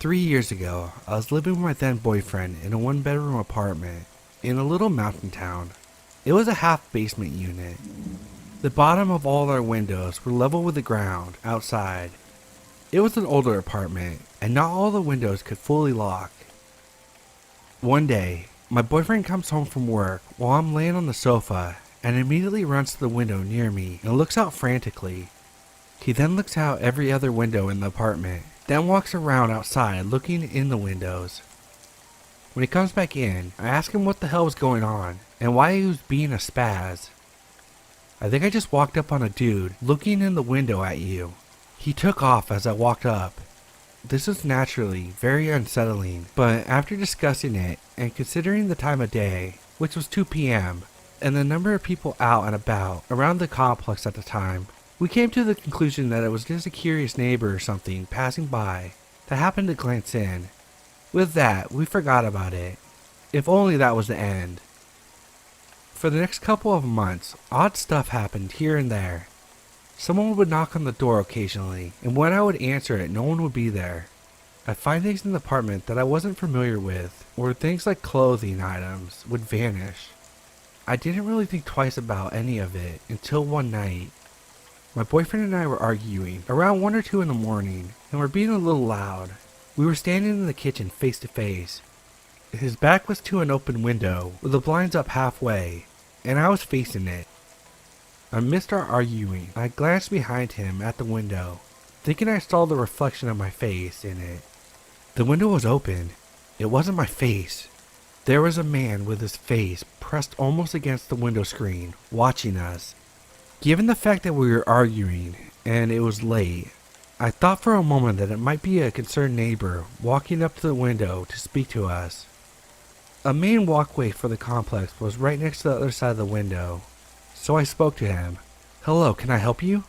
3 years ago, I was living with my then boyfriend in a one-bedroom apartment in a little mountain town. It was a half-basement unit. The bottom of all our windows were level with the ground outside. It was an older apartment, and not all the windows could fully lock. One day, my boyfriend comes home from work while I'm laying on the sofa and immediately runs to the window near me and looks out frantically. He then looks out every other window in the apartment, then walks around outside looking in the windows. When he comes back in, I ask him what the hell was going on and why he was being a spaz. I think I just walked up on a dude looking in the window at you. He took off as I walked up. This was naturally very unsettling, but after discussing it and considering the time of day, which was 2 p.m., and the number of people out and about around the complex at the time, we came to the conclusion that it was just a curious neighbor or something passing by that happened to glance in. With that, we forgot about it. If only that was the end. For the next couple of months, odd stuff happened here and there. Someone would knock on the door occasionally, and when I would answer it, no one would be there. I'd find things in the apartment that I wasn't familiar with, or things like clothing items would vanish. I didn't really think twice about any of it until one night. My boyfriend and I were arguing around 1 or 2 in the morning, and were being a little loud. We were standing in the kitchen face to face. His back was to an open window with the blinds up halfway, and I was facing it. Amidst our arguing, I glanced behind him at the window, thinking I saw the reflection of my face in it. The window was open. It wasn't my face. There was a man with his face pressed almost against the window screen, watching us. Given the fact that we were arguing, and it was late, I thought for a moment that it might be a concerned neighbor walking up to the window to speak to us. A main walkway for the complex was right next to the other side of the window, so I spoke to him. "Hello, can I help you?"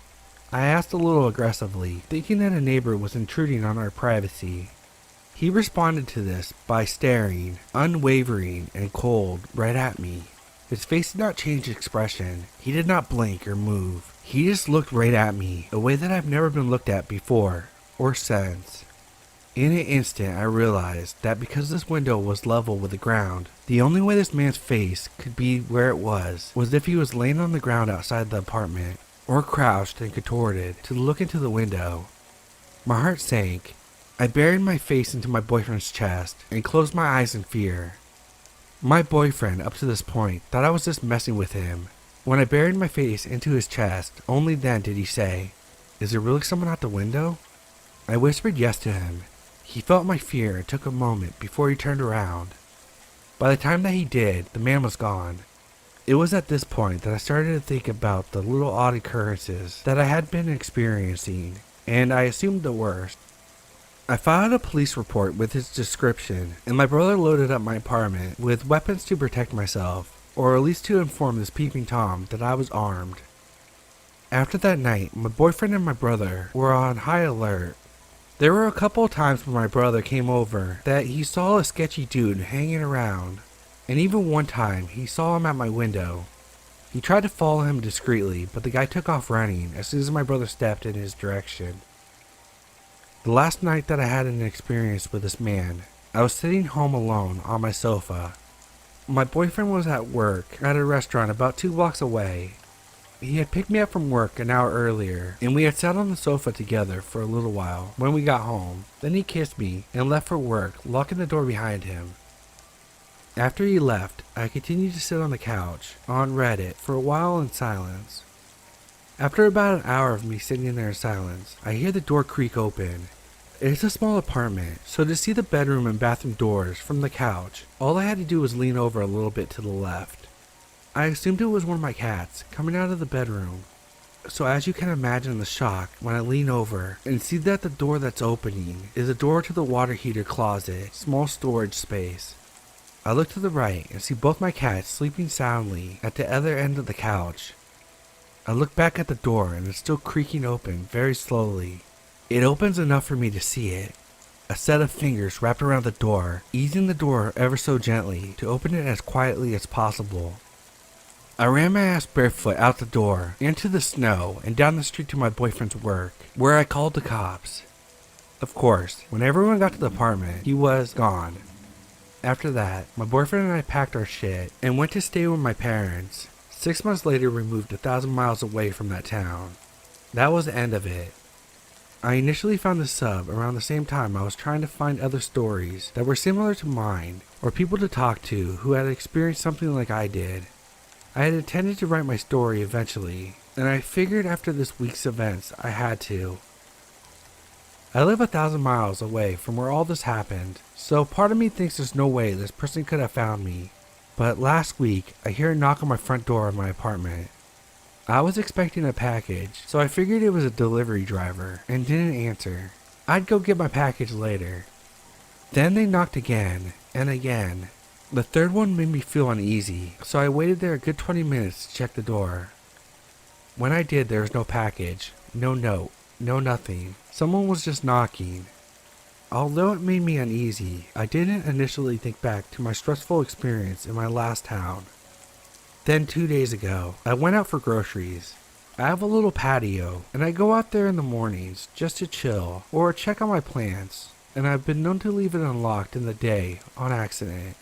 I asked a little aggressively, thinking that a neighbor was intruding on our privacy. He responded to this by staring, unwavering and cold, right at me. His face did not change expression. He did not blink or move. He just looked right at me, a way that I've never been looked at before, or since. In an instant, I realized that because this window was level with the ground, the only way this man's face could be where it was if he was laying on the ground outside the apartment, or crouched and contorted to look into the window. My heart sank. I buried my face into my boyfriend's chest and closed my eyes in fear. My boyfriend, up to this point, thought I was just messing with him. When I buried my face into his chest, only then did he say, "Is there really someone out the window?" I whispered yes to him. He felt my fear and took a moment before he turned around. By the time that he did, the man was gone. It was at this point that I started to think about the little odd occurrences that I had been experiencing, and I assumed the worst. I filed a police report with his description, and my brother loaded up my apartment with weapons to protect myself, or at least to inform this peeping Tom that I was armed. After that night, my boyfriend and my brother were on high alert. There were a couple of times when my brother came over that he saw a sketchy dude hanging around, and even one time he saw him at my window. He tried to follow him discreetly, but the guy took off running as soon as my brother stepped in his direction. The last night that I had an experience with this man, I was sitting home alone on my sofa. My boyfriend was at work at a restaurant about 2 blocks away. He had picked me up from work an hour earlier, and we had sat on the sofa together for a little while when we got home. Then he kissed me and left for work, locking the door behind him. After he left, I continued to sit on the couch on Reddit for a while in silence. After about an hour of me sitting there in silence, I hear the door creak open. It's a small apartment, so to see the bedroom and bathroom doors from the couch, all I had to do was lean over a little bit to the left. I assumed it was one of my cats coming out of the bedroom. So as you can imagine the shock when I lean over and see that the door that's opening is a door to the water heater closet, small storage space. I look to the right and see both my cats sleeping soundly at the other end of the couch. I look back at the door and it's still creaking open very slowly. It opens enough for me to see it. A set of fingers wrapped around the door, easing the door ever so gently to open it as quietly as possible. I ran my ass barefoot out the door, into the snow, and down the street to my boyfriend's work, where I called the cops. Of course, when everyone got to the apartment, he was gone. After that, my boyfriend and I packed our shit and went to stay with my parents. 6 months later, we moved 1,000 miles away from that town. That was the end of it. I initially found the sub around the same time I was trying to find other stories that were similar to mine, or people to talk to who had experienced something like I did. I had intended to write my story eventually, and I figured after this week's events I had to. I live 1,000 miles away from where all this happened, so part of me thinks there's no way this person could have found me. But last week, I hear a knock on my front door of my apartment. I was expecting a package, so I figured it was a delivery driver and didn't answer. I'd go get my package later. Then they knocked again and again. The third one made me feel uneasy, so I waited there a good 20 minutes to check the door. When I did, there was no package, no note, no nothing. Someone was just knocking. Although it made me uneasy, I didn't initially think back to my stressful experience in my last town. Then 2 days ago, I went out for groceries. I have a little patio, and I go out there in the mornings just to chill or check on my plants, and I've been known to leave it unlocked in the day on accident.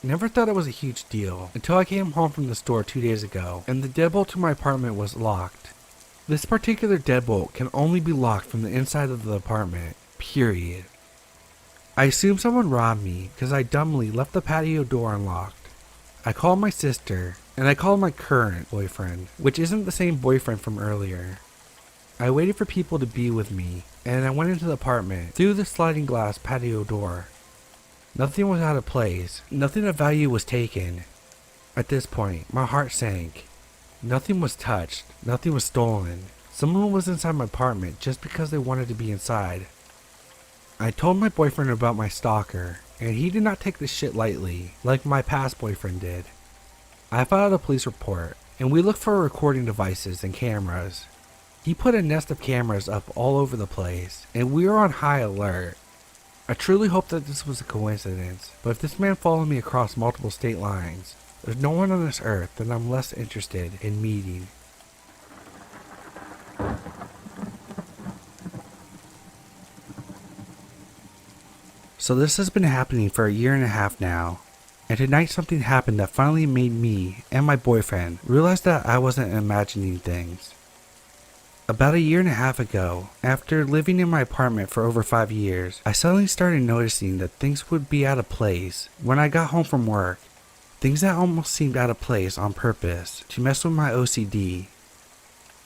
Never thought it was a huge deal until I came home from the store 2 days ago, and the deadbolt to my apartment was locked. This particular deadbolt can only be locked from the inside of the apartment, period. I assume someone robbed me because I dumbly left the patio door unlocked. I called my sister, and I called my current boyfriend, which isn't the same boyfriend from earlier. I waited for people to be with me, and I went into the apartment through the sliding glass patio door. Nothing was out of place, nothing of value was taken. At this point, my heart sank. Nothing was touched, nothing was stolen. Someone was inside my apartment just because they wanted to be inside. I told my boyfriend about my stalker, and he did not take this shit lightly, like my past boyfriend did. I filed a police report, and we looked for recording devices and cameras. He put a nest of cameras up all over the place, and we were on high alert. I truly hope that this was a coincidence, but if this man followed me across multiple state lines, there's no one on this earth that I'm less interested in meeting. So this has been happening for 1.5 years now, and tonight something happened that finally made me and my boyfriend realize that I wasn't imagining things. About 1.5 years ago, after living in my apartment for over 5 years, I suddenly started noticing that things would be out of place when I got home from work. Things that almost seemed out of place on purpose to mess with my OCD.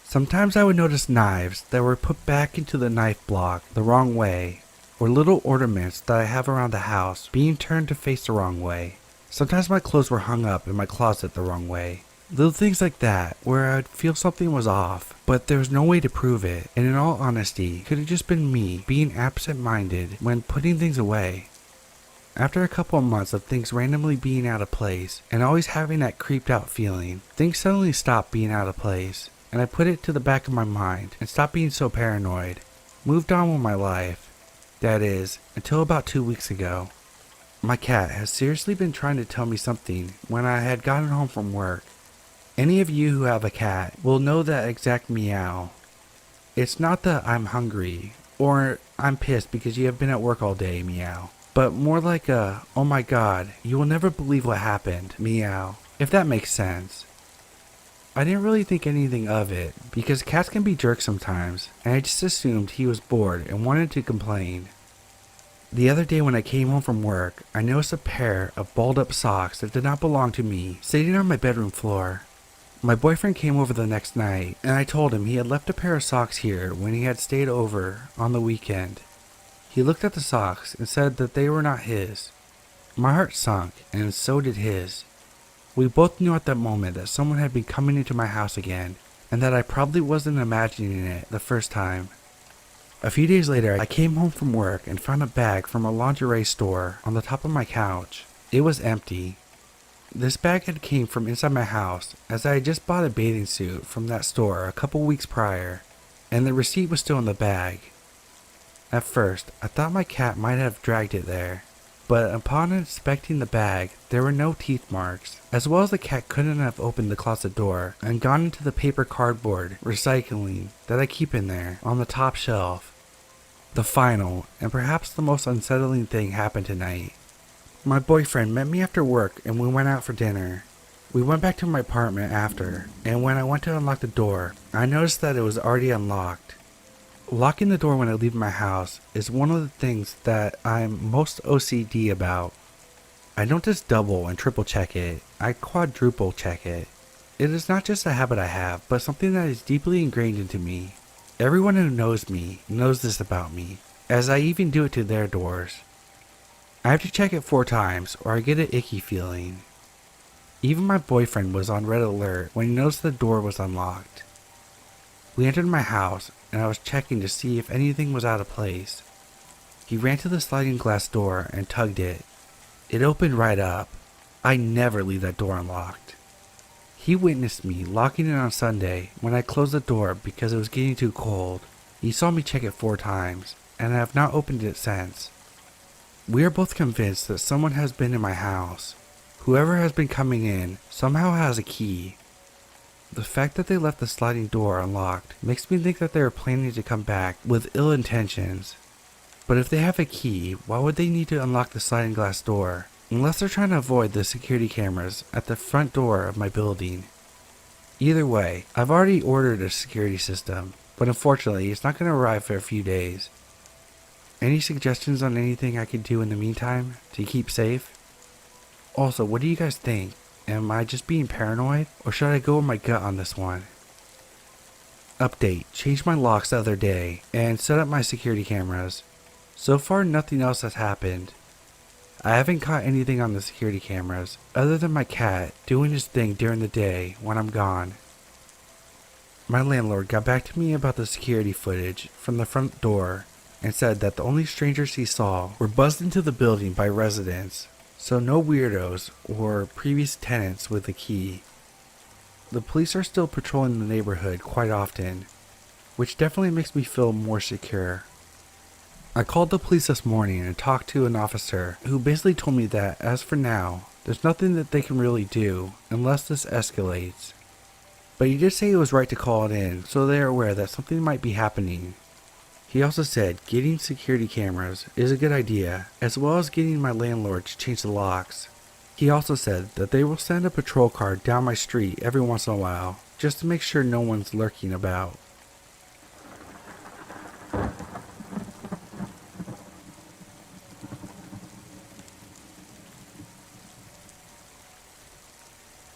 Sometimes I would notice knives that were put back into the knife block the wrong way, or little ornaments that I have around the house being turned to face the wrong way. Sometimes my clothes were hung up in my closet the wrong way. Little things like that where I'd feel something was off, but there was no way to prove it, and in all honesty, could have just been me being absent-minded when putting things away. After a couple of months of things randomly being out of place, and always having that creeped out feeling, things suddenly stopped being out of place, and I put it to the back of my mind and stopped being so paranoid. Moved on with my life. That is, until about 2 weeks ago. My cat has seriously been trying to tell me something when I had gotten home from work. Any of you who have a cat will know that exact meow. It's not the I'm hungry, or I'm pissed because you have been at work all day meow, but more like a oh my god, you will never believe what happened meow, if that makes sense. I didn't really think anything of it, because cats can be jerks sometimes, and I just assumed he was bored and wanted to complain. The other day when I came home from work, I noticed a pair of balled up socks that did not belong to me sitting on my bedroom floor. My boyfriend came over the next night, and I told him he had left a pair of socks here when he had stayed over on the weekend. He looked at the socks and said that they were not his. My heart sunk, and so did his. We both knew at that moment that someone had been coming into my house again, and that I probably wasn't imagining it the first time. A few days later, I came home from work and found a bag from a lingerie store on the top of my couch. It was empty. This bag had came from inside my house, as I had just bought a bathing suit from that store a couple weeks prior, and the receipt was still in the bag. At first, I thought my cat might have dragged it there, but upon inspecting the bag, there were no teeth marks, as well as the cat couldn't have opened the closet door and gone into the paper cardboard recycling that I keep in there on the top shelf. The final, and perhaps the most unsettling thing happened tonight. My boyfriend met me after work and we went out for dinner. We went back to my apartment after, and when I went to unlock the door, I noticed that it was already unlocked. Locking the door when I leave my house is one of the things that I'm most OCD about. I don't just double and triple check it, I quadruple check it. It is not just a habit I have, but something that is deeply ingrained into me. Everyone who knows me knows this about me, as I even do it to their doors. I have to check it 4 times or I get an icky feeling. Even my boyfriend was on red alert when he noticed the door was unlocked. We entered my house and I was checking to see if anything was out of place. He ran to the sliding glass door and tugged it. It opened right up. I never leave that door unlocked. He witnessed me locking it on Sunday when I closed the door because it was getting too cold. He saw me check it 4 times, and I have not opened it since. We are both convinced that someone has been in my house. Whoever has been coming in somehow has a key. The fact that they left the sliding door unlocked makes me think that they are planning to come back with ill intentions. But if they have a key, why would they need to unlock the sliding glass door? Unless they're trying to avoid the security cameras at the front door of my building. Either way, I've already ordered a security system, but unfortunately it's not going to arrive for a few days. Any suggestions on anything I could do in the meantime to keep safe? Also, what do you guys think? Am I just being paranoid, or should I go with my gut on this one? Update, changed my locks the other day and set up my security cameras. So far nothing else has happened. I haven't caught anything on the security cameras other than my cat doing his thing during the day when I'm gone. My landlord got back to me about the security footage from the front door and said that the only strangers he saw were buzzed into the building by residents, so no weirdos or previous tenants with a key. The police are still patrolling the neighborhood quite often, which definitely makes me feel more secure. I called the police this morning and talked to an officer who basically told me that, as for now, there's nothing that they can really do unless this escalates. But he did say it was right to call it in so they are aware that something might be happening. He also said getting security cameras is a good idea, as well as getting my landlord to change the locks. He also said that they will send a patrol car down my street every once in a while, just to make sure no one's lurking about.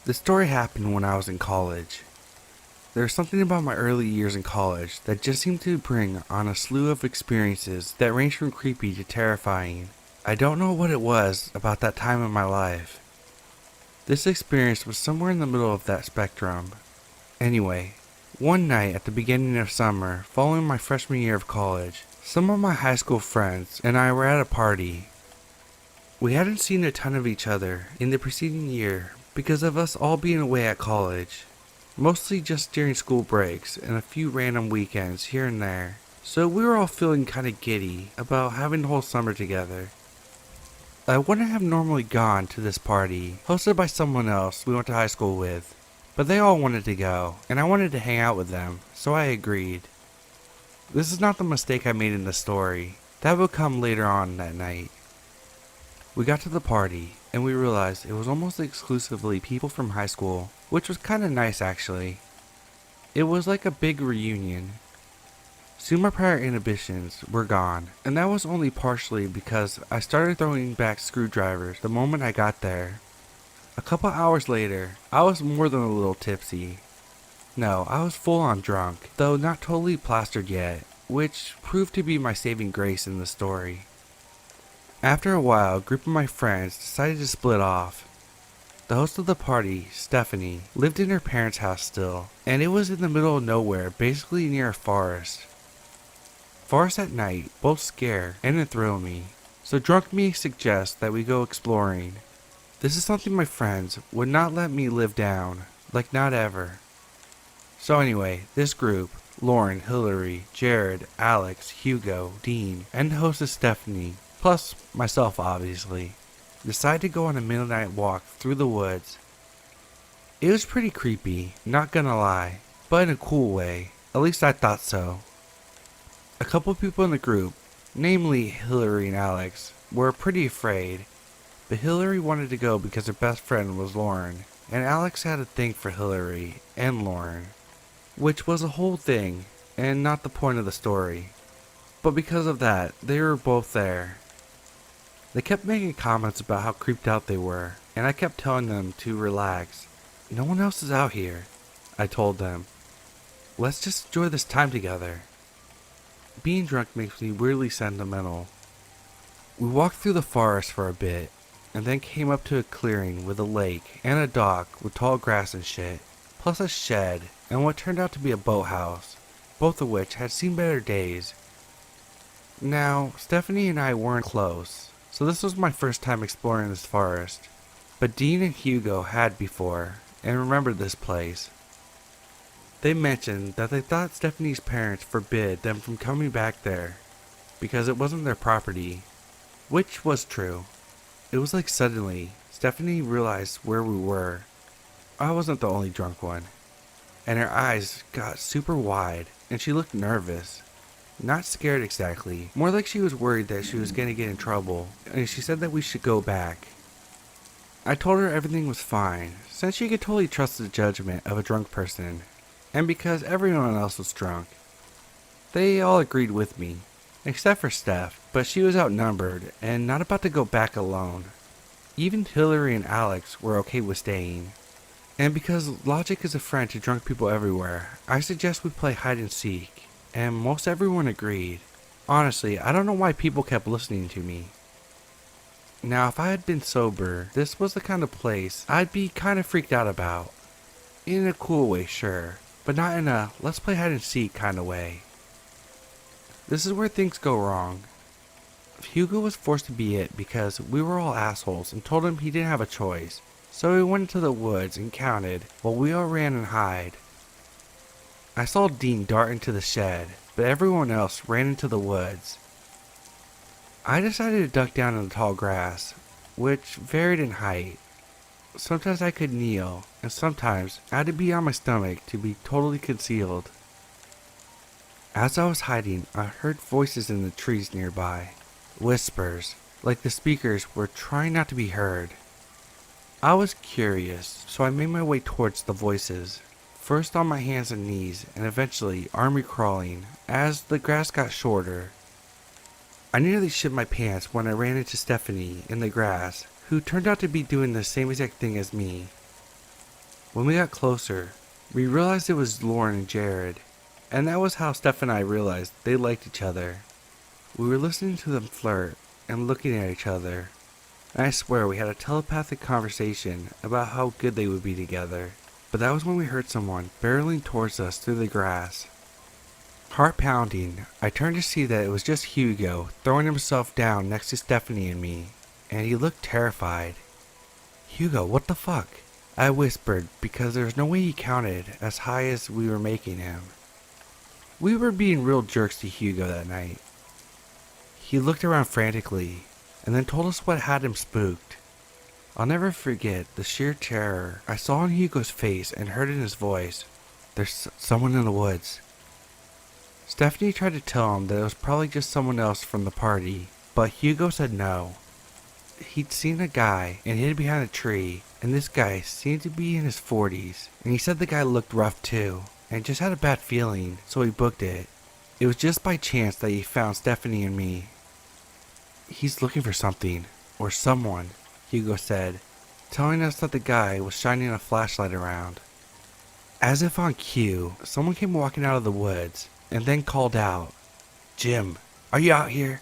The story happened when I was in college. There was something about my early years in college that just seemed to bring on a slew of experiences that ranged from creepy to terrifying. I don't know what it was about that time in my life. This experience was somewhere in the middle of that spectrum. Anyway, one night at the beginning of summer, following my freshman year of college, some of my high school friends and I were at a party. We hadn't seen a ton of each other in the preceding year because of us all being away at college. Mostly just during school breaks and a few random weekends here and there. So we were all feeling kinda giddy about having the whole summer together. I wouldn't have normally gone to this party, hosted by someone else we went to high school with, but they all wanted to go, and I wanted to hang out with them, so I agreed. This is not the mistake I made in the story. That would come later on that night. We got to the party, and we realized it was almost exclusively people from high school, which was kinda nice actually. It was like a big reunion. Soon my prior inhibitions were gone, and that was only partially because I started throwing back screwdrivers the moment I got there. A couple hours later, I was more than a little tipsy. No, I was full on drunk, though not totally plastered yet, which proved to be my saving grace in the story. After a while, a group of my friends decided to split off. The host of the party, Stephanie, lived in her parents' house still, and it was in the middle of nowhere, basically near a forest. Forests at night both scare and enthrall me, so drunk me suggests that we go exploring. This is something my friends would not let me live down, like not ever. So anyway, this group, Lauren, Hillary, Jared, Alex, Hugo, Dean, and the hostess Stephanie, plus myself obviously, decided to go on a midnight walk through the woods. It was pretty creepy, not gonna lie, but in a cool way. At least I thought so. A couple people in the group namely Hillary and Alex, were pretty afraid. But Hillary wanted to go because her best friend was Lauren, and Alex had a thing for Hillary and Lauren, which was a whole thing and not the point of the story. But because of that, they were both there. They kept making comments about how creeped out they were, and I kept telling them to relax. No one else is out here, I told them. Let's just enjoy this time together. Being drunk makes me weirdly sentimental. We walked through the forest for a bit, and then came up to a clearing with a lake and a dock with tall grass and shit, plus a shed and what turned out to be a boathouse, both of which had seen better days. Now, Stephanie and I weren't close, so this was my first time exploring this forest, but Dean and Hugo had before, and remembered this place. They mentioned that they thought Stephanie's parents forbid them from coming back there, because it wasn't their property, which was true. It was like suddenly, Stephanie realized where we were. I wasn't the only drunk one, and her eyes got super wide, and she looked nervous. Not scared exactly, more like she was worried that she was going to get in trouble, and she said that we should go back. I told her everything was fine, since she could totally trust the judgment of a drunk person, and because everyone else was drunk. They all agreed with me, except for Steph, but she was outnumbered and not about to go back alone. Even Hillary and Alex were okay with staying. And because logic is a friend to drunk people everywhere, I suggest we play hide and seek, and most everyone agreed. Honestly, I don't know why people kept listening to me. Now, if I had been sober, this was the kind of place I'd be kind of freaked out about. In a cool way, sure, but not in a let's play hide and seek kind of way. This is where things go wrong. Hugo was forced to be it because we were all assholes and told him he didn't have a choice, so he went into the woods and counted while we all ran and hid. I saw Dean dart into the shed, but everyone else ran into the woods. I decided to duck down in the tall grass, which varied in height. Sometimes I could kneel, and sometimes I had to be on my stomach to be totally concealed. As I was hiding, I heard voices in the trees nearby. Whispers, like the speakers were trying not to be heard. I was curious, so I made my way towards the voices, first on my hands and knees, and eventually army crawling as the grass got shorter. I nearly shit my pants when I ran into Stephanie in the grass, who turned out to be doing the same exact thing as me. When we got closer, we realized it was Lauren and Jared, and that was how Steph and I realized they liked each other. We were listening to them flirt and looking at each other, and I swear we had a telepathic conversation about how good they would be together. But that was when we heard someone barreling towards us through the grass. Heart pounding, I turned to see that it was just Hugo throwing himself down next to Stephanie and me, and he looked terrified. "Hugo, what the fuck?" I whispered because there was no way he counted as high as we were making him. We were being real jerks to Hugo that night. He looked around frantically, and then told us what had him spooked. I'll never forget the sheer terror I saw on Hugo's face and heard in his voice. "There's someone in the woods." Stephanie tried to tell him that it was probably just someone else from the party, but Hugo said no. He'd seen a guy and hid behind a tree, and this guy seemed to be in his 40s, and he said the guy looked rough too, and just had a bad feeling, so he booked it. It was just by chance that he found Stephanie and me. "He's looking for something, or someone," Hugo said, telling us that the guy was shining a flashlight around. As if on cue, someone came walking out of the woods, and then called out, "Jim, are you out here?"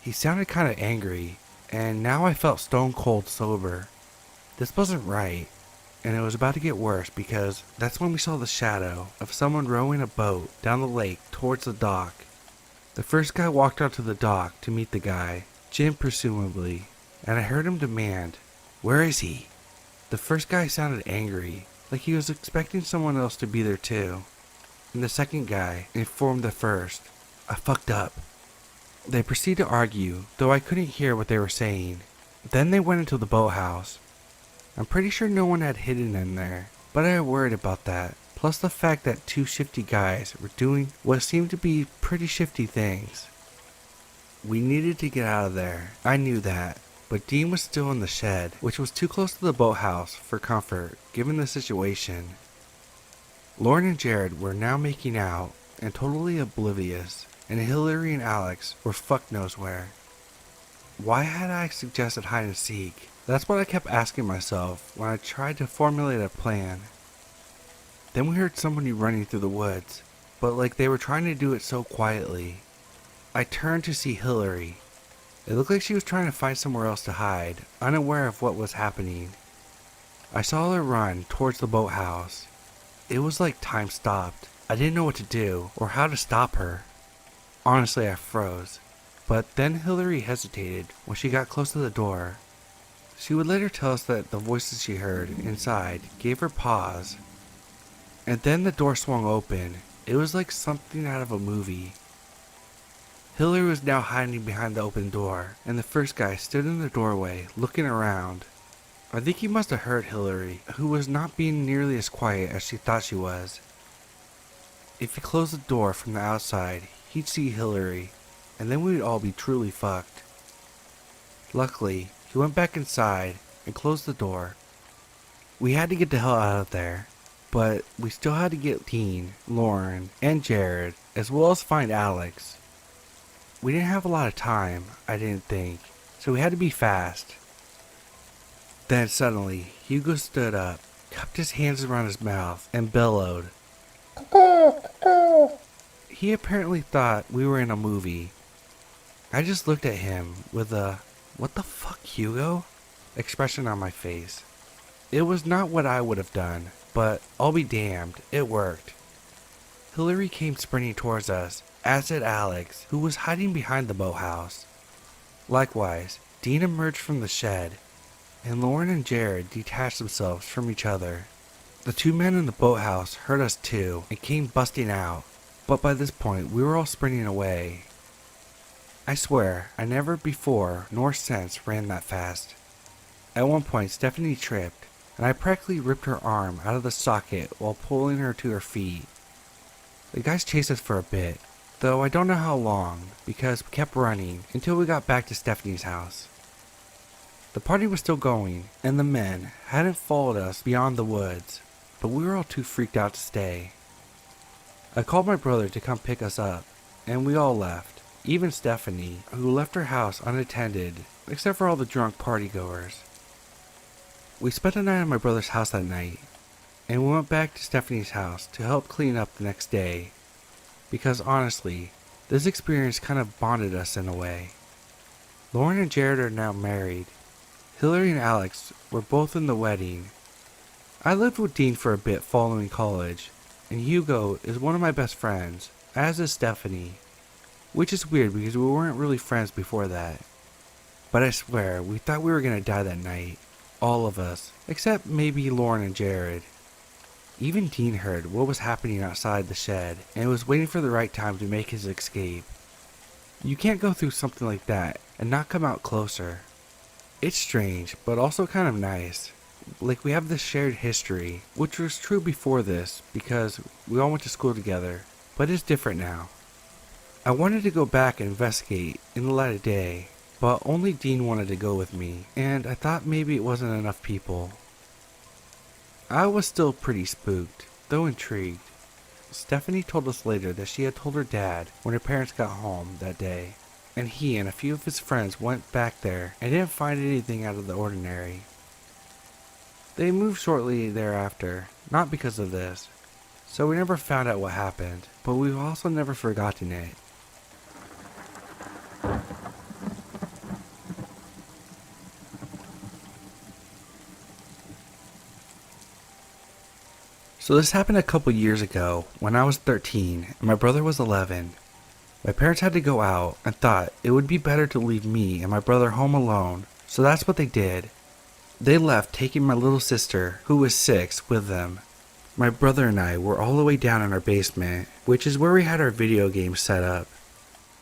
He sounded kind of angry, and now I felt stone cold sober. This wasn't right, and it was about to get worse because that's when we saw the shadow of someone rowing a boat down the lake towards the dock. The first guy walked onto the dock to meet the guy, Jim presumably, and I heard him demand, "Where is he?" The first guy sounded angry, like he was expecting someone else to be there too. And the second guy informed the first, "I fucked up." They proceeded to argue, though I couldn't hear what they were saying. Then they went into the boathouse. I'm pretty sure no one had hidden in there, but I worried about that, plus the fact that two shifty guys were doing what seemed to be pretty shifty things. We needed to get out of there. I knew that. But Dean was still in the shed, which was too close to the boathouse for comfort, given the situation. Lauren and Jared were now making out, and totally oblivious, and Hillary and Alex were fuck knows where. Why had I suggested hide and seek? That's what I kept asking myself when I tried to formulate a plan. Then we heard somebody running through the woods, but like they were trying to do it so quietly. I turned to see Hillary. It looked like she was trying to find somewhere else to hide, unaware of what was happening. I saw her run towards the boathouse. It was like time stopped. I didn't know what to do or how to stop her. Honestly, I froze. But then Hillary hesitated when she got close to the door. She would later tell us that the voices she heard inside gave her pause. And then the door swung open. It was like something out of a movie. Hillary was now hiding behind the open door, and the first guy stood in the doorway, looking around. I think he must have heard Hillary, who was not being nearly as quiet as she thought she was. If he closed the door from the outside, he'd see Hillary, and then we'd all be truly fucked. Luckily, he went back inside and closed the door. We had to get the hell out of there, but we still had to get Dean, Lauren, and Jared, as well as find Alex. We didn't have a lot of time, I didn't think, so we had to be fast. Then suddenly, Hugo stood up, cupped his hands around his mouth, and bellowed. He apparently thought we were in a movie. I just looked at him with a, "What the fuck, Hugo?" expression on my face. It was not what I would have done, but I'll be damned, it worked. Hillary came sprinting towards us, as did Alex, who was hiding behind the boathouse. Likewise, Dean emerged from the shed, and Lauren and Jared detached themselves from each other. The two men in the boathouse heard us too, and came busting out, but by this point we were all sprinting away. I swear, I never before nor since ran that fast. At one point, Stephanie tripped, and I practically ripped her arm out of the socket while pulling her to her feet. The guys chased us for a bit, though I don't know how long, because we kept running until we got back to Stephanie's house. The party was still going, and the men hadn't followed us beyond the woods, but we were all too freaked out to stay. I called my brother to come pick us up, and we all left, even Stephanie, who left her house unattended, except for all the drunk partygoers. We spent the night at my brother's house that night, and we went back to Stephanie's house to help clean up the next day, because honestly, this experience kind of bonded us in a way. Lauren and Jared are now married. Hillary and Alex were both in the wedding. I lived with Dean for a bit following college, and Hugo is one of my best friends, as is Stephanie, which is weird because we weren't really friends before that. But I swear, we thought we were gonna die that night, all of us, except maybe Lauren and Jared. Even Dean heard what was happening outside the shed, and was waiting for the right time to make his escape. You can't go through something like that and not come out closer. It's strange, but also kind of nice. Like we have this shared history, which was true before this because we all went to school together, but it's different now. I wanted to go back and investigate in the light of day, but only Dean wanted to go with me, and I thought maybe it wasn't enough people. I was still pretty spooked, though intrigued. Stephanie told us later that she had told her dad when her parents got home that day, and he and a few of his friends went back there and didn't find anything out of the ordinary. They moved shortly thereafter, not because of this, so we never found out what happened, but we've also never forgotten it. So this happened a couple years ago when I was 13 and my brother was 11. My parents had to go out and thought it would be better to leave me and my brother home alone, so that's what they did. They left taking my little sister, who was 6, with them. My brother and I were all the way down in our basement, which is where we had our video games set up.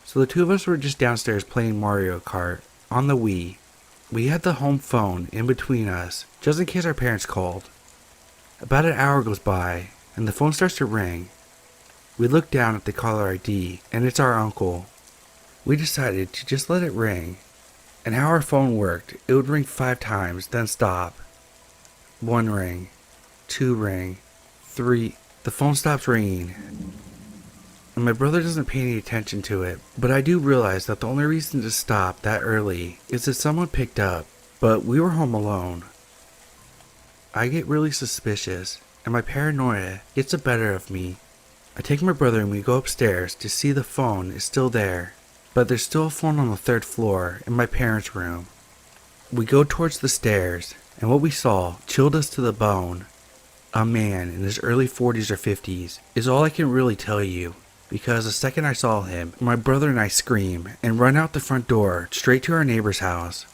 So the two of us were just downstairs playing Mario Kart on the Wii. We had the home phone in between us, just in case our parents called. About an hour goes by, and the phone starts to ring. We look down at the caller ID, and it's our uncle. We decided to just let it ring, and how our phone worked, it would ring 5 times, then stop. 1 ring, 2 ring, 3, the phone stops ringing. And my brother doesn't pay any attention to it, but I do realize that the only reason to stop that early is if someone picked up, but we were home alone. I get really suspicious, and my paranoia gets the better of me. I take my brother and we go upstairs to see the phone is still there, but there's still a phone on the 3rd floor in my parents' room. We go towards the stairs, and what we saw chilled us to the bone. A man in his early 40s or 50s is all I can really tell you, because the second I saw him, my brother and I scream and run out the front door straight to our neighbor's house.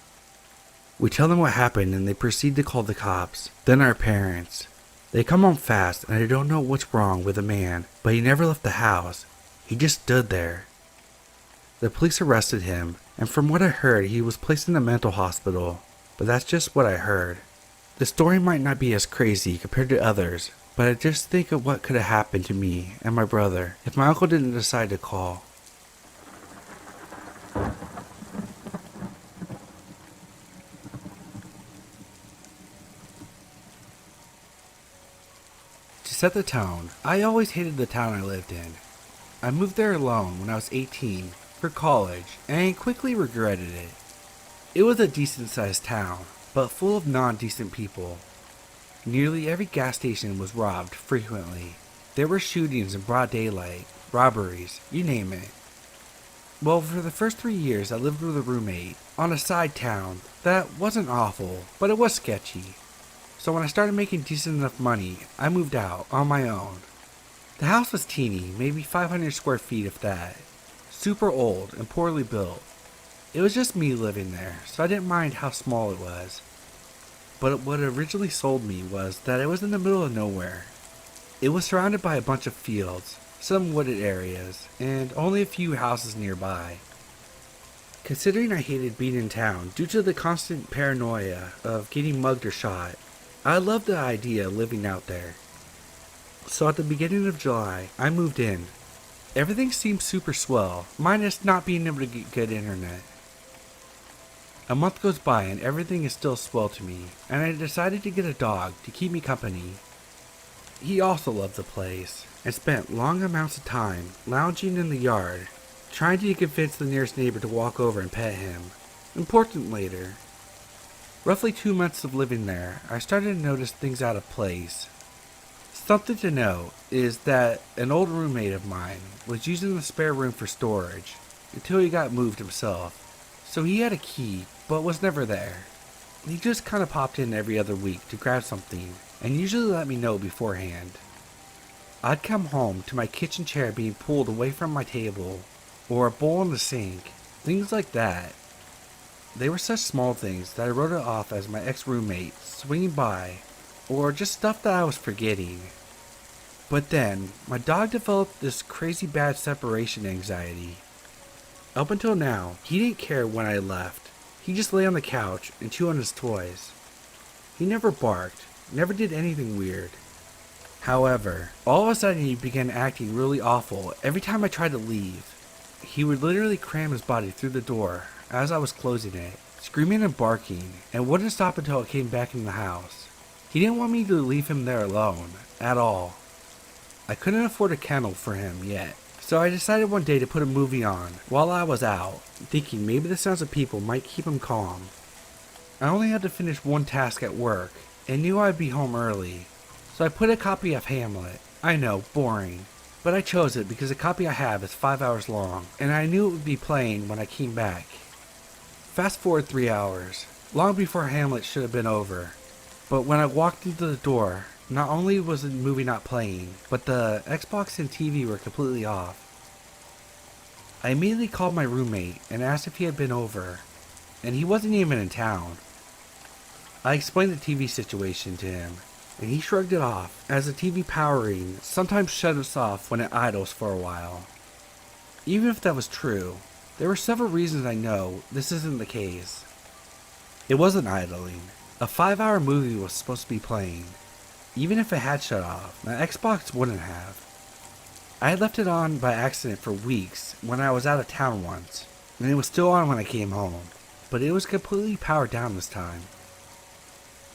We tell them what happened and they proceed to call the cops, then our parents. They come home fast and I don't know what's wrong with the man, but he never left the house. He just stood there. The police arrested him, and from what I heard, he was placed in a mental hospital, but that's just what I heard. The story might not be as crazy compared to others, but I just think of what could have happened to me and my brother if my uncle didn't decide to call. To set the tone, I always hated the town I lived in. I moved there alone when I was 18 for college, and I quickly regretted it. It was a decent-sized town, but full of non-decent people. Nearly every gas station was robbed frequently. There were shootings in broad daylight, robberies, you name it. Well, for the first 3 years I lived with a roommate on a side town that wasn't awful, but it was sketchy. So when I started making decent enough money, I moved out on my own. The house was teeny, maybe 500 square feet if that. Super old and poorly built. It was just me living there, so I didn't mind how small it was. But what originally sold me was that it was in the middle of nowhere. It was surrounded by a bunch of fields, some wooded areas, and only a few houses nearby. Considering I hated being in town due to the constant paranoia of getting mugged or shot, I loved the idea of living out there. So at the beginning of July, I moved in. Everything seemed super swell, minus not being able to get good internet. A month goes by and everything is still swell to me, and I decided to get a dog to keep me company. He also loved the place, and spent long amounts of time lounging in the yard, trying to convince the nearest neighbor to walk over and pet him. Important later. Roughly 2 months of living there, I started to notice things out of place. Something to note is that an old roommate of mine was using the spare room for storage until he got moved himself. So he had a key, but was never there. He just kind of popped in every other week to grab something, and usually let me know beforehand. I'd come home to my kitchen chair being pulled away from my table, or a bowl in the sink, things like that. They were such small things that I wrote it off as my ex-roommate swinging by, or just stuff that I was forgetting. But then, my dog developed this crazy bad separation anxiety. Up until now, he didn't care when I left. He just lay on the couch and chew on his toys. He never barked, never did anything weird. However, all of a sudden he began acting really awful every time I tried to leave. He would literally cram his body through the door as I was closing it, screaming and barking, and wouldn't stop until I came back in the house. He didn't want me to leave him there alone, at all. I couldn't afford a kennel for him yet, so I decided one day to put a movie on while I was out, thinking maybe the sounds of people might keep him calm. I only had to finish one task at work, and knew I'd be home early, so I put a copy of Hamlet. I know, boring, but I chose it because the copy I have is 5 hours long, and I knew it would be playing when I came back. Fast forward 3 hours, long before Hamlet should have been over. But when I walked into the door, not only was the movie not playing, but the Xbox and TV were completely off. I immediately called my roommate and asked if he had been over, and he wasn't even in town. I explained the TV situation to him, and he shrugged it off, as the TV powering sometimes shuts off when it idles for a while. Even if that was true, there were several reasons I know this isn't the case. It wasn't idling. A 5-hour movie was supposed to be playing. Even if it had shut off, my Xbox wouldn't have. I had left it on by accident for weeks when I was out of town once. and it was still on when I came home, but it was completely powered down this time.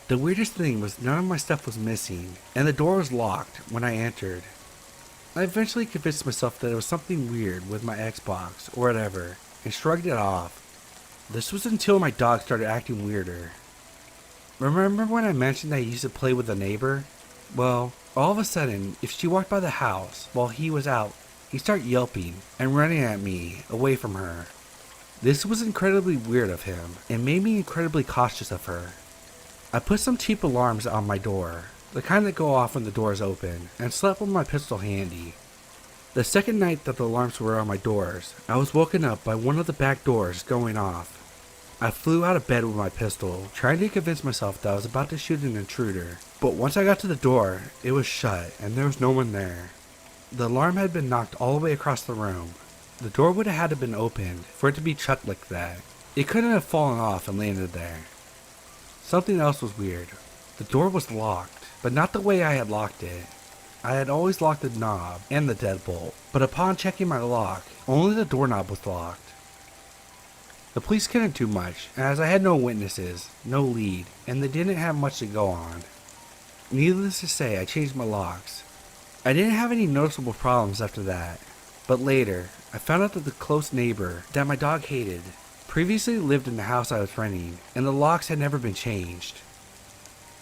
The weirdest thing was none of my stuff was missing, and the door was locked when I entered. I eventually convinced myself that it was something weird with my Xbox or whatever, and shrugged it off. This was until my dog started acting weirder. Remember when I mentioned that I used to play with a neighbor? Well, all of a sudden, if she walked by the house while he was out, he'd start yelping and running at me away from her. This was incredibly weird of him and made me incredibly cautious of her. I put some cheap alarms on my door, the kind that go off when the door is open, and slept with my pistol handy. The second night that the alarms were on my doors, I was woken up by one of the back doors going off. I flew out of bed with my pistol, trying to convince myself that I was about to shoot an intruder, but once I got to the door, it was shut and there was no one there. The alarm had been knocked all the way across the room. The door would have had to have been opened for it to be chucked like that. It couldn't have fallen off and landed there. Something else was weird. The door was locked, but not the way I had locked it. I had always locked the knob and the deadbolt, but upon checking my lock, only the doorknob was locked. The police couldn't do much, as I had no witnesses, no lead, and they didn't have much to go on. Needless to say, I changed my locks. I didn't have any noticeable problems after that, but later, I found out that the close neighbor that my dog hated previously lived in the house I was renting, and the locks had never been changed.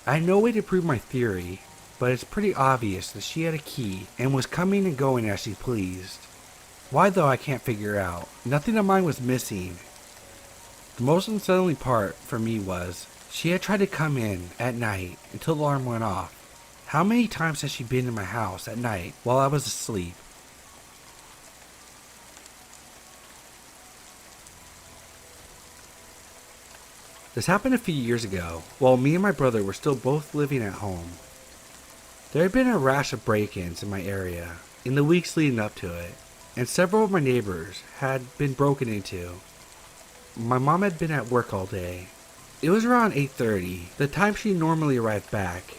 I had no way to prove my theory, but it's pretty obvious that she had a key and was coming and going as she pleased. Why though I can't figure out. Nothing of mine was missing. The most unsettling part for me was, she had tried to come in at night until the alarm went off. How many times has she been in my house at night while I was asleep? This happened a few years ago, while me and my brother were still both living at home. There had been a rash of break-ins in my area in the weeks leading up to it, and several of my neighbors had been broken into. My mom had been at work all day. It was around 8:30, the time she normally arrived back.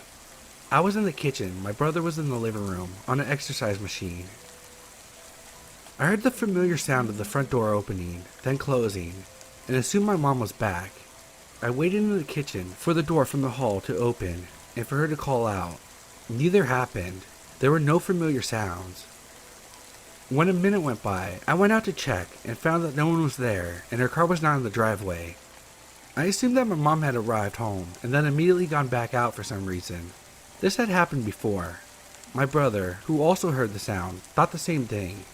I was in the kitchen, my brother was in the living room, on an exercise machine. I heard the familiar sound of the front door opening, then closing, and assumed my mom was back. I waited in the kitchen for the door from the hall to open, and for her to call out. Neither happened. There were no familiar sounds. When a minute went by, I went out to check and found that no one was there and her car was not in the driveway. I assumed that my mom had arrived home and then immediately gone back out for some reason. This had happened before. My brother, who also heard the sound, thought the same thing.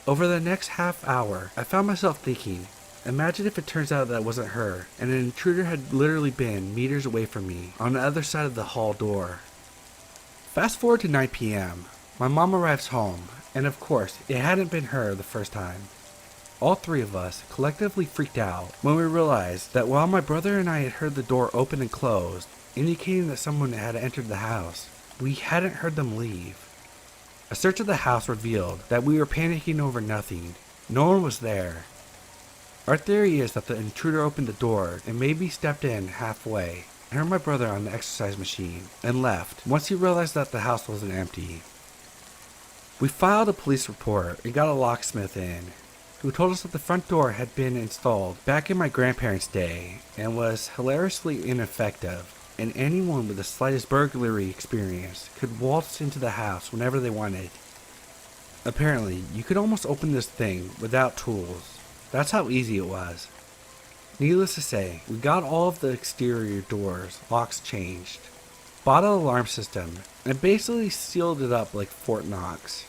Over the next half hour, I found myself thinking, imagine if it turns out that it wasn't her and an intruder had literally been meters away from me on the other side of the hall door. Fast forward to 9 p.m. My mom arrives home, and of course, it hadn't been her the first time. All three of us collectively freaked out when we realized that while my brother and I had heard the door open and closed, indicating that someone had entered the house, we hadn't heard them leave. A search of the house revealed that we were panicking over nothing. No one was there. Our theory is that the intruder opened the door and maybe stepped in halfway, heard my brother on the exercise machine, and left once he realized that the house wasn't empty. We filed a police report and got a locksmith in, who told us that the front door had been installed back in my grandparents' day and was hilariously ineffective, and anyone with the slightest burglary experience could waltz into the house whenever they wanted. Apparently, you could almost open this thing without tools. That's how easy it was. Needless to say, we got all of the exterior doors, locks changed, bought an alarm system, and basically sealed it up like Fort Knox.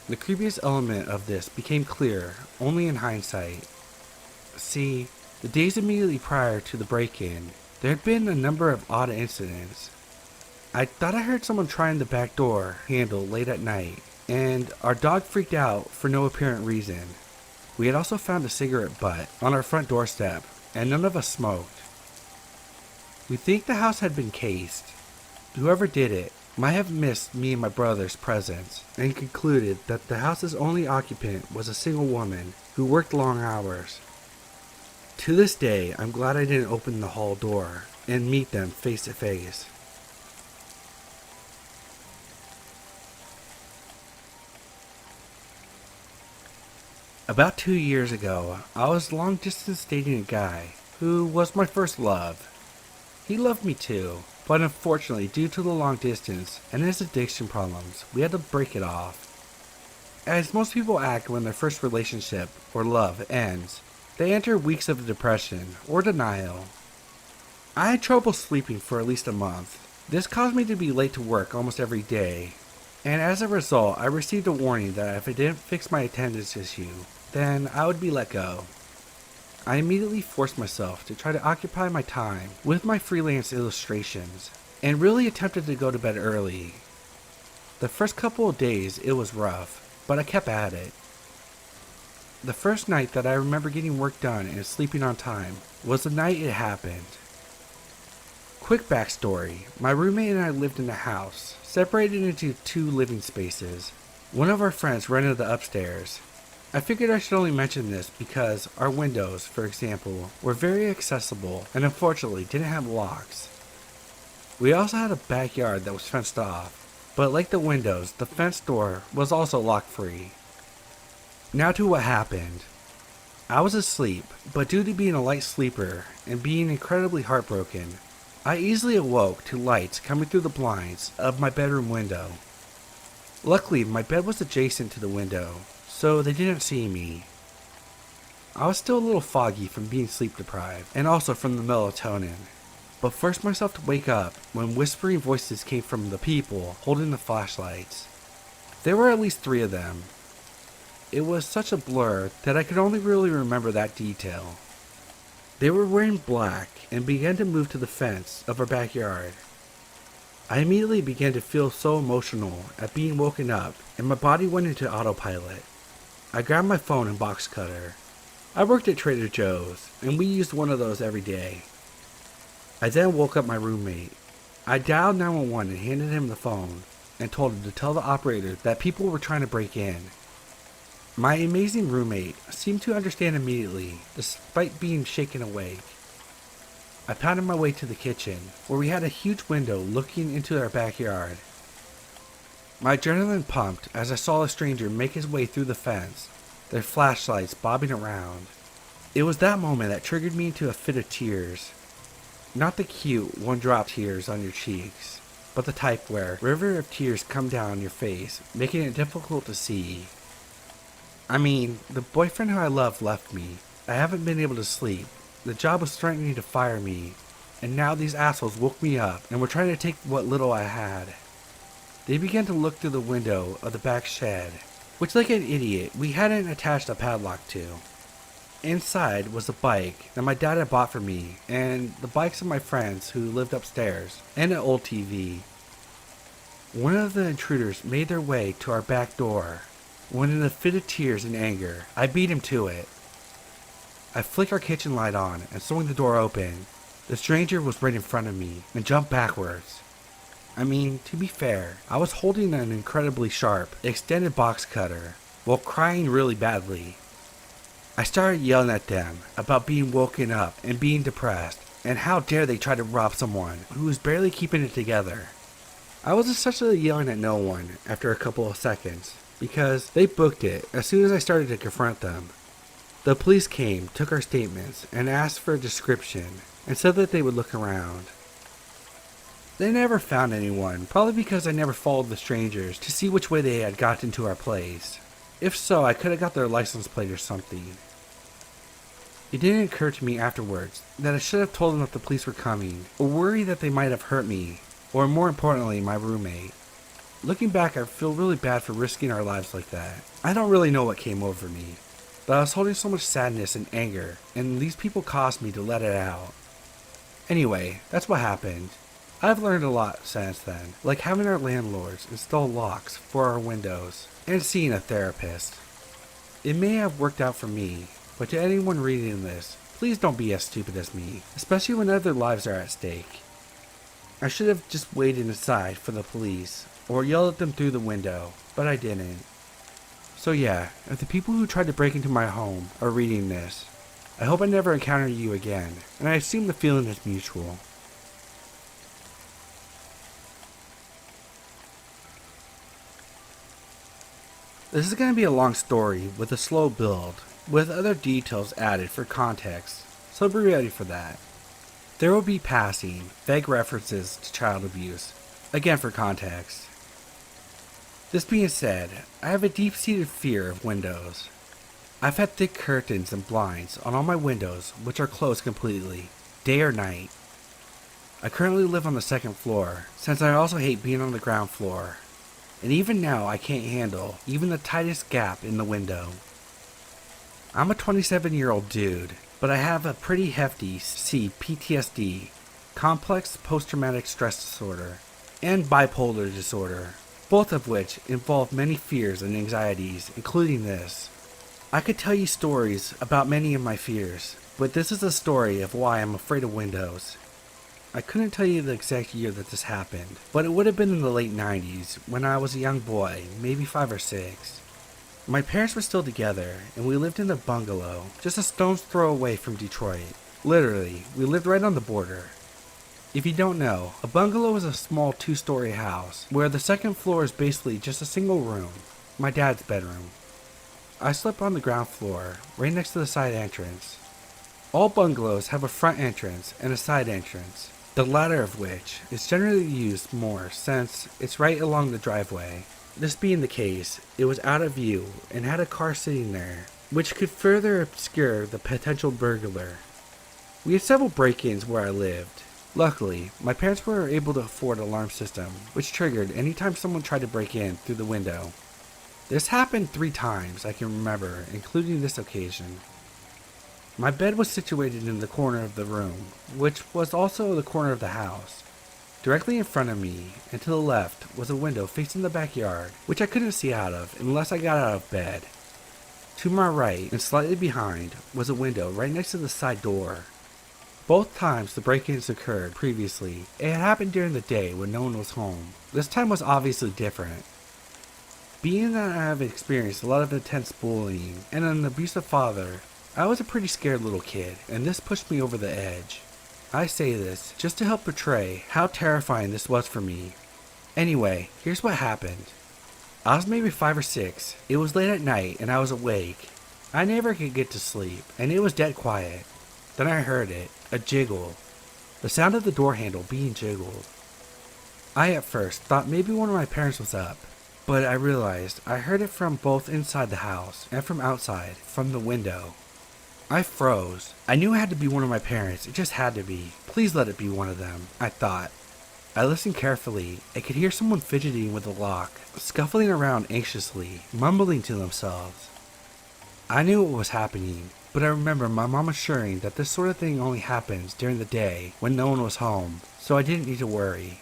The creepiest element of this became clear only in hindsight. See, the days immediately prior to the break-in, there had been a number of odd incidents. I thought I heard someone trying the back door handle late at night, and our dog freaked out for no apparent reason. We had also found a cigarette butt on our front doorstep, and none of us smoked. We think the house had been cased. Whoever did it might have missed me and my brother's presence, and concluded that the house's only occupant was a single woman who worked long hours. To this day, I'm glad I didn't open the hall door and meet them face to face. About 2 years ago, I was long distance dating a guy who was my first love. He loved me too, but unfortunately, due to the long distance and his addiction problems, we had to break it off. As most people act when their first relationship or love ends, they enter weeks of depression or denial. I had trouble sleeping for at least a month. This caused me to be late to work almost every day, and as a result, I received a warning that if I didn't fix my attendance issue, then I would be let go. I immediately forced myself to try to occupy my time with my freelance illustrations, and really attempted to go to bed early. The first couple of days it was rough, but I kept at it. The first night that I remember getting work done and sleeping on time was the night it happened. Quick backstory, my roommate and I lived in a house, separated into 2 living spaces. One of our friends rented the upstairs. I figured I should only mention this because our windows, for example, were very accessible and unfortunately didn't have locks. We also had a backyard that was fenced off, but like the windows, the fence door was also lock-free. Now to what happened. I was asleep, but due to being a light sleeper and being incredibly heartbroken, I easily awoke to lights coming through the blinds of my bedroom window. Luckily, my bed was adjacent to the window, so they didn't see me. I was still a little foggy from being sleep deprived, and also from the melatonin, but forced myself to wake up when whispering voices came from the people holding the flashlights. There were at least 3 of them. It was such a blur that I could only really remember that detail. They were wearing black and began to move to the fence of our backyard. I immediately began to feel so emotional at being woken up, and my body went into autopilot. I grabbed my phone and box cutter. I worked at Trader Joe's, and we used one of those every day. I then woke up my roommate. I dialed 911 and handed him the phone, and told him to tell the operator that people were trying to break in. My amazing roommate seemed to understand immediately, despite being shaken awake. I pounded my way to the kitchen, where we had a huge window looking into our backyard. My adrenaline pumped as I saw a stranger make his way through the fence, their flashlights bobbing around. It was that moment that triggered me into a fit of tears. Not the cute one-drop tears on your cheeks, but the type where a river of tears come down your face, making it difficult to see. I mean, the boyfriend who I loved left me. I haven't been able to sleep. The job was threatening to fire me, and now these assholes woke me up and were trying to take what little I had. They began to look through the window of the back shed, which like an idiot we hadn't attached a padlock to. Inside was a bike that my dad had bought for me, and the bikes of my friends who lived upstairs, and an old TV. One of the intruders made their way to our back door, when in a fit of tears and anger, I beat him to it. I flicked our kitchen light on and swung the door open. The stranger was right in front of me and jumped backwards. I mean, to be fair, I was holding an incredibly sharp, extended box cutter, while crying really badly. I started yelling at them about being woken up and being depressed, and how dare they try to rob someone who was barely keeping it together. I was essentially yelling at no one after a couple of seconds, because they booked it as soon as I started to confront them. The police came, took our statements, and asked for a description, and said that they would look around. They never found anyone, probably because I never followed the strangers to see which way they had gotten to our place. If so, I could have got their license plate or something. It didn't occur to me afterwards that I should have told them that the police were coming, or worry that they might have hurt me, or more importantly, my roommate. Looking back, I feel really bad for risking our lives like that. I don't really know what came over me, but I was holding so much sadness and anger, and these people caused me to let it out. Anyway, that's what happened. I've learned a lot since then, like having our landlords install locks for our windows, and seeing a therapist. It may have worked out for me, but to anyone reading this, please don't be as stupid as me, especially when other lives are at stake. I should have just waited inside for the police, or yelled at them through the window, but I didn't. So yeah, if the people who tried to break into my home are reading this, I hope I never encounter you again, and I assume the feeling is mutual. This is going to be a long story with a slow build, with other details added for context, so be ready for that. There will be passing, vague references to child abuse, again for context. This being said, I have a deep-seated fear of windows. I've had thick curtains and blinds on all my windows which are closed completely, day or night. I currently live on the second floor, since I also hate being on the ground floor. And even now I can't handle even the tightest gap in the window. I'm a 27-year-old dude, but I have a pretty hefty PTSD, complex post-traumatic stress disorder, and bipolar disorder, both of which involve many fears and anxieties, including this. I could tell you stories about many of my fears, but this is a story of why I'm afraid of windows. I couldn't tell you the exact year that this happened, but it would have been in the late 90s when I was a young boy, maybe 5 or 6. My parents were still together, and we lived in a bungalow just a stone's throw away from Detroit. Literally, we lived right on the border. If you don't know, a bungalow is a small 2-story house where the second floor is basically just a single room, my dad's bedroom. I slept on the ground floor, right next to the side entrance. All bungalows have a front entrance and a side entrance, the latter of which is generally used more since it's right along the driveway. This being the case, it was out of view and had a car sitting there, which could further obscure the potential burglar. We had several break-ins where I lived. Luckily, my parents were able to afford an alarm system, which triggered anytime someone tried to break in through the window. This happened 3 times I can remember, including this occasion. My bed was situated in the corner of the room, which was also the corner of the house. Directly in front of me, and to the left, was a window facing the backyard, which I couldn't see out of unless I got out of bed. To my right, and slightly behind, was a window right next to the side door. Both times the break-ins occurred previously, it had happened during the day when no one was home. This time was obviously different. Being that I have experienced a lot of intense bullying and an abusive father, I was a pretty scared little kid, and this pushed me over the edge. I say this just to help portray how terrifying this was for me. Anyway, here's what happened. I was maybe 5 or 6. It was late at night and I was awake. I never could get to sleep, and it was dead quiet. Then I heard it, a jiggle. The sound of the door handle being jiggled. I at first thought maybe one of my parents was up, but I realized I heard it from both inside the house and from outside, from the window. I froze. I knew it had to be one of my parents. It just had to be. Please let it be one of them, I thought. I listened carefully. I could hear someone fidgeting with the lock, scuffling around anxiously, mumbling to themselves. I knew what was happening, but I remember my mom assuring that this sort of thing only happens during the day when no one was home, so I didn't need to worry.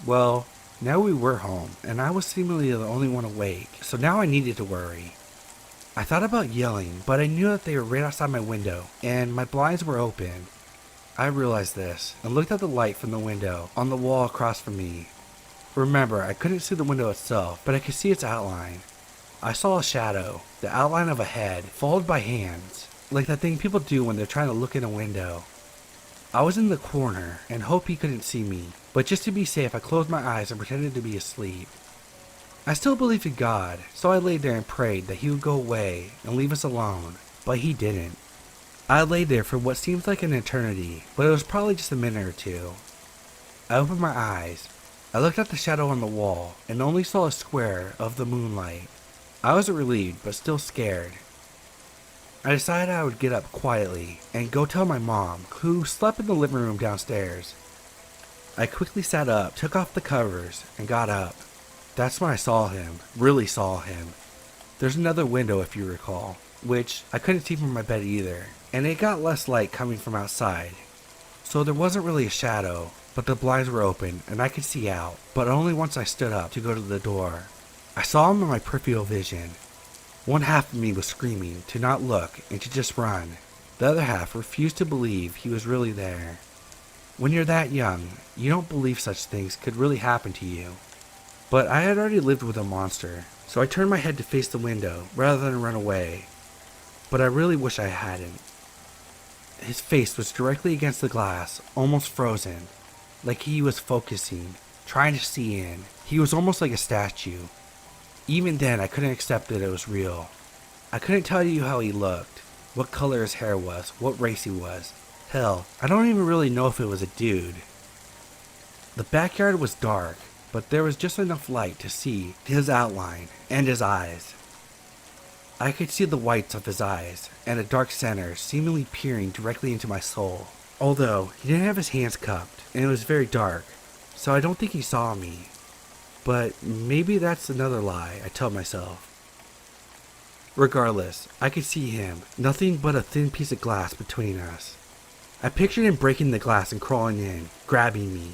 Well, now we were home, and I was seemingly the only one awake, so now I needed to worry. I thought about yelling, but I knew that they were right outside my window, and my blinds were open. I realized this, and looked at the light from the window on the wall across from me. Remember, I couldn't see the window itself, but I could see its outline. I saw a shadow, the outline of a head, followed by hands, like that thing people do when they're trying to look in a window. I was in the corner, and hoped he couldn't see me, but just to be safe I closed my eyes and pretended to be asleep. I still believed in God, so I laid there and prayed that he would go away and leave us alone, but he didn't. I lay there for what seemed like an eternity, but it was probably just a minute or 2. I opened my eyes. I looked at the shadow on the wall and only saw a square of the moonlight. I was relieved, but still scared. I decided I would get up quietly and go tell my mom, who slept in the living room downstairs. I quickly sat up, took off the covers, and got up. That's when I saw him, really saw him. There's another window if you recall, which I couldn't see from my bed either, and it got less light coming from outside. So there wasn't really a shadow, but the blinds were open and I could see out, but only once I stood up to go to the door. I saw him in my peripheral vision. One half of me was screaming to not look and to just run. The other half refused to believe he was really there. When you're that young, you don't believe such things could really happen to you. But I had already lived with a monster, so I turned my head to face the window rather than run away. But I really wish I hadn't. His face was directly against the glass, almost frozen, like he was focusing, trying to see in. He was almost like a statue. Even then, I couldn't accept that it was real. I couldn't tell you how he looked, what color his hair was, what race he was. Hell, I don't even really know if it was a dude. The backyard was dark, but there was just enough light to see his outline and his eyes. I could see the whites of his eyes and a dark center seemingly peering directly into my soul. Although he didn't have his hands cupped and it was very dark, so I don't think he saw me. But maybe that's another lie I tell myself. Regardless, I could see him, nothing but a thin piece of glass between us. I pictured him breaking the glass and crawling in, grabbing me.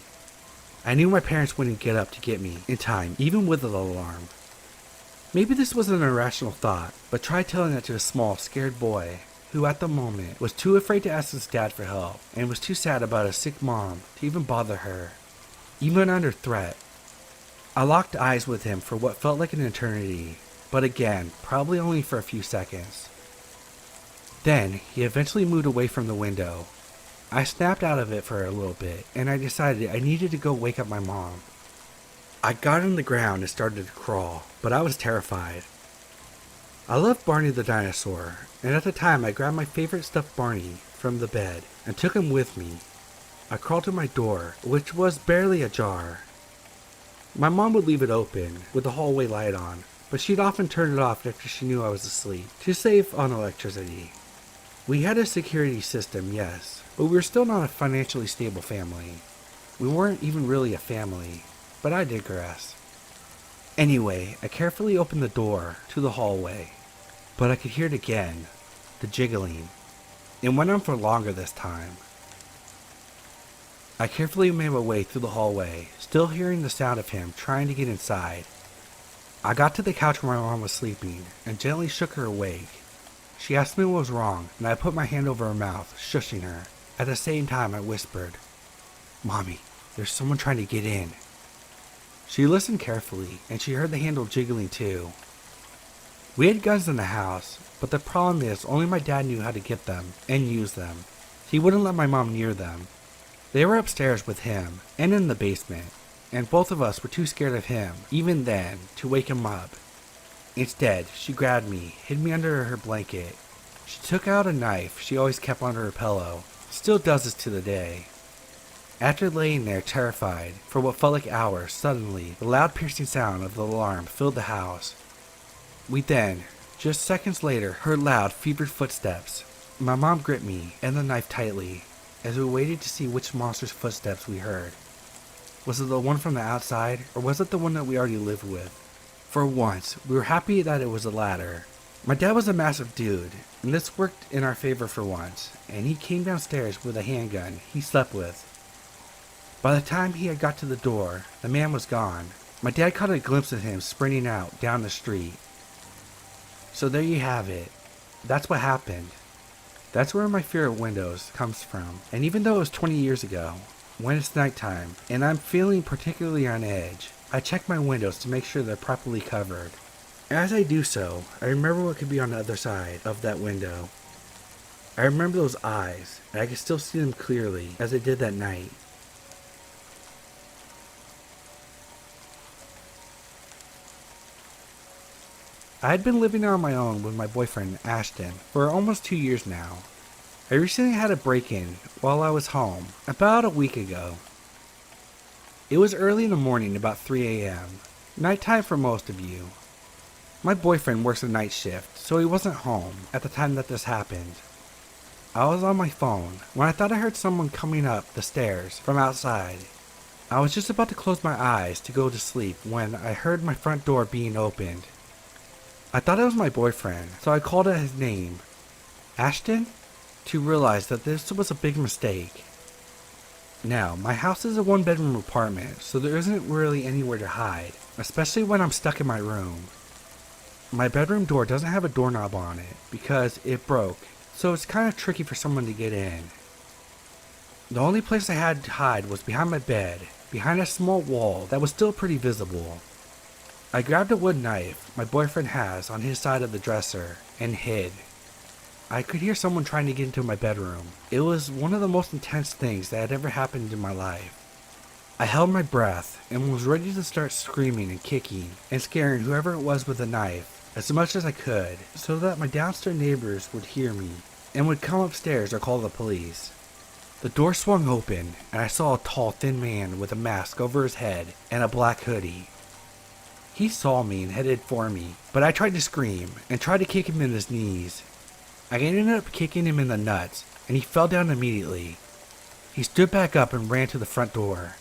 I knew my parents wouldn't get up to get me in time, even with an alarm. Maybe this was an irrational thought, but try telling that to a small, scared boy who at the moment was too afraid to ask his dad for help and was too sad about a sick mom to even bother her, even under threat. I locked eyes with him for what felt like an eternity, but again, probably only for a few seconds. Then, he eventually moved away from the window. I snapped out of it for a little bit, and I decided I needed to go wake up my mom. I got on the ground and started to crawl, but I was terrified. I loved Barney the dinosaur, and at the time I grabbed my favorite stuffed Barney from the bed and took him with me. I crawled to my door, which was barely ajar. My mom would leave it open with the hallway light on, but she'd often turn it off after she knew I was asleep to save on electricity. We had a security system, yes, but we were still not a financially stable family. We weren't even really a family, but I digress. Anyway, I carefully opened the door to the hallway, but I could hear it again, the jiggling. It went on for longer this time. I carefully made my way through the hallway, still hearing the sound of him trying to get inside. I got to the couch where my mom was sleeping and gently shook her awake. She asked me what was wrong, and I put my hand over her mouth, shushing her. At the same time, I whispered, "Mommy, there's someone trying to get in." She listened carefully, and she heard the handle jiggling too. We had guns in the house, but the problem is only my dad knew how to get them and use them. He wouldn't let my mom near them. They were upstairs with him and in the basement, and both of us were too scared of him, even then, to wake him up. Instead, she grabbed me, hid me under her blanket. She took out a knife she always kept under her pillow, still does this to the day. After laying there terrified for what felt like hours, suddenly, the loud piercing sound of the alarm filled the house. We then, just seconds later, heard loud, fevered footsteps. My mom gripped me and the knife tightly as we waited to see which monster's footsteps we heard. Was it the one from the outside, or was it the one that we already lived with? For once, we were happy that it was the latter. My dad was a massive dude, and this worked in our favor for once, and he came downstairs with a handgun he slept with. By the time he had got to the door, the man was gone. My dad caught a glimpse of him sprinting out down the street. So there you have it. That's what happened. That's where my fear of windows comes from. And even though it was 20 years ago, when it's nighttime and I'm feeling particularly on edge, I check my windows to make sure they're properly covered. As I do so, I remember what could be on the other side of that window. I remember those eyes, and I can still see them clearly as I did that night. I had been living on my own with my boyfriend, Ashton, for almost 2 years now. I recently had a break-in while I was home, about a week ago. It was early in the morning, about 3 a.m., nighttime for most of you. My boyfriend works a night shift, so he wasn't home at the time that this happened. I was on my phone when I thought I heard someone coming up the stairs from outside. I was just about to close my eyes to go to sleep when I heard my front door being opened. I thought it was my boyfriend, so I called out his name, Ashton, to realize that this was a big mistake. Now, my house is a one-bedroom apartment, so there isn't really anywhere to hide, especially when I'm stuck in my room. My bedroom door doesn't have a doorknob on it because it broke, so it's kind of tricky for someone to get in. The only place I had to hide was behind my bed, behind a small wall that was still pretty visible. I grabbed a wood knife my boyfriend has on his side of the dresser and hid. I could hear someone trying to get into my bedroom. It was one of the most intense things that had ever happened in my life. I held my breath and was ready to start screaming and kicking and scaring whoever it was with a knife as much as I could so that my downstairs neighbors would hear me and would come upstairs or call the police. The door swung open and I saw a tall, thin man with a mask over his head and a black hoodie. He saw me and headed for me, but I tried to scream and tried to kick him in his knees. I ended up kicking him in the nuts and he fell down immediately. He stood back up and ran to the front door.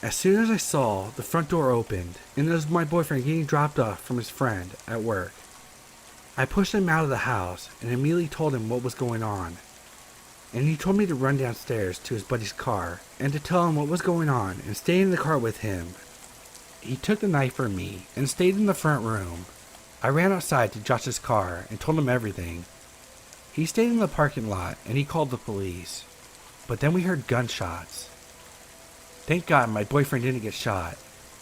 As soon as I saw the front door opened and it was my boyfriend getting dropped off from his friend at work, I pushed him out of the house and immediately told him what was going on. And he told me to run downstairs to his buddy's car and to tell him what was going on and stay in the car with him. He took the knife from me and stayed in the front room. I ran outside to Josh's car and told him everything. He stayed in the parking lot and he called the police. But then we heard gunshots. Thank God my boyfriend didn't get shot,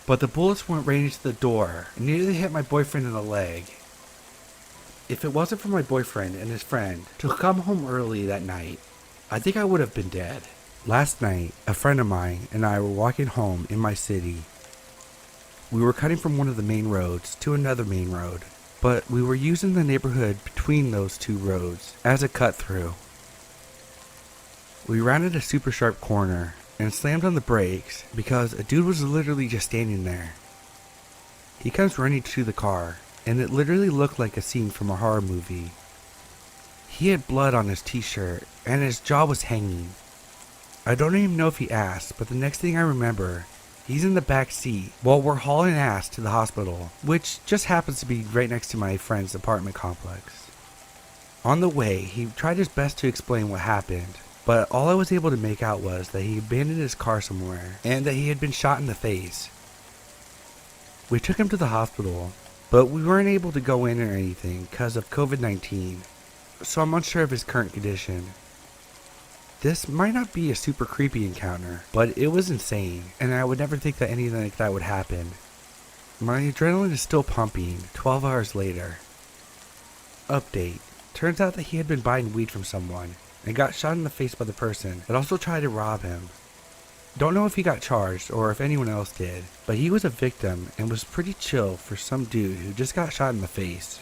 but the bullets went right into the door and nearly hit my boyfriend in the leg. If it wasn't for my boyfriend and his friend to come home early that night, I think I would have been dead. Last night, a friend of mine and I were walking home in my city. We were cutting from one of the main roads to another main road, but we were using the neighborhood between those two roads as a cut through. We rounded a super sharp corner and slammed on the brakes because a dude was literally just standing there. He comes running to the car, and it literally looked like a scene from a horror movie. He had blood on his t-shirt and his jaw was hanging. I don't even know if he asked, but the next thing I remember, he's in the back seat while we're hauling ass to the hospital, which just happens to be right next to my friend's apartment complex. On the way, he tried his best to explain what happened, but all I was able to make out was that he abandoned his car somewhere and that he had been shot in the face. We took him to the hospital, but we weren't able to go in or anything because of COVID-19, so I'm unsure of his current condition. This might not be a super creepy encounter, but it was insane, and I would never think that anything like that would happen. My adrenaline is still pumping 12 hours later. Update. Turns out that he had been buying weed from someone and got shot in the face by the person that also tried to rob him. Don't know if he got charged or if anyone else did, but he was a victim and was pretty chill for some dude who just got shot in the face.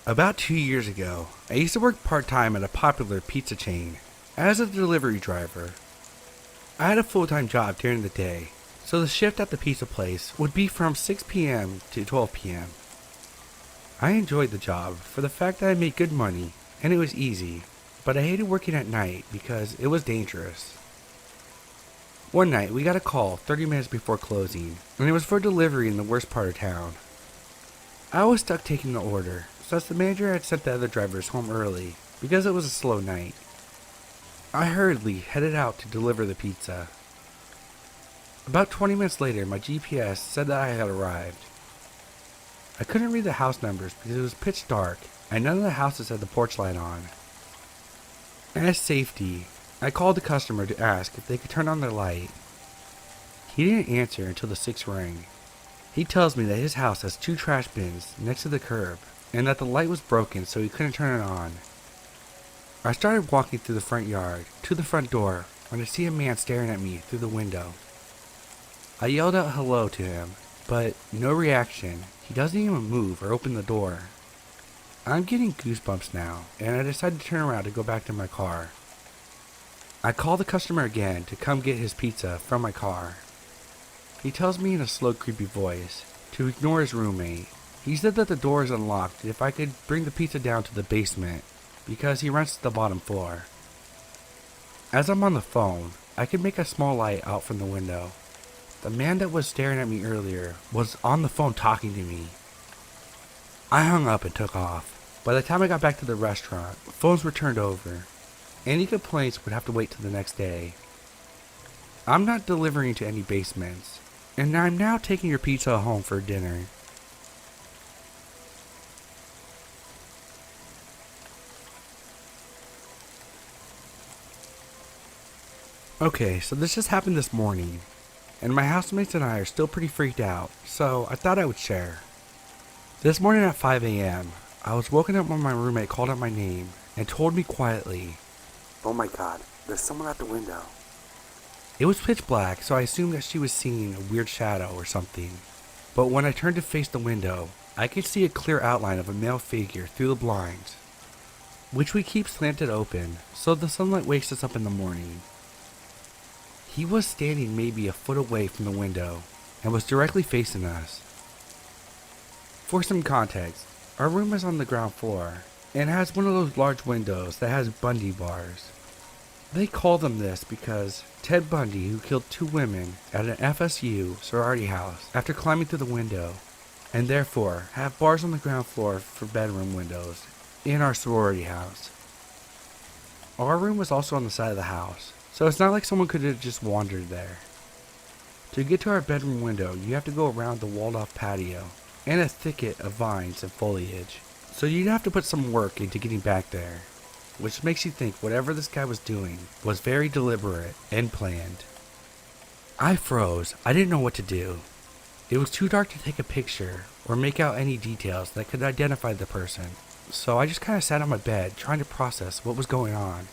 About 2 years ago, I used to work part-time at a popular pizza chain as a delivery driver. I had a full-time job during the day, so the shift at the pizza place would be from 6 p.m. to 12 p.m. I enjoyed the job for the fact that I made good money and it was easy, but I hated working at night because it was dangerous. One night we got a call 30 minutes before closing, and it was for delivery in the worst part of town. I was stuck taking the order, since the manager had sent the other drivers home early because it was a slow night. I hurriedly headed out to deliver the pizza. About 20 minutes later, my GPS said that I had arrived. I couldn't read the house numbers because it was pitch dark and none of the houses had the porch light on. As safety, I called the customer to ask if they could turn on their light. He didn't answer until the 6th rang. He tells me that his house has 2 trash bins next to the curb and that the light was broken so he couldn't turn it on. I started walking through the front yard to the front door when I see a man staring at me through the window. I yelled out hello to him, but no reaction. He doesn't even move or open the door. I'm getting goosebumps now, and I decide to turn around to go back to my car. I call the customer again to come get his pizza from my car. He tells me in a slow, creepy voice to ignore his roommate. He said that the door is unlocked if I could bring the pizza down to the basement because he rents the bottom floor. As I'm on the phone, I can make a small light out from the window. The man that was staring at me earlier was on the phone talking to me. I hung up and took off. By the time I got back to the restaurant, phones were turned over. Any complaints would have to wait till the next day. I'm not delivering to any basements, and I'm now taking your pizza home for dinner. Okay, so this just happened this morning, and my housemates and I are still pretty freaked out, so I thought I would share. This morning at 5 a.m., I was woken up when my roommate called out my name and told me quietly, "Oh my god, there's someone at the window." It was pitch black, so I assumed that she was seeing a weird shadow or something. But when I turned to face the window, I could see a clear outline of a male figure through the blinds, which we keep slanted open so the sunlight wakes us up in the morning. He was standing maybe a foot away from the window and was directly facing us. For some context, our room is on the ground floor and has one of those large windows that has Bundy bars. They call them this because Ted Bundy, who killed 2 women at an FSU sorority house after climbing through the window, and therefore have bars on the ground floor for bedroom windows in our sorority house. Our room was also on the side of the house, so it's not like someone could have just wandered there. To get to our bedroom window, you have to go around the walled-off patio and a thicket of vines and foliage, so you'd have to put some work into getting back there, which makes you think whatever this guy was doing was very deliberate and planned. I froze. I didn't know what to do. It was too dark to take a picture or make out any details that could identify the person, so I just kind of sat on my bed trying to process what was going on.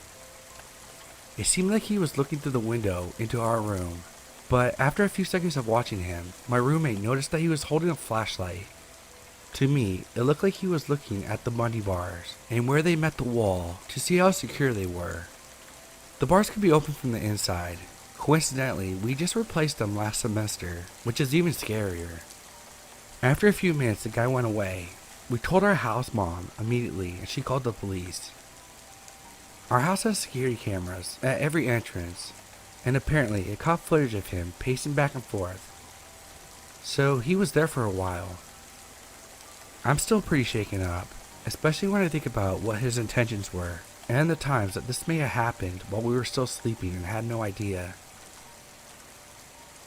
It seemed like he was looking through the window into our room, but after a few seconds of watching him, my roommate noticed that he was holding a flashlight. To me, it looked like he was looking at the Bundy bars and where they met the wall to see how secure they were. The bars could be opened from the inside. Coincidentally, we just replaced them last semester, which is even scarier. After a few minutes, the guy went away. We told our house mom immediately and she called the police. Our house has security cameras at every entrance, and apparently it caught footage of him pacing back and forth. So he was there for a while. I'm still pretty shaken up, especially when I think about what his intentions were, and the times that this may have happened while we were still sleeping and had no idea.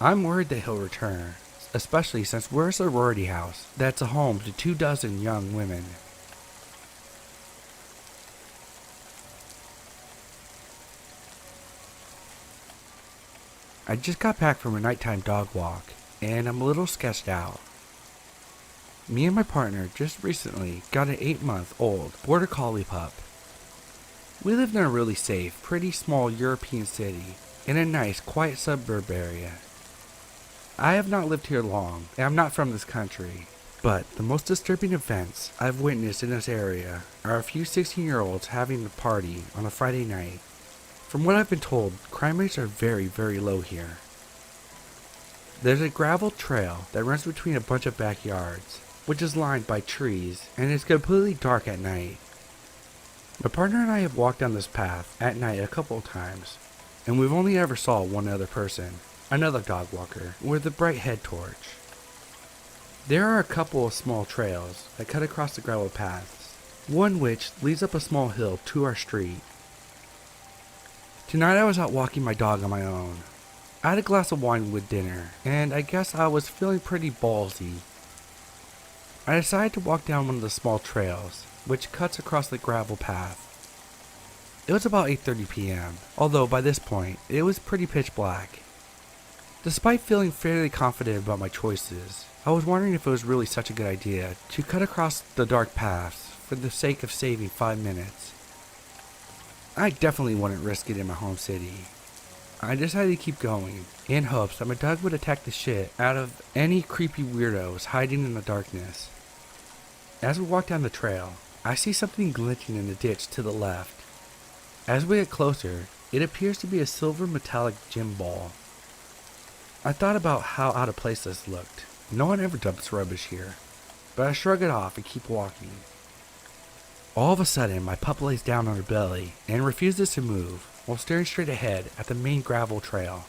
I'm worried that he'll return, especially since we're a sorority house that's a home to 24 young women. I just got back from a nighttime dog walk, and I'm a little sketched out. Me and my partner just recently got an 8-month-old border collie pup. We lived in a really safe, pretty small European city in a nice, quiet suburb area. I have not lived here long, and I'm not from this country, but the most disturbing events I've witnessed in this area are a few 16-year-olds having a party on a Friday night. From what I've been told, crime rates are very, very low here. There's a gravel trail that runs between a bunch of backyards, which is lined by trees and is completely dark at night. My partner and I have walked down this path at night a couple of times, and we've only ever saw one other person, another dog walker, with a bright head torch. There are a couple of small trails that cut across the gravel paths, one which leads up a small hill to our street. Tonight I was out walking my dog on my own. I had a glass of wine with dinner, and I guess I was feeling pretty ballsy. I decided to walk down one of the small trails, which cuts across the gravel path. It was about 8:30 p.m., although by this point, it was pretty pitch black. Despite feeling fairly confident about my choices, I was wondering if it was really such a good idea to cut across the dark paths for the sake of saving 5 minutes. I definitely wouldn't risk it in my home city. I decided to keep going, in hopes that my dog would attack the shit out of any creepy weirdos hiding in the darkness. As we walk down the trail, I see something glinting in the ditch to the left. As we get closer, it appears to be a silver metallic gym ball. I thought about how out of place this looked. No one ever dumps rubbish here, but I shrug it off and keep walking. All of a sudden, my pup lays down on her belly and refuses to move while staring straight ahead at the main gravel trail.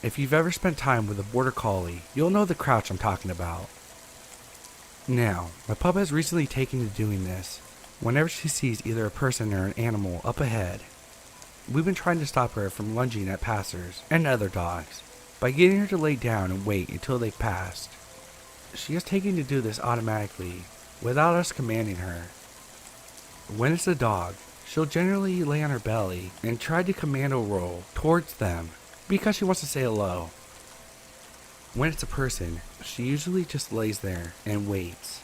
If you've ever spent time with a border collie, you'll know the crouch I'm talking about. Now, my pup has recently taken to doing this whenever she sees either a person or an animal up ahead. We've been trying to stop her from lunging at passers and other dogs by getting her to lay down and wait until they've passed. She has taken to do this automatically without us commanding her. When it's a dog, she'll generally lay on her belly and try to commando roll towards them because she wants to say hello. When it's a person, she usually just lays there and waits.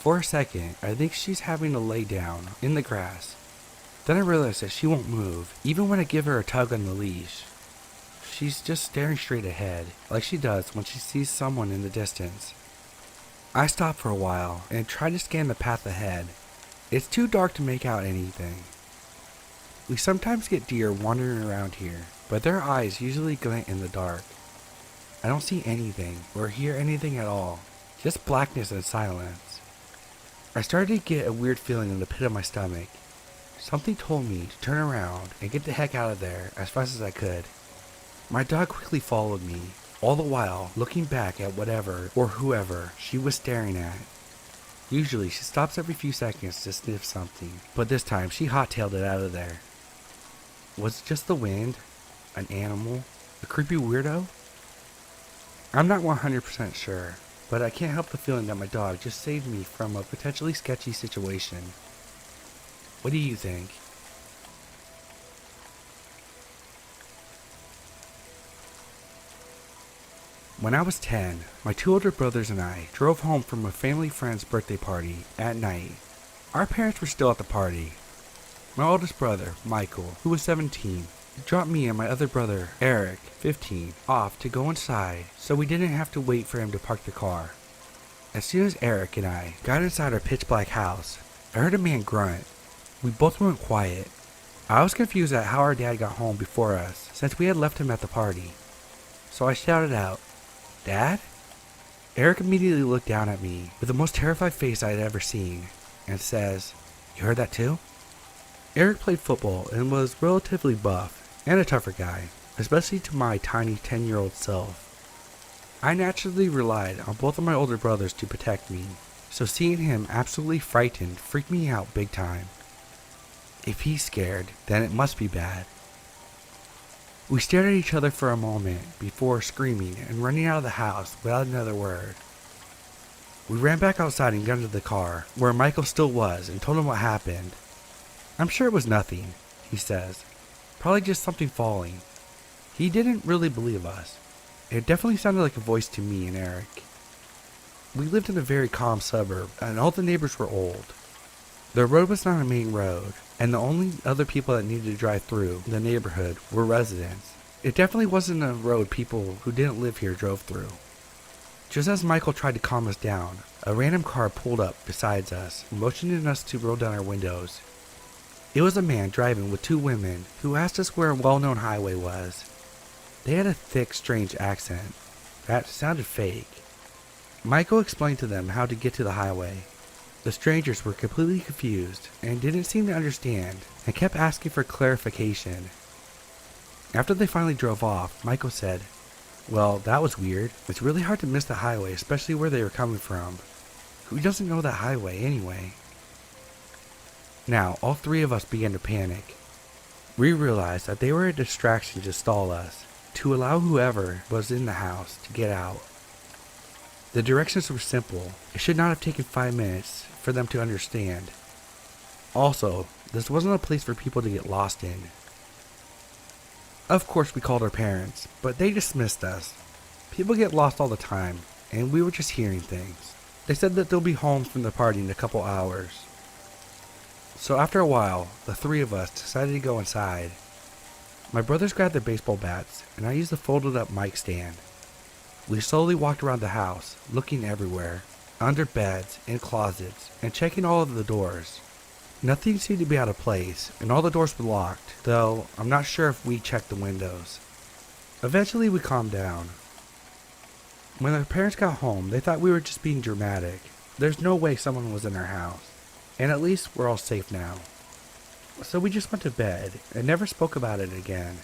For a second, I think she's having to lay down in the grass. Then I realize that she won't move, even when I give her a tug on the leash. She's just staring straight ahead, like she does when she sees someone in the distance. I stop for a while and try to scan the path ahead. It's too dark to make out anything. We sometimes get deer wandering around here, but their eyes usually glint in the dark. I don't see anything or hear anything at all, just blackness and silence. I started to get a weird feeling in the pit of my stomach. Something told me to turn around and get the heck out of there as fast as I could. My dog quickly followed me, all the while looking back at whatever or whoever she was staring at. Usually she stops every few seconds to sniff something, but this time she hot-tailed it out of there. Was it just the wind? An animal? A creepy weirdo? I'm not 100% sure, but I can't help the feeling that my dog just saved me from a potentially sketchy situation. What do you think? When I was 10, my 2 older brothers and I drove home from a family friend's birthday party at night. Our parents were still at the party. My oldest brother, Michael, who was 17, dropped me and my other brother, Eric, 15, off to go inside so we didn't have to wait for him to park the car. As soon as Eric and I got inside our pitch black house, I heard a man grunt. We both went quiet. I was confused at how our dad got home before us since we had left him at the party. So I shouted out, "Dad?" Eric immediately looked down at me with the most terrified face I had ever seen and says, "You heard that too?" Eric played football and was relatively buff and a tougher guy, especially to my tiny 10-year-old self. I naturally relied on both of my older brothers to protect me, so seeing him absolutely frightened freaked me out big time. If he's scared, then it must be bad. We stared at each other for a moment before screaming and running out of the house without another word. We ran back outside and got into the car, where Michael still was, and told him what happened. "I'm sure it was nothing," he says. "Probably just something falling." He didn't really believe us. It definitely sounded like a voice to me and Eric. We lived in a very calm suburb, and all the neighbors were old. The road was not a main road, and the only other people that needed to drive through the neighborhood were residents. It definitely wasn't a road people who didn't live here drove through. Just as Michael tried to calm us down, a random car pulled up beside us, motioning us to roll down our windows. It was a man driving with 2 women who asked us where a well-known highway was. They had a thick, strange accent that sounded fake. Michael explained to them how to get to the highway. The strangers were completely confused and didn't seem to understand and kept asking for clarification. After they finally drove off, Michael said, "Well, that was weird. It's really hard to miss the highway, especially where they were coming from. Who doesn't know that highway anyway?" Now, all 3 of us began to panic. We realized that they were a distraction to stall us, to allow whoever was in the house to get out. The directions were simple. It should not have taken 5 minutes for them to understand. Also, this wasn't a place for people to get lost in. Of course we called our parents, but they dismissed us. People get lost all the time, and we were just hearing things. They said that they'll be home from the party in a couple hours. So after a while, the 3 of us decided to go inside. My brothers grabbed their baseball bats, and I used the folded up mic stand. We slowly walked around the house, looking everywhere, under beds, in closets, and checking all of the doors. Nothing seemed to be out of place, and all the doors were locked, though I'm not sure if we checked the windows. Eventually we calmed down. When our parents got home, they thought we were just being dramatic. There's no way someone was in our house, and at least we're all safe now. So we just went to bed, and never spoke about it again.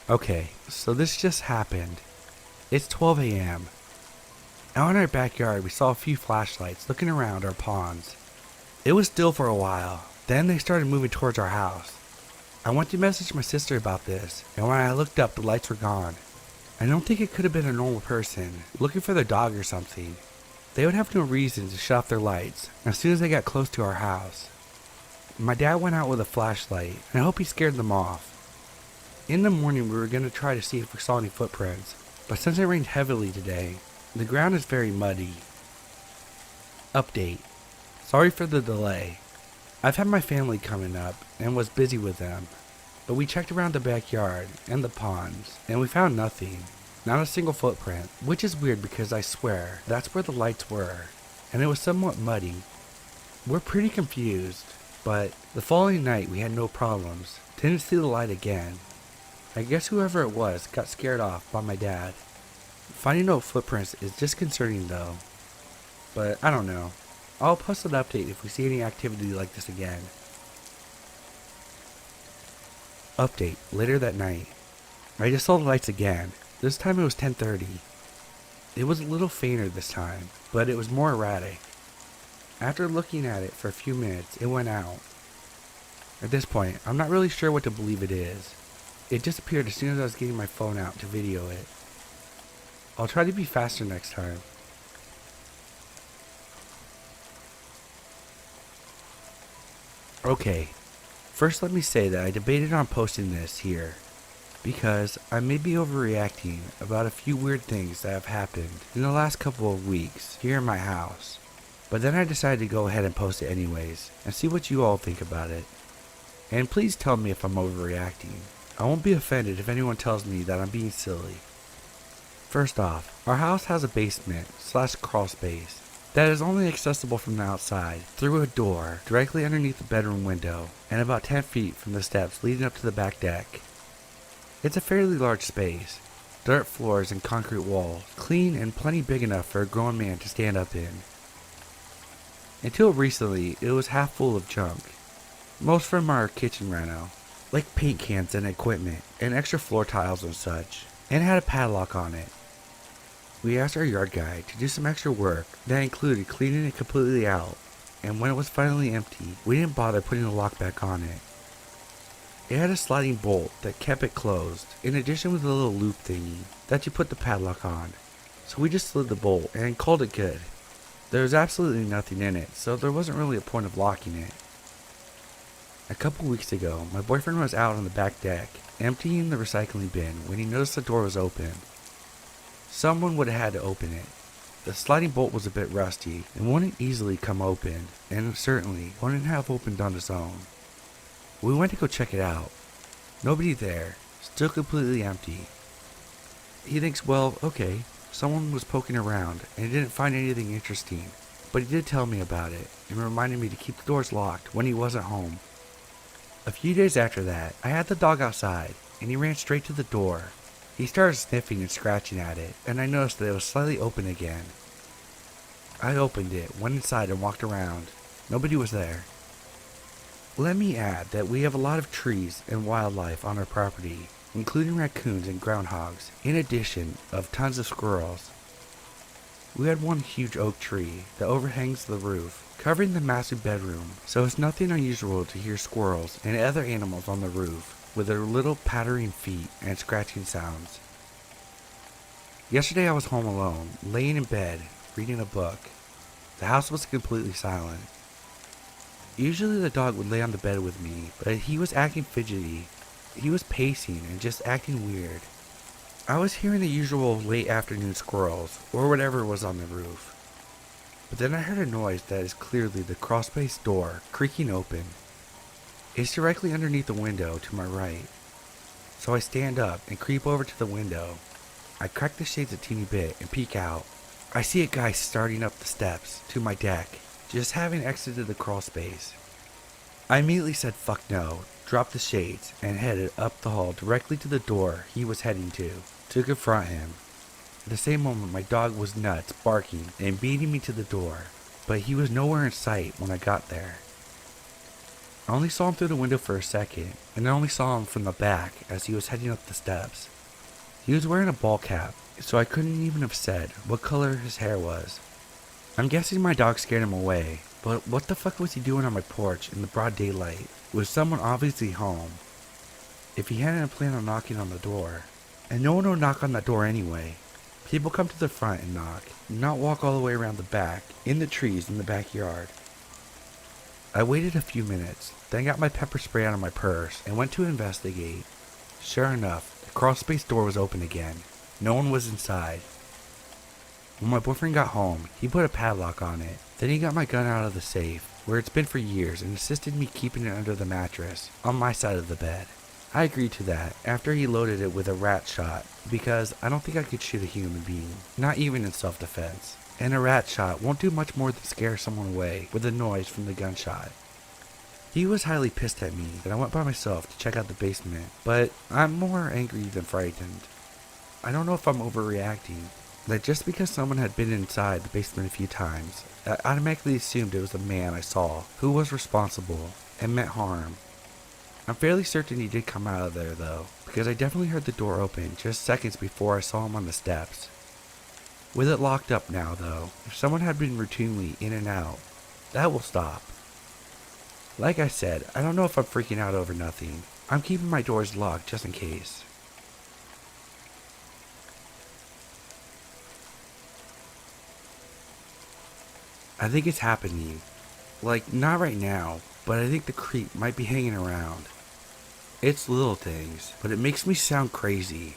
Okay, so this just happened. It's 12 a.m. Out in our backyard, we saw a few flashlights looking around our ponds. It was still for a while. Then they started moving towards our house. I went to message my sister about this, and when I looked up, the lights were gone. I don't think it could have been a normal person looking for their dog or something. They would have no reason to shut off their lights as soon as they got close to our house. My dad went out with a flashlight, and I hope he scared them off. In the morning we were going to try to see if we saw any footprints, but since it rained heavily today, the ground is very muddy. Update. Sorry for the delay. I've had my family coming up and was busy with them, but we checked around the backyard and the ponds and we found nothing. Not a single footprint, which is weird because I swear that's where the lights were, and it was somewhat muddy. We're pretty confused, but the following night we had no problems. Didn't see the light again. I guess whoever it was got scared off by my dad. Finding no footprints is disconcerting though, but I don't know. I'll post an update if we see any activity like this again. Update, later that night. I just saw the lights again. This time it was 10:30. It was a little fainter this time, but it was more erratic. After looking at it for a few minutes, it went out. At this point, I'm not really sure what to believe it is. It disappeared as soon as I was getting my phone out to video it. I'll try to be faster next time. Okay, first let me say that I debated on posting this here, because I may be overreacting about a few weird things that have happened in the last couple of weeks here in my house. But then I decided to go ahead and post it anyways, and see what you all think about it. And please tell me if I'm overreacting. I won't be offended if anyone tells me that I'm being silly. First off, our house has a basement / crawl space that is only accessible from the outside through a door directly underneath the bedroom window and about 10 feet from the steps leading up to the back deck. It's a fairly large space, dirt floors and concrete walls, clean and plenty big enough for a grown man to stand up in. Until recently, it was half full of junk, most from our kitchen reno, like paint cans and equipment, and extra floor tiles and such, and had a padlock on it. We asked our yard guy to do some extra work that included cleaning it completely out, and when it was finally empty, we didn't bother putting the lock back on it. It had a sliding bolt that kept it closed, in addition with a little loop thingy that you put the padlock on, so we just slid the bolt and called it good. There was absolutely nothing in it, so there wasn't really a point of locking it. A couple weeks ago, my boyfriend was out on the back deck, emptying the recycling bin when he noticed the door was open. Someone would have had to open it. The sliding bolt was a bit rusty and wouldn't easily come open, and certainly wouldn't have opened on its own. We went to go check it out. Nobody there, still completely empty. He thinks, well, okay, someone was poking around and he didn't find anything interesting, but he did tell me about it and reminded me to keep the doors locked when he wasn't home. A few days after that, I had the dog outside, and he ran straight to the door. He started sniffing and scratching at it, and I noticed that it was slightly open again. I opened it, went inside and walked around. Nobody was there. Let me add that we have a lot of trees and wildlife on our property, including raccoons and groundhogs, in addition of tons of squirrels. We had one huge oak tree that overhangs the roof, covering the massive bedroom, so it's nothing unusual to hear squirrels and other animals on the roof with their little pattering feet and scratching sounds. Yesterday I was home alone, laying in bed, reading a book. The house was completely silent. Usually the dog would lay on the bed with me, but he was acting fidgety. He was pacing and just acting weird. I was hearing the usual late afternoon squirrels, or whatever was on the roof. But then I heard a noise that is clearly the crawlspace door creaking open. It's directly underneath the window to my right. So I stand up and creep over to the window. I crack the shades a teeny bit and peek out. I see a guy starting up the steps to my deck, just having exited the crawlspace. I immediately said fuck no, dropped the shades, and headed up the hall directly to the door he was heading to confront him. At the same moment, my dog was nuts, barking and beating me to the door, but he was nowhere in sight when I got there. I only saw him through the window for a second, and I only saw him from the back as he was heading up the steps. He was wearing a ball cap, so I couldn't even have said what color his hair was. I'm guessing my dog scared him away, but what the fuck was he doing on my porch in the broad daylight, with someone obviously home? If he hadn't planned on knocking on the door, and no one would knock on that door anyway. People come to the front and knock, not walk all the way around the back, in the trees in the backyard. I waited a few minutes, then got my pepper spray out of my purse and went to investigate. Sure enough, the crawlspace door was open again. No one was inside. When my boyfriend got home, he put a padlock on it. Then he got my gun out of the safe, where it's been for years, and assisted me keeping it under the mattress, on my side of the bed. I agreed to that after he loaded it with a rat shot, because I don't think I could shoot a human being, not even in self-defense. And a rat shot won't do much more than scare someone away with the noise from the gunshot. He was highly pissed at me that I went by myself to check out the basement, but I'm more angry than frightened. I don't know if I'm overreacting, that just because someone had been inside the basement a few times, I automatically assumed it was the man I saw who was responsible and meant harm. I'm fairly certain he did come out of there though, because I definitely heard the door open just seconds before I saw him on the steps. With it locked up now though, if someone had been routinely in and out, that will stop. Like I said, I don't know if I'm freaking out over nothing. I'm keeping my doors locked just in case. I think it's happening. Like, not right now, but I think the creep might be hanging around. It's little things, but it makes me sound crazy.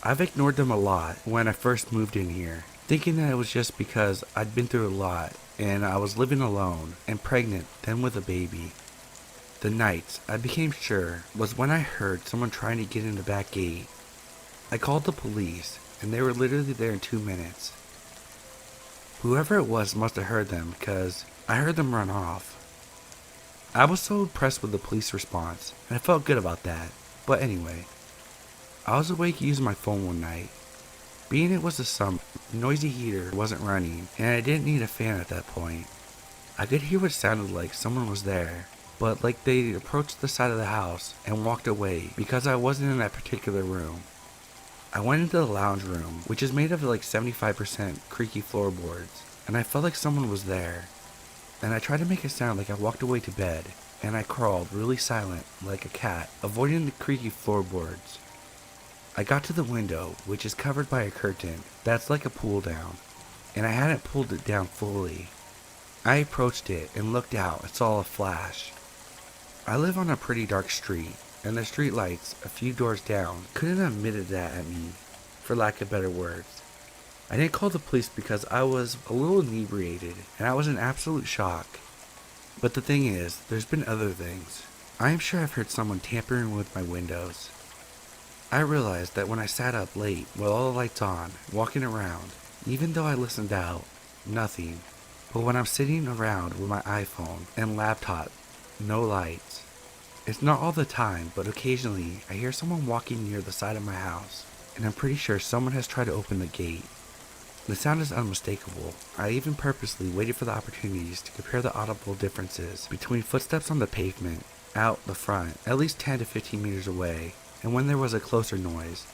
I've ignored them a lot when I first moved in here, thinking that it was just because I'd been through a lot and I was living alone and pregnant, then with a baby. The nights I became sure was when I heard someone trying to get in the back gate. I called the police and they were literally there in 2 minutes. Whoever it was must have heard them because I heard them run off. I was so impressed with the police response and I felt good about that. But anyway, I was awake using my phone one night. Being it was the summer, the noisy heater wasn't running and I didn't need a fan at that point. I could hear what sounded like someone was there, but like they approached the side of the house and walked away because I wasn't in that particular room. I went into the lounge room, which is made of like 75% creaky floorboards, and I felt like someone was there. And I tried to make it sound like I walked away to bed, and I crawled really silent, like a cat, avoiding the creaky floorboards. I got to the window, which is covered by a curtain that's like a pull down, and I hadn't pulled it down fully. I approached it and looked out and saw a flash. I live on a pretty dark street, and the street lights a few doors down couldn't have emitted that at me, for lack of better words. I didn't call the police because I was a little inebriated and I was in absolute shock. But the thing is, there's been other things. I am sure I've heard someone tampering with my windows. I realized that when I sat up late with all the lights on, walking around, even though I listened out, nothing. But when I'm sitting around with my iPhone and laptop, no lights. It's not all the time, but occasionally I hear someone walking near the side of my house, and I'm pretty sure someone has tried to open the gate. The sound is unmistakable. I even purposely waited for the opportunities to compare the audible differences between footsteps on the pavement, out the front, at least 10 to 15 meters away, and when there was a closer noise.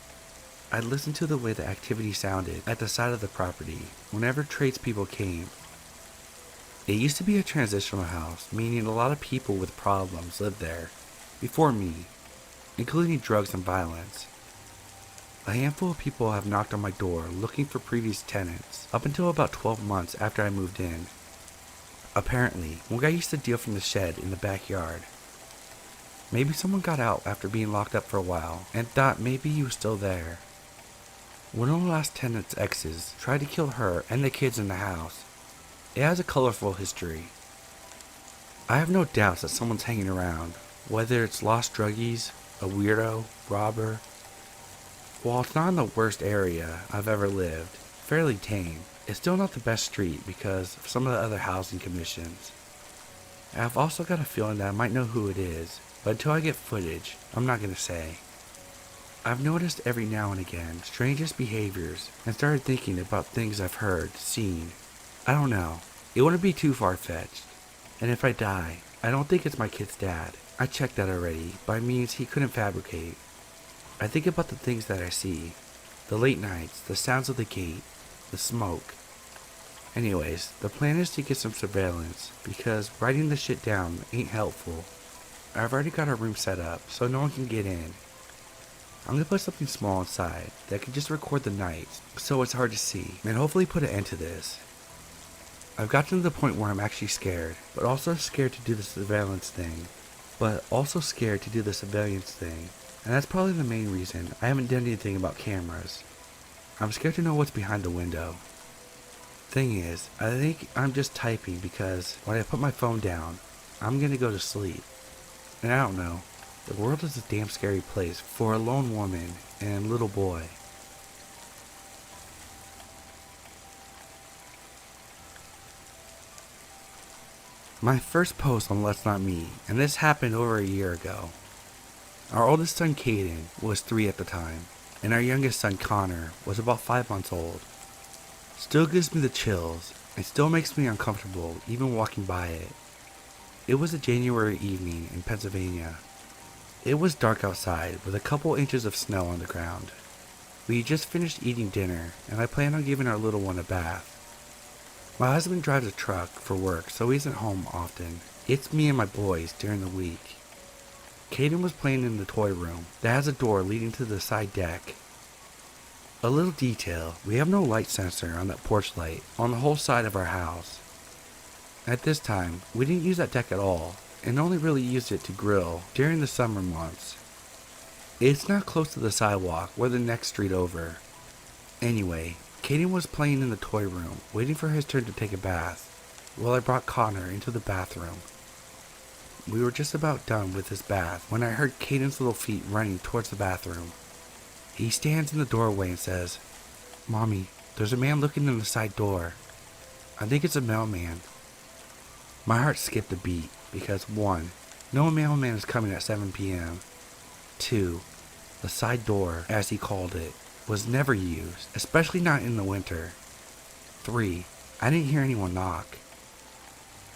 I'd listen to the way the activity sounded at the side of the property whenever tradespeople came. It used to be a transitional house, meaning a lot of people with problems lived there before me, including drugs and violence. A handful of people have knocked on my door looking for previous tenants up until about 12 months after I moved in. Apparently, one guy used to deal from the shed in the backyard. Maybe someone got out after being locked up for a while and thought maybe he was still there. One of the last tenant's exes tried to kill her and the kids in the house. It has a colorful history. I have no doubts that someone's hanging around, whether it's lost druggies, a weirdo, robber. While it's not in the worst area I've ever lived, fairly tame, it's still not the best street because of some of the other housing commissions. I've also got a feeling that I might know who it is, but until I get footage, I'm not going to say. I've noticed every now and again strangest behaviors and started thinking about things I've heard, seen. I don't know. It wouldn't be too far-fetched. And if I die, I don't think it's my kid's dad. I checked that already, by means he couldn't fabricate. I think about the things that I see. The late nights, the sounds of the gate, the smoke. Anyways, the plan is to get some surveillance, because writing the shit down ain't helpful. I've already got a room set up, so no one can get in. I'm gonna put something small inside that can just record the nights, so it's hard to see, and hopefully put an end to this. I've gotten to the point where I'm actually scared, but also scared to do the surveillance thing. and that's probably the main reason I haven't done anything about cameras. I'm scared to know what's behind the window. Thing is, I think I'm just typing because when I put my phone down, I'm gonna go to sleep. And I don't know, the world is a damn scary place for a lone woman and little boy. My first post on Let's Not Me, and this happened over a year ago. Our oldest son Caden was 3 at the time, and our youngest son Connor was about 5 months old. Still gives me the chills, and still makes me uncomfortable even walking by it. It was a January evening in Pennsylvania. It was dark outside with a couple inches of snow on the ground. We had just finished eating dinner, and I planned on giving our little one a bath. My husband drives a truck for work, so he isn't home often. It's me and my boys during the week. Caden was playing in the toy room that has a door leading to the side deck. A little detail, we have no light sensor on that porch light on the whole side of our house. At this time, we didn't use that deck at all, and only really used it to grill during the summer months. It's not close to the sidewalk or the next street over. Anyway, Caden was playing in the toy room, waiting for his turn to take a bath, while I brought Connor into the bathroom. We were just about done with his bath when I heard Caden's little feet running towards the bathroom. He stands in the doorway and says, "Mommy, there's a man looking in the side door. I think it's a mailman." My heart skipped a beat because 1. No mailman is coming at 7 p.m. 2. The side door, as he called it, was never used, especially not in the winter. 3. I didn't hear anyone knock.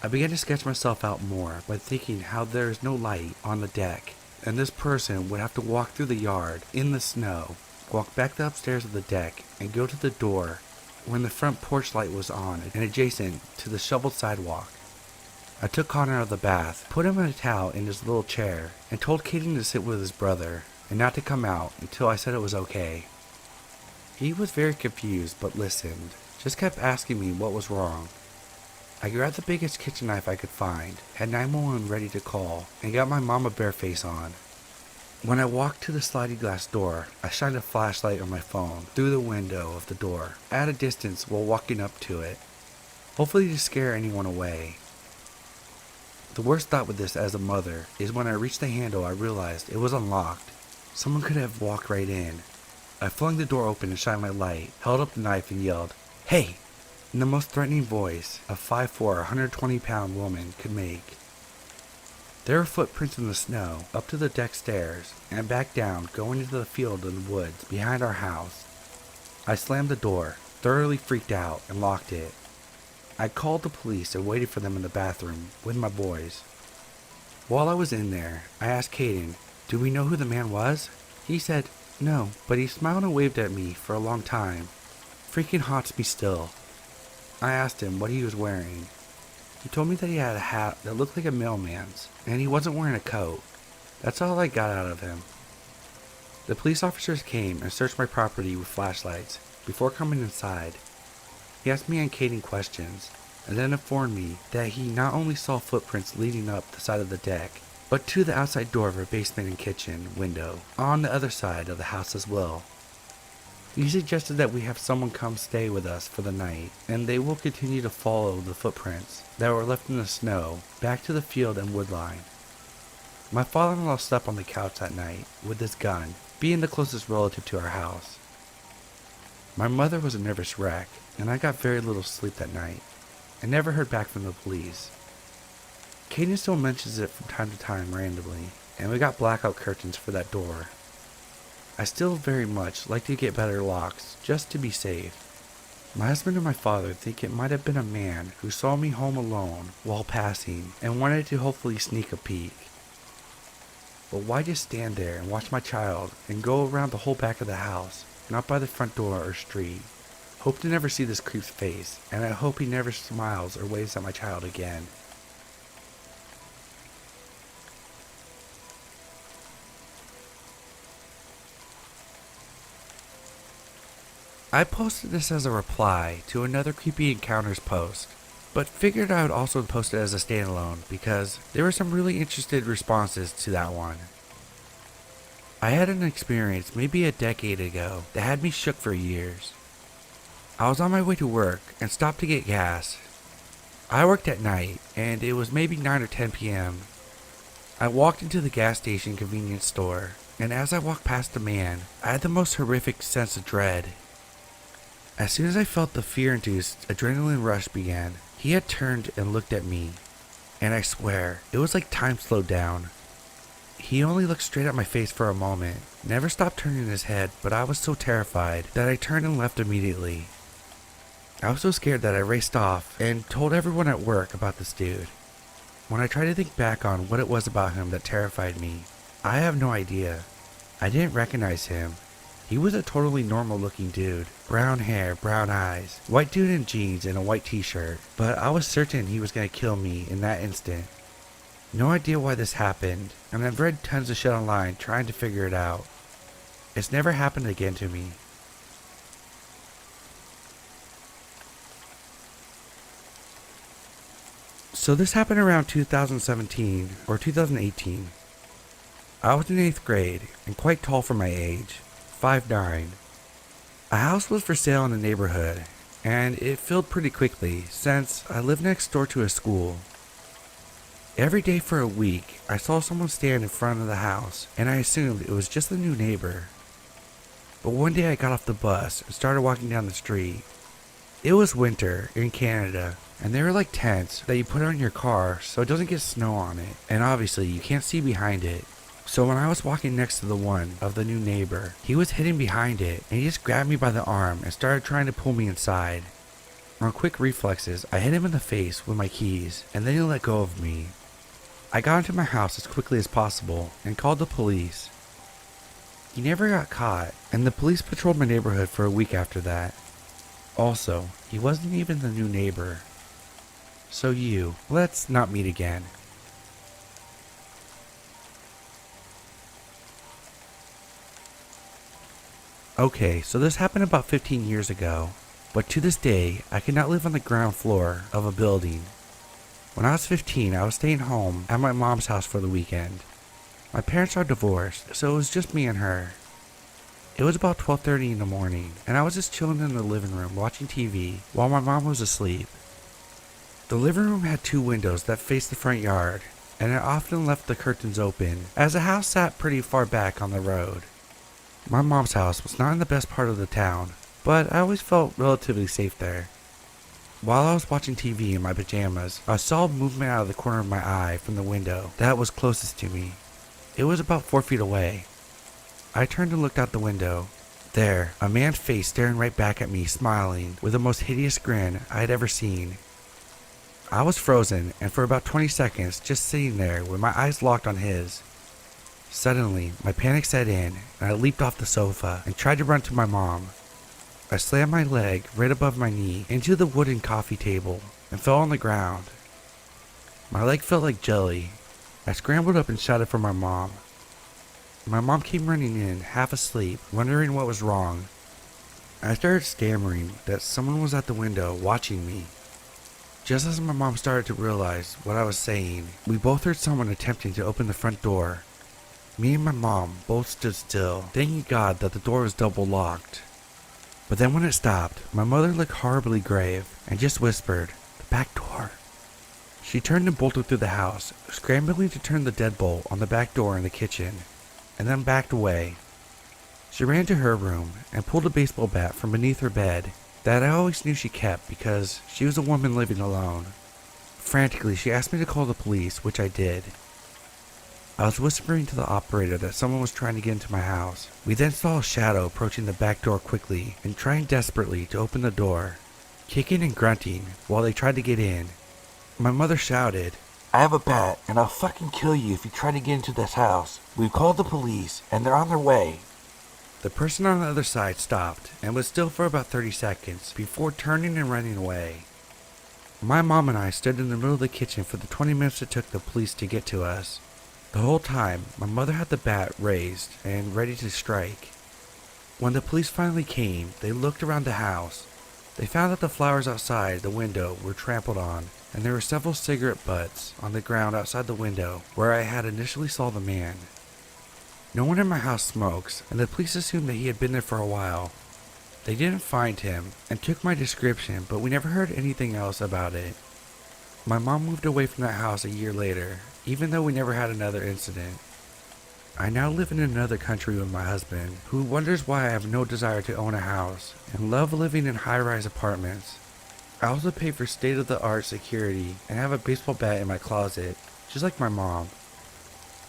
I began to sketch myself out more by thinking how there is no light on the deck, and this person would have to walk through the yard in the snow, walk back the upstairs of the deck, and go to the door when the front porch light was on and adjacent to the shoveled sidewalk. I took Connor out of the bath, put him in a towel in his little chair, and told Caden to sit with his brother and not to come out until I said it was okay. He was very confused but listened, just kept asking me what was wrong. I grabbed the biggest kitchen knife I could find, had 911 ready to call, and got my mama bear face on. When I walked to the sliding glass door, I shined a flashlight on my phone through the window of the door, at a distance while walking up to it, hopefully to scare anyone away. The worst thought with this as a mother is when I reached the handle I realized it was unlocked. Someone could have walked right in. I flung the door open and shined my light, held up the knife and yelled, "Hey!" in the most threatening voice a 5'4", 120-pound woman could make. There were footprints in the snow up to the deck stairs and back down going into the field in the woods behind our house. I slammed the door, thoroughly freaked out, and locked it. I called the police and waited for them in the bathroom with my boys. While I was in there, I asked Caden, "Do we know who the man was?" He said, "No," but he smiled and waved at me for a long time. Freaking haunts me still. I asked him what he was wearing. He told me that he had a hat that looked like a mailman's, and he wasn't wearing a coat. That's all I got out of him. The police officers came and searched my property with flashlights before coming inside. He asked me and Caden questions, and then informed me that he not only saw footprints leading up the side of the deck, but to the outside door of our basement and kitchen window on the other side of the house as well. He suggested that we have someone come stay with us for the night, and they will continue to follow the footprints that were left in the snow back to the field and wood line. My father-in-law slept on the couch that night with his gun, being the closest relative to our house. My mother was a nervous wreck, and I got very little sleep that night, and never heard back from the police. Caden still mentions it from time to time randomly, and we got blackout curtains for that door. I still very much like to get better locks, just to be safe. My husband and my father think it might have been a man who saw me home alone while passing and wanted to hopefully sneak a peek. But why just stand there and watch my child and go around the whole back of the house, not by the front door or street? Hope to never see this creep's face, and I hope he never smiles or waves at my child again. I posted this as a reply to another Creepy Encounters post, but figured I would also post it as a standalone because there were some really interested responses to that one. I had an experience maybe a decade ago that had me shook for years. I was on my way to work and stopped to get gas. I worked at night, and it was maybe 9 or 10 p.m. I walked into the gas station convenience store, and as I walked past the man, I had the most horrific sense of dread. As soon as I felt the fear-induced adrenaline rush began, he had turned and looked at me, and I swear, it was like time slowed down. He only looked straight at my face for a moment, never stopped turning his head, but I was so terrified that I turned and left immediately. I was so scared that I raced off and told everyone at work about this dude. When I tried to think back on what it was about him that terrified me, I have no idea. I didn't recognize him. He was a totally normal looking dude. Brown hair, brown eyes, white dude in jeans and a white t-shirt, but I was certain he was going to kill me in that instant. No idea why this happened, and I've read tons of shit online trying to figure it out. It's never happened again to me. So this happened around 2017 or 2018. I was in 8th grade and quite tall for my age, 5'9". A house was for sale in the neighborhood, and it filled pretty quickly since I lived next door to a school. Every day for a week, I saw someone stand in front of the house, and I assumed it was just the new neighbor. But one day I got off the bus and started walking down the street. It was winter in Canada, and they were like tents that you put on your car so it doesn't get snow on it, and obviously you can't see behind it. So when I was walking next to the one of the new neighbor, he was hidden behind it, and he just grabbed me by the arm and started trying to pull me inside. On quick reflexes, I hit him in the face with my keys, and then he let go of me. I got into my house as quickly as possible and called the police. He never got caught, and the police patrolled my neighborhood for a week after that. Also, he wasn't even the new neighbor. So let's not meet again. Okay, so this happened about 15 years ago, but to this day, I could not live on the ground floor of a building. When I was 15, I was staying home at my mom's house for the weekend. My parents are divorced, so it was just me and her. It was about 12:30 in the morning, and I was just chilling in the living room watching TV while my mom was asleep. The living room had 2 windows that faced the front yard, and I often left the curtains open as the house sat pretty far back on the road. My mom's house was not in the best part of the town, but I always felt relatively safe there. While I was watching TV in my pajamas, I saw movement out of the corner of my eye from the window that was closest to me. It was about 4 feet away. I turned and looked out the window. There, a man's face staring right back at me, smiling with the most hideous grin I had ever seen. I was frozen, and for about 20 seconds just sitting there with my eyes locked on his. Suddenly, my panic set in, and I leaped off the sofa and tried to run to my mom. I slammed my leg right above my knee into the wooden coffee table and fell on the ground. My leg felt like jelly. I scrambled up and shouted for my mom. My mom came running in, half asleep, wondering what was wrong. I started stammering that someone was at the window watching me. Just as my mom started to realize what I was saying, we both heard someone attempting to open the front door. Me and my mom both stood still, thanking God that the door was double locked. But then when it stopped, my mother looked horribly grave and just whispered, "The back door." She turned and bolted through the house, scrambling to turn the deadbolt on the back door in the kitchen, and then backed away. She ran to her room and pulled a baseball bat from beneath her bed that I always knew she kept because she was a woman living alone. Frantically, she asked me to call the police, which I did. I was whispering to the operator that someone was trying to get into my house. We then saw a shadow approaching the back door quickly and trying desperately to open the door, kicking and grunting while they tried to get in. My mother shouted, "I have a bat, and I'll fucking kill you if you try to get into this house. We've called the police, and they're on their way." The person on the other side stopped and was still for about 30 seconds before turning and running away. My mom and I stood in the middle of the kitchen for the 20 minutes it took the police to get to us. The whole time, my mother had the bat raised and ready to strike. When the police finally came, they looked around the house. They found that the flowers outside the window were trampled on, and there were several cigarette butts on the ground outside the window where I had initially saw the man. No one in my house smokes, and the police assumed that he had been there for a while. They didn't find him and took my description, but we never heard anything else about it. My mom moved away from that house a year later, even though we never had another incident. I now live in another country with my husband, who wonders why I have no desire to own a house and love living in high-rise apartments. I also pay for state-of-the-art security and have a baseball bat in my closet, just like my mom.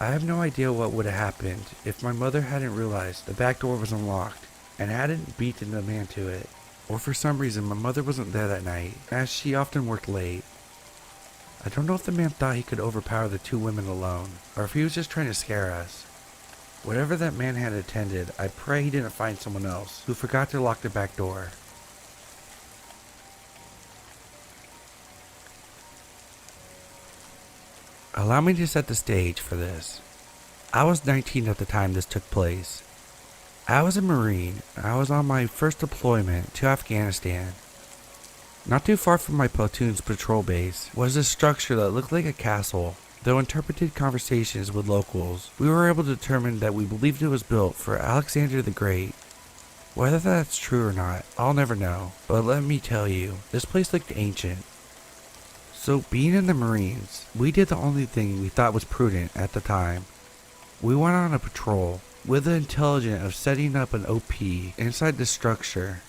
I have no idea what would have happened if my mother hadn't realized the back door was unlocked and hadn't beaten the man to it, or for some reason my mother wasn't there that night, as she often worked late. I don't know if the man thought he could overpower the two women alone, or if he was just trying to scare us. Whatever that man had attended, I pray he didn't find someone else who forgot to lock the back door. Allow me to set the stage for this. I was 19 at the time this took place. I was a Marine, and I was on my first deployment to Afghanistan. Not too far from my platoon's patrol base was a structure that looked like a castle. Though interpreted conversations with locals, we were able to determine that we believed it was built for Alexander the Great. Whether that's true or not, I'll never know, but let me tell you, this place looked ancient. So being in the Marines, we did the only thing we thought was prudent at the time. We went on a patrol with the intelligence of setting up an OP inside the structure.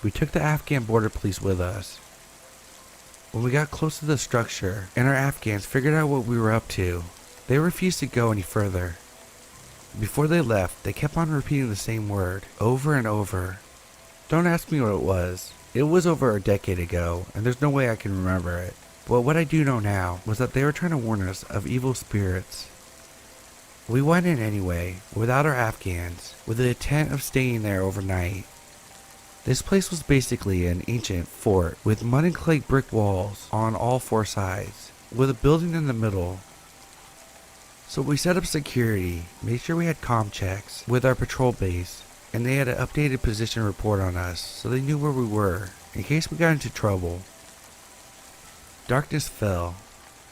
We took the Afghan border police with us. When we got close to the structure and our Afghans figured out what we were up to, they refused to go any further. Before they left, they kept on repeating the same word over and over. Don't ask me what it was. It was over a decade ago, and there's no way I can remember it. But what I do know now was that they were trying to warn us of evil spirits. We went in anyway, without our Afghans, with the intent of staying there overnight. This place was basically an ancient fort with mud and clay brick walls on all four sides, with a building in the middle. So we set up security, made sure we had comm checks with our patrol base, and they had an updated position report on us so they knew where we were in case we got into trouble. Darkness fell.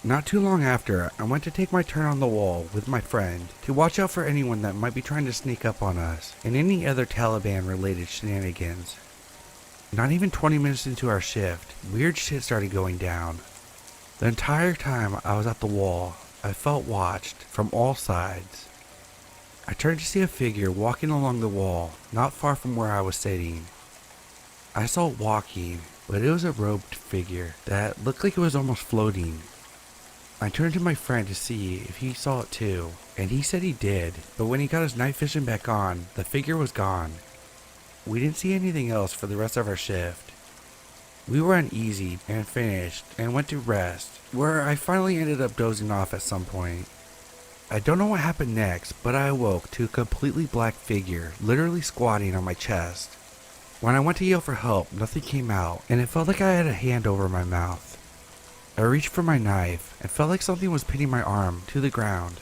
Not too long after, I went to take my turn on the wall with my friend to watch out for anyone that might be trying to sneak up on us and any other Taliban-related shenanigans. Not even 20 minutes into our shift, weird shit started going down. The entire time I was at the wall, I felt watched from all sides. I turned to see a figure walking along the wall, not far from where I was sitting. I saw it walking, but it was a robed figure that looked like it was almost floating. I turned to my friend to see if he saw it too, and he said he did, but when he got his night vision back on, the figure was gone. We didn't see anything else for the rest of our shift. We were uneasy and finished and went to rest, where I finally ended up dozing off at some point. I don't know what happened next, but I awoke to a completely black figure literally squatting on my chest. When I went to yell for help, nothing came out, and it felt like I had a hand over my mouth. I reached for my knife and felt like something was pinning my arm to the ground.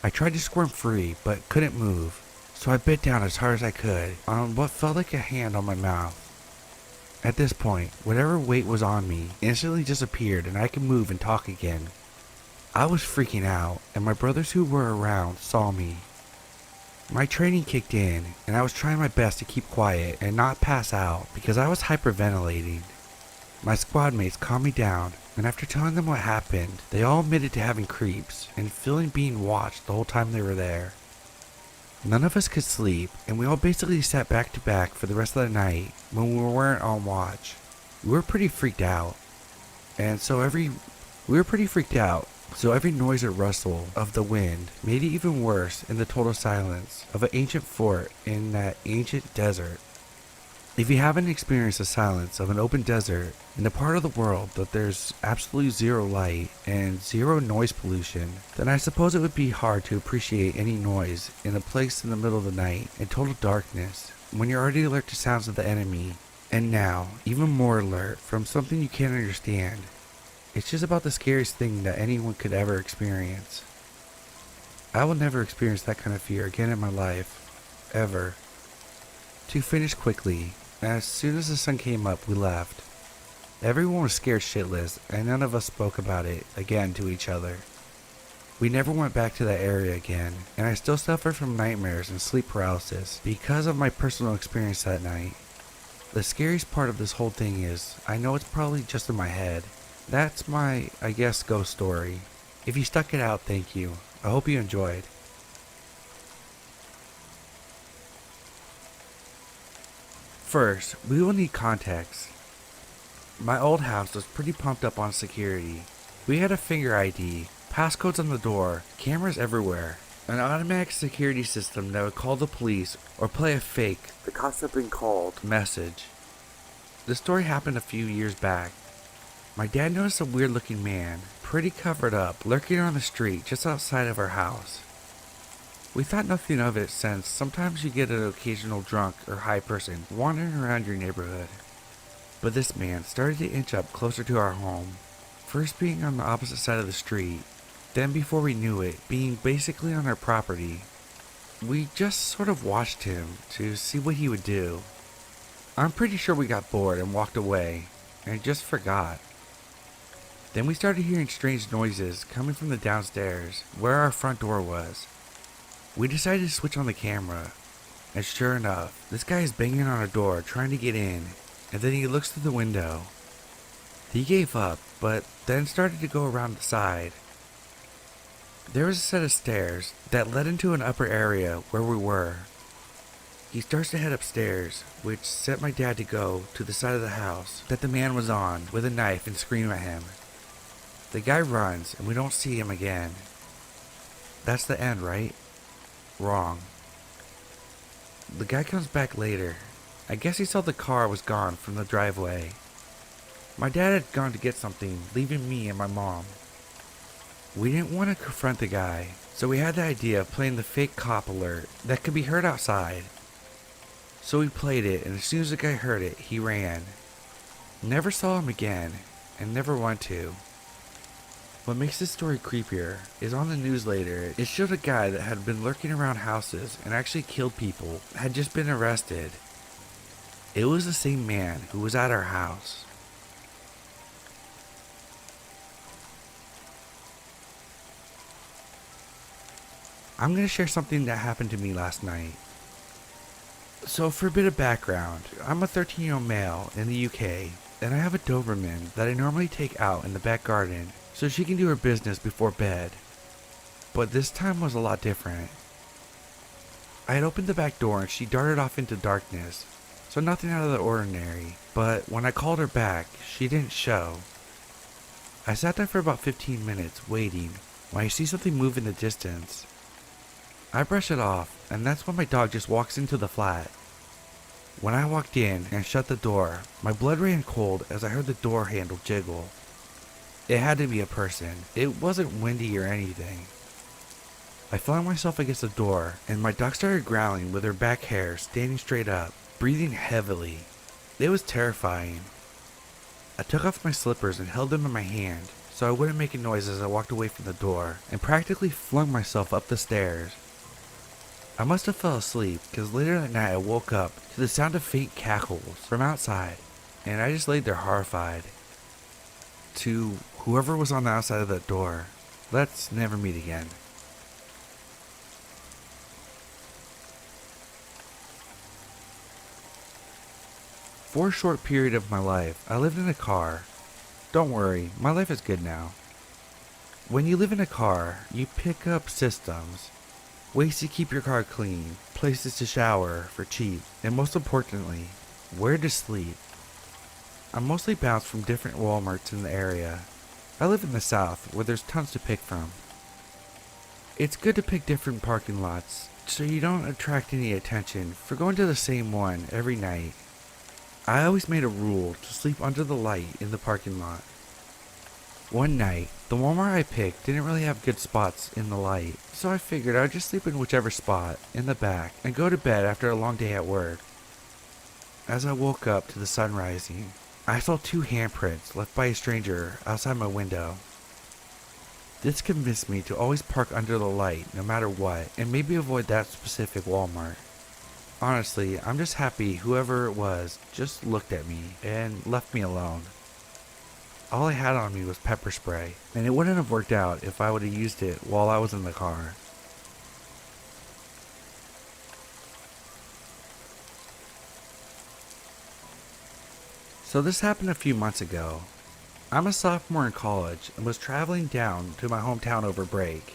I tried to squirm free, but couldn't move. So I bit down as hard as I could on what felt like a hand on my mouth. At this point, whatever weight was on me instantly disappeared and I could move and talk again. I was freaking out, and my brothers who were around saw me. My training kicked in, and I was trying my best to keep quiet and not pass out because I was hyperventilating. My squad mates calmed me down, and after telling them what happened, they all admitted to having creeps and feeling being watched the whole time they were there. None of us could sleep, and we all basically sat back to back for the rest of the night when we weren't on watch. We were pretty freaked out, so every noise or rustle of the wind made it even worse in the total silence of an ancient fort in that ancient desert. If you haven't experienced the silence of an open desert in a part of the world that there's absolutely zero light and zero noise pollution, then I suppose it would be hard to appreciate any noise in a place in the middle of the night in total darkness when you're already alert to sounds of the enemy, and now even more alert from something you can't understand. It's just about the scariest thing that anyone could ever experience. I will never experience that kind of fear again in my life, ever. To finish quickly, as soon as the sun came up, we left. Everyone was scared shitless, and none of us spoke about it again to each other. We never went back to that area again, and I still suffer from nightmares and sleep paralysis because of my personal experience that night. The scariest part of this whole thing is, I know it's probably just in my head. That's my, I guess, ghost story. If you stuck it out, thank you. I hope you enjoyed. First, we will need context. My old house was pretty pumped up on security. We had a finger ID, passcodes on the door, cameras everywhere, an automatic security system that would call the police or play a fake, the cops have been called, message. The story happened a few years back. My dad noticed a weird looking man, pretty covered up, lurking on the street just outside of our house. We thought nothing of it since sometimes you get an occasional drunk or high person wandering around your neighborhood. But this man started to inch up closer to our home, first being on the opposite side of the street, then before we knew it, being basically on our property. We just sort of watched him to see what he would do. I'm pretty sure we got bored and walked away, and just forgot. Then we started hearing strange noises coming from the downstairs, where our front door was. We decided to switch on the camera, and sure enough, this guy is banging on our door trying to get in, and then he looks through the window. He gave up, but then started to go around the side. There was a set of stairs that led into an upper area where we were. He starts to head upstairs, which set my dad to go to the side of the house that the man was on with a knife and scream at him. The guy runs and we don't see him again. That's the end, right? Wrong. The guy comes back later. I guess he saw the car was gone from the driveway. My dad had gone to get something, leaving me and my mom. We didn't want to confront the guy, so we had the idea of playing the fake cop alert that could be heard outside. So we played it, and as soon as the guy heard it, he ran. Never saw him again, and never want to. What makes this story creepier is on the news later, it showed a guy that had been lurking around houses and actually killed people, had just been arrested. It was the same man who was at our house. I'm going to share something that happened to me last night. So for a bit of background, I'm a 13-year-old male in the UK, and I have a Doberman that I normally take out in the back garden so she can do her business before bed. But this time was a lot different. I had opened the back door and she darted off into darkness, so nothing out of the ordinary, but when I called her back, she didn't show. I sat there for about 15 minutes waiting when I see something move in the distance. I brush it off, and that's when my dog just walks into the flat. When I walked in and shut the door, my blood ran cold as I heard the door handle jiggle. It had to be a person. It wasn't windy or anything. I flung myself against the door, and my dog started growling with her back hair standing straight up, breathing heavily. It was terrifying. I took off my slippers and held them in my hand so I wouldn't make a noise as I walked away from the door, and practically flung myself up the stairs. I must have fell asleep because later that night I woke up to the sound of faint cackles from outside, and I just laid there horrified. To whoever was on the outside of that door, let's never meet again. For a short period of my life, I lived in a car. Don't worry, my life is good now. When you live in a car, you pick up systems, ways to keep your car clean, places to shower for cheap, and most importantly, where to sleep. I'm mostly bounced from different Walmarts in the area. I live in the south, where there's tons to pick from. It's good to pick different parking lots, so you don't attract any attention for going to the same one every night. I always made a rule to sleep under the light in the parking lot. One night, the Walmart I picked didn't really have good spots in the light, so I figured I'd just sleep in whichever spot in the back and go to bed after a long day at work. As I woke up to the sun rising, I saw 2 handprints left by a stranger outside my window. This convinced me to always park under the light no matter what, and maybe avoid that specific Walmart. Honestly, I'm just happy whoever it was just looked at me and left me alone. all I had on me was pepper spray, and it wouldn't have worked out if I would have used it while I was in the car. So this happened a few months ago. I'm a sophomore in college and was traveling down to my hometown over break.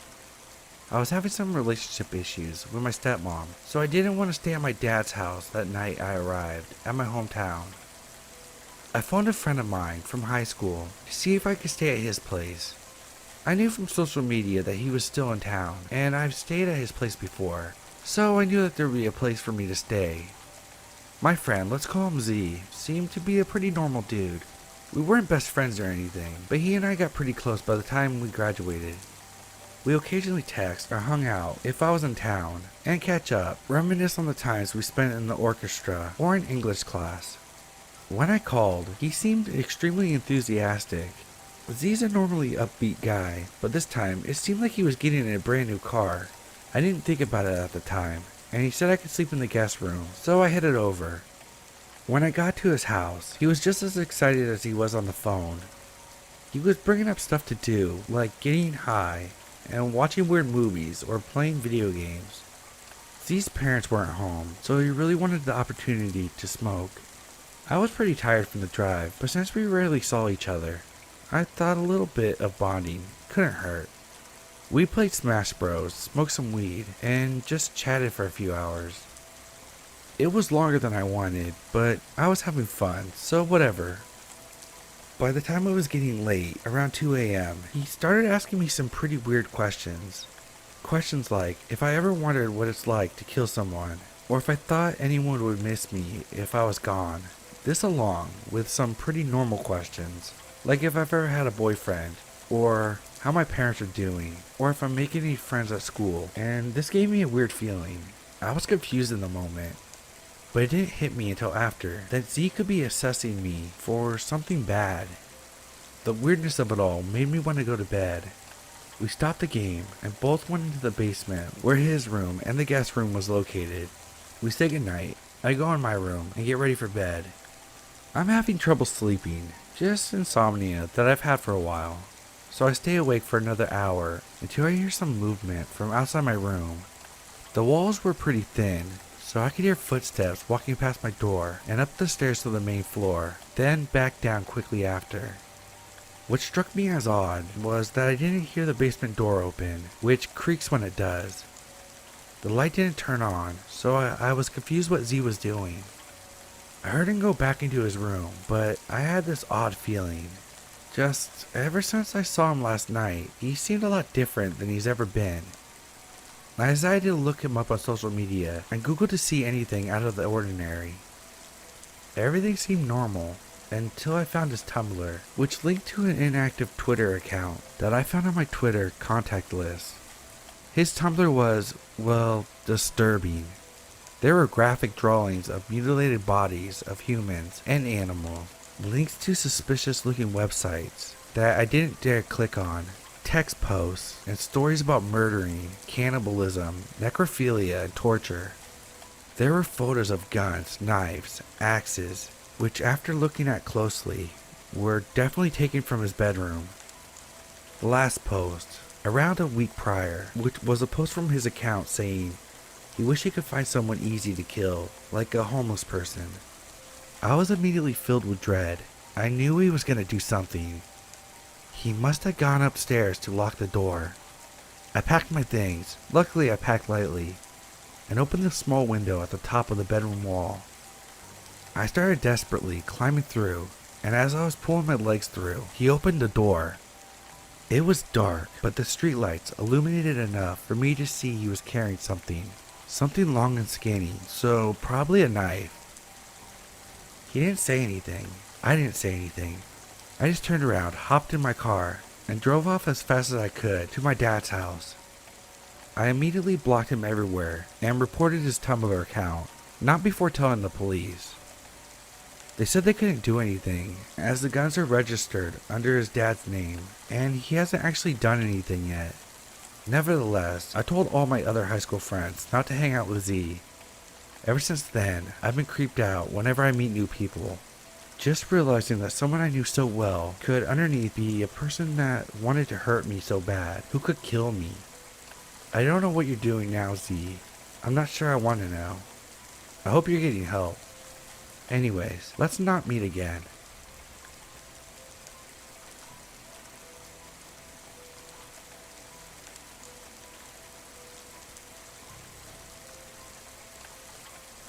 I was having some relationship issues with my stepmom, so I didn't want to stay at my dad's house that night I arrived at my hometown. I phoned a friend of mine from high school to see if I could stay at his place. I knew from social media that he was still in town, and I've stayed at his place before, so I knew that there would be a place for me to stay. My friend, let's call him Z, seemed to be a pretty normal dude. We weren't best friends or anything, but he and I got pretty close by the time we graduated. We occasionally text or hung out if I was in town, and catch up, reminisce on the times we spent in the orchestra or in English class. When I called, he seemed extremely enthusiastic. Z's a normally upbeat guy, but this time it seemed like he was getting in a brand new car. I didn't think about it at the time, and he said I could sleep in the guest room, so I headed over. When I got to his house, he was just as excited as he was on the phone. He was bringing up stuff to do, like getting high, and watching weird movies or playing video games. Z's parents weren't home, so he really wanted the opportunity to smoke. I was pretty tired from the drive, but since we rarely saw each other, I thought a little bit of bonding couldn't hurt. We played Smash Bros, smoked some weed, and just chatted for a few hours. It was longer than I wanted, but I was having fun, so whatever. By the time it was getting late, around 2 a.m., he started asking me some pretty weird questions. Questions like if I ever wondered what it's like to kill someone, or if I thought anyone would miss me if I was gone. This along with some pretty normal questions, like if I've ever had a boyfriend, or how my parents are doing, or if I'm making any friends at school, and this gave me a weird feeling. I was confused in the moment, but it didn't hit me until after that Z could be assessing me for something bad. The weirdness of it all made me want to go to bed. We stopped the game and both went into the basement where his room and the guest room was located. We say goodnight, I go in my room and get ready for bed. I'm having trouble sleeping, just insomnia that I've had for a while. So I stay awake for another hour until I hear some movement from outside my room. The walls were pretty thin, so I could hear footsteps walking past my door and up the stairs to the main floor, then back down quickly after. What struck me as odd was that I didn't hear the basement door open, which creaks when it does. The light didn't turn on, so I was confused what Z was doing. I heard him go back into his room, but I had this odd feeling. Just ever since I saw him last night, he seemed a lot different than he's ever been. I decided to look him up on social media and Google to see anything out of the ordinary. Everything seemed normal until I found his Tumblr, which linked to an inactive Twitter account that I found on my Twitter contact list. His Tumblr was, well, disturbing. There were graphic drawings of mutilated bodies of humans and animals, links to suspicious looking websites that I didn't dare click on, text posts, and stories about murdering, cannibalism, necrophilia, and torture. There were photos of guns, knives, axes, which after looking at closely, were definitely taken from his bedroom. The last post, around a week prior, which was a post from his account saying he wished he could find someone easy to kill, like a homeless person. I was immediately filled with dread. I knew he was going to do something. He must have gone upstairs to lock the door. I packed my things, luckily I packed lightly, and opened the small window at the top of the bedroom wall. I started desperately climbing through, and as I was pulling my legs through, he opened the door. It was dark, but the streetlights illuminated enough for me to see he was carrying something long and skinny, so probably a knife. He didn't say anything. I didn't say anything. I just turned around, hopped in my car, and drove off as fast as I could to my dad's house. I immediately blocked him everywhere and reported his Tumblr account, not before telling the police. They said they couldn't do anything, as the guns are registered under his dad's name, and he hasn't actually done anything yet. Nevertheless, I told all my other high school friends not to hang out with Z. Ever since then, I've been creeped out whenever I meet new people. Just realizing that someone I knew so well could underneath be a person that wanted to hurt me so bad, who could kill me. I don't know what you're doing now, Z. I'm not sure I want to know. I hope you're getting help. Anyways, let's not meet again.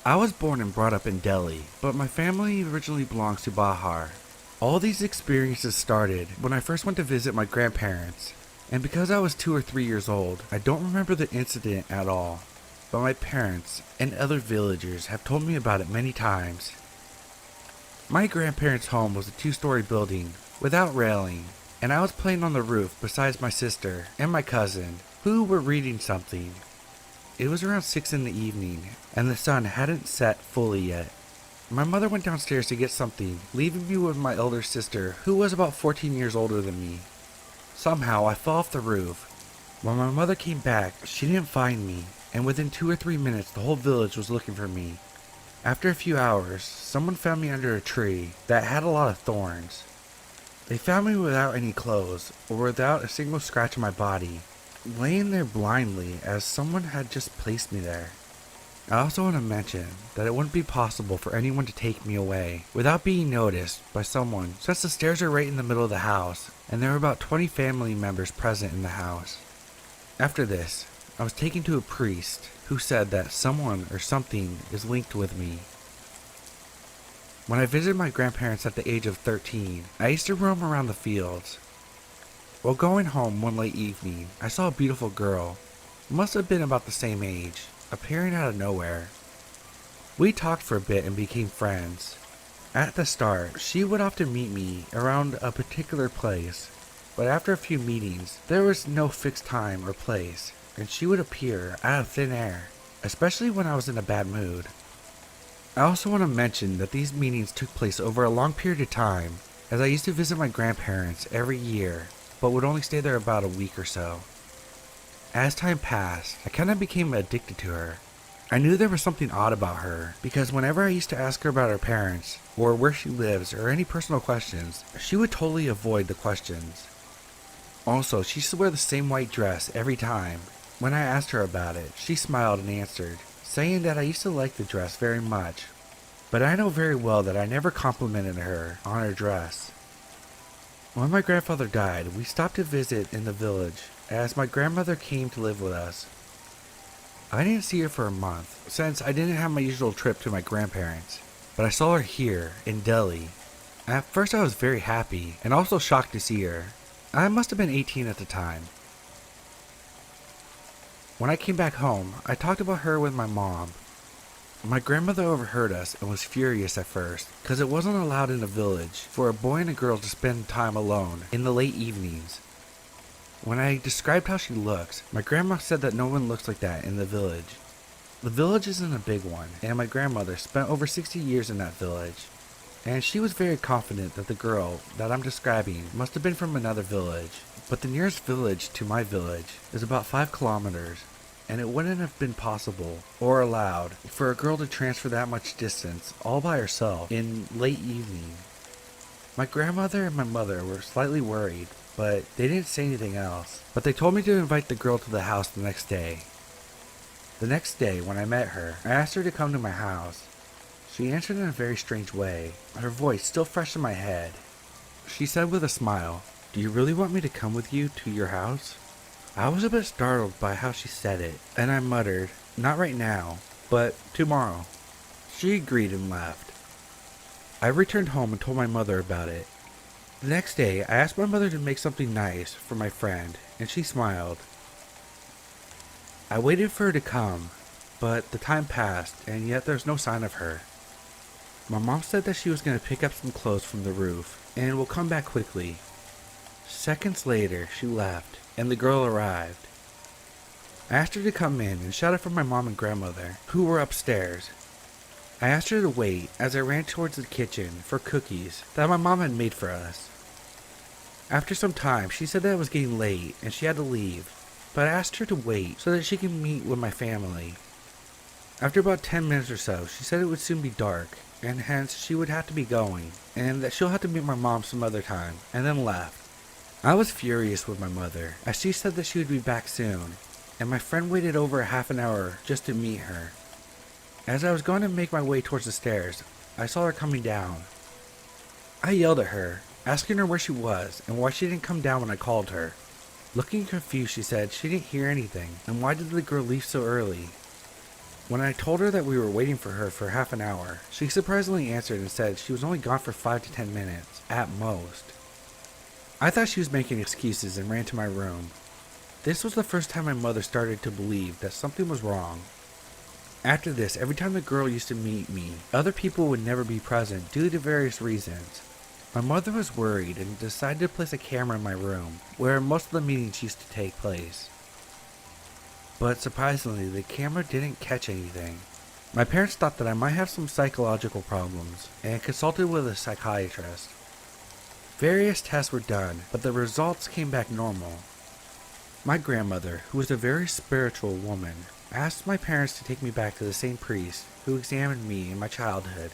I was born and brought up in Delhi, but my family originally belongs to Bihar. All these experiences started when I first went to visit my grandparents, and because I was 2 or 3 years old, I don't remember the incident at all, but my parents and other villagers have told me about it many times. My grandparents' home was a 2-story building without railing, and I was playing on the roof besides my sister and my cousin, who were reading something. It was around 6 in the evening, and the sun hadn't set fully yet. My mother went downstairs to get something, leaving me with my elder sister, who was about 14 years older than me. Somehow, I fell off the roof. When my mother came back, she didn't find me, and within 2 or 3 minutes, the whole village was looking for me. After a few hours, someone found me under a tree that had a lot of thorns. They found me without any clothes, or without a single scratch on my body, laying there blindly as someone had just placed me there. I also want to mention that it wouldn't be possible for anyone to take me away without being noticed by someone, since the stairs are right in the middle of the house, and there were about 20 family members present in the house. After this, I was taken to a priest who said that someone or something is linked with me. When I visited my grandparents at the age of 13, I used to roam around the fields. While going home one late evening, I saw a beautiful girl, must have been about the same age, appearing out of nowhere. We talked for a bit and became friends. At the start, she would often meet me around a particular place, but after a few meetings, there was no fixed time or place, and she would appear out of thin air, especially when I was in a bad mood. I also want to mention that these meetings took place over a long period of time, as I used to visit my grandparents every year, but would only stay there about a week or so. As time passed, I kind of became addicted to her. I knew there was something odd about her, because whenever I used to ask her about her parents, or where she lives, or any personal questions, she would totally avoid the questions. Also, she used to wear the same white dress every time. When I asked her about it, she smiled and answered, saying that I used to like the dress very much, but I know very well that I never complimented her on her dress. When my grandfather died, we stopped to visit in the village, as my grandmother came to live with us. I didn't see her for a month, since I didn't have my usual trip to my grandparents, but I saw her here, in Delhi. At first I was very happy, and also shocked to see her. I must have been 18 at the time. When I came back home, I talked about her with my mom. My grandmother overheard us and was furious at first, because it wasn't allowed in the village for a boy and a girl to spend time alone in the late evenings. When I described how she looks, my grandma said that no one looks like that in the village. The village isn't a big one, and my grandmother spent over 60 years in that village, and she was very confident that the girl that I'm describing must have been from another village, but the nearest village to my village is about 5 kilometers, and it wouldn't have been possible or allowed for a girl to transfer that much distance all by herself in late evening. My grandmother and my mother were slightly worried, but they didn't say anything else. But they told me to invite the girl to the house the next day. The next day, when I met her, I asked her to come to my house. She answered in a very strange way, her voice still fresh in my head. She said with a smile, "Do you really want me to come with you to your house?" I was a bit startled by how she said it, and I muttered, "Not right now, but tomorrow." She agreed and left. I returned home and told my mother about it. The next day, I asked my mother to make something nice for my friend, and she smiled. I waited for her to come, but the time passed, and yet there was no sign of her. My mom said that she was going to pick up some clothes from the roof, and will come back quickly. Seconds later, she left, and the girl arrived. I asked her to come in and shouted for my mom and grandmother, who were upstairs. I asked her to wait as I ran towards the kitchen for cookies that my mom had made for us. After some time, she said that it was getting late and she had to leave, but I asked her to wait so that she could meet with my family. After about 10 minutes or so, she said it would soon be dark and hence she would have to be going, and that she'll have to meet my mom some other time, and then left. I was furious with my mother, as she said that she would be back soon, and my friend waited over a half an hour just to meet her. As I was going to make my way towards the stairs, I saw her coming down. I yelled at her, asking her where she was and why she didn't come down when I called her. Looking confused, she said she didn't hear anything, and why did the girl leave so early? When I told her that we were waiting for her for half an hour, she surprisingly answered and said she was only gone for 5 to 10 minutes, at most. I thought she was making excuses and ran to my room. This was the first time my mother started to believe that something was wrong. After this, every time the girl used to meet me, other people would never be present due to various reasons. My mother was worried and decided to place a camera in my room, where most of the meetings used to take place. But surprisingly, the camera didn't catch anything. My parents thought that I might have some psychological problems, and consulted with a psychiatrist. Various tests were done, but the results came back normal. My grandmother, who was a very spiritual woman, asked my parents to take me back to the same priest who examined me in my childhood.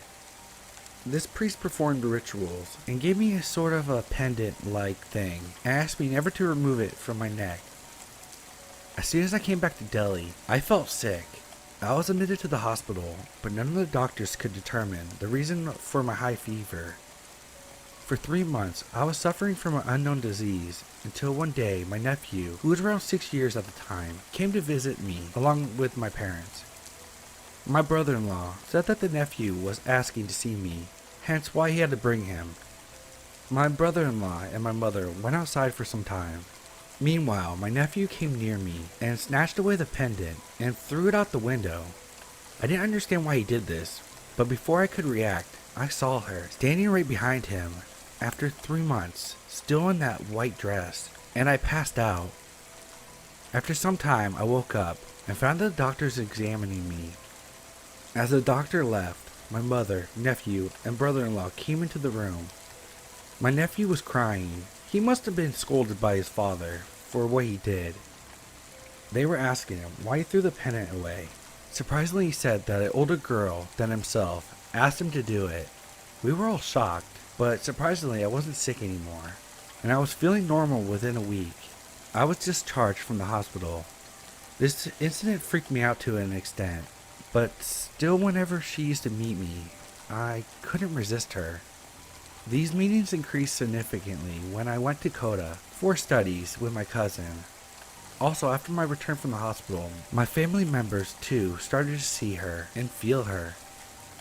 This priest performed rituals and gave me a sort of a pendant-like thing and asked me never to remove it from my neck. As soon as I came back to Delhi, I felt sick. I was admitted to the hospital, but none of the doctors could determine the reason for my high fever. For 3 months, I was suffering from an unknown disease until one day my nephew, who was around 6 years at the time, came to visit me along with my parents. My brother-in-law said that the nephew was asking to see me, hence why he had to bring him. My brother-in-law and my mother went outside for some time. Meanwhile, my nephew came near me and snatched away the pendant and threw it out the window. I didn't understand why he did this, but before I could react, I saw her standing right behind him after 3 months, still in that white dress, and I passed out. After some time, I woke up and found the doctors examining me. As the doctor left, my mother, nephew, and brother-in-law came into the room. My nephew was crying. He must have been scolded by his father for what he did. They were asking him why he threw the pendant away. Surprisingly, he said that an older girl than himself asked him to do it. We were all shocked, but surprisingly I wasn't sick anymore, and I was feeling normal within a week. I was discharged from the hospital. This incident freaked me out to an extent, but still whenever she used to meet me, I couldn't resist her. These meetings increased significantly when I went to Kota for studies with my cousin. Also, after my return from the hospital, my family members too started to see her and feel her.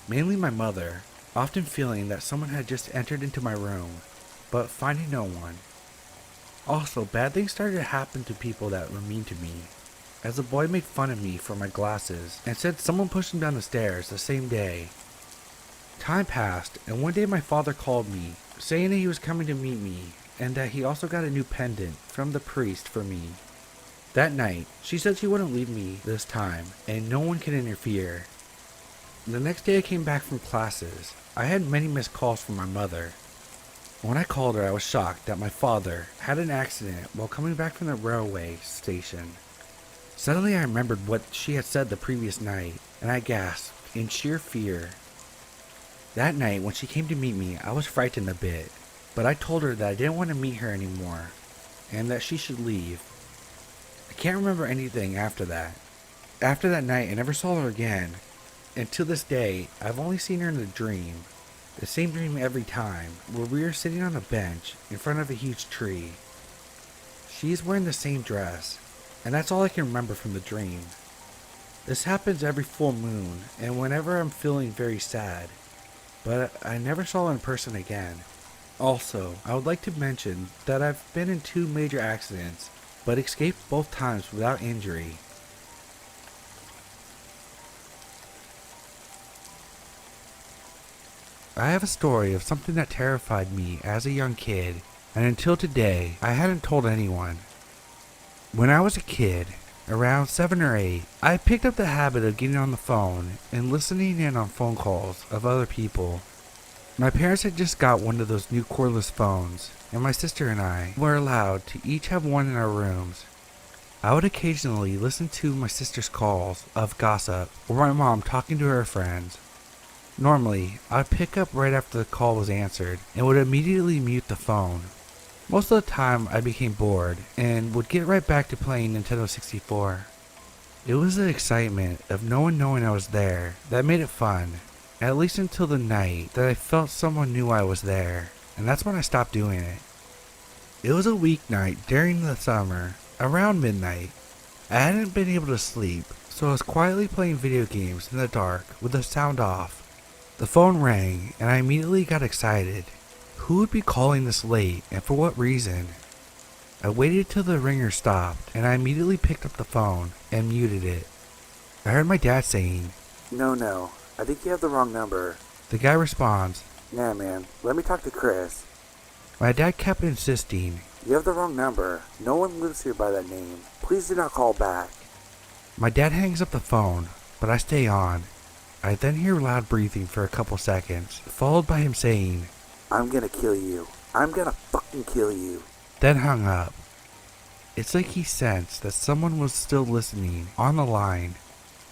Mainly my mother, often feeling that someone had just entered into my room, but finding no one. Also, bad things started to happen to people that were mean to me, as a boy made fun of me for my glasses and said someone pushed him down the stairs the same day. Time passed, and one day my father called me, saying that he was coming to meet me, and that he also got a new pendant from the priest for me. That night, she said she wouldn't leave me this time, and no one could interfere. The next day I came back from classes. I had many missed calls from my mother. When I called her, I was shocked that my father had an accident while coming back from the railway station. Suddenly I remembered what she had said the previous night, and I gasped in sheer fear. That night, when she came to meet me, I was frightened a bit, but I told her that I didn't want to meet her anymore, and that she should leave. I can't remember anything after that. After that night, I never saw her again, and to this day, I've only seen her in a dream. The same dream every time, where we are sitting on a bench in front of a huge tree. She is wearing the same dress, and that's all I can remember from the dream. This happens every full moon, and whenever I'm feeling very sad, but I never saw her in person again. Also, I would like to mention that I've been in 2 major accidents, but escaped both times without injury. I have a story of something that terrified me as a young kid, and until today, I hadn't told anyone. When I was a kid, around 7 or 8, I picked up the habit of getting on the phone and listening in on phone calls of other people. My parents had just got one of those new cordless phones, and my sister and I were allowed to each have one in our rooms. I would occasionally listen to my sister's calls of gossip or my mom talking to her friends. Normally, I'd pick up right after the call was answered and would immediately mute the phone. Most of the time, I became bored and would get right back to playing Nintendo 64. It was the excitement of no one knowing I was there that made it fun, at least until the night that I felt someone knew I was there, and that's when I stopped doing it. It was a weeknight during the summer, around midnight. I hadn't been able to sleep, so I was quietly playing video games in the dark with the sound off. The phone rang, and I immediately got excited. Who would be calling this late, and for what reason? I waited till the ringer stopped, and I immediately picked up the phone and muted it. I heard my dad saying, No, I think you have the wrong number. The guy responds, Nah, man, let me talk to Chris. My dad kept insisting. You have the wrong number. No one lives here by that name. Please do not call back. My dad hangs up the phone, but I stay on. I then hear loud breathing for a couple seconds, followed by him saying, I'm gonna kill you. I'm gonna fucking kill you. Then hung up. It's like he sensed that someone was still listening on the line.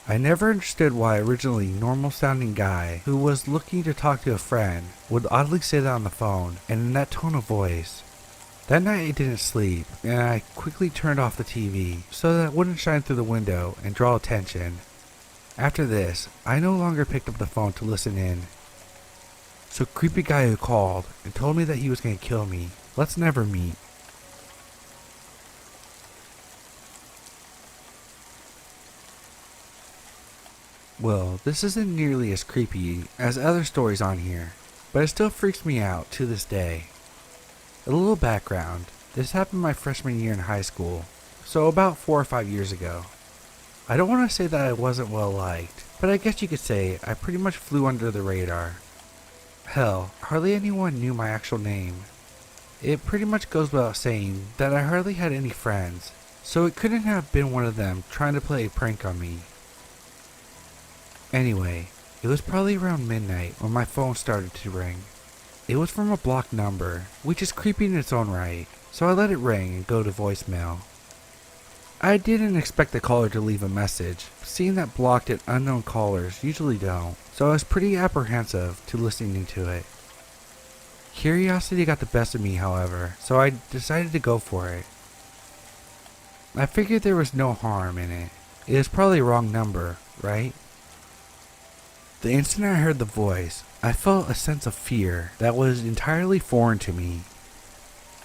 I never understood why originally normal sounding guy who was looking to talk to a friend would oddly say that on the phone and in that tone of voice. That night I didn't sleep, and I quickly turned off the TV so that it wouldn't shine through the window and draw attention. After this, I no longer picked up the phone to listen in. So creepy guy who called and told me that he was going to kill me. Let's never meet. Well, this isn't nearly as creepy as other stories on here, but it still freaks me out to this day. A little background, this happened my freshman year in high school, so about 4 or 5 years ago. I don't want to say that I wasn't well liked, but I guess you could say I pretty much flew under the radar. Hell, hardly anyone knew my actual name. It pretty much goes without saying that I hardly had any friends, so it couldn't have been one of them trying to play a prank on me. Anyway, it was probably around midnight when my phone started to ring. It was from a blocked number, which is creepy in its own right, so I let it ring and go to voicemail. I didn't expect the caller to leave a message, seeing that blocked and unknown callers usually don't, so I was pretty apprehensive to listening to it. Curiosity got the best of me, however, so I decided to go for it. I figured there was no harm in it. It was probably a wrong number, right? The instant I heard the voice, I felt a sense of fear that was entirely foreign to me.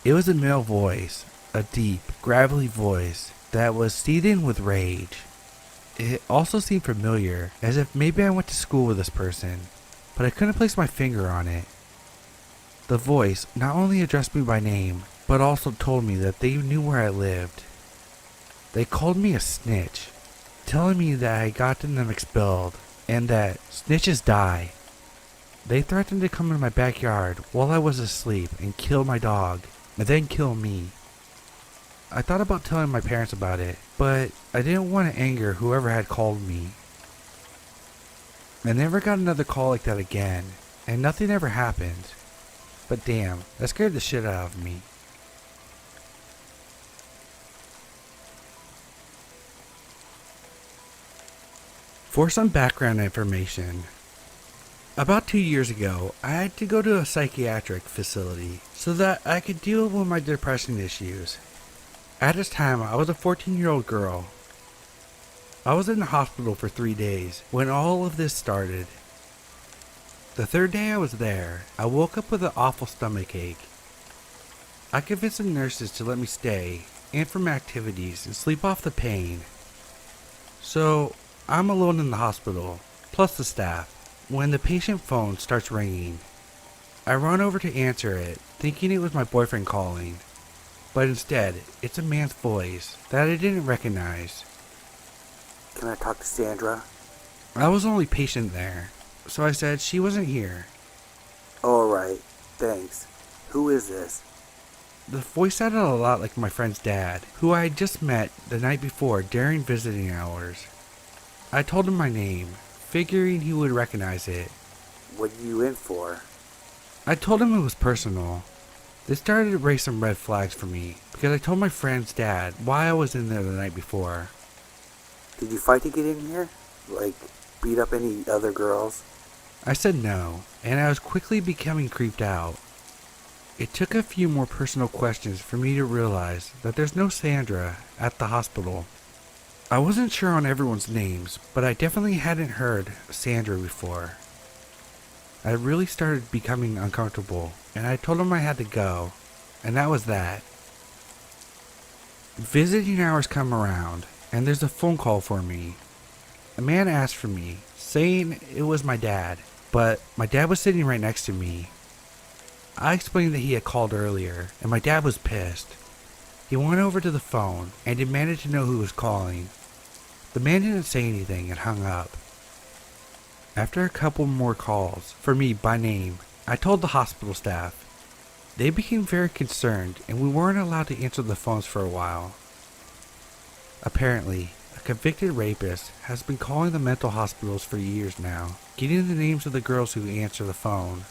It was a male voice, a deep, gravelly voice that was seething with rage. It also seemed familiar, as if maybe I went to school with this person, but I couldn't place my finger on it. The voice not only addressed me by name, but also told me that they knew where I lived. They called me a snitch, telling me that I had gotten them expelled, and that snitches die. They threatened to come in my backyard while I was asleep and kill my dog, and then kill me. I thought about telling my parents about it, but I didn't want to anger whoever had called me. I never got another call like that again, and nothing ever happened. But damn, that scared the shit out of me. For some background information, about 2 years ago, I had to go to a psychiatric facility so that I could deal with my depression issues. At this time, I was a 14-year-old girl. I was in the hospital for 3 days when all of this started. The third day I was there, I woke up with an awful stomach ache. I convinced the nurses to let me stay and from activities and sleep off the pain. So, I'm alone in the hospital, plus the staff, when the patient phone starts ringing. I run over to answer it, thinking it was my boyfriend calling, but instead, it's a man's voice that I didn't recognize. Can I talk to Sandra? I was the only patient there, so I said she wasn't here. Alright, thanks. Who is this? The voice sounded a lot like my friend's dad, who I had just met the night before during visiting hours. I told him my name, figuring he would recognize it. What are you in for? I told him it was personal. This started to raise some red flags for me, because I told my friend's dad why I was in there the night before. Did you fight to get in here? Like, beat up any other girls? I said no, and I was quickly becoming creeped out. It took a few more personal questions for me to realize that there's no Sandra at the hospital. I wasn't sure on everyone's names, but I definitely hadn't heard Sandra before. I really started becoming uncomfortable, and I told him I had to go, and that was that. Visiting hours come around, and there's a phone call for me. A man asked for me, saying it was my dad, but my dad was sitting right next to me. I explained that he had called earlier, and my dad was pissed. He went over to the phone and demanded to know who was calling. The man didn't say anything and hung up. After a couple more calls for me by name, I told the hospital staff. They became very concerned, and we weren't allowed to answer the phones for a while. Apparently, a convicted rapist has been calling the mental hospitals for years now, getting the names of the girls who answer the phone.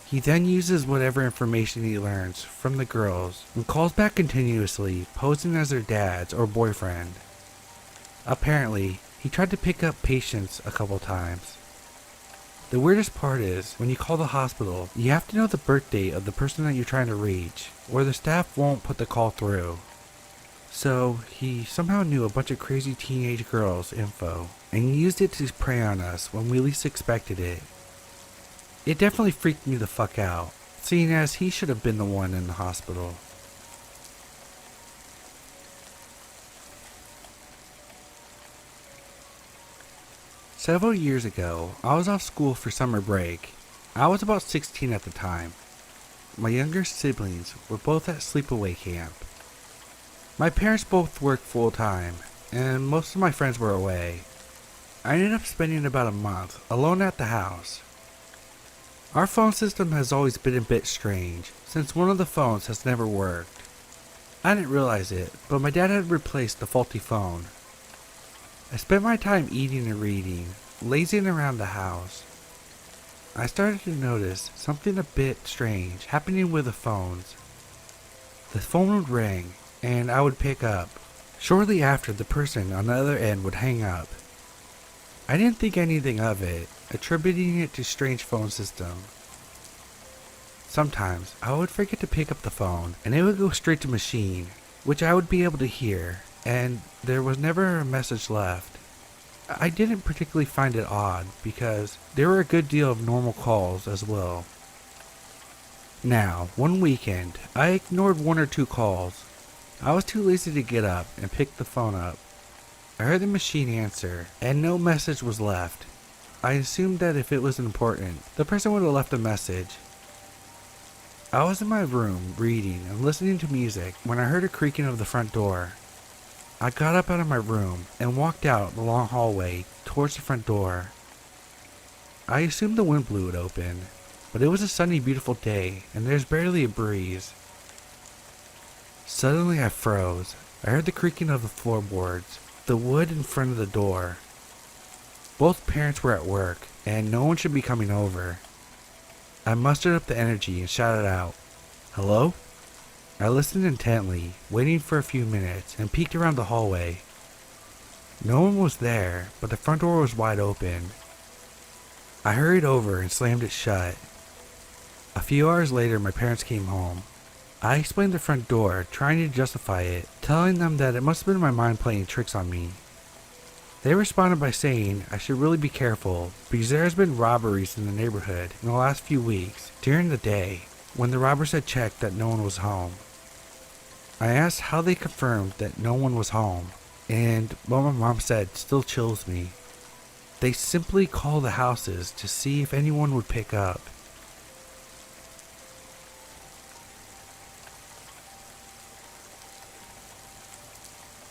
He then uses whatever information he learns from the girls and calls back continuously, posing as their dads or boyfriend. Apparently, he tried to pick up patients a couple times. The weirdest part is, when you call the hospital, you have to know the birth date of the person that you're trying to reach, or the staff won't put the call through. So, he somehow knew a bunch of crazy teenage girls' info, and used it to prey on us when we least expected it. It definitely freaked me the fuck out, seeing as he should have been the one in the hospital. Several years ago, I was off school for summer break. I was about 16 at the time. My younger siblings were both at sleepaway camp. My parents both worked full time, and most of my friends were away. I ended up spending about a month alone at the house. Our phone system has always been a bit strange, since one of the phones has never worked. I didn't realize it, but my dad had replaced the faulty phone. I spent my time eating and reading, lazing around the house. I started to notice something a bit strange happening with the phones. The phone would ring, and I would pick up. Shortly after, the person on the other end would hang up. I didn't think anything of it, attributing it to strange phone system. Sometimes I would forget to pick up the phone, and it would go straight to machine, which I would be able to hear, and there was never a message left. I didn't particularly find it odd, because there were a good deal of normal calls as well. Now, one weekend, I ignored one or two calls. I was too lazy to get up and pick the phone up. I heard the machine answer, and no message was left. I assumed that if it was important, the person would have left a message. I was in my room, reading and listening to music, when I heard a creaking of the front door. I got up out of my room and walked out the long hallway towards the front door. I assumed the wind blew it open, but it was a sunny, beautiful day, and there's barely a breeze. Suddenly I froze. I heard the creaking of the floorboards, the wood in front of the door. Both parents were at work, and no one should be coming over. I mustered up the energy and shouted out, "Hello?" I listened intently, waiting for a few minutes, and peeked around the hallway. No one was there, but the front door was wide open. I hurried over and slammed it shut. A few hours later, my parents came home. I explained the front door, trying to justify it, telling them that it must have been my mind playing tricks on me. They responded by saying I should really be careful, because there has been robberies in the neighborhood in the last few weeks, during the day, when the robbers had checked that no one was home. I asked how they confirmed that no one was home, and what my mom said still chills me. They simply call the houses to see if anyone would pick up.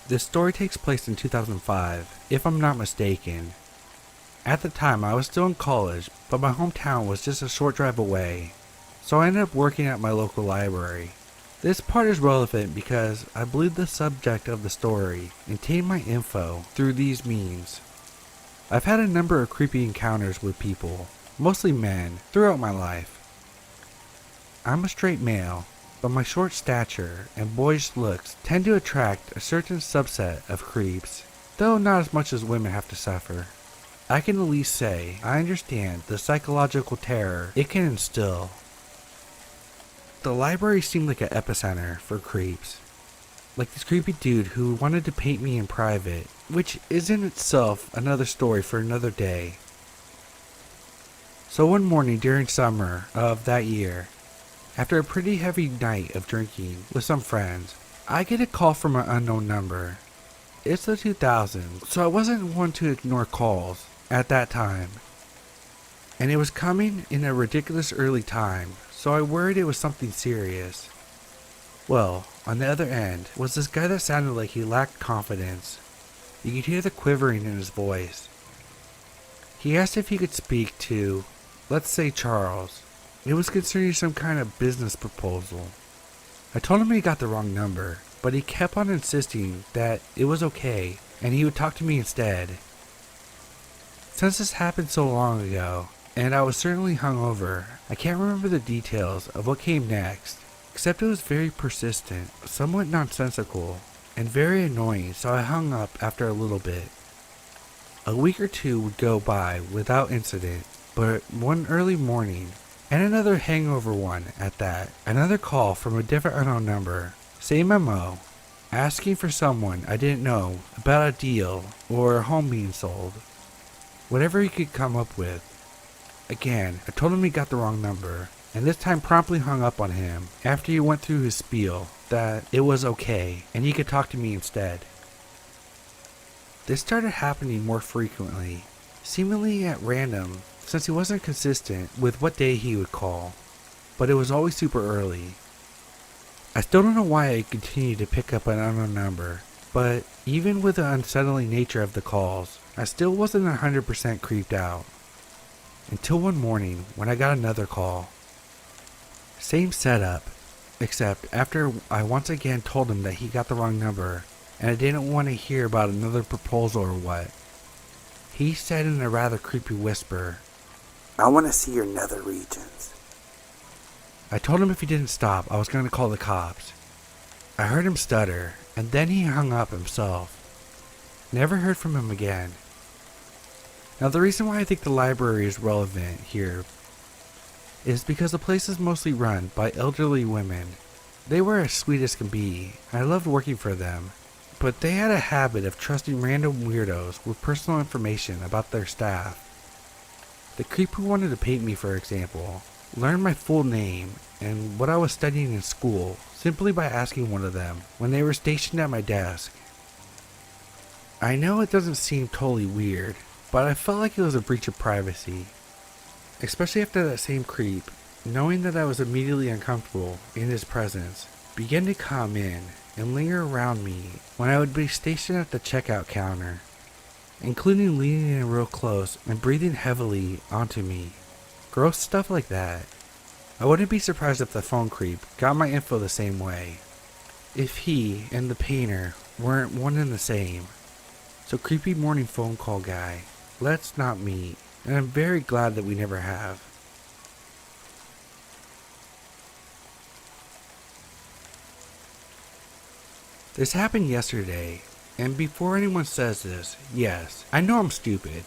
This story takes place in 2005, if I'm not mistaken. At the time, I was still in college, but my hometown was just a short drive away, so I ended up working at my local library. This part is relevant because I believe the subject of the story obtained my info through these means. I've had a number of creepy encounters with people, mostly men, throughout my life. I'm a straight male, but my short stature and boyish looks tend to attract a certain subset of creeps, though not as much as women have to suffer. I can at least say I understand the psychological terror it can instill. The library seemed like an epicenter for creeps. Like this creepy dude who wanted to paint me in private, which is in itself another story for another day. So one morning during summer of that year, after a pretty heavy night of drinking with some friends, I get a call from an unknown number. It's the 2000s, so I wasn't one to ignore calls at that time. And it was coming in a ridiculous early time, so I worried it was something serious. Well, on the other end was this guy that sounded like he lacked confidence. You could hear the quivering in his voice. He asked if he could speak to, let's say, Charles. It was concerning some kind of business proposal. I told him he got the wrong number, but he kept on insisting that it was okay and he would talk to me instead. Since this happened so long ago, and I was certainly hungover, I can't remember the details of what came next, except it was very persistent, somewhat nonsensical, and very annoying, so I hung up after a little bit. A week or two would go by without incident, but one early morning, and another hangover one at that, another call from a different unknown number, same MO, asking for someone I didn't know about a deal or a home being sold. Whatever he could come up with. Again, I told him he got the wrong number, and this time promptly hung up on him after he went through his spiel that it was okay and he could talk to me instead. This started happening more frequently, seemingly at random, since he wasn't consistent with what day he would call, but it was always super early. I still don't know why I continued to pick up an unknown number, but even with the unsettling nature of the calls, I still wasn't 100% creeped out. Until one morning when I got another call. Same setup, except after I once again told him that he got the wrong number and I didn't want to hear about another proposal or what. He said in a rather creepy whisper, I want to see your nether regions. I told him if he didn't stop, I was going to call the cops. I heard him stutter, and then he hung up himself. Never heard from him again. Now the reason why I think the library is relevant here is because the place is mostly run by elderly women. They were as sweet as can be, and I loved working for them, but they had a habit of trusting random weirdos with personal information about their staff. The creep who wanted to paint me, for example, learned my full name and what I was studying in school simply by asking one of them when they were stationed at my desk. I know it doesn't seem totally weird, but I felt like it was a breach of privacy. Especially after that same creep, knowing that I was immediately uncomfortable in his presence, began to come in and linger around me when I would be stationed at the checkout counter, including leaning in real close and breathing heavily onto me. Gross stuff like that. I wouldn't be surprised if the phone creep got my info the same way. If he and the painter weren't one and the same. So creepy morning phone call guy, let's not meet, and I'm very glad that we never have. This happened yesterday, and before anyone says this, yes, I know I'm stupid.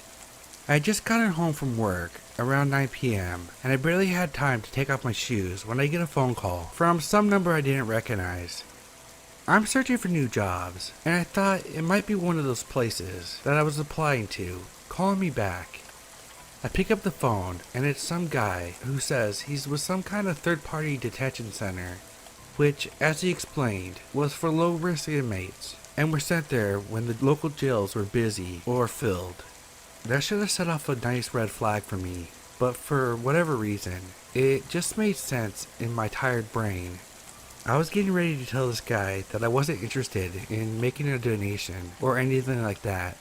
I had just gotten home from work around 9 p.m. and I barely had time to take off my shoes when I get a phone call from some number I didn't recognize. I'm searching for new jobs, and I thought it might be one of those places that I was applying to, calling me back. I pick up the phone, and it's some guy who says he's with some kind of third-party detention center, which, as he explained, was for low-risk inmates, and were sent there when the local jails were busy or filled. That should have set off a nice red flag for me, but for whatever reason, it just made sense in my tired brain. I was getting ready to tell this guy that I wasn't interested in making a donation or anything like that,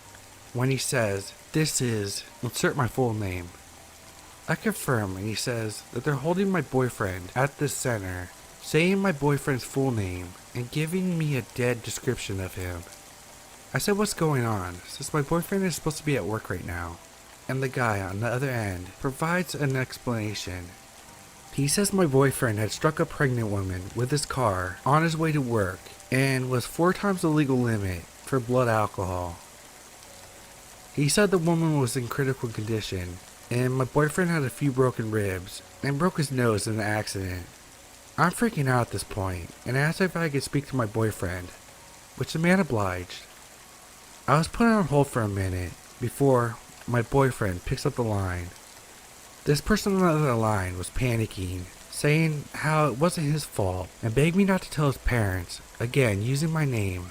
when he says, "This is," insert my full name. I confirm, and he says that they're holding my boyfriend at this center, saying my boyfriend's full name and giving me a dead description of him. I said, what's going on, since my boyfriend is supposed to be at work right now, and the guy on the other end provides an explanation. He says my boyfriend had struck a pregnant woman with his car on his way to work and was 4 times the legal limit for blood alcohol. He said the woman was in critical condition, and my boyfriend had a few broken ribs and broke his nose in the accident. I'm freaking out at this point, and asked if I could speak to my boyfriend, which the man obliged. I was put on hold for a minute before my boyfriend picks up the line. This person on the other line was panicking, saying how it wasn't his fault, and begged me not to tell his parents, again using my name.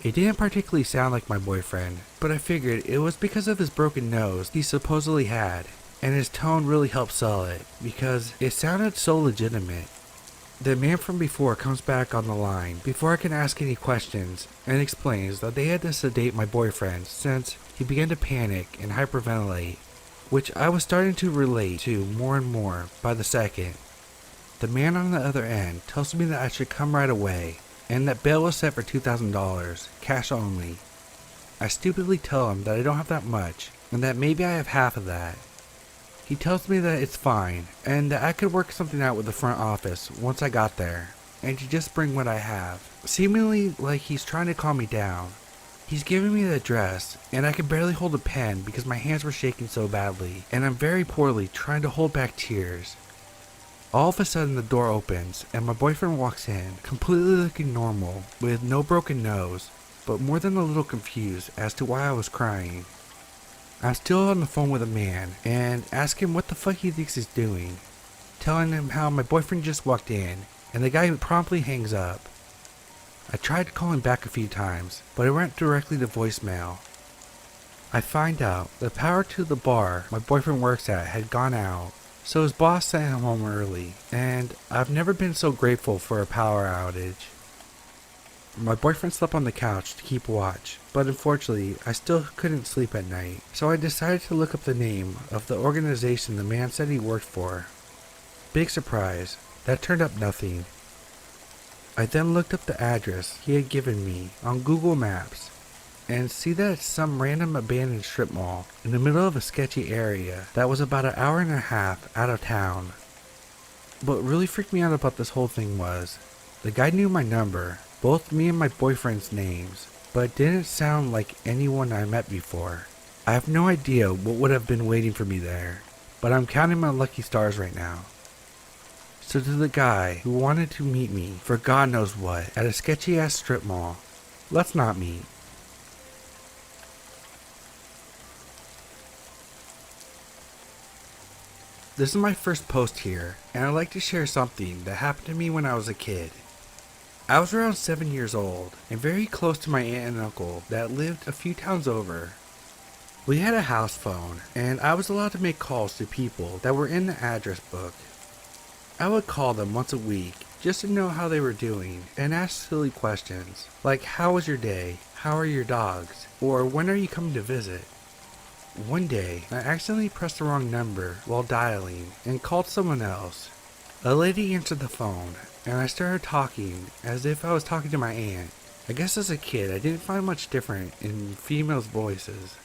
It didn't particularly sound like my boyfriend, but I figured it was because of his broken nose he supposedly had, and his tone really helped sell it, because it sounded so legitimate. The man from before comes back on the line before I can ask any questions, and explains that they had to sedate my boyfriend since he began to panic and hyperventilate, which I was starting to relate to more and more by the second. The man on the other end tells me that I should come right away, and that bail was set for $2,000, cash only. I stupidly tell him that I don't have that much, and that maybe I have half of that. He tells me that it's fine, and that I could work something out with the front office once I got there, and to just bring what I have, seemingly like he's trying to calm me down. He's giving me the address, and I can barely hold a pen because my hands were shaking so badly, and I'm very poorly trying to hold back tears. All of a sudden the door opens, and my boyfriend walks in, completely looking normal, with no broken nose, but more than a little confused as to why I was crying. I'm still on the phone with a man, and ask him what the fuck he thinks he's doing, telling him how my boyfriend just walked in, and the guy promptly hangs up. I tried to call him back a few times, but it went directly to voicemail. I find out the power to the bar my boyfriend works at had gone out, so his boss sent him home early, and I've never been so grateful for a power outage. My boyfriend slept on the couch to keep watch, but unfortunately I still couldn't sleep at night, so I decided to look up the name of the organization the man said he worked for. Big surprise, that turned up nothing. I then looked up the address he had given me on Google Maps, and see that it's some random abandoned strip mall in the middle of a sketchy area that was about an hour and a half out of town. What really freaked me out about this whole thing was, the guy knew my number, both me and my boyfriend's names, but it didn't sound like anyone I met before. I have no idea what would have been waiting for me there, but I'm counting my lucky stars right now. So to the guy who wanted to meet me for God knows what at a sketchy ass strip mall, let's not meet. This is my first post here, and I'd like to share something that happened to me when I was a kid. I was around 7 years old, and very close to my aunt and uncle that lived a few towns over. We had a house phone, and I was allowed to make calls to people that were in the address book. I would call them once a week just to know how they were doing and ask silly questions like how was your day, how are your dogs, or when are you coming to visit. One day, I accidentally pressed the wrong number while dialing and called someone else. A lady answered the phone, and I started talking as if I was talking to my aunt. I guess as a kid I didn't find much different in females' voices.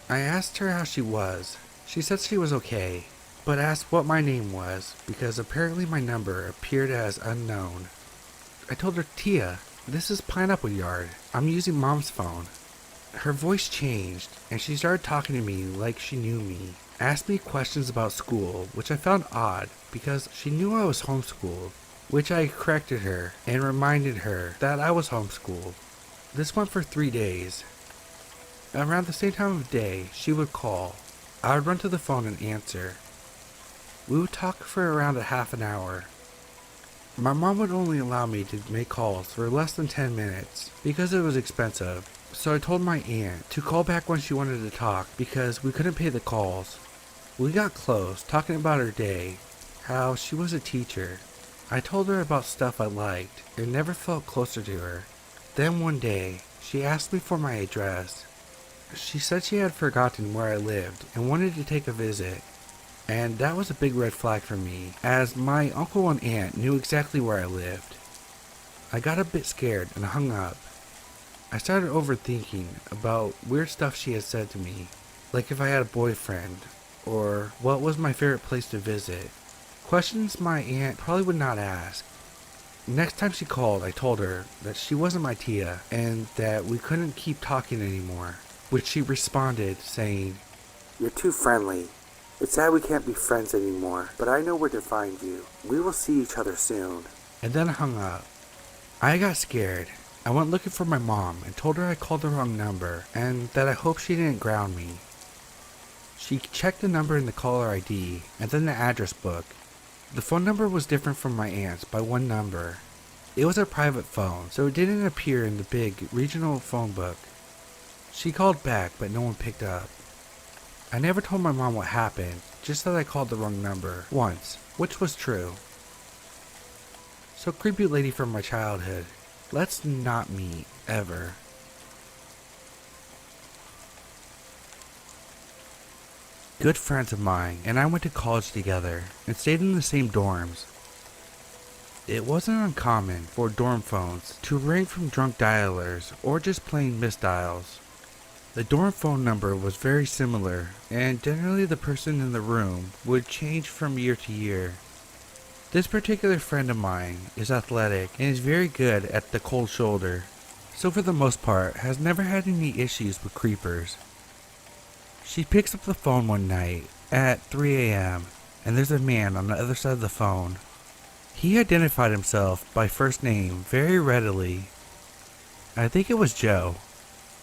I asked her how she was. She said she was okay, but asked what my name was because apparently my number appeared as unknown. I told her, Tia, this is Pineapple Yard. I'm using Mom's phone. Her voice changed, and she started talking to me like she knew me. Asked me questions about school, which I found odd because she knew I was homeschooled, which I corrected her and reminded her that I was homeschooled. This went for 3 days. Around the same time of day, she would call. I would run to the phone and answer. We would talk for around a half an hour. My mom would only allow me to make calls for less than 10 minutes because it was expensive, so I told my aunt to call back when she wanted to talk because we couldn't pay the calls. We got close, talking about her day, how she was a teacher. I told her about stuff I liked and never felt closer to her. Then one day, she asked me for my address. She said she had forgotten where I lived and wanted to take a visit. And that was a big red flag for me, as my uncle and aunt knew exactly where I lived. I got a bit scared and hung up. I started overthinking about weird stuff she had said to me, like if I had a boyfriend, or what was my favorite place to visit. Questions my aunt probably would not ask. Next time she called, I told her that she wasn't my Tia, and that we couldn't keep talking anymore. which she responded saying, "You're too friendly. It's sad we can't be friends anymore, but I know where to find you. We will see each other soon." and then hung up. I got scared. I went looking for my mom and told her I called the wrong number and that I hoped she didn't ground me. She checked the number in the caller ID and then the address book. The phone number was different from my aunt's by one number. It was a private phone, so it didn't appear in the big regional phone book. She called back, but no one picked up. I never told my mom what happened, just that I called the wrong number once, which was true. So creepy lady from my childhood, let's not meet, ever. Good friends of mine and I went to college together and stayed in the same dorms. It wasn't uncommon for dorm phones to ring from drunk dialers or just plain misdials. The dorm phone number was very similar, and generally the person in the room would change from year to year. This particular friend of mine is athletic and is very good at the cold shoulder, so for the most part has never had any issues with creepers. She picks up the phone one night at 3 a.m. and there's a man on the other side of the phone. He identified himself by first name very readily. I think it was Joe.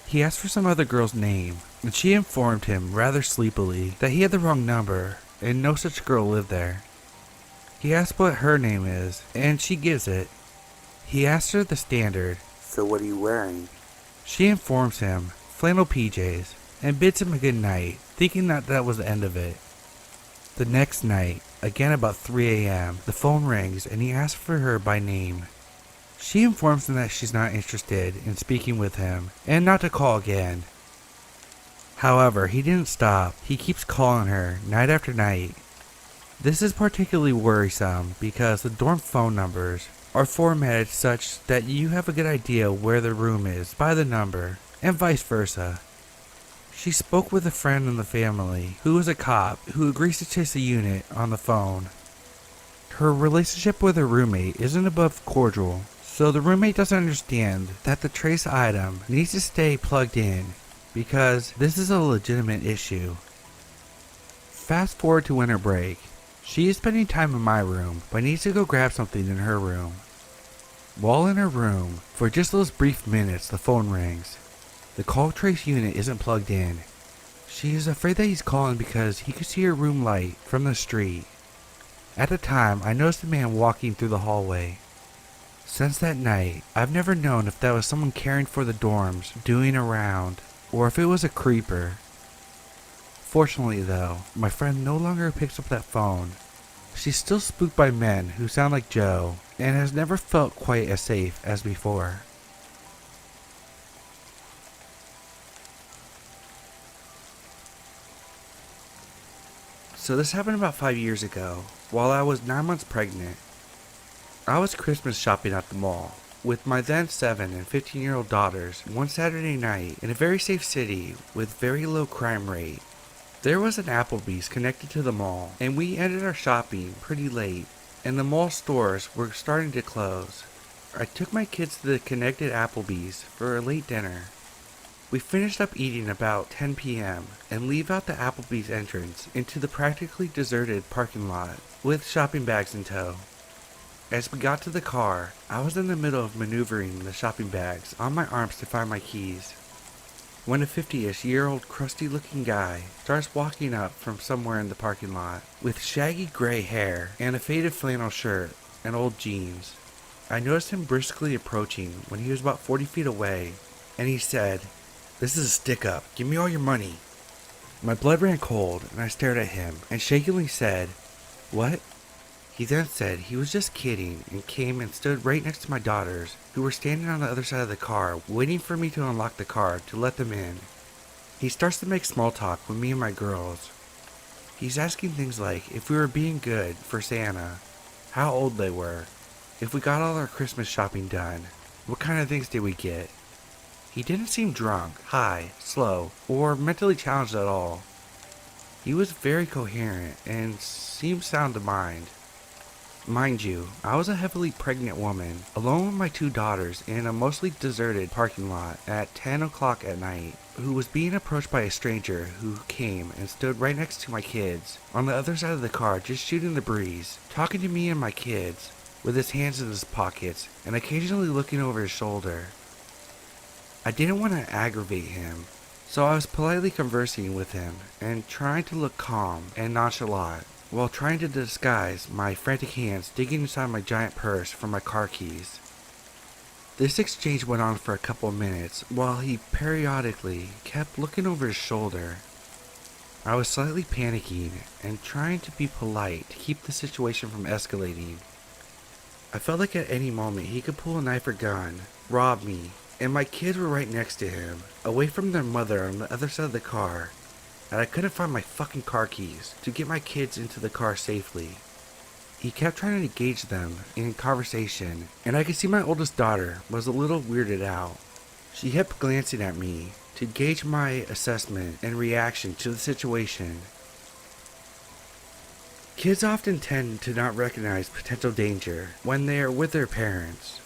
He asked for some other girl's name, and she informed him rather sleepily that he had the wrong number and no such girl lived there. He asked what her name is, and she gives it. He asked her the standard. "So what are you wearing?" She informs him, flannel PJs, and bids him a good night, thinking that was the end of it. The next night, again about 3 a.m., the phone rings and he asks for her by name. She informs him that she's not interested in speaking with him and not to call again. However, he didn't stop. He keeps calling her night after night. This is particularly worrisome because the dorm phone numbers are formatted such that you have a good idea where the room is by the number, and vice versa. She spoke with a friend in the family who is a cop who agrees to chase a unit on the phone. Her relationship with her roommate isn't above cordial, so the roommate doesn't understand that the trace item needs to stay plugged in because this is a legitimate issue. Fast forward to winter break. She is spending time in my room, but needs to go grab something in her room. While in her room, for just those brief minutes, the phone rings. The call trace unit isn't plugged in. She is afraid that he's calling because he could see her room light from the street. At the time, I noticed a man walking through the hallway. Since that night, I've never known if that was someone caring for the dorms, doing a round, or if it was a creeper. Fortunately though, my friend no longer picks up that phone. She's still spooked by men who sound like Joe, and has never felt quite as safe as before. So this happened about 5 years ago, while I was 9 months pregnant. I was Christmas shopping at the mall with my then 7 and 15-year-old daughters one Saturday night in a very safe city with very low crime rate. There was an Applebee's connected to the mall, and we ended our shopping pretty late, and the mall stores were starting to close. I took my kids to the connected Applebee's for a late dinner. We finished up eating about 10 p.m. and leave out the Applebee's entrance into the practically deserted parking lot with shopping bags in tow. As we got to the car, I was in the middle of maneuvering the shopping bags on my arms to find my keys, when a 50-ish-year-old crusty-looking guy starts walking up from somewhere in the parking lot with shaggy gray hair and a faded flannel shirt and old jeans. I noticed him briskly approaching when he was about 40 feet away, and he said, "This is a stick-up. Give me all your money." My blood ran cold, and I stared at him and shakily said, "What?" He then said he was just kidding and came and stood right next to my daughters, who were standing on the other side of the car waiting for me to unlock the car to let them in. He starts to make small talk with me and my girls. He's asking things like if we were being good for Santa, how old they were, if we got all our Christmas shopping done, what kind of things did we get. He didn't seem drunk, high, slow, or mentally challenged at all. He was very coherent and seemed sound of mind. Mind you, I was a heavily pregnant woman, alone with my 2 daughters in a mostly deserted parking lot at 10 o'clock at night, who was being approached by a stranger who came and stood right next to my kids, on the other side of the car just shooting the breeze, talking to me and my kids, with his hands in his pockets and occasionally looking over his shoulder. I didn't want to aggravate him, so I was politely conversing with him and trying to look calm and nonchalant, while trying to disguise my frantic hands digging inside my giant purse for my car keys. This exchange went on for a couple of minutes while he periodically kept looking over his shoulder. I was slightly panicking and trying to be polite to keep the situation from escalating. I felt like at any moment he could pull a knife or gun, rob me, and my kids were right next to him, away from their mother on the other side of the car, and I couldn't find my fucking car keys to get my kids into the car safely. He kept trying to engage them in conversation, and I could see my oldest daughter was a little weirded out. She kept glancing at me to gauge my assessment and reaction to the situation. Kids often tend to not recognize potential danger when they are with their parents,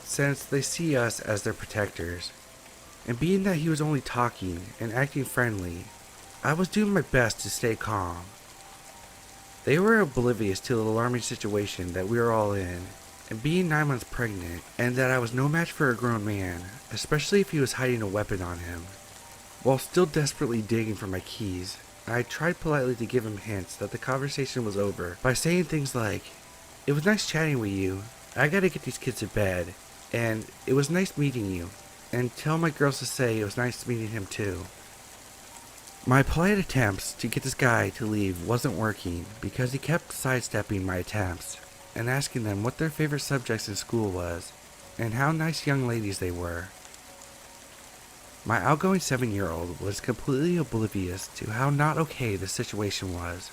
since they see us as their protectors. And being that he was only talking and acting friendly, I was doing my best to stay calm. They were oblivious to the alarming situation that we were all in, and being 9 months pregnant, and that I was no match for a grown man, especially if he was hiding a weapon on him. While still desperately digging for my keys, I tried politely to give him hints that the conversation was over by saying things like, "It was nice chatting with you, I gotta get these kids to bed, and it was nice meeting you, and tell my girls to say it was nice meeting him too." My polite attempts to get this guy to leave wasn't working because he kept sidestepping my attempts and asking them what their favorite subjects in school was and how nice young ladies they were. My outgoing 7-year-old was completely oblivious to how not okay the situation was,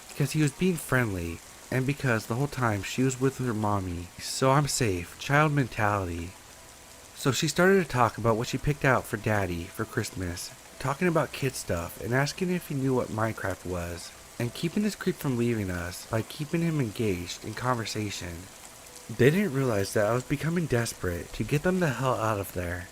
because he was being friendly and because the whole time she was with her mommy, so I'm safe, child mentality. So she started to talk about what she picked out for daddy for Christmas, talking about kid stuff and asking if he knew what Minecraft was, and keeping this creep from leaving us by keeping him engaged in conversation. They didn't realize that I was becoming desperate to get them the hell out of there.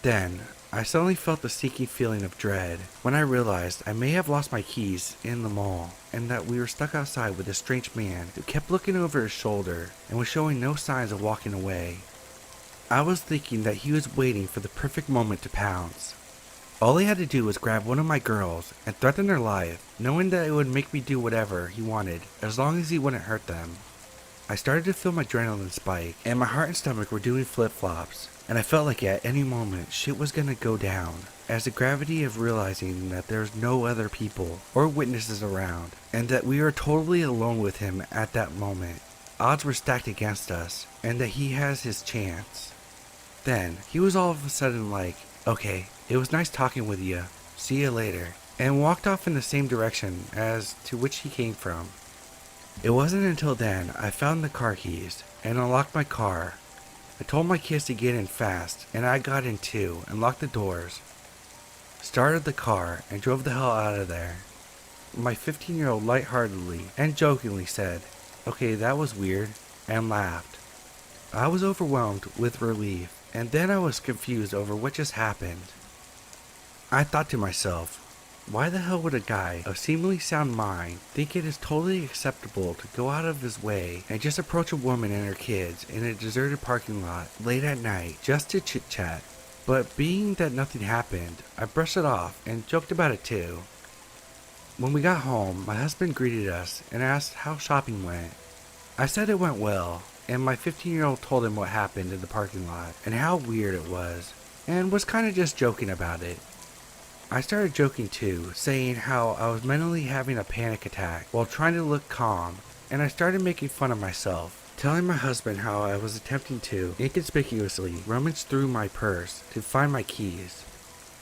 Then, I suddenly felt the sinking feeling of dread when I realized I may have lost my keys in the mall and that we were stuck outside with a strange man who kept looking over his shoulder and was showing no signs of walking away. I was thinking that he was waiting for the perfect moment to pounce. All he had to do was grab one of my girls and threaten their life, knowing that it would make me do whatever he wanted as long as he wouldn't hurt them. I started to feel my adrenaline spike, and my heart and stomach were doing flip-flops, and I felt like at any moment shit was gonna go down, as the gravity of realizing that there's no other people or witnesses around, and that we were totally alone with him at that moment. Odds were stacked against us, and that he has his chance. Then, he was all of a sudden like, "Okay, it was nice talking with you, see you later," and walked off in the same direction as to which he came from. It wasn't until then I found the car keys and unlocked my car. I told my kids to get in fast, and I got in too and locked the doors, started the car, and drove the hell out of there. My 15-year-old lightheartedly and jokingly said, "Okay, that was weird," and laughed. I was overwhelmed with relief, and then I was confused over what just happened. I thought to myself, why the hell would a guy of seemingly sound mind think it is totally acceptable to go out of his way and just approach a woman and her kids in a deserted parking lot late at night just to chit-chat? But being that nothing happened, I brushed it off and joked about it too. When we got home, my husband greeted us and asked how shopping went. I said it went well, and my 15-year-old told him what happened in the parking lot and how weird it was, and was kind of just joking about it. I started joking too, saying how I was mentally having a panic attack while trying to look calm, and I started making fun of myself, telling my husband how I was attempting to inconspicuously rummage through my purse to find my keys.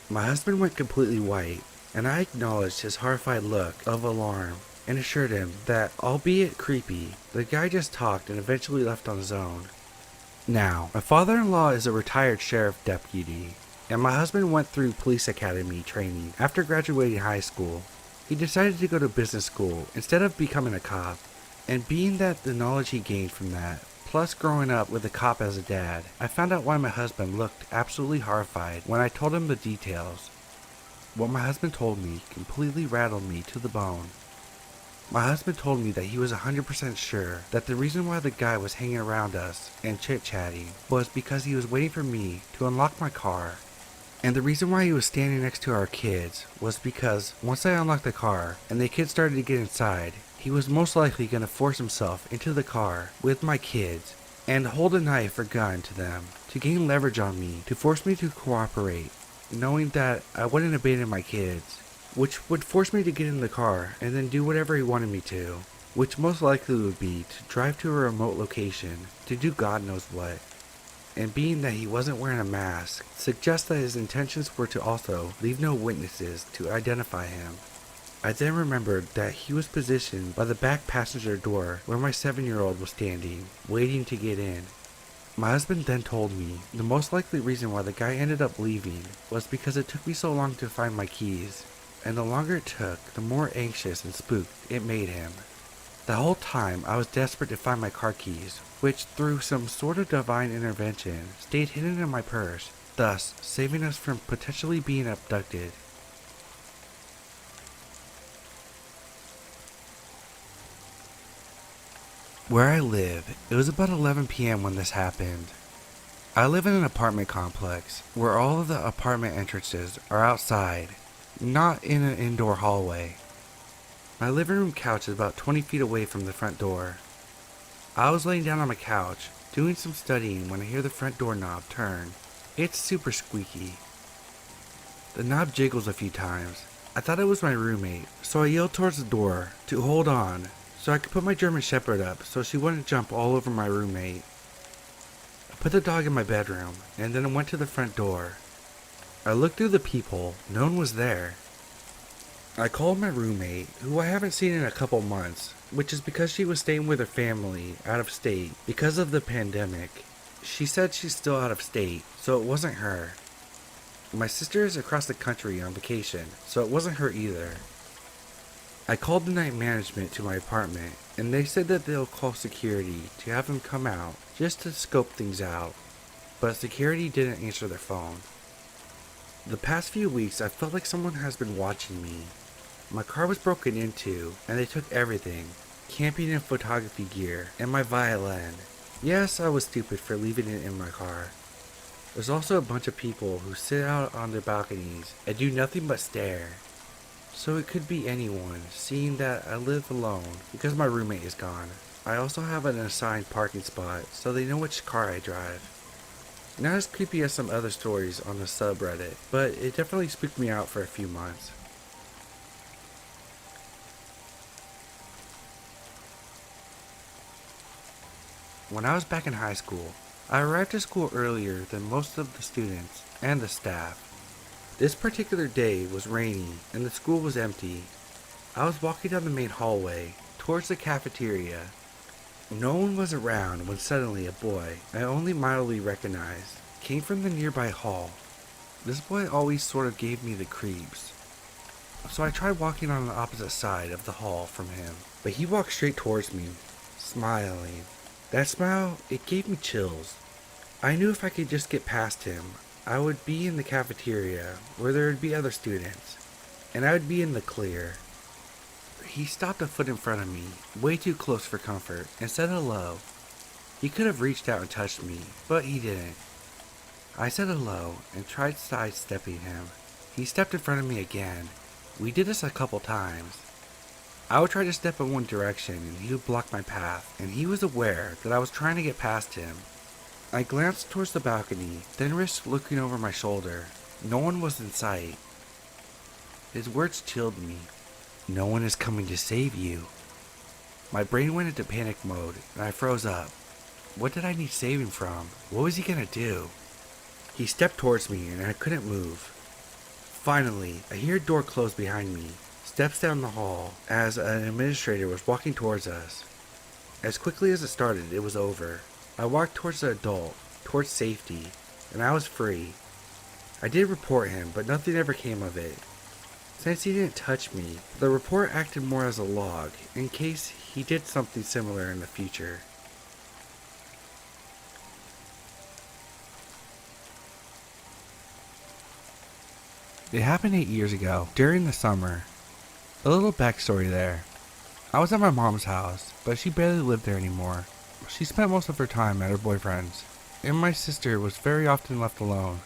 My husband went completely white, and I acknowledged his horrified look of alarm and assured him that, albeit creepy, the guy just talked and eventually left on his own. Now, my father-in-law is a retired sheriff deputy, and my husband went through police academy training after graduating high school. He decided to go to business school instead of becoming a cop. And being that the knowledge he gained from that, plus growing up with a cop as a dad, I found out why my husband looked absolutely horrified when I told him the details. What my husband told me completely rattled me to the bone. My husband told me that he was 100% sure that the reason why the guy was hanging around us and chit-chatting was because he was waiting for me to unlock my car. And the reason why he was standing next to our kids was because once I unlocked the car and the kids started to get inside, he was most likely going to force himself into the car with my kids and hold a knife or gun to them to gain leverage on me to force me to cooperate, knowing that I wouldn't abandon my kids, which would force me to get in the car and then do whatever he wanted me to, which most likely would be to drive to a remote location to do God knows what. And being that he wasn't wearing a mask suggests that his intentions were to also leave no witnesses to identify him. I then remembered that he was positioned by the back passenger door where my 7-year-old was standing, waiting to get in. My husband then told me the most likely reason why the guy ended up leaving was because it took me so long to find my keys, and the longer it took, the more anxious and spooked it made him. The whole time I was desperate to find my car keys, which through some sort of divine intervention stayed hidden in my purse, thus saving us from potentially being abducted. Where I live, it was about 11 p.m. when this happened. I live in an apartment complex where all of the apartment entrances are outside, not in an indoor hallway. My living room couch is about 20 feet away from the front door. I was laying down on my couch, doing some studying when I hear the front door knob turn. It's super squeaky. The knob jiggles a few times. I thought it was my roommate, so I yelled towards the door to hold on so I could put my German Shepherd up so she wouldn't jump all over my roommate. I put the dog in my bedroom and then I went to the front door. I looked through the peephole, no one was there. I called my roommate, who I haven't seen in a couple months, which is because she was staying with her family out of state because of the pandemic. She said she's still out of state, so it wasn't her. My sister is across the country on vacation, so it wasn't her either. I called the night management to my apartment, and they said that they'll call security to have them come out just to scope things out, but security didn't answer their phone. The past few weeks I felt like someone has been watching me. My car was broken into, and they took everything, camping and photography gear, and my violin. Yes, I was stupid for leaving it in my car. There's also a bunch of people who sit out on their balconies and do nothing but stare. So it could be anyone, seeing that I live alone because my roommate is gone. I also have an assigned parking spot, so they know which car I drive. Not as creepy as some other stories on the subreddit, but it definitely spooked me out for a few months. When I was back in high school, I arrived at school earlier than most of the students and the staff. This particular day was rainy and the school was empty. I was walking down the main hallway towards the cafeteria. No one was around when suddenly a boy I only mildly recognized came from the nearby hall. This boy always sort of gave me the creeps, so I tried walking on the opposite side of the hall from him, but he walked straight towards me, smiling. That smile, it gave me chills. I knew if I could just get past him, I would be in the cafeteria where there would be other students, and I would be in the clear. He stopped a foot in front of me, way too close for comfort, and said hello. He could have reached out and touched me, but he didn't. I said hello and tried sidestepping him. He stepped in front of me again. We did this a couple times. I would try to step in one direction and he would block my path, and he was aware that I was trying to get past him. I glanced towards the balcony, then risked looking over my shoulder. No one was in sight. His words chilled me. No one is coming to save you. My brain went into panic mode and I froze up. What did I need saving from? What was he gonna do? He stepped towards me and I couldn't move. Finally, I hear a door close behind me. Steps down the hall as an administrator was walking towards us. As quickly as it started, it was over. I walked towards the adult, towards safety, and I was free. I did report him, but nothing ever came of it. Since he didn't touch me, the report acted more as a log in case he did something similar in the future. It happened 8 years ago, during the summer. A little backstory there. I was at my mom's house, but she barely lived there anymore. She spent most of her time at her boyfriend's, and my sister was very often left alone.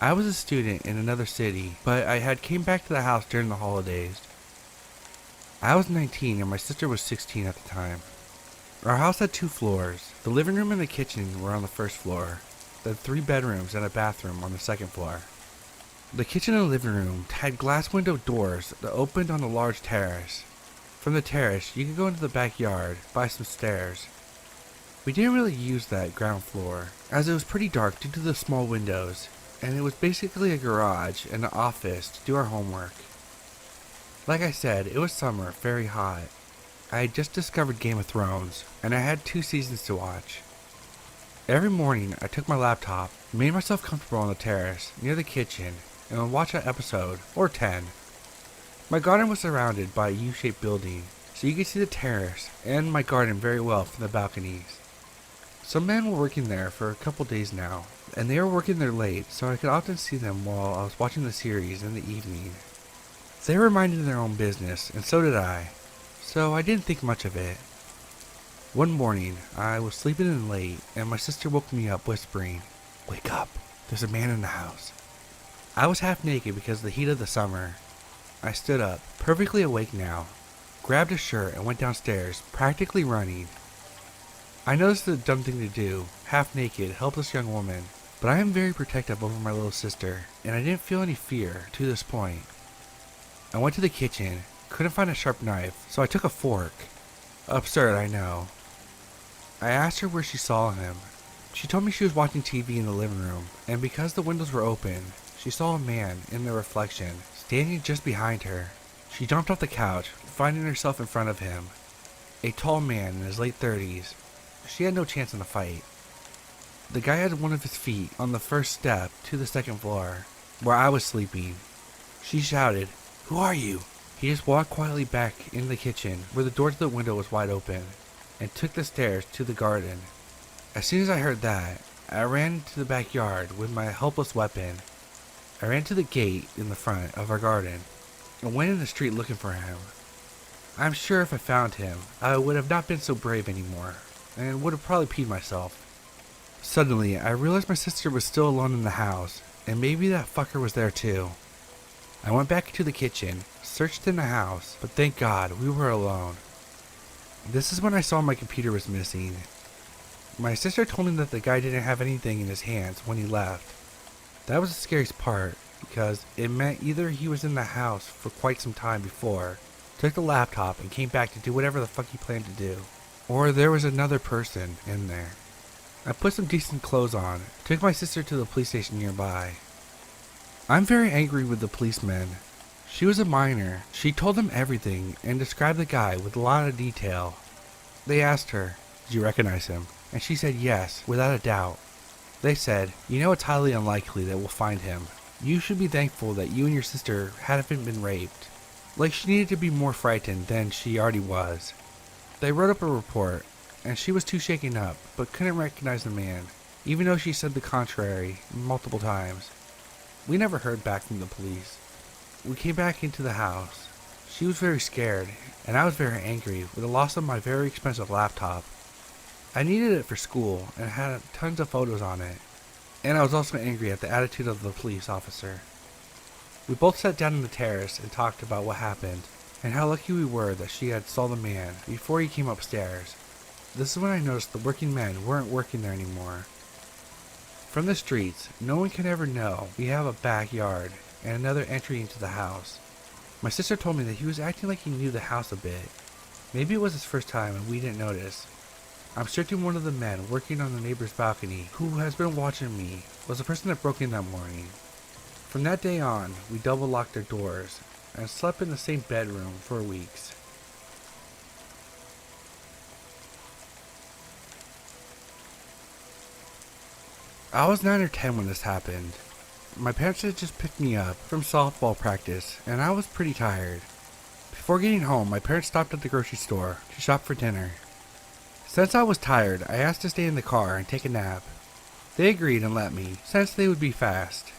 I was a student in another city, but I had came back to the house during the holidays. I was 19 and my sister was 16 at the time. Our house had 2 floors. The living room and the kitchen were on the first floor, then 3 bedrooms and a bathroom on the second floor. The kitchen and living room had glass window doors that opened on a large terrace. From the terrace, you could go into the backyard by some stairs. We didn't really use that ground floor, as it was pretty dark due to the small windows, and it was basically a garage and an office to do our homework. Like I said, it was summer, very hot. I had just discovered Game of Thrones, and I had 2 seasons to watch. Every morning, I took my laptop, made myself comfortable on the terrace near the kitchen, and would watch an episode, or 10. My garden was surrounded by a U-shaped building, so you could see the terrace and my garden very well from the balconies. Some men were working there for a couple days now, and they were working there late, so I could often see them while I was watching the series in the evening. They were minding their own business, and so did I, so I didn't think much of it. One morning, I was sleeping in late, and my sister woke me up whispering, "Wake up, there's a man in the house." I was half naked because of the heat of the summer. I stood up, perfectly awake now, grabbed a shirt and went downstairs, practically running. I know this is a dumb thing to do, half naked, helpless young woman, but I am very protective over my little sister, and I didn't feel any fear to this point. I went to the kitchen, couldn't find a sharp knife, so I took a fork. Absurd, I know. I asked her where she saw him. She told me she was watching TV in the living room, and because the windows were open, she saw a man in the reflection, standing just behind her. She jumped off the couch, finding herself in front of him. A tall man in his late 30s. She had no chance in the fight. The guy had one of his feet on the first step to the second floor, where I was sleeping. She shouted, "Who are you?" He just walked quietly back in the kitchen, where the door to the window was wide open, and took the stairs to the garden. As soon as I heard that, I ran into the backyard with my helpless weapon. I ran to the gate in the front of our garden and went in the street looking for him. I'm sure if I found him, I would have not been so brave anymore, and would have probably peed myself. Suddenly, I realized my sister was still alone in the house, and maybe that fucker was there too. I went back into the kitchen, searched in the house, but thank God we were alone. This is when I saw my computer was missing. My sister told me that the guy didn't have anything in his hands when he left. That was the scariest part, because it meant either he was in the house for quite some time before, took the laptop and came back to do whatever the fuck he planned to do, or there was another person in there. I put some decent clothes on, took my sister to the police station nearby. I'm very angry with the policemen. She was a minor. She told them everything and described the guy with a lot of detail. They asked her, "Did you recognize him?" And she said yes, without a doubt. They said, "You know it's highly unlikely that we'll find him. You should be thankful that you and your sister hadn't been raped." Like she needed to be more frightened than she already was. They wrote up a report, and she was too shaken up, but couldn't recognize the man, even though she said the contrary multiple times. We never heard back from the police. We came back into the house. She was very scared, and I was very angry with the loss of my very expensive laptop. I needed it for school and had tons of photos on it, and I was also angry at the attitude of the police officer. We both sat down on the terrace and talked about what happened, and how lucky we were that she had saw the man before he came upstairs. This is when I noticed the working men weren't working there anymore. From the streets, no one can ever know we have a backyard and another entry into the house. My sister told me that he was acting like he knew the house a bit. Maybe it was his first time and we didn't notice. I'm certain one of the men working on the neighbor's balcony, who has been watching me, was the person that broke in that morning. From that day on, we double locked our doors and slept in the same bedroom for weeks. I was 9 or 10 when this happened. My parents had just picked me up from softball practice, and I was pretty tired. Before getting home, my parents stopped at the grocery store to shop for dinner. Since I was tired, I asked to stay in the car and take a nap. They agreed and let me, since they would be fast.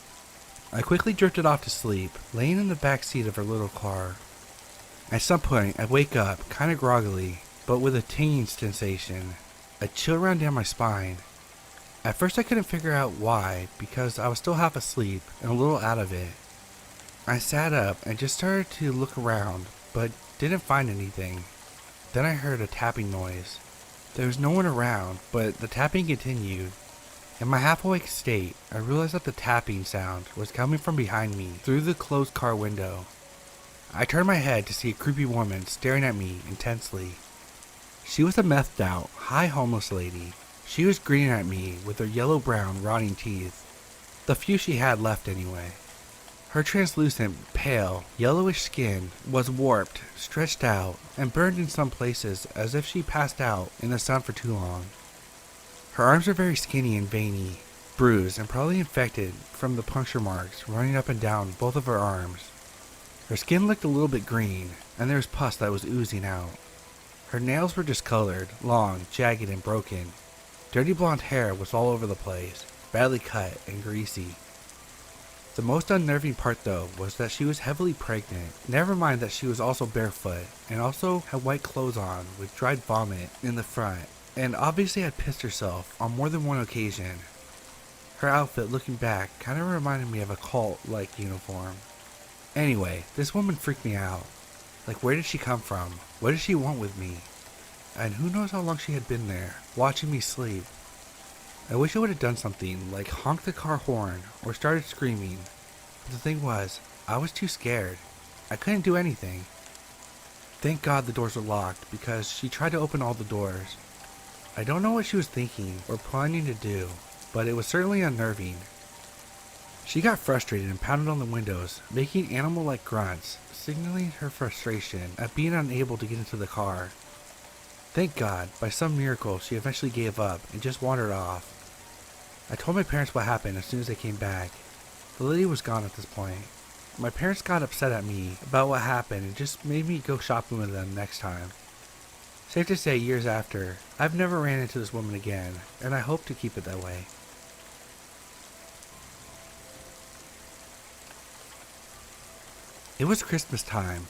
I quickly drifted off to sleep, laying in the back seat of our little car. At some point, I wake up, kinda groggily, but with a tingling sensation. A chill ran down my spine. At first I couldn't figure out why, because I was still half asleep and a little out of it. I sat up and just started to look around, but didn't find anything. Then I heard a tapping noise. There was no one around, but the tapping continued. In my half-awake state, I realized that the tapping sound was coming from behind me through the closed car window. I turned my head to see a creepy woman staring at me intensely. She was a methed out, high homeless lady. She was grinning at me with her yellow-brown, rotting teeth. The few she had left anyway. Her translucent, pale, yellowish skin was warped, stretched out, and burned in some places as if she passed out in the sun for too long. Her arms were very skinny and veiny, bruised and probably infected from the puncture marks running up and down both of her arms. Her skin looked a little bit green, and there was pus that was oozing out. Her nails were discolored, long, jagged, and broken. Dirty blonde hair was all over the place, badly cut and greasy. The most unnerving part though was that she was heavily pregnant, never mind that she was also barefoot, and also had white clothes on with dried vomit in the front, and obviously had pissed herself on more than one occasion. Her outfit looking back kinda reminded me of a cult-like uniform. Anyway, this woman freaked me out. Like, where did she come from? What did she want with me? And who knows how long she had been there, watching me sleep. I wish I would have done something, like honk the car horn, or started screaming. But the thing was, I was too scared. I couldn't do anything. Thank God the doors were locked, because she tried to open all the doors. I don't know what she was thinking, or planning to do, but it was certainly unnerving. She got frustrated and pounded on the windows, making animal-like grunts, signaling her frustration at being unable to get into the car. Thank God, by some miracle, she eventually gave up and just wandered off. I told my parents what happened as soon as they came back. The lady was gone at this point. My parents got upset at me about what happened and just made me go shopping with them next time. Safe to say, years after, I've never ran into this woman again, and I hope to keep it that way. It was Christmas time.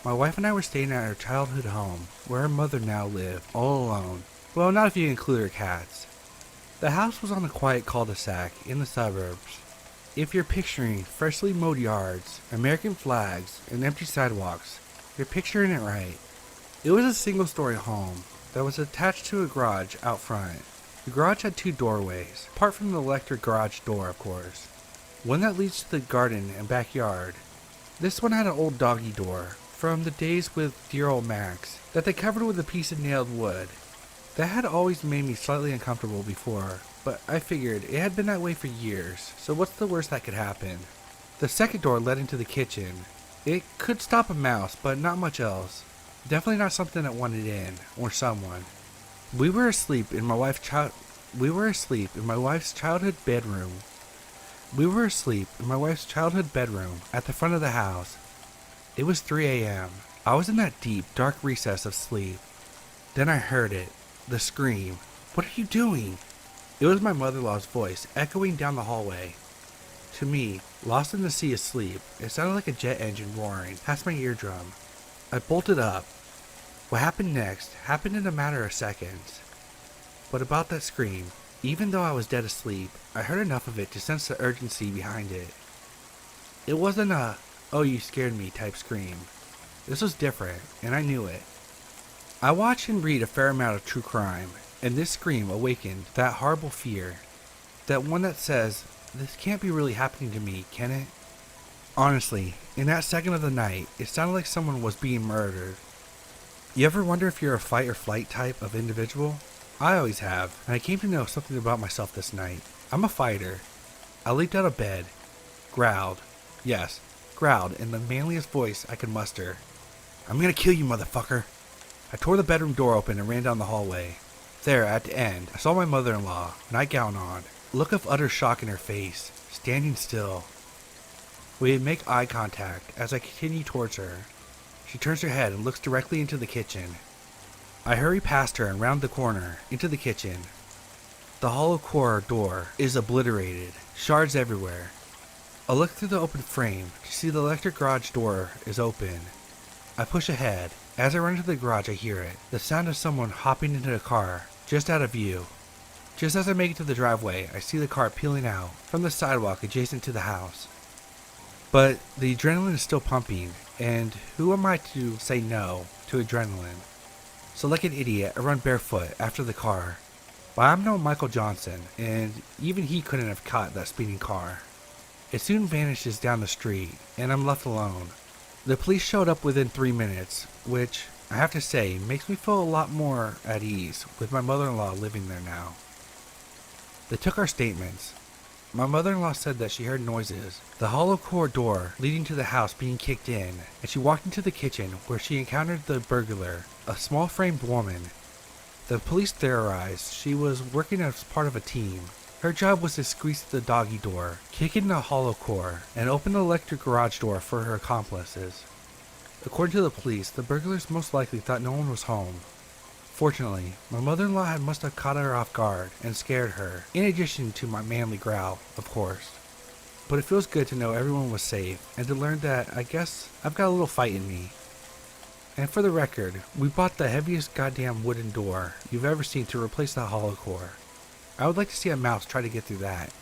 My wife and I were staying at our childhood home, where our mother now lived, all alone. Well, not if you include her cats. The house was on a quiet cul-de-sac in the suburbs. If you're picturing freshly mowed yards, American flags, and empty sidewalks, you're picturing it right. It was a single-story home that was attached to a garage out front. The garage had two doorways, apart from the electric garage door, of course. One that leads to the garden and backyard. This one had an old doggy door, from the days with dear old Max, that they covered with a piece of nailed wood. That had always made me slightly uncomfortable before, but I figured it had been that way for years, so what's the worst that could happen? The second door led into the kitchen. It could stop a mouse, but not much else. Definitely not something that wanted in, or someone. We were asleep in my wife's childhood bedroom. At the front of the house. It was 3 a.m. I was in that deep, dark recess of sleep. Then I heard it. The scream. "What are you doing?" It was my mother-in-law's voice echoing down the hallway. To me, lost in the sea of sleep, it sounded like a jet engine roaring past my eardrum. I bolted up. What happened next happened in a matter of seconds. But about that scream, even though I was dead asleep, I heard enough of it to sense the urgency behind it. It wasn't a, "oh, you scared me" type scream. This was different, and I knew it. I watch and read a fair amount of true crime, and this scream awakened that horrible fear. That one that says, this can't be really happening to me, can it? Honestly, in that second of the night, it sounded like someone was being murdered. You ever wonder if you're a fight or flight type of individual? I always have, and I came to know something about myself this night. I'm a fighter. I leaped out of bed, growled in the manliest voice I could muster. "I'm gonna kill you, motherfucker." I tore the bedroom door open and ran down the hallway. There, at the end, I saw my mother-in-law, nightgown on, a look of utter shock in her face, standing still. We make eye contact as I continue towards her. She turns her head and looks directly into the kitchen. I hurry past her and round the corner into the kitchen. The hollow core door is obliterated, shards everywhere. I look through the open frame to see the electric garage door is open. I push ahead. As I run into the garage, I hear it, the sound of someone hopping into a car, just out of view. Just as I make it to the driveway, I see the car peeling out from the sidewalk adjacent to the house. But the adrenaline is still pumping, and who am I to say no to adrenaline? So like an idiot, I run barefoot after the car. But I'm no Michael Johnson, and even he couldn't have caught that speeding car. It soon vanishes down the street, and I'm left alone. The police showed up within 3 minutes, which, I have to say, makes me feel a lot more at ease with my mother-in-law living there now. They took our statements. My mother-in-law said that she heard noises, the hollow core door leading to the house being kicked in, and she walked into the kitchen where she encountered the burglar, a small-framed woman. The police theorized she was working as part of a team. Her job was to squeeze the doggy door, kick in the hollow core, and open the electric garage door for her accomplices. According to the police, the burglars most likely thought no one was home. Fortunately, my mother-in-law must have caught her off guard and scared her, in addition to my manly growl, of course. But it feels good to know everyone was safe, and to learn that I guess I've got a little fight in me. And for the record, we bought the heaviest goddamn wooden door you've ever seen to replace the hollow core. I would like to see a mouse try to get through that.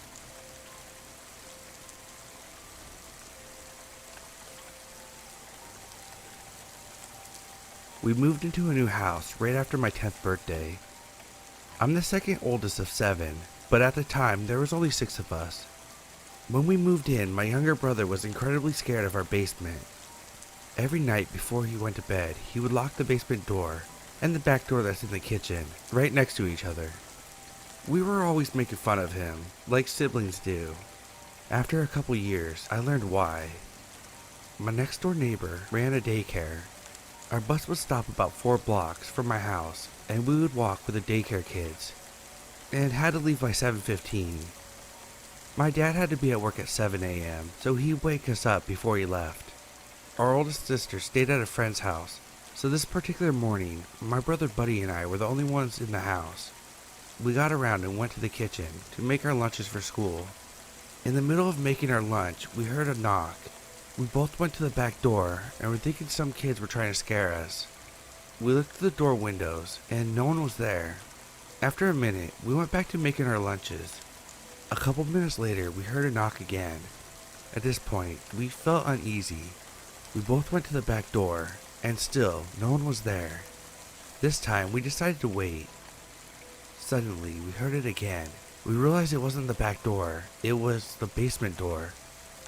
We moved into a new house right after my 10th birthday. I'm the second oldest of 7, but at the time there was only 6 of us. When we moved in, my younger brother was incredibly scared of our basement. Every night before he went to bed, he would lock the basement door and the back door that's in the kitchen, right next to each other. We were always making fun of him, like siblings do. After a couple years, I learned why. My next door neighbor ran a daycare. Our bus would stop about 4 blocks from my house, and we would walk with the daycare kids, and had to leave by 7:15. My dad had to be at work at 7 a.m., so he'd wake us up before he left. Our oldest sister stayed at a friend's house, so this particular morning, my brother Buddy and I were the only ones in the house. We got around and went to the kitchen to make our lunches for school. In the middle of making our lunch, we heard a knock. We both went to the back door and were thinking some kids were trying to scare us. We looked through the door windows and no one was there. After a minute, we went back to making our lunches. A couple minutes later, we heard a knock again. At this point, we felt uneasy. We both went to the back door and still no one was there. This time, we decided to wait. Suddenly, we heard it again. We realized it wasn't the back door, it was the basement door.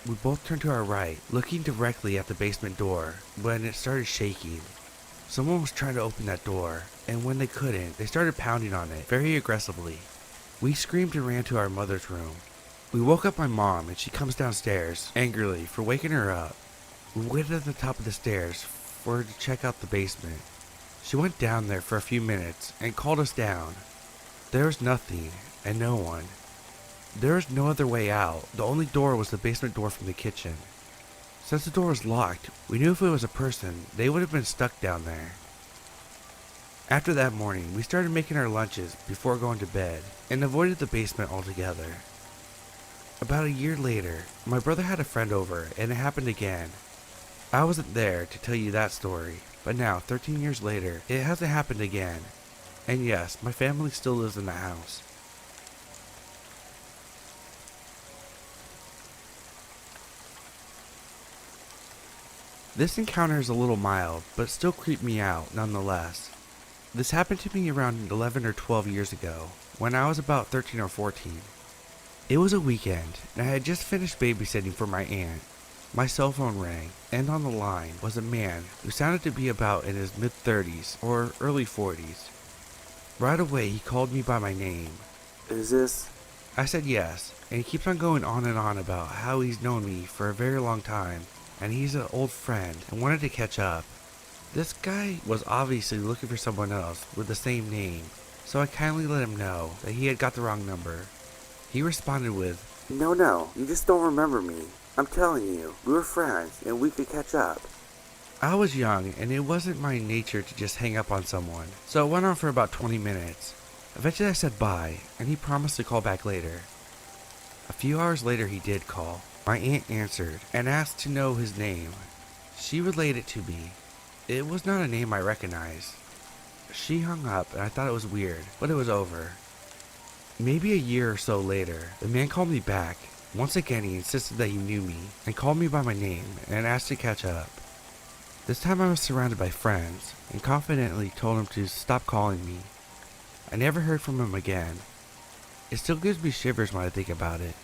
We both turned to our right, looking directly at the basement door, when it started shaking. Someone was trying to open that door, and when they couldn't, they started pounding on it very aggressively. We screamed and ran to our mother's room. We woke up my mom, and she comes downstairs, angrily, for waking her up. We waited at the top of the stairs for her to check out the basement. She went down there for a few minutes, and called us down. There was nothing, and no one. There was no other way out. The only door was the basement door from the kitchen. Since the door was locked, we knew if it was a person, they would have been stuck down there. After that morning, we started making our lunches before going to bed, and avoided the basement altogether. About a year later, my brother had a friend over, and it happened again. I wasn't there to tell you that story, but now, 13 years later, it hasn't happened again. And yes, my family still lives in the house. This encounter is a little mild, but still creeped me out nonetheless. This happened to me around 11 or 12 years ago, when I was about 13 or 14. It was a weekend, and I had just finished babysitting for my aunt. My cell phone rang, and on the line was a man who sounded to be about in his mid-30s or early 40s. Right away he called me by my name. Is this? I said yes, and he keeps on going on and on about how he's known me for a very long time, and he's an old friend and wanted to catch up. This guy was obviously looking for someone else with the same name, so I kindly let him know that he had got the wrong number. He responded with, No, you just don't remember me. I'm telling you, we were friends and we could catch up. I was young and it wasn't my nature to just hang up on someone, so it went on for about 20 minutes. Eventually I said bye, and he promised to call back later. A few hours later he did call. My aunt answered and asked to know his name. She relayed it to me. It was not a name I recognized. She hung up and I thought it was weird, but it was over. Maybe a year or so later, the man called me back. Once again he insisted that he knew me and called me by my name and asked to catch up. This time I was surrounded by friends and confidently told him to stop calling me. I never heard from him again. It still gives me shivers when I think about it.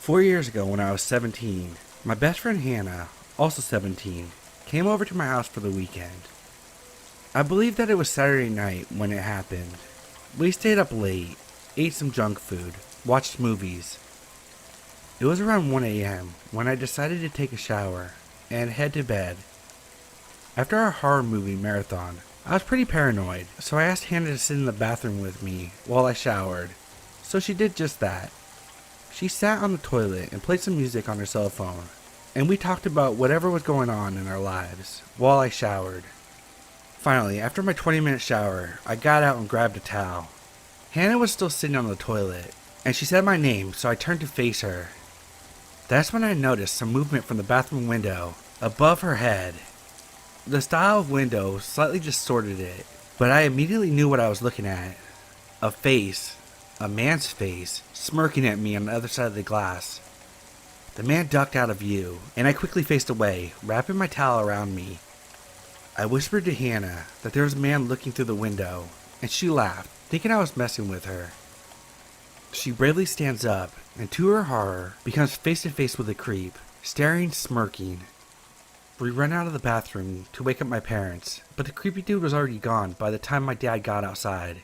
Four years ago when I was 17, my best friend Hannah, also 17, came over to my house for the weekend. I believe that it was Saturday night when it happened. We stayed up late, ate some junk food, watched movies. It was around 1 a.m. when I decided to take a shower and head to bed. After our horror movie marathon, I was pretty paranoid, so I asked Hannah to sit in the bathroom with me while I showered. So she did just that. She sat on the toilet and played some music on her cell phone, and we talked about whatever was going on in our lives while I showered. Finally, after my 20-minute shower, I got out and grabbed a towel. Hannah was still sitting on the toilet, and she said my name, so I turned to face her. That's when I noticed some movement from the bathroom window above her head. The style of window slightly distorted it, but I immediately knew what I was looking at. A face, a man's face, smirking at me on the other side of the glass. The man ducked out of view, and I quickly faced away, wrapping my towel around me. I whispered to Hannah that there was a man looking through the window, and she laughed, thinking I was messing with her. She bravely stands up, and to her horror, becomes face to face with a creep, staring, smirking. We run out of the bathroom to wake up my parents, but the creepy dude was already gone by the time my dad got outside.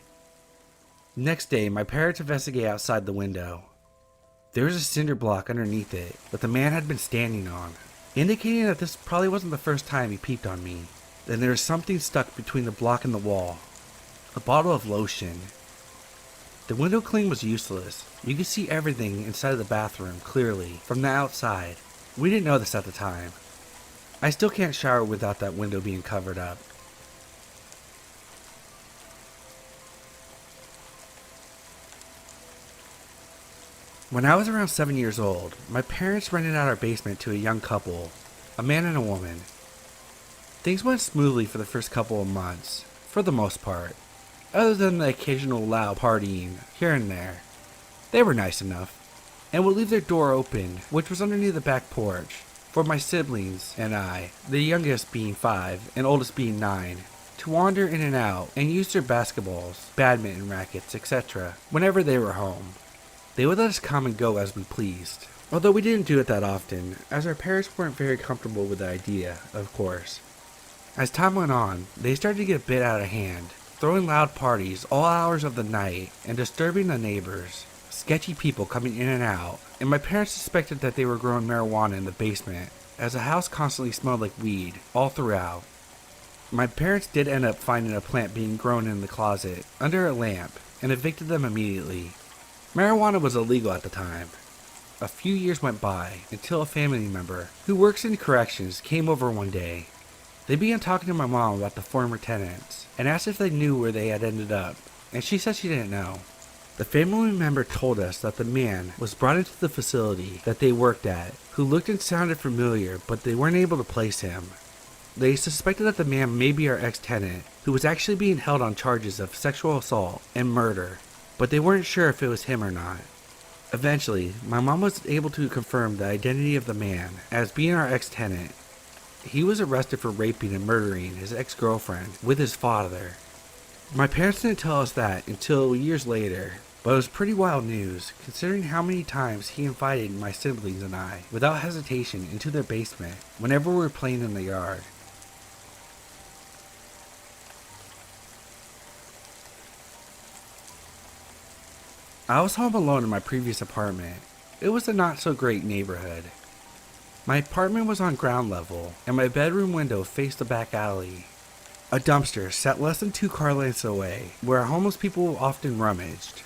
Next day, my parents investigate outside the window. There was a cinder block underneath it that the man had been standing on, indicating that this probably wasn't the first time he peeped on me. Then there was something stuck between the block and the wall. A bottle of lotion. The window cling was useless. You could see everything inside of the bathroom clearly from the outside. We didn't know this at the time. I still can't shower without that window being covered up. When I was around 7 years old, my parents rented out our basement to a young couple, a man and a woman. Things went smoothly for the first couple of months, for the most part, other than the occasional loud partying here and there. They were nice enough, and would leave their door open, which was underneath the back porch, for my siblings and I, the youngest being 5 and oldest being 9, to wander in and out and use their basketballs, badminton rackets, etc. whenever they were home. They would let us come and go as we pleased, although we didn't do it that often, as our parents weren't very comfortable with the idea, of course. As time went on, they started to get a bit out of hand, throwing loud parties all hours of the night and disturbing the neighbors, sketchy people coming in and out, and my parents suspected that they were growing marijuana in the basement, as the house constantly smelled like weed all throughout. My parents did end up finding a plant being grown in the closet, under a lamp, and evicted them immediately. Marijuana was illegal at the time. A few years went by until a family member who works in corrections came over one day. They began talking to my mom about the former tenants and asked if they knew where they had ended up, and she said she didn't know. The family member told us that the man was brought into the facility that they worked at, who looked and sounded familiar, but they weren't able to place him. They suspected that the man may be our ex-tenant, who was actually being held on charges of sexual assault and murder, but they weren't sure if it was him or not. Eventually, my mom was able to confirm the identity of the man as being our ex-tenant. He was arrested for raping and murdering his ex-girlfriend with his father. My parents didn't tell us that until years later, but it was pretty wild news considering how many times he invited my siblings and I, without hesitation, into their basement whenever we were playing in the yard. I was home alone in my previous apartment. It was a not so great neighborhood. My apartment was on ground level, and my bedroom window faced the back alley. A dumpster sat less than 2 car lengths away, where homeless people often rummaged.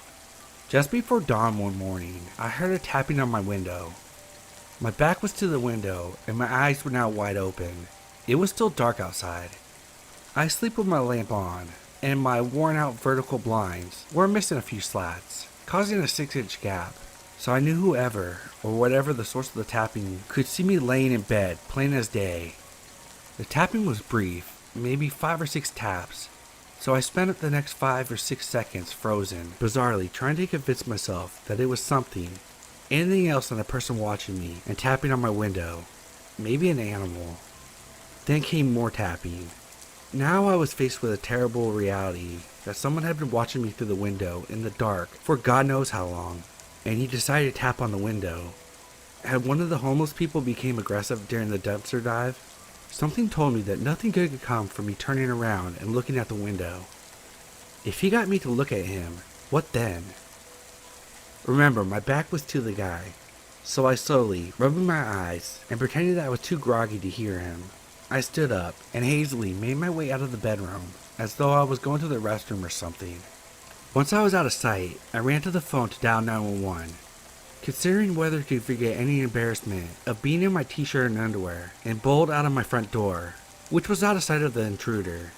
Just before dawn one morning, I heard a tapping on my window. My back was to the window, and my eyes were now wide open. It was still dark outside. I sleep with my lamp on, and my worn-out vertical blinds were missing a few slats, causing a 6-inch gap. So I knew whoever, or whatever the source of the tapping, could see me laying in bed, plain as day. The tapping was brief, maybe 5 or 6 taps, so I spent the next 5 or 6 seconds frozen, bizarrely trying to convince myself that it was something, anything else than a person watching me and tapping on my window, maybe an animal. Then came more tapping. Now I was faced with a terrible reality that someone had been watching me through the window in the dark for God knows how long, and he decided to tap on the window. Had one of the homeless people become aggressive during the dumpster dive? Something told me that nothing good could come from me turning around and looking at the window. If he got me to look at him, what then? Remember, my back was to the guy, so I slowly, rubbing my eyes and pretending that I was too groggy to hear him, I stood up and hazily made my way out of the bedroom, as though I was going to the restroom or something. Once I was out of sight, I ran to the phone to dial 911. Considering whether to forget any embarrassment of being in my t-shirt and underwear and bowled out of my front door, which was out of sight of the intruder.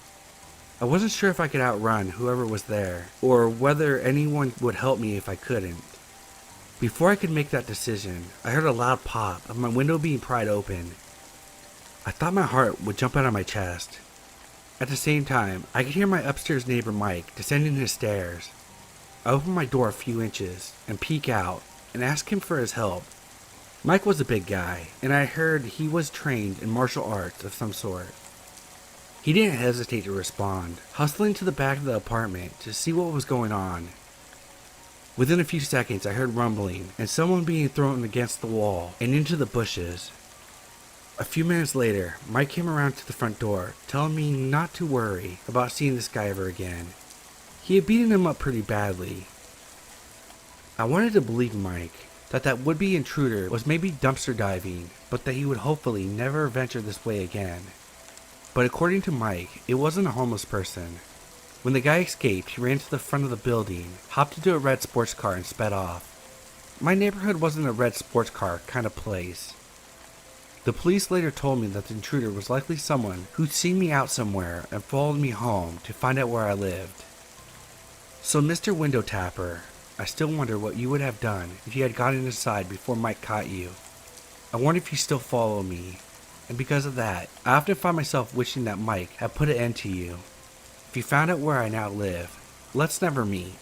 I wasn't sure if I could outrun whoever was there, or whether anyone would help me if I couldn't. Before I could make that decision, I heard a loud pop of my window being pried open. I thought my heart would jump out of my chest. At the same time, I could hear my upstairs neighbor Mike descending his stairs. I opened my door a few inches and peek out and ask him for his help. Mike was a big guy, and I heard he was trained in martial arts of some sort. He didn't hesitate to respond, hustling to the back of the apartment to see what was going on. Within a few seconds, I heard rumbling and someone being thrown against the wall and into the bushes. A few minutes later, Mike came around to the front door, telling me not to worry about seeing this guy ever again. He had beaten him up pretty badly. I wanted to believe Mike that that would-be intruder was maybe dumpster diving, but that he would hopefully never venture this way again. But according to Mike, it wasn't a homeless person. When the guy escaped, he ran to the front of the building, hopped into a red sports car, and sped off. My neighborhood wasn't a red sports car kind of place. The police later told me that the intruder was likely someone who'd seen me out somewhere and followed me home to find out where I lived. So Mr. Window Tapper, I still wonder what you would have done if you had gotten inside before Mike caught you. I wonder if you still follow me, and because of that, I often find myself wishing that Mike had put an end to you. If you found out where I now live, let's never meet.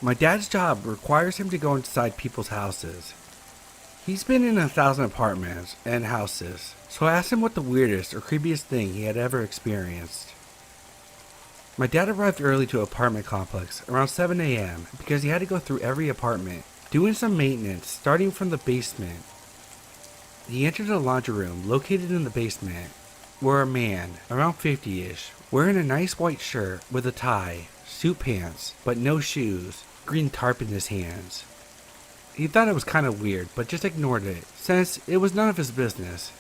My dad's job requires him to go inside people's houses. He's been in 1,000 apartments and houses, so I asked him what the weirdest or creepiest thing he had ever experienced. My dad arrived early to an apartment complex around 7 a.m. because he had to go through every apartment, doing some maintenance starting from the basement. He entered a laundry room located in the basement, where a man, around 50-ish, wearing a nice white shirt with a tie, suit pants, but no shoes, green tarp in his hands. He thought it was kind of weird, but just ignored it, since it was none of his business.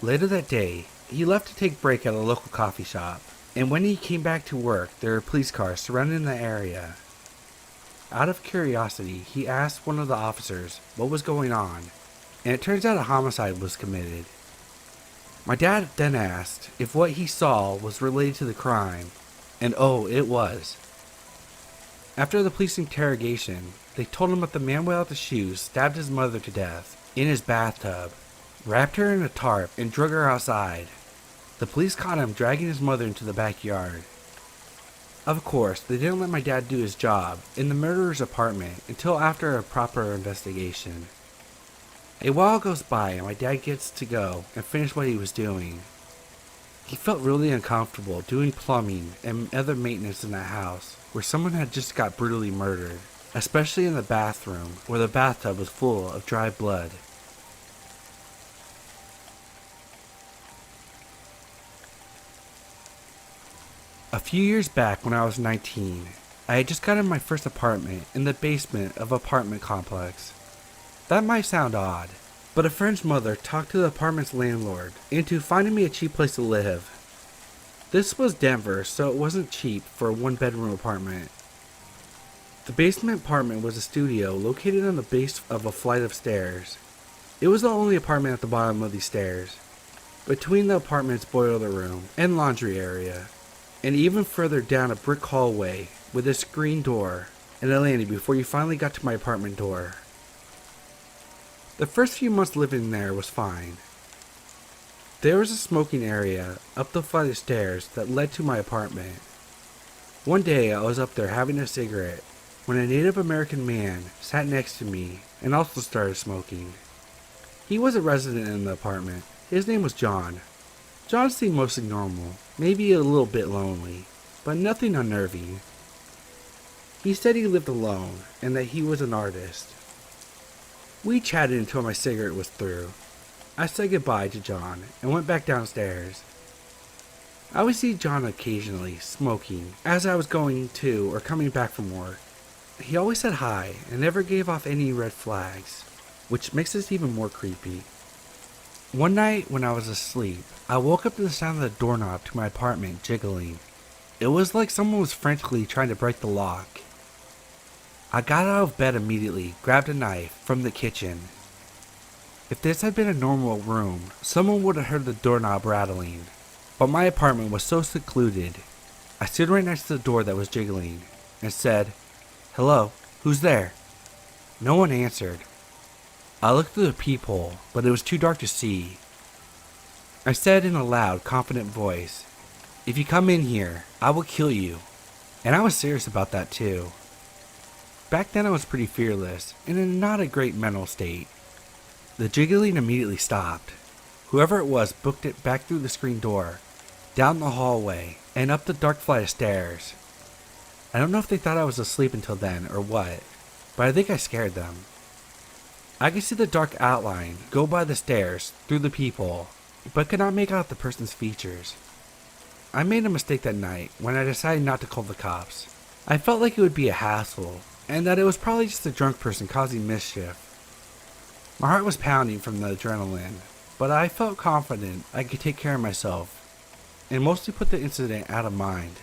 Later that day, he left to take a break at a local coffee shop, and when he came back to work, there were police cars surrounding the area. Out of curiosity, he asked one of the officers what was going on, and it turns out a homicide was committed. My dad then asked if what he saw was related to the crime, and oh, it was. After the police interrogation, they told him that the man without the shoes stabbed his mother to death in his bathtub, wrapped her in a tarp, and drug her outside. The police caught him dragging his mother into the backyard. Of course, they didn't let my dad do his job in the murderer's apartment until after a proper investigation. A while goes by and my dad gets to go and finish what he was doing. He felt really uncomfortable doing plumbing and other maintenance in that house where someone had just got brutally murdered, especially in the bathroom where the bathtub was full of dry blood. A few years back when I was 19, I had just gotten my first apartment in the basement of an apartment complex. That might sound odd, but a friend's mother talked to the apartment's landlord into finding me a cheap place to live. This was Denver, so it wasn't cheap for a one-bedroom apartment. The basement apartment was a studio located on the base of a flight of stairs. It was the only apartment at the bottom of these stairs, between the apartment's boiler room and laundry area, and even further down a brick hallway with a screen door and a landing before you finally got to my apartment door. The first few months living there was fine. There was a smoking area up the flight of stairs that led to my apartment. One day I was up there having a cigarette when a Native American man sat next to me and also started smoking. He was a resident in the apartment. His name was John. John seemed mostly normal, maybe a little bit lonely, but nothing unnerving. He said he lived alone and that he was an artist. We chatted until my cigarette was through. I said goodbye to John and went back downstairs. I would see John occasionally smoking as I was going to or coming back from work. He always said hi and never gave off any red flags, which makes this even more creepy. One night when I was asleep, I woke up to the sound of the doorknob to my apartment jiggling. It was like someone was frantically trying to break the lock. I got out of bed immediately, grabbed a knife from the kitchen. If this had been a normal room, someone would have heard the doorknob rattling. But my apartment was so secluded. I stood right next to the door that was jiggling and said, "Hello, who's there?" No one answered. I looked through the peephole, but it was too dark to see. I said in a loud, confident voice, "If you come in here, I will kill you." And I was serious about that too. Back then I was pretty fearless and in not a great mental state. The jiggling immediately stopped. Whoever it was booked it back through the screen door, down the hallway, and up the dark flight of stairs. I don't know if they thought I was asleep until then or what, but I think I scared them. I could see the dark outline go by the stairs through the peephole, but could not make out the person's features. I made a mistake that night when I decided not to call the cops. I felt like it would be a hassle, and that it was probably just a drunk person causing mischief. My heart was pounding from the adrenaline, but I felt confident I could take care of myself, and mostly put the incident out of mind.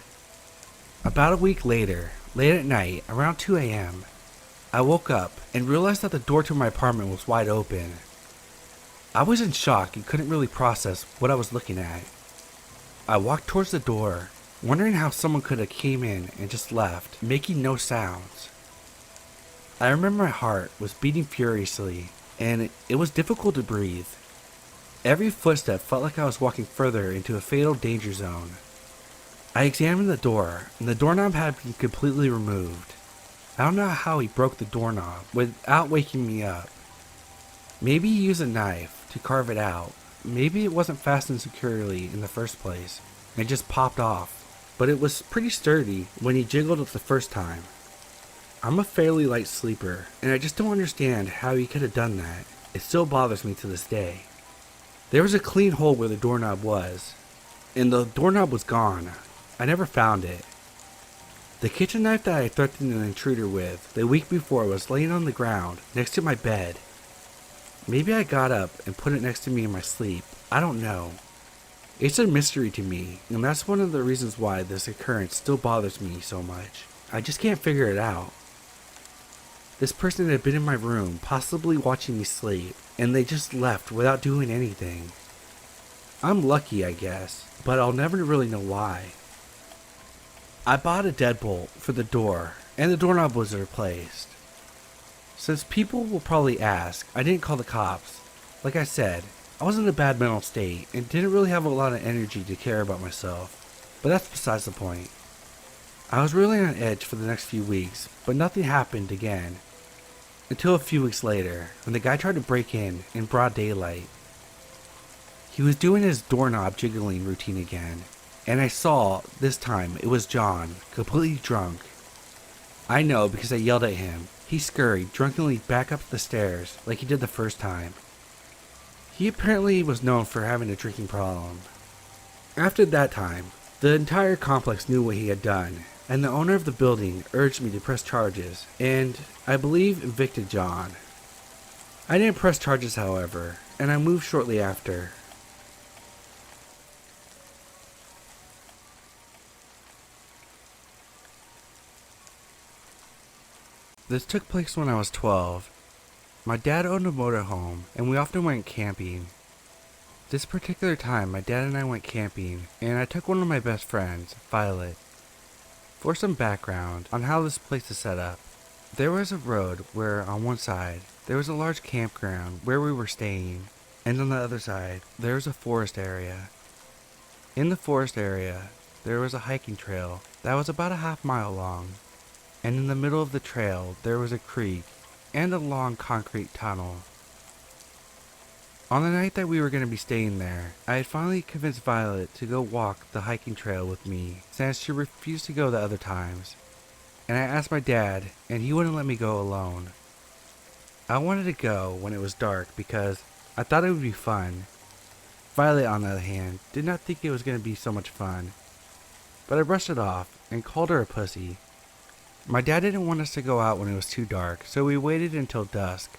About a week later, late at night, around 2 a.m., I woke up and realized that the door to my apartment was wide open. I was in shock and couldn't really process what I was looking at. I walked towards the door, wondering how someone could have came in and just left, making no sounds. I remember my heart was beating furiously, and it was difficult to breathe. Every footstep felt like I was walking further into a fatal danger zone. I examined the door, and the doorknob had been completely removed. I don't know how he broke the doorknob without waking me up. Maybe he used a knife to carve it out. Maybe it wasn't fastened securely in the first place and just popped off, but it was pretty sturdy when he jiggled it the first time. I'm a fairly light sleeper, and I just don't understand how he could have done that. It still bothers me to this day. There was a clean hole where the doorknob was, and the doorknob was gone. I never found it. The kitchen knife that I threatened an intruder with the week before was laying on the ground next to my bed. Maybe I got up and put it next to me in my sleep. I don't know. It's a mystery to me, and that's one of the reasons why this occurrence still bothers me so much. I just can't figure it out. This person had been in my room, possibly watching me sleep, and they just left without doing anything. I'm lucky, I guess, but I'll never really know why. I bought a deadbolt for the door, and the doorknob was replaced. Since people will probably ask, I didn't call the cops. Like I said, I was in a bad mental state and didn't really have a lot of energy to care about myself, but that's besides the point. I was really on edge for the next few weeks, but nothing happened again. Until a few weeks later, when the guy tried to break in broad daylight. He was doing his doorknob jiggling routine again, and I saw, this time, it was John, completely drunk. I know because I yelled at him. He scurried drunkenly back up the stairs like he did the first time. He apparently was known for having a drinking problem. After that time, the entire complex knew what he had done, and the owner of the building urged me to press charges, and, I believe, evicted John. I didn't press charges, however, and I moved shortly after. This took place when I was 12. My dad owned a motorhome, and we often went camping. This particular time, my dad and I went camping, and I took one of my best friends, Violet. For some background on how this place is set up, there was a road where on one side, there was a large campground where we were staying, and on the other side, there was a forest area. In the forest area, there was a hiking trail that was about a half-mile long, and in the middle of the trail, there was a creek and a long concrete tunnel. On the night that we were going to be staying there, I had finally convinced Violet to go walk the hiking trail with me, since she refused to go the other times. And I asked my dad, and he wouldn't let me go alone. I wanted to go when it was dark because I thought it would be fun. Violet, on the other hand, did not think it was going to be so much fun. But I brushed it off and called her a pussy. My dad didn't want us to go out when it was too dark, so we waited until dusk.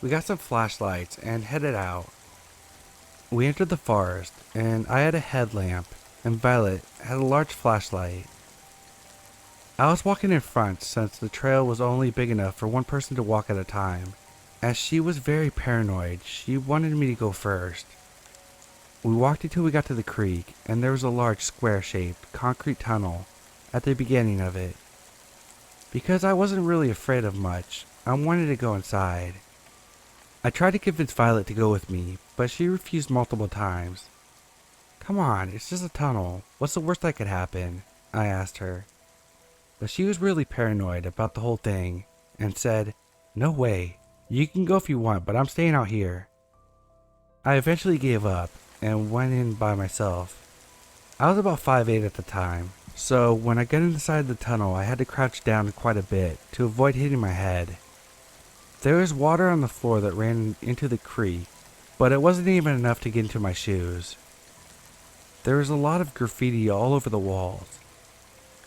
We got some flashlights and headed out. We entered the forest, and I had a headlamp, and Violet had a large flashlight. I was walking in front since the trail was only big enough for one person to walk at a time. As she was very paranoid, she wanted me to go first. We walked until we got to the creek, and there was a large square-shaped concrete tunnel at the beginning of it. Because I wasn't really afraid of much, I wanted to go inside. I tried to convince Violet to go with me, but she refused multiple times. "Come on, it's just a tunnel. What's the worst that could happen?" I asked her. But she was really paranoid about the whole thing and said, "No way. You can go if you want, but I'm staying out here." I eventually gave up and went in by myself. I was about 5'8" at the time, so when I got inside the tunnel I had to crouch down quite a bit to avoid hitting my head. There was water on the floor that ran into the creek, but it wasn't even enough to get into my shoes. There was a lot of graffiti all over the walls.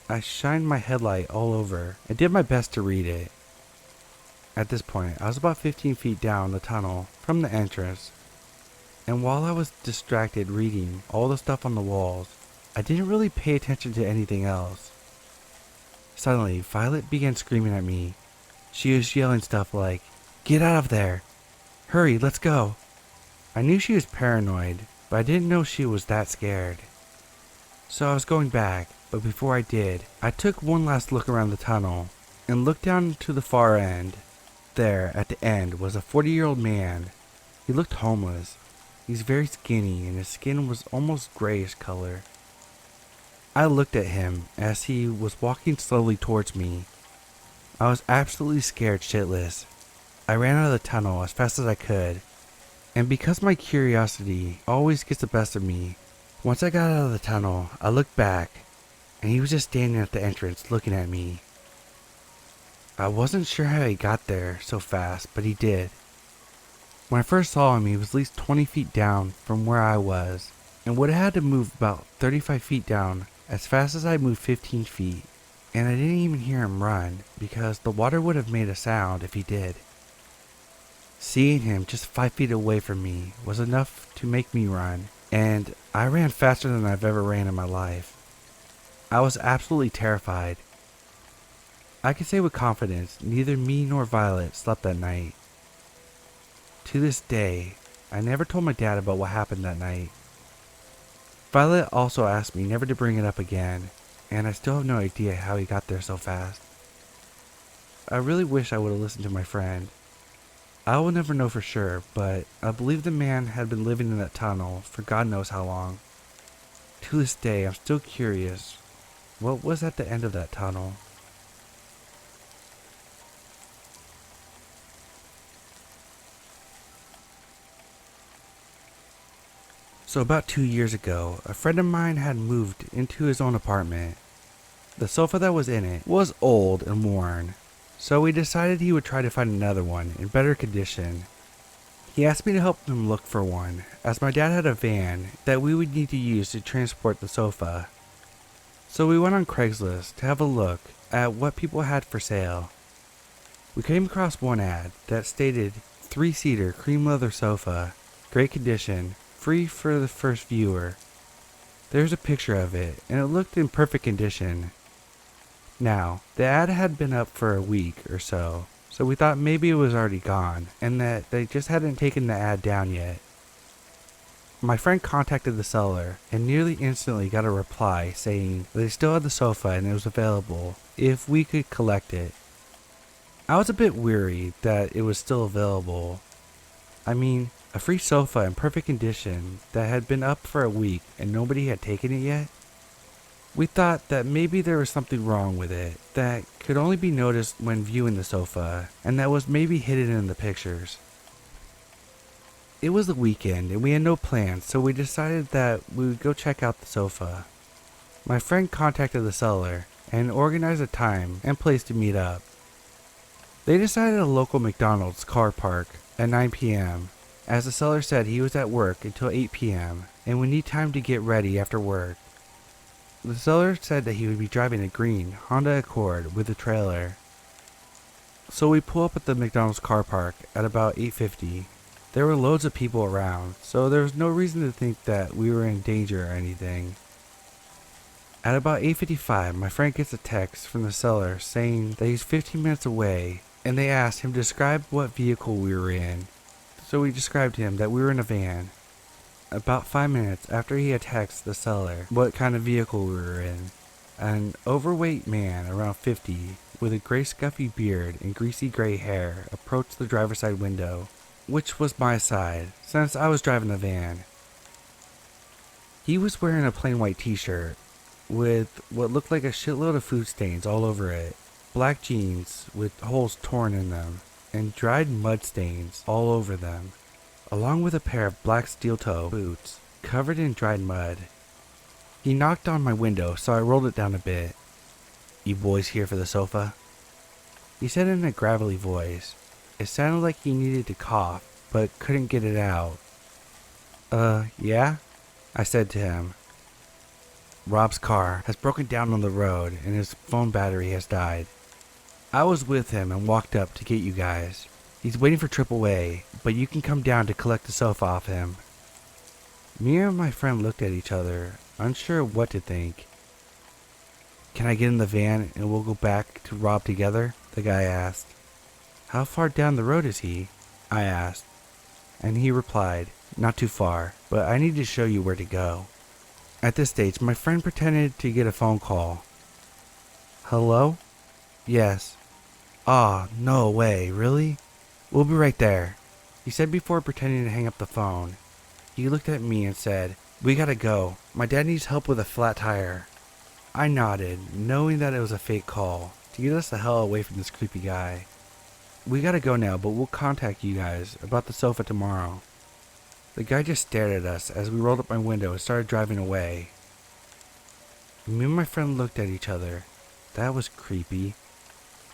I shined my headlight all over and did my best to read it. At this point, I was about 15 feet down the tunnel from the entrance, and while I was distracted reading all the stuff on the walls, I didn't really pay attention to anything else. Suddenly, Violet began screaming at me. She was yelling stuff like, "Get out of there! Hurry, let's go!" I knew she was paranoid, but I didn't know she was that scared. So I was going back, but before I did, I took one last look around the tunnel and looked down to the far end. There, at the end, was a 40-year-old man. He looked homeless. He's very skinny and his skin was almost grayish color. I looked at him as he was walking slowly towards me. I was absolutely scared shitless. I ran out of the tunnel as fast as I could, and because my curiosity always gets the best of me, once I got out of the tunnel, I looked back, and he was just standing at the entrance looking at me. I wasn't sure how he got there so fast, but he did. When I first saw him, he was at least 20 feet down from where I was, and would have had to move about 35 feet down as fast as I moved 15 feet. And I didn't even hear him run, because the water would have made a sound if he did. Seeing him just 5 feet away from me was enough to make me run, and I ran faster than I've ever ran in my life. I was absolutely terrified. I can say with confidence, neither me nor Violet slept that night. To this day, I never told my dad about what happened that night. Violet also asked me never to bring it up again, and I still have no idea how he got there so fast. I really wish I would have listened to my friend. I will never know for sure, but I believe the man had been living in that tunnel for God knows how long. To this day, I'm still curious, what was at the end of that tunnel? So about 2 years ago, a friend of mine had moved into his own apartment. The sofa that was in it was old and worn, so we decided he would try to find another one in better condition. He asked me to help him look for one, as my dad had a van that we would need to use to transport the sofa. So we went on Craigslist to have a look at what people had for sale. We came across one ad that stated 3-seater cream leather sofa, great condition, free for the first viewer. There's a picture of it, and it looked in perfect condition. Now, the ad had been up for a week or so we thought maybe it was already gone, and that they just hadn't taken the ad down yet. My friend contacted the seller, and nearly instantly got a reply saying they still had the sofa and it was available if we could collect it. I was a bit weary that it was still available. I mean, a free sofa in perfect condition that had been up for a week and nobody had taken it yet? We thought that maybe there was something wrong with it that could only be noticed when viewing the sofa, and that was maybe hidden in the pictures. It was the weekend and we had no plans, so we decided that we would go check out the sofa. My friend contacted the seller and organized a time and place to meet up. They decided a local McDonald's car park at 9 p.m. as the seller said he was at work until 8 p.m. and would need time to get ready after work. The seller said that he would be driving a green Honda Accord with a trailer. So we pull up at the McDonald's car park at about 8:50. There were loads of people around, so there was no reason to think that we were in danger or anything. At about 8:55, my friend gets a text from the seller saying that he's 15 minutes away, and they asked him to describe what vehicle we were in. So we described to him that we were in a van. About 5 minutes after he had texted the seller what kind of vehicle we were in, an overweight man around 50 with a gray scuffy beard and greasy gray hair approached the driver's side window, which was my side since I was driving the van. He was wearing a plain white t-shirt with what looked like a shitload of food stains all over it, black jeans with holes torn in them, and dried mud stains all over them, along with a pair of black steel-toe boots covered in dried mud. He knocked on my window, so I rolled it down a bit. "You boys here for the sofa?" He said in a gravelly voice. It sounded like he needed to cough, but couldn't get it out. Yeah?" I said to him. "Rob's car has broken down on the road and his phone battery has died. I was with him and walked up to get you guys. He's waiting for AAA, but you can come down to collect the sofa off him." Me and my friend looked at each other, unsure what to think. "Can I get in the van and we'll go back to Rob together?" the guy asked. "How far down the road is he?" I asked. And he replied, "Not too far, but I need to show you where to go." At this stage, my friend pretended to get a phone call. "Hello?" "Yes." "Ah, no way, really? We'll be right there," he said before pretending to hang up the phone. He looked at me and said, "We gotta go. My dad needs help with a flat tire." I nodded, knowing that it was a fake call, to get us the hell away from this creepy guy. "We gotta go now, but we'll contact you guys about the sofa tomorrow." The guy just stared at us as we rolled up my window and started driving away. Me and my friend looked at each other. That was creepy.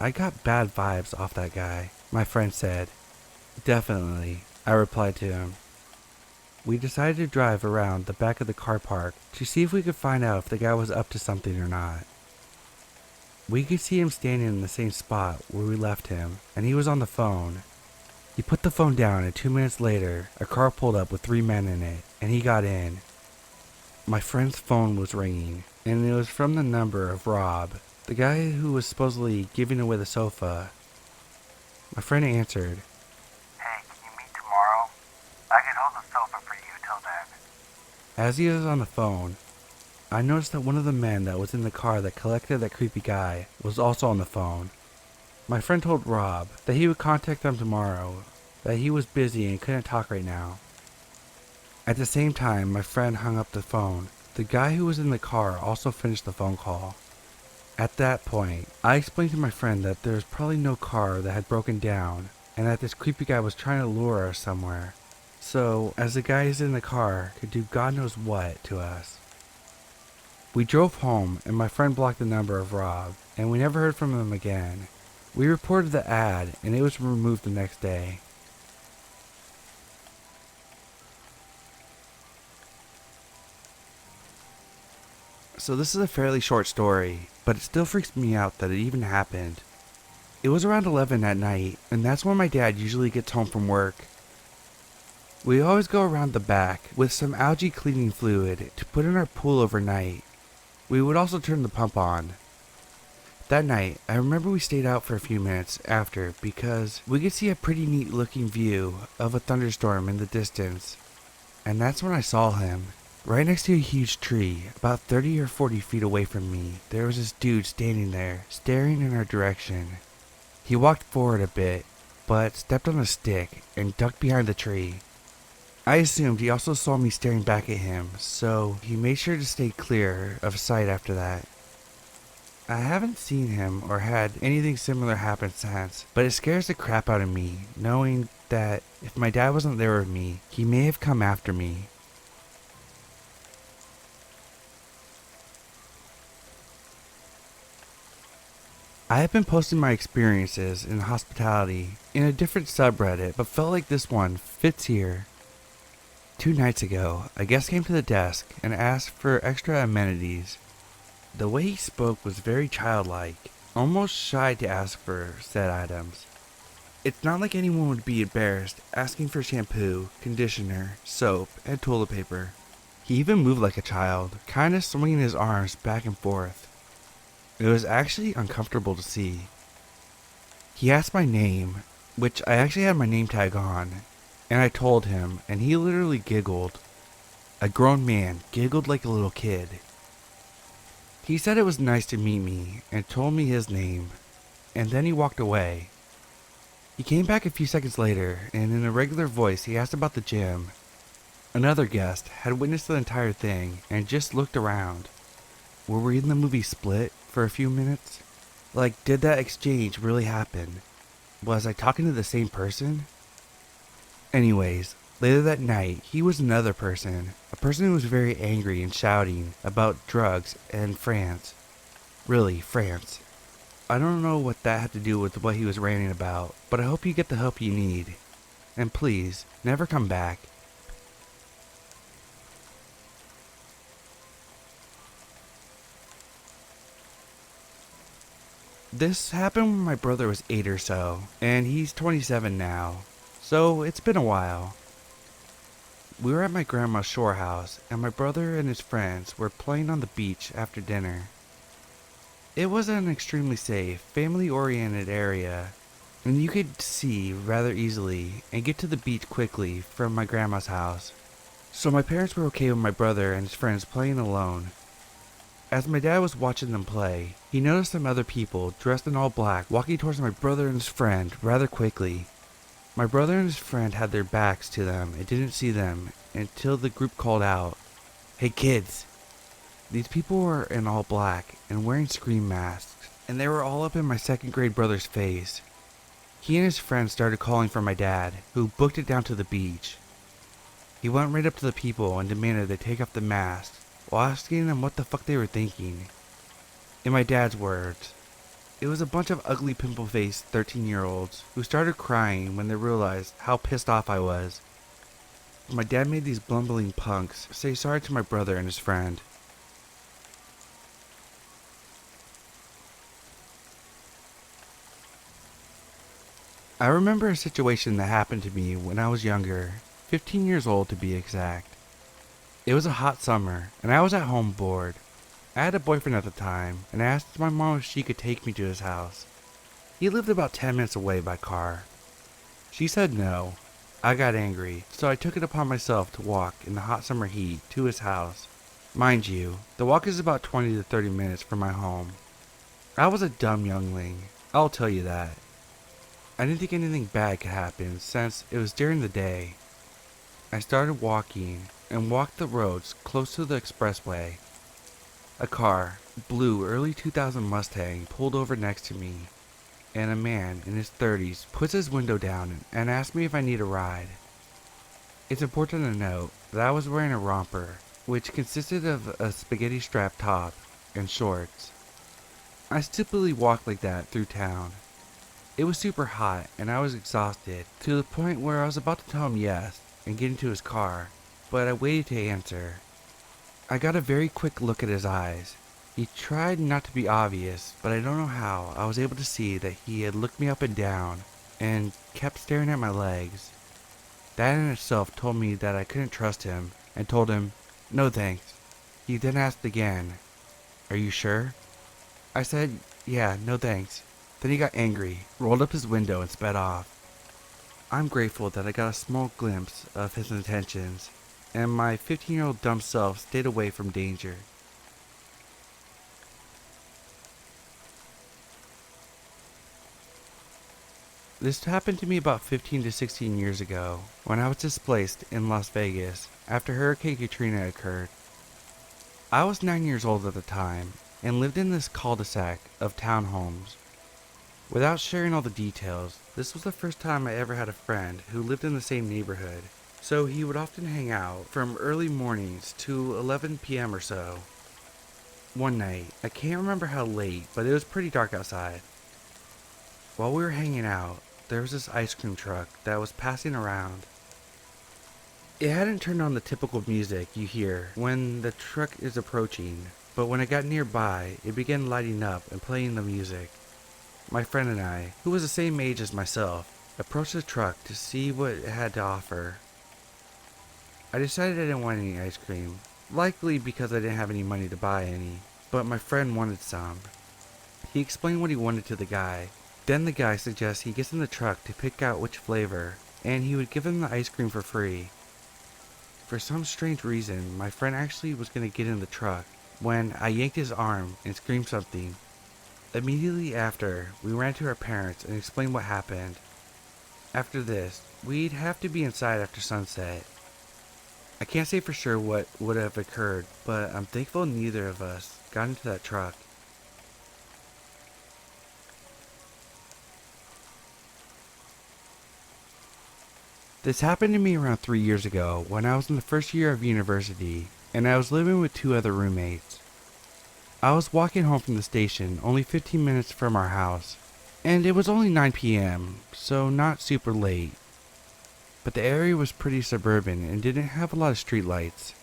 "I got bad vibes off that guy," my friend said. "Definitely," I replied to him. We decided to drive around the back of the car park to see if we could find out if the guy was up to something or not. We could see him standing in the same spot where we left him, and he was on the phone. He put the phone down, and 2 minutes later, a car pulled up with 3 men in it, and he got in. My friend's phone was ringing, and it was from the number of Rob, the guy who was supposedly giving away the sofa. My friend answered. "Hey, can you meet tomorrow? I can hold the sofa for you till then." As he was on the phone, I noticed that one of the men that was in the car that collected that creepy guy was also on the phone. My friend told Rob that he would contact them tomorrow, that he was busy and couldn't talk right now. At the same time, my friend hung up the phone. The guy who was in the car also finished the phone call. At that point, I explained to my friend that there was probably no car that had broken down, and that this creepy guy was trying to lure us somewhere. So, as the guys in the car could do God knows what to us. We drove home, and my friend blocked the number of Rob, and we never heard from him again. We reported the ad, and it was removed the next day. So this is a fairly short story, but it still freaks me out that it even happened. It was around 11 at night, and that's when my dad usually gets home from work. We always go around the back with some algae cleaning fluid to put in our pool overnight. We would also turn the pump on. That night, I remember we stayed out for a few minutes after because we could see a pretty neat looking view of a thunderstorm in the distance. And that's when I saw him. Right next to a huge tree, about 30 or 40 feet away from me, there was this dude standing there, staring in our direction. He walked forward a bit, but stepped on a stick and ducked behind the tree. I assumed he also saw me staring back at him, so he made sure to stay clear of sight after that. I haven't seen him or had anything similar happen since, but it scares the crap out of me, knowing that if my dad wasn't there with me, he may have come after me. I have been posting my experiences in hospitality in a different subreddit, but felt like this one fits here. 2 nights ago, a guest came to the desk and asked for extra amenities. The way he spoke was very childlike, almost shy to ask for said items. It's not like anyone would be embarrassed asking for shampoo, conditioner, soap, and toilet paper. He even moved like a child, kinda swinging his arms back and forth. It was actually uncomfortable to see. He asked my name, which I actually had my name tag on, and I told him, and he literally giggled. A grown man giggled like a little kid. He said it was nice to meet me and told me his name, and then he walked away. He came back a few seconds later, and in a regular voice he asked about the gym. Another guest had witnessed the entire thing and just looked around. Were we in the movie Split for a few minutes? Like, did that exchange really happen? Was I talking to the same person? Anyways, later that night, he was another person. A person who was very angry and shouting about drugs and France. Really, France. I don't know what that had to do with what he was ranting about, but I hope you get the help you need. And please, never come back. This happened when my brother was 8 or so, and he's 27 now, so it's been a while. We were at my grandma's shore house, and my brother and his friends were playing on the beach after dinner. It was an extremely safe, family-oriented area, and you could see rather easily and get to the beach quickly from my grandma's house. So my parents were okay with my brother and his friends playing alone. As my dad was watching them play, he noticed some other people dressed in all black walking towards my brother and his friend rather quickly. My brother and his friend had their backs to them and didn't see them until the group called out, "Hey kids!" These people were in all black and wearing scream masks, and they were all up in my second grade brother's face. He and his friend started calling for my dad, who booked it down to the beach. He went right up to the people and demanded they take off the masks, while asking them what the fuck they were thinking. In my dad's words, it was a bunch of ugly pimple-faced 13-year-olds who started crying when they realized how pissed off I was. My dad made these blumbling punks say sorry to my brother and his friend. I remember a situation that happened to me when I was younger, 15 years old to be exact. It was a hot summer, and I was at home bored. I had a boyfriend at the time, and I asked my mom if she could take me to his house. He lived about 10 minutes away by car. She said no. I got angry, so I took it upon myself to walk in the hot summer heat to his house. Mind you, the walk is about 20 to 30 minutes from my home. I was a dumb youngling, I'll tell you that. I didn't think anything bad could happen since it was during the day. I started walking and walked the roads close to the expressway. A car, blue early 2000 Mustang, pulled over next to me, and a man in his 30s puts his window down and asks me if I need a ride. It's important to note that I was wearing a romper, which consisted of a spaghetti strap top and shorts. I stupidly walked like that through town. It was super hot and I was exhausted to the point where I was about to tell him yes and get into his car, but I waited to answer. I got a very quick look at his eyes. He tried not to be obvious, but I don't know how I was able to see that he had looked me up and down and kept staring at my legs. That in itself told me that I couldn't trust him, and told him, "No thanks." He then asked again, "Are you sure?" I said, "Yeah, no thanks." Then he got angry, rolled up his window, and sped off. I'm grateful that I got a small glimpse of his intentions, and my 15-year-old dumb self stayed away from danger. This happened to me about 15 to 16 years ago, when I was displaced in Las Vegas after Hurricane Katrina occurred. I was 9 years old at the time, and lived in this cul-de-sac of townhomes. Without sharing all the details, this was the first time I ever had a friend who lived in the same neighborhood, so he would often hang out from early mornings to 11 p.m. or so. One night, I can't remember how late, but it was pretty dark outside. While we were hanging out, there was this ice cream truck that was passing around. It hadn't turned on the typical music you hear when the truck is approaching, but when it got nearby, it began lighting up and playing the music. My friend and I, who was the same age as myself, approached the truck to see what it had to offer. I decided I didn't want any ice cream, likely because I didn't have any money to buy any, but my friend wanted some. He explained what he wanted to the guy. Then the guy suggests he gets in the truck to pick out which flavor, and he would give him the ice cream for free. For some strange reason, my friend actually was going to get in the truck when I yanked his arm and screamed something. Immediately after, we ran to our parents and explained what happened. After this, we'd have to be inside after sunset. I can't say for sure what would have occurred, but I'm thankful neither of us got into that truck. This happened to me around 3 years ago when I was in the first year of university, and I was living with 2 other roommates. I was walking home from the station only 15 minutes from our house, and it was only 9 p.m., so not super late. But the area was pretty suburban and didn't have a lot of street lights.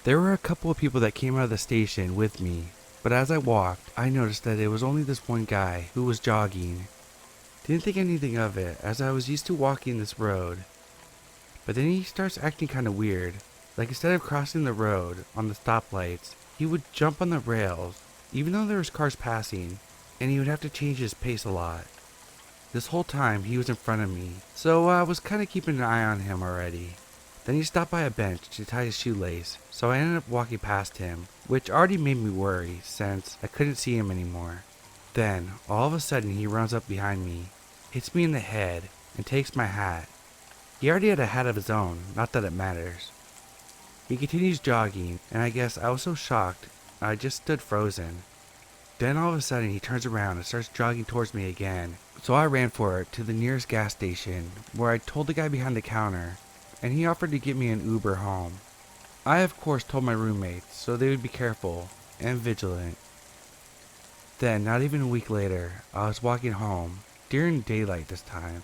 There were a couple of people that came out of the station with me, but as I walked, I noticed that it was only this one guy who was jogging. Didn't think anything of it, as I was used to walking this road. But then he starts acting kinda weird, like instead of crossing the road on the stoplights, he would jump on the rails, even though there was cars passing, and he would have to change his pace a lot. This whole time he was in front of me, so I was kinda keeping an eye on him already. Then he stopped by a bench to tie his shoelace, so I ended up walking past him, which already made me worry since I couldn't see him anymore. Then, all of a sudden he runs up behind me, hits me in the head, and takes my hat. He already had a hat of his own, not that it matters. He continues jogging, and I guess I was so shocked, I just stood frozen. Then all of a sudden he turns around and starts jogging towards me again, so I ran for it to the nearest gas station, where I told the guy behind the counter, and he offered to get me an Uber home. I of course told my roommates, so they would be careful and vigilant. Then, not even a week later, I was walking home, during daylight this time,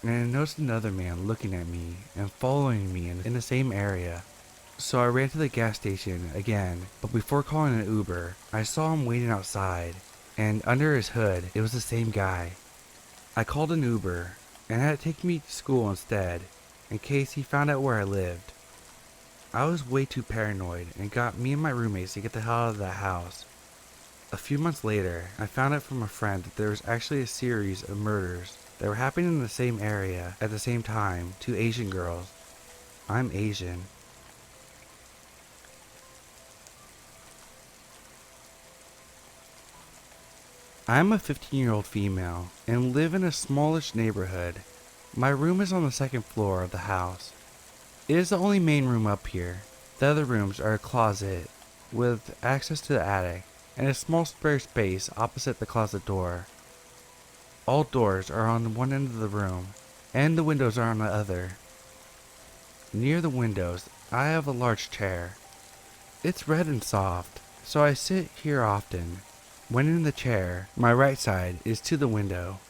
and I noticed another man looking at me and following me in the same area. So I ran to the gas station again, but before calling an Uber, I saw him waiting outside, and under his hood, it was the same guy. I called an Uber, and had it take me to school instead, in case he found out where I lived. I was way too paranoid and got me and my roommates to get the hell out of that house. A few months later, I found out from a friend that there was actually a series of murders that were happening in the same area at the same time to Asian girls. I'm Asian. I am a 15-year-old female and live in a smallish neighborhood. My room is on the second floor of the house. It is the only main room up here. The other rooms are a closet with access to the attic and a small spare space opposite the closet door. All doors are on one end of the room, and the windows are on the other. Near the windows, I have a large chair. It's red and soft, so I sit here often. When in the chair, my right side is to the window.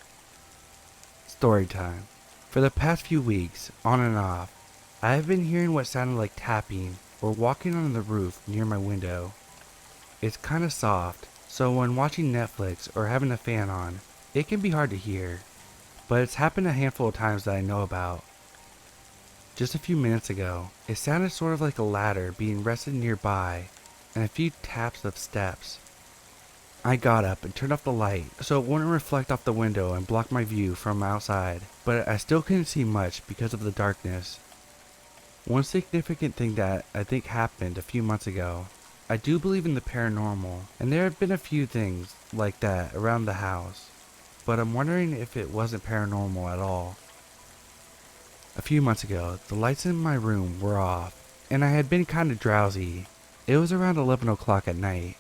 Story time. For the past few weeks, on and off, I have been hearing what sounded like tapping or walking on the roof near my window. It's kinda soft, so when watching Netflix or having a fan on, it can be hard to hear, but it's happened a handful of times that I know about. Just a few minutes ago, it sounded sort of like a ladder being rested nearby and a few taps of steps. I got up and turned off the light so it wouldn't reflect off the window and block my view from outside, but I still couldn't see much because of the darkness. One significant thing that I think happened a few months ago, I do believe in the paranormal, and there have been a few things like that around the house, but I'm wondering if it wasn't paranormal at all. A few months ago, the lights in my room were off, and I had been kind of drowsy. It was around 11 o'clock at night.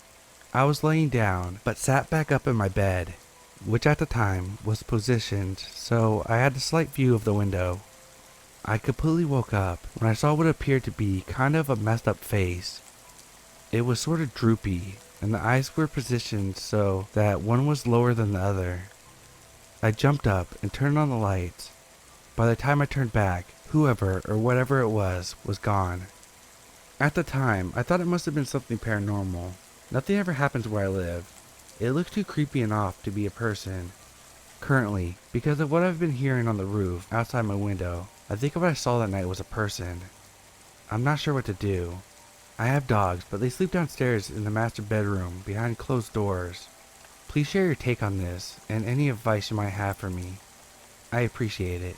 I was laying down, but sat back up in my bed, which at the time was positioned so I had a slight view of the window. I completely woke up when I saw what appeared to be kind of a messed up face. It was sort of droopy, and the eyes were positioned so that one was lower than the other. I jumped up and turned on the lights. By the time I turned back, whoever or whatever it was gone. At the time, I thought it must have been something paranormal. Nothing ever happens where I live. It looks too creepy and off to be a person. Currently, because of what I've been hearing on the roof outside my window, I think what I saw that night was a person. I'm not sure what to do. I have dogs, but they sleep downstairs in the master bedroom behind closed doors. Please share your take on this and any advice you might have for me. I appreciate it.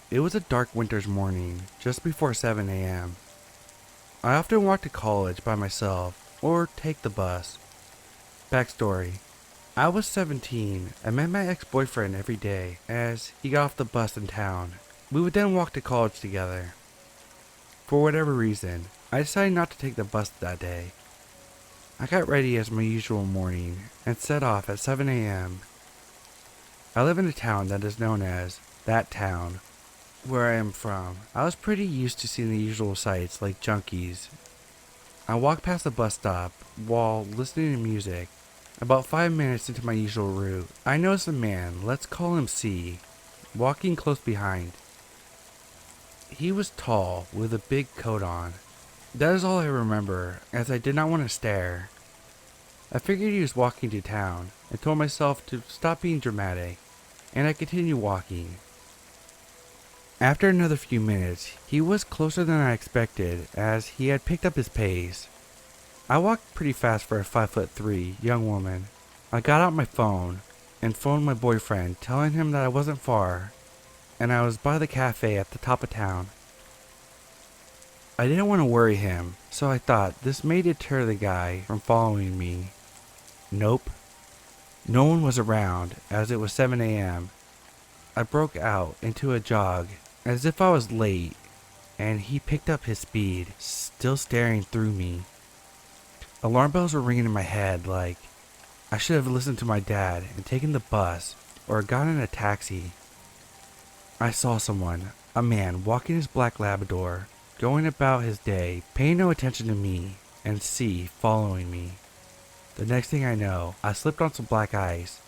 It was a dark winter's morning, just before 7 a.m. I often walk to college by myself, or take the bus. Backstory. I was 17 and met my ex-boyfriend every day as he got off the bus in town. We would then walk to college together. For whatever reason, I decided not to take the bus that day. I got ready as my usual morning and set off at 7 a.m. I live in a town that is known as that town. Where I am from, I was pretty used to seeing the usual sights like junkies. I walked past the bus stop while listening to music. About 5 minutes into my usual route, I noticed a man, let's call him C, walking close behind. He was tall with a big coat on. That is all I remember, as I did not want to stare. I figured he was walking to town and told myself to stop being dramatic, and I continued walking. After another few minutes, he was closer than I expected as he had picked up his pace. I walked pretty fast for a 5'3" young woman. I got out my phone and phoned my boyfriend telling him that I wasn't far and I was by the cafe at the top of town. I didn't want to worry him, so I thought this may deter the guy from following me. Nope. No one was around as it was 7 a.m. I broke out into a jog as if I was late, and he picked up his speed, still staring through me. Alarm bells were ringing in my head like I should have listened to my dad and taken the bus or gotten a taxi. I saw someone, a man walking his black Labrador, going about his day, paying no attention to me, and C following me. The next thing I know, I slipped on some black ice.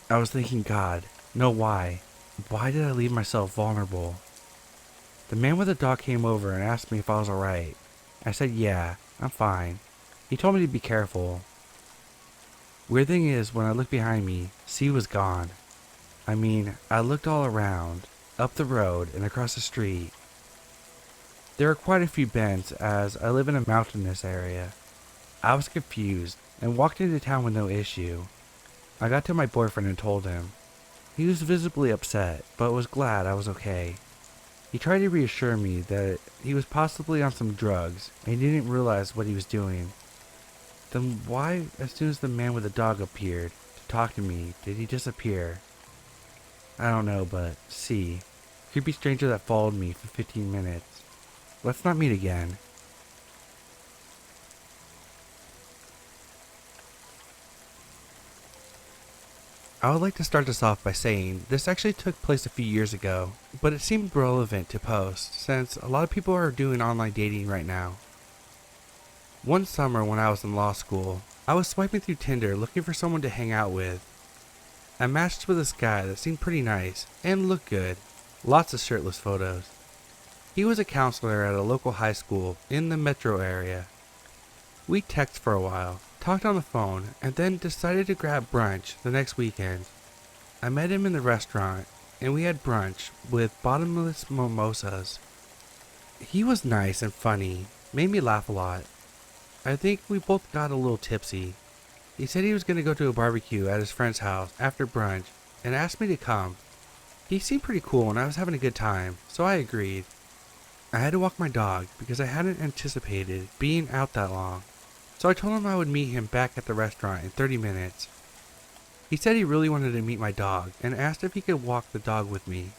I was thinking, God, no, why? Why did I leave myself vulnerable? The man with the dog came over and asked me if I was alright. I said, yeah, I'm fine. He told me to be careful. Weird thing is, when I looked behind me, C was gone. I mean, I looked all around, up the road and across the street. There are quite a few bends as I live in a mountainous area. I was confused and walked into town with no issue. I got to my boyfriend and told him. He was visibly upset, but was glad I was okay. He tried to reassure me that he was possibly on some drugs and he didn't realize what he was doing. Then why, as soon as the man with the dog appeared to talk to me, did he disappear? I don't know, but see, creepy stranger that followed me for 15 minutes. Let's not meet again. I would like to start this off by saying this actually took place a few years ago, but it seemed relevant to post since a lot of people are doing online dating right now. One summer when I was in law school, I was swiping through Tinder looking for someone to hang out with. I matched with this guy that seemed pretty nice and looked good. lots of shirtless photos. He was a counselor at a local high school in the metro area. We texted for a while, talked on the phone, and then decided to grab brunch the next weekend. I met him in the restaurant, and we had brunch with bottomless mimosas. He was nice and funny, made me laugh a lot. I think we both got a little tipsy. He said he was going to go to a barbecue at his friend's house after brunch and asked me to come. He seemed pretty cool and I was having a good time, so I agreed. I had to walk my dog because I hadn't anticipated being out that long, so I told him I would meet him back at the restaurant in 30 minutes. He said he really wanted to meet my dog and asked if he could walk the dog with me.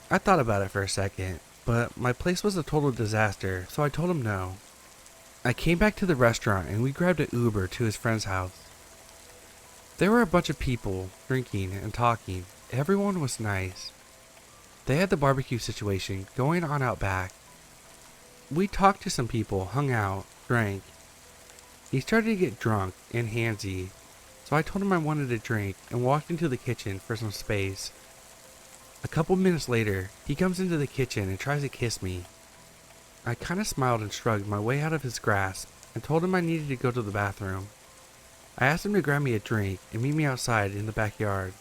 I thought about it for a second, but my place was a total disaster, so I told him no. I came back to the restaurant and we grabbed an Uber to his friend's house. There were a bunch of people drinking and talking. Everyone was nice. They had the barbecue situation going on out back. We talked to some people, hung out, drank. He started to get drunk and handsy, so I told him I wanted a drink and walked into the kitchen for some space. A couple minutes later, he comes into the kitchen and tries to kiss me. I kinda smiled and shrugged my way out of his grasp and told him I needed to go to the bathroom. I asked him to grab me a drink and meet me outside in the backyard.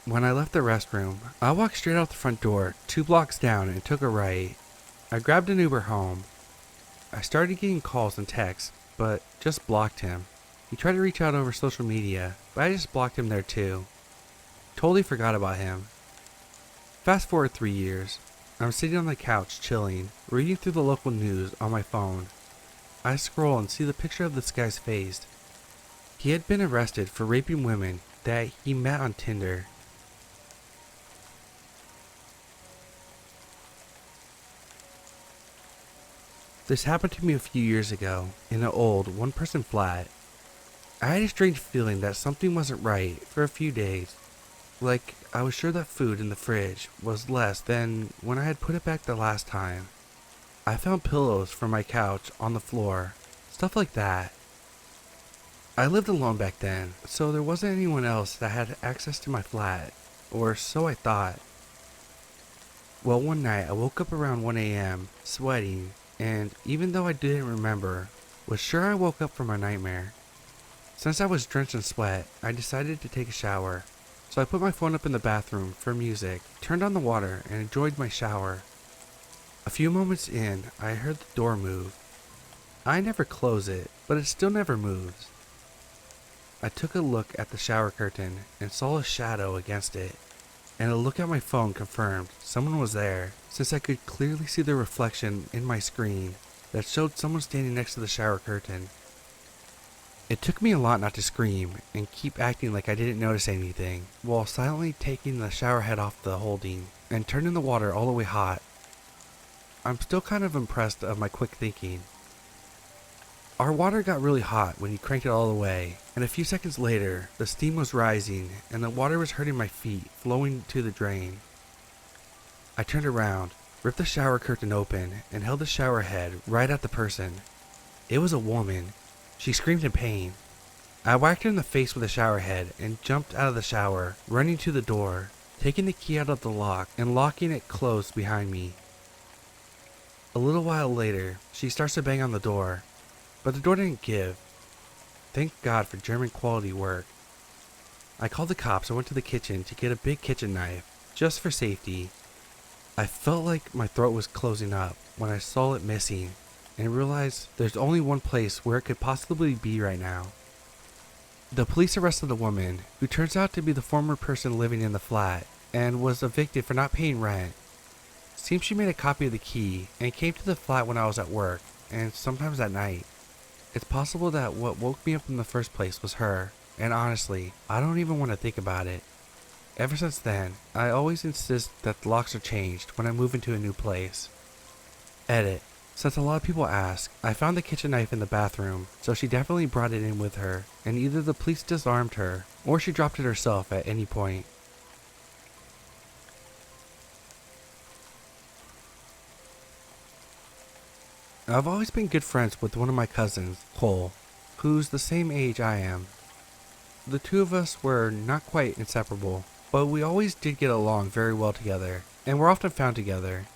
When I left the restroom, I walked straight out the front door, 2 blocks down, and took a right. I grabbed an Uber home. I started getting calls and texts, but just blocked him. He tried to reach out over social media, but I just blocked him there too. Totally forgot about him. Fast forward 3 years. I'm sitting on the couch chilling, reading through the local news on my phone. I scroll and see the picture of this guy's face. He had been arrested for raping women that he met on Tinder. This happened to me a few years ago in an old one-person flat. I had a strange feeling that something wasn't right for a few days. Like I was sure that food in the fridge was less than when I had put it back the last time. I found pillows from my couch on the floor, stuff like that. I lived alone back then, so there wasn't anyone else that had access to my flat, or so I thought. Well, one night I woke up around 1 a.m., sweating, and even though I didn't remember, was sure I woke up from a nightmare. Since I was drenched in sweat, I decided to take a shower. So I put my phone up in the bathroom for music, turned on the water, and enjoyed my shower. A few moments in, I heard the door move. I never close it, but it still never moves. I took a look at the shower curtain and saw a shadow against it, and a look at my phone confirmed someone was there, since I could clearly see the reflection in my screen that showed someone standing next to the shower curtain. It took me a lot not to scream and keep acting like I didn't notice anything, while silently taking the shower head off the holding and turning the water all the way hot. I'm still kind of impressed of my quick thinking. Our water got really hot when he cranked it all the way, and a few seconds later, the steam was rising and the water was hurting my feet, flowing to the drain. I turned around, ripped the shower curtain open, and held the shower head right at the person. It was a woman. She screamed in pain. I whacked her in the face with the shower head and jumped out of the shower, running to the door, taking the key out of the lock and locking it closed behind me. A little while later, she starts to bang on the door, but the door didn't give. Thank God for German quality work. I called the cops and went to the kitchen to get a big kitchen knife, just for safety. I felt like my throat was closing up when I saw it missing, and realized there's only one place where it could possibly be right now. The police arrested the woman, who turns out to be the former person living in the flat, and was evicted for not paying rent. Seems she made a copy of the key, and came to the flat when I was at work, and sometimes at night. It's possible that what woke me up in the first place was her, and honestly, I don't even want to think about it. Ever since then, I always insist that the locks are changed when I move into a new place. Edit. Since a lot of people ask, I found the kitchen knife in the bathroom, so she definitely brought it in with her, and either the police disarmed her, or she dropped it herself at any point. I've always been good friends with one of my cousins, Cole, who's the same age I am. The two of us were not quite inseparable, but we always did get along very well together. and were often found together,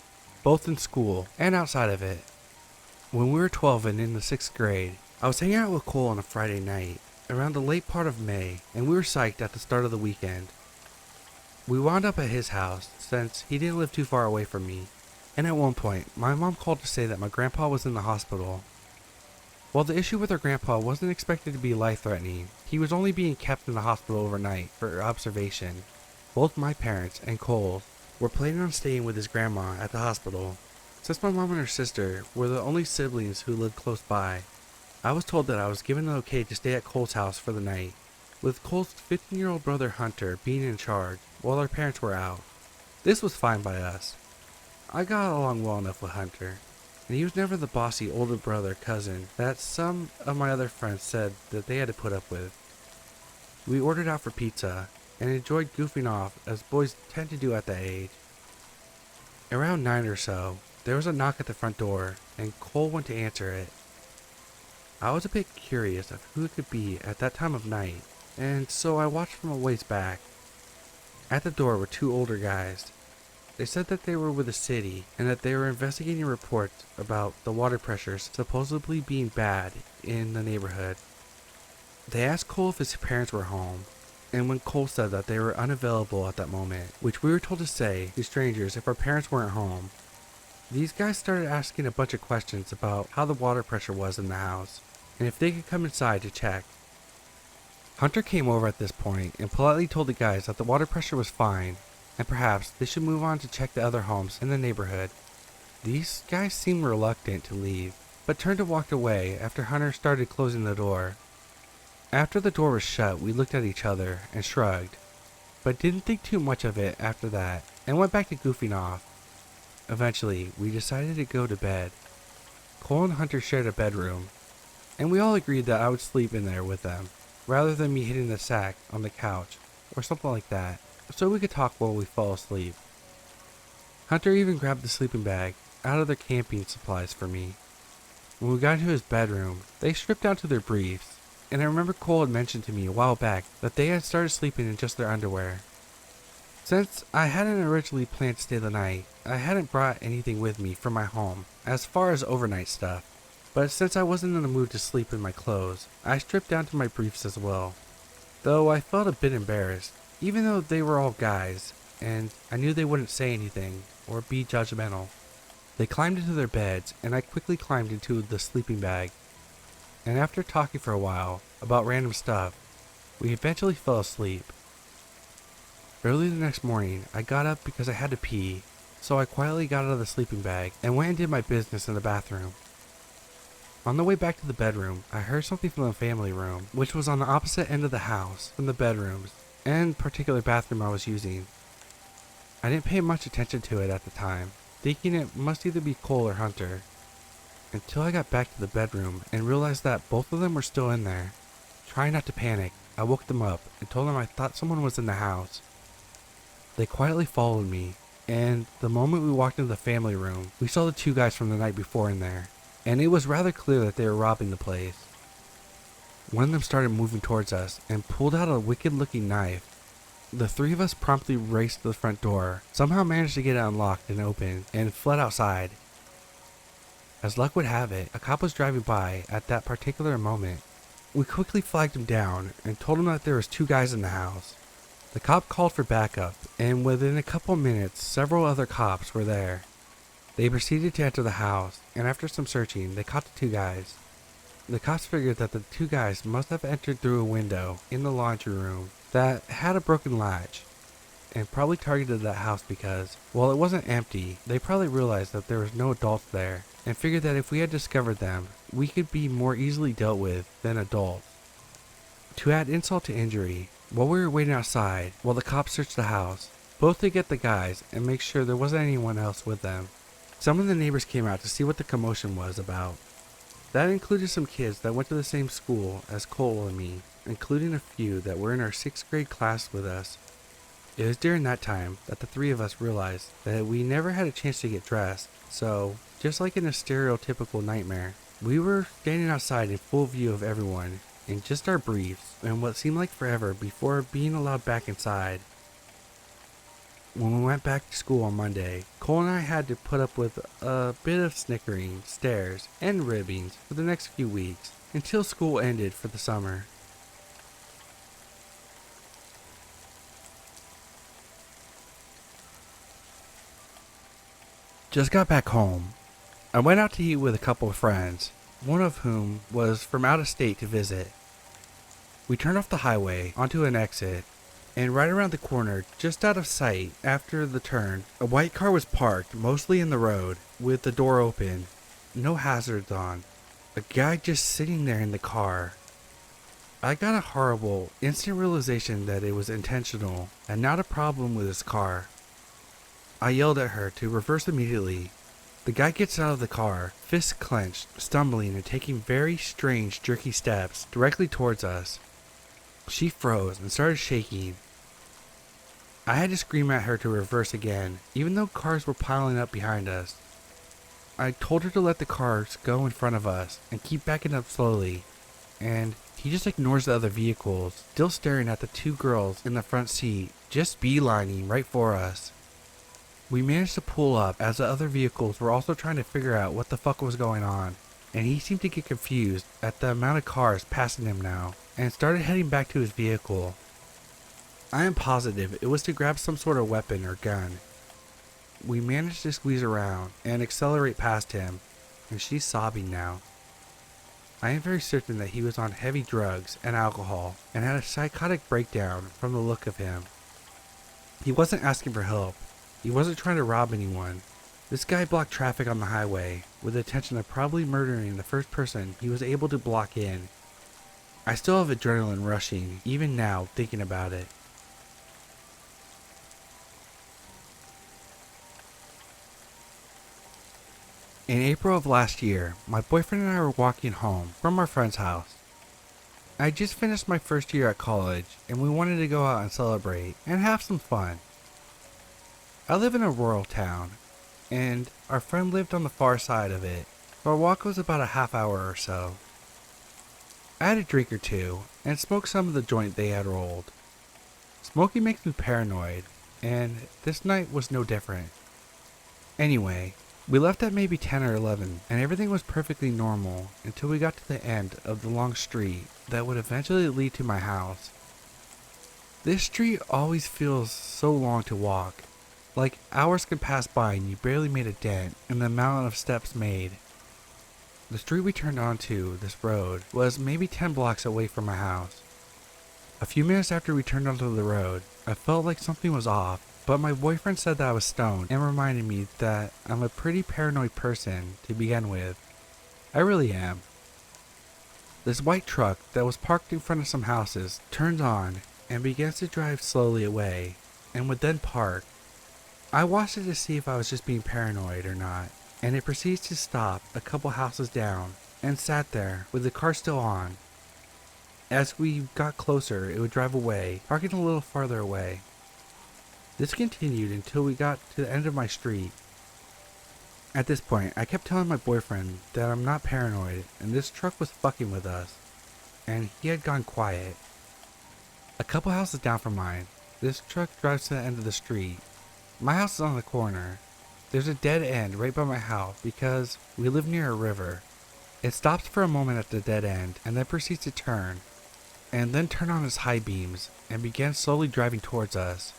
both in school and outside of it. When we were 12 and in the 6th grade, I was hanging out with Cole on a Friday night, around the late part of May, and we were psyched at the start of the weekend. We wound up at his house, since he didn't live too far away from me, and at one point, my mom called to say that my grandpa was in the hospital. While the issue with our grandpa wasn't expected to be life-threatening, he was only being kept in the hospital overnight for observation. Both my parents and Cole's were planning on staying with his grandma at the hospital. Since my mom and her sister were the only siblings who lived close by, I was told that I was given the okay to stay at Cole's house for the night, with Cole's 15-year-old brother Hunter being in charge while our parents were out. This was fine by us. I got along well enough with Hunter, and he was never the bossy older brother cousin that some of my other friends said that they had to put up with. We ordered out for pizza and enjoyed goofing off as boys tend to do at that age. Around 9 or so, there was a knock at the front door, and Cole went to answer it. I was a bit curious of who it could be at that time of night, and so I watched from a ways back. At the door were two older guys. They said that they were with the city and that they were investigating reports about the water pressures supposedly being bad in the neighborhood. They asked Cole if his parents were home, and when Cole said that they were unavailable at that moment, which we were told to say to strangers if our parents weren't home, these guys started asking a bunch of questions about how the water pressure was in the house, and if they could come inside to check. Hunter came over at this point and politely told the guys that the water pressure was fine, and perhaps they should move on to check the other homes in the neighborhood. These guys seemed reluctant to leave, but turned and walked away after Hunter started closing the door. After the door was shut, we looked at each other and shrugged, but didn't think too much of it after that, and went back to goofing off. Eventually, we decided to go to bed. Cole and Hunter shared a bedroom, and we all agreed that I would sleep in there with them, rather than me hitting the sack on the couch, or something like that, so we could talk while we fell asleep. Hunter even grabbed the sleeping bag out of their camping supplies for me. When we got into his bedroom, they stripped down to their briefs, and I remember Cole had mentioned to me a while back that they had started sleeping in just their underwear. Since I hadn't originally planned to stay the night, I hadn't brought anything with me from my home as far as overnight stuff, but since I wasn't in the mood to sleep in my clothes, I stripped down to my briefs as well. Though I felt a bit embarrassed, even though they were all guys, and I knew they wouldn't say anything or be judgmental. They climbed into their beds, and I quickly climbed into the sleeping bag. And after talking for a while about random stuff, we eventually fell asleep. Early the next morning, I got up because I had to pee, so I quietly got out of the sleeping bag and went and did my business in the bathroom. On the way back to the bedroom, I heard something from the family room, which was on the opposite end of the house from the bedrooms and particular bathroom I was using. I didn't pay much attention to it at the time, thinking it must either be Cole or Hunter, until I got back to the bedroom and realized that both of them were still in there. Trying not to panic, I woke them up and told them I thought someone was in the house. They quietly followed me, and the moment we walked into the family room, we saw the two guys from the night before in there, and it was rather clear that they were robbing the place. One of them started moving towards us and pulled out a wicked-looking knife. The three of us promptly raced to the front door, somehow managed to get it unlocked and open, and fled outside. As luck would have it, a cop was driving by at that particular moment. We quickly flagged him down and told him that there was two guys in the house. The cop called for backup, and within a couple minutes, several other cops were there. They proceeded to enter the house, and after some searching, they caught the two guys. The cops figured that the two guys must have entered through a window in the laundry room that had a broken latch, and probably targeted that house because, while it wasn't empty, they probably realized that there was no adults there, and figured that if we had discovered them, we could be more easily dealt with than adults. To add insult to injury, while we were waiting outside, while the cops searched the house, both to get the guys and make sure there wasn't anyone else with them, some of the neighbors came out to see what the commotion was about. That included some kids that went to the same school as Cole and me, including a few that were in our 6th grade class with us. It was during that time that the three of us realized that we never had a chance to get dressed, so, just like in a stereotypical nightmare, we were standing outside in full view of everyone, in just our briefs, and what seemed like forever before being allowed back inside. When we went back to school on Monday, Cole and I had to put up with a bit of snickering, stares, and ribbings for the next few weeks until school ended for the summer. Just got back home. I went out to eat with a couple of friends, one of whom was from out of state to visit. We turned off the highway onto an exit, and right around the corner, just out of sight after the turn, a white car was parked mostly in the road with the door open, no hazards on. A guy just sitting there in the car. I got a horrible, instant realization that it was intentional and not a problem with his car. I yelled at her to reverse immediately. The guy gets out of the car, fists clenched, stumbling and taking very strange, jerky steps directly towards us. She froze and started shaking. I had to scream at her to reverse again, even though cars were piling up behind us. I told her to let the cars go in front of us and keep backing up slowly, and he just ignores the other vehicles, still staring at the two girls in the front seat, just beelining right for us. We managed to pull up as the other vehicles were also trying to figure out what the fuck was going on, and he seemed to get confused at the amount of cars passing him now, and started heading back to his vehicle. I am positive it was to grab some sort of weapon or gun. We managed to squeeze around and accelerate past him, and she's sobbing now. I am very certain that he was on heavy drugs and alcohol and had a psychotic breakdown from the look of him. He wasn't asking for help. He wasn't trying to rob anyone. This guy blocked traffic on the highway with the intention of probably murdering the first person he was able to block in. I still have adrenaline rushing even now thinking about it. In April of last year, my boyfriend and I were walking home from our friend's house. I had just finished my first year at college and we wanted to go out and celebrate and have some fun. I live in a rural town, and our friend lived on the far side of it. Our walk was about a half hour or so. I had a drink or two, and smoked some of the joint they had rolled. Smoking makes me paranoid, and this night was no different. Anyway, we left at maybe 10 or 11, and everything was perfectly normal until we got to the end of the long street that would eventually lead to my house. This street always feels so long to walk. Like hours can pass by and you barely made a dent in the amount of steps made. The street we turned onto, this road, was maybe 10 blocks away from my house. A few minutes after we turned onto the road, I felt like something was off, but my boyfriend said that I was stoned and reminded me that I'm a pretty paranoid person to begin with. I really am. This white truck that was parked in front of some houses turns on and begins to drive slowly away, and would then park. I watched it to see if I was just being paranoid or not, and it proceeds to stop a couple houses down and sat there with the car still on. As we got closer, it would drive away, parking a little farther away. This continued until we got to the end of my street. At this point, I kept telling my boyfriend that I'm not paranoid and this truck was fucking with us, and he had gone quiet. A couple houses down from mine, this truck drives to the end of the street. My house is on the corner. There's a dead end right by my house because we live near a river. It stops for a moment at the dead end and then proceeds to turn, and then turn on its high beams and begins slowly driving towards us.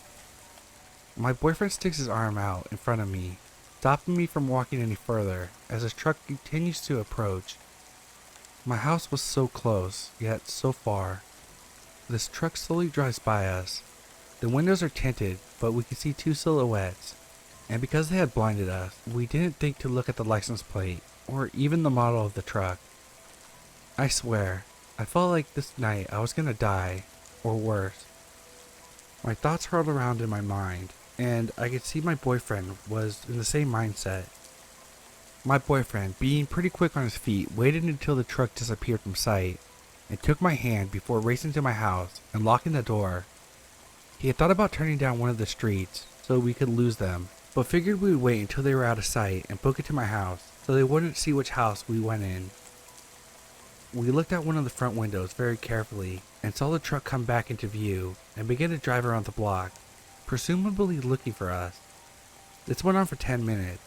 My boyfriend sticks his arm out in front of me, stopping me from walking any further as his truck continues to approach. My house was so close, yet so far. This truck slowly drives by us. The windows are tinted, but we can see two silhouettes, and because they had blinded us, we didn't think to look at the license plate, or even the model of the truck. I swear, I felt like this night I was gonna die, or worse. My thoughts whirled around in my mind, and I could see my boyfriend was in the same mindset. My boyfriend, being pretty quick on his feet, waited until the truck disappeared from sight, and took my hand before racing to my house and locking the door. He had thought about turning down one of the streets so we could lose them, but figured we would wait until they were out of sight and book it to my house so they wouldn't see which house we went in. We looked out one of the front windows very carefully and saw the truck come back into view and begin to drive around the block. presumably looking for us. This went on for 10 minutes.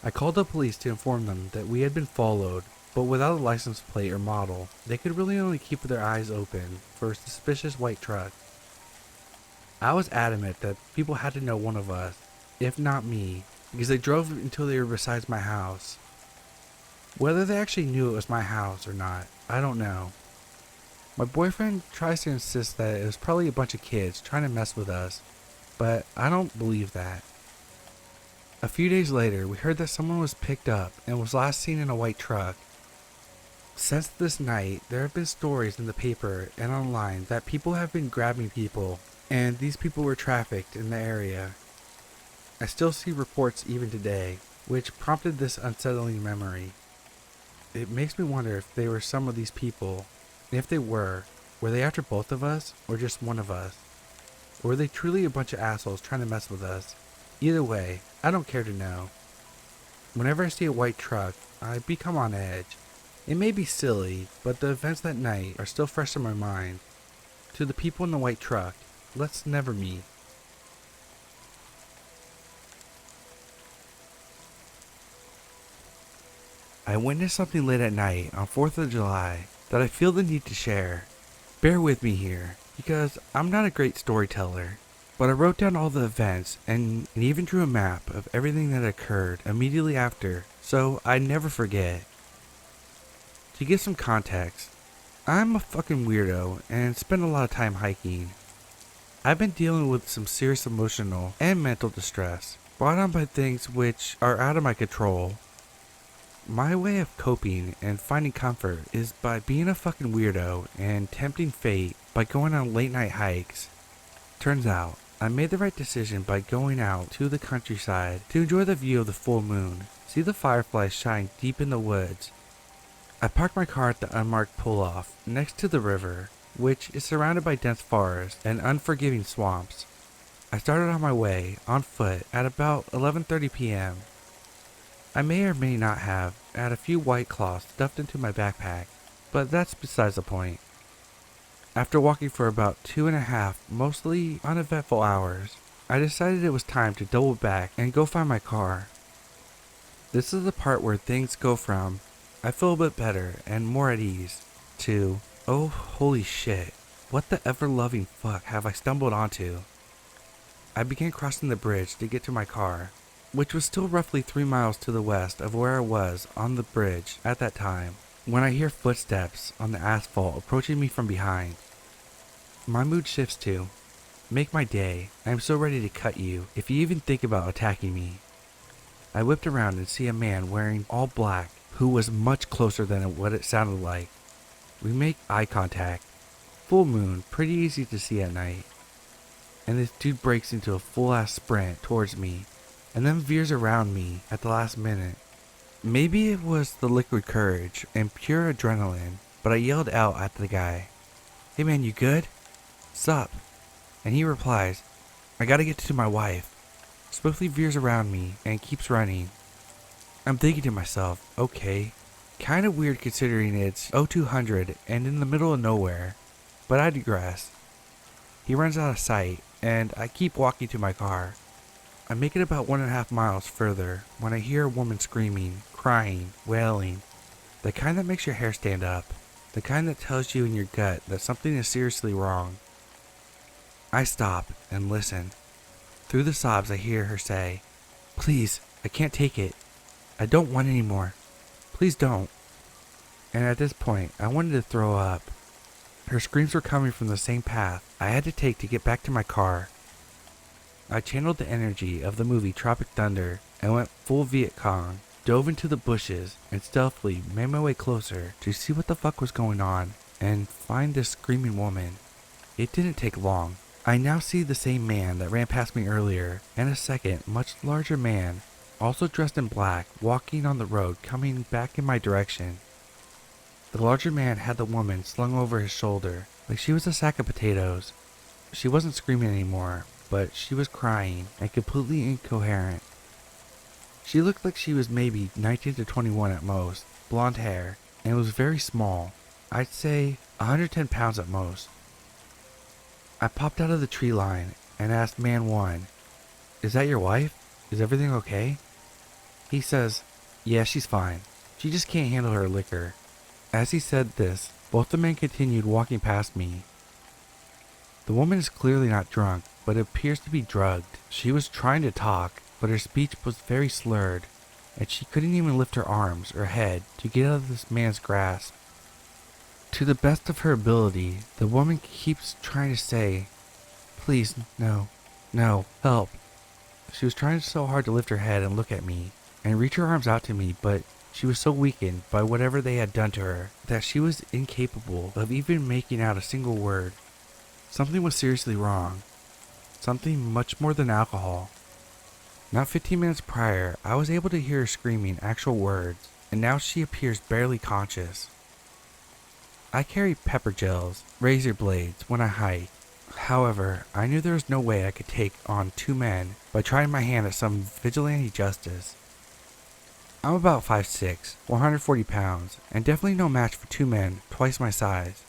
I called the police to inform them that we had been followed, but without a license plate or model, they could really only keep their eyes open for a suspicious white truck. I was adamant that people had to know one of us, if not me, because they drove until they were beside my house. Whether they actually knew it was my house or not, I don't know. My boyfriend tries to insist that it was probably a bunch of kids trying to mess with us, but I don't believe that. A few days later, we heard that someone was picked up and was last seen in a white truck. Since this night, there have been stories in the paper and online that people have been grabbing people, and these people were trafficked in the area. I still see reports even today, which prompted this unsettling memory. It makes me wonder if they were some of these people, and if they were they after both of us or just one of us? Or were they truly a bunch of assholes trying to mess with us? Either way, I don't care to know. Whenever I see a white truck, I become on edge. It may be silly, but the events that night are still fresh in my mind. To the people in the white truck, let's never meet. I witnessed something late at night on 4th of July that I feel the need to share. Bear with me here, because I'm not a great storyteller. But I wrote down all the events and even drew a map of everything that occurred immediately after, so I never forget. To give some context, I'm a fucking weirdo and spend a lot of time hiking. I've been dealing with some serious emotional and mental distress, brought on by things which are out of my control. My way of coping and finding comfort is by being a fucking weirdo and tempting fate by going on late night hikes. Turns out, I made the right decision by going out to the countryside to enjoy the view of the full moon, see the fireflies shine deep in the woods. I parked my car at the unmarked pull-off next to the river, which is surrounded by dense forest and unforgiving swamps. I started on my way, on foot, at about 11:30 p.m. I may or may not have had a few White Claws stuffed into my backpack, but that's besides the point. After walking for about 2.5 mostly uneventful hours, I decided it was time to double back and go find my car. This is the part where things go from, I feel a bit better and more at ease, to, oh holy shit, what the ever-loving fuck have I stumbled onto? I began crossing the bridge to get to my car, which was still roughly 3 miles to the west of where I was on the bridge at that time, when I hear footsteps on the asphalt approaching me from behind. My mood shifts to, make my day, I am so ready to cut you if you even think about attacking me. I whipped around and see a man wearing all black who was much closer than what it sounded like. We make eye contact. Full moon, pretty easy to see at night. And this dude breaks into a full-ass sprint towards me and then veers around me at the last minute. Maybe it was the liquid courage and pure adrenaline, but I yelled out at the guy, "Hey man, you good? Sup?" And he replies, "I gotta get to my wife." Swiftly veers around me and keeps running. I'm thinking to myself, okay, kinda weird considering it's 0200 and in the middle of nowhere, but I digress. He runs out of sight and I keep walking to my car. I make it about 1.5 miles further when I hear a woman screaming, crying, wailing. The kind that makes your hair stand up. The kind that tells you in your gut that something is seriously wrong. I stop and listen. Through the sobs I hear her say, "Please, I can't take it. I don't want any more. Please don't." And at this point, I wanted to throw up. Her screams were coming from the same path I had to take to get back to my car. I channeled the energy of the movie Tropic Thunder and went full Viet Cong, dove into the bushes, and stealthily made my way closer to see what the fuck was going on and find this screaming woman. It didn't take long. I now see the same man that ran past me earlier, and a second, much larger man, also dressed in black, walking on the road coming back in my direction. The larger man had the woman slung over his shoulder, like she was a sack of potatoes. She wasn't screaming anymore, but she was crying and completely incoherent. She looked like she was maybe 19 to 21 at most, blonde hair, and was very small. I'd say 110 pounds at most. I popped out of the tree line and asked man 1, "Is that your wife? Is everything okay?" He says, "Yeah, she's fine. She just can't handle her liquor." As he said this, both the men continued walking past me. The woman is clearly not drunk, but appears to be drugged. She was trying to talk, but her speech was very slurred, and she couldn't even lift her arms or head to get out of this man's grasp. To the best of her ability, the woman keeps trying to say, "Please, no, no, help." She was trying so hard to lift her head and look at me, and reach her arms out to me, but she was so weakened by whatever they had done to her that she was incapable of even making out a single word. Something was seriously wrong. Something much more than alcohol. Not 15 minutes prior, I was able to hear her screaming actual words, and now she appears barely conscious. I carry pepper gels, razor blades when I hike. However, I knew there was no way I could take on 2 men by trying my hand at some vigilante justice. I'm about 5'6", 140 pounds, and definitely no match for 2 men twice my size.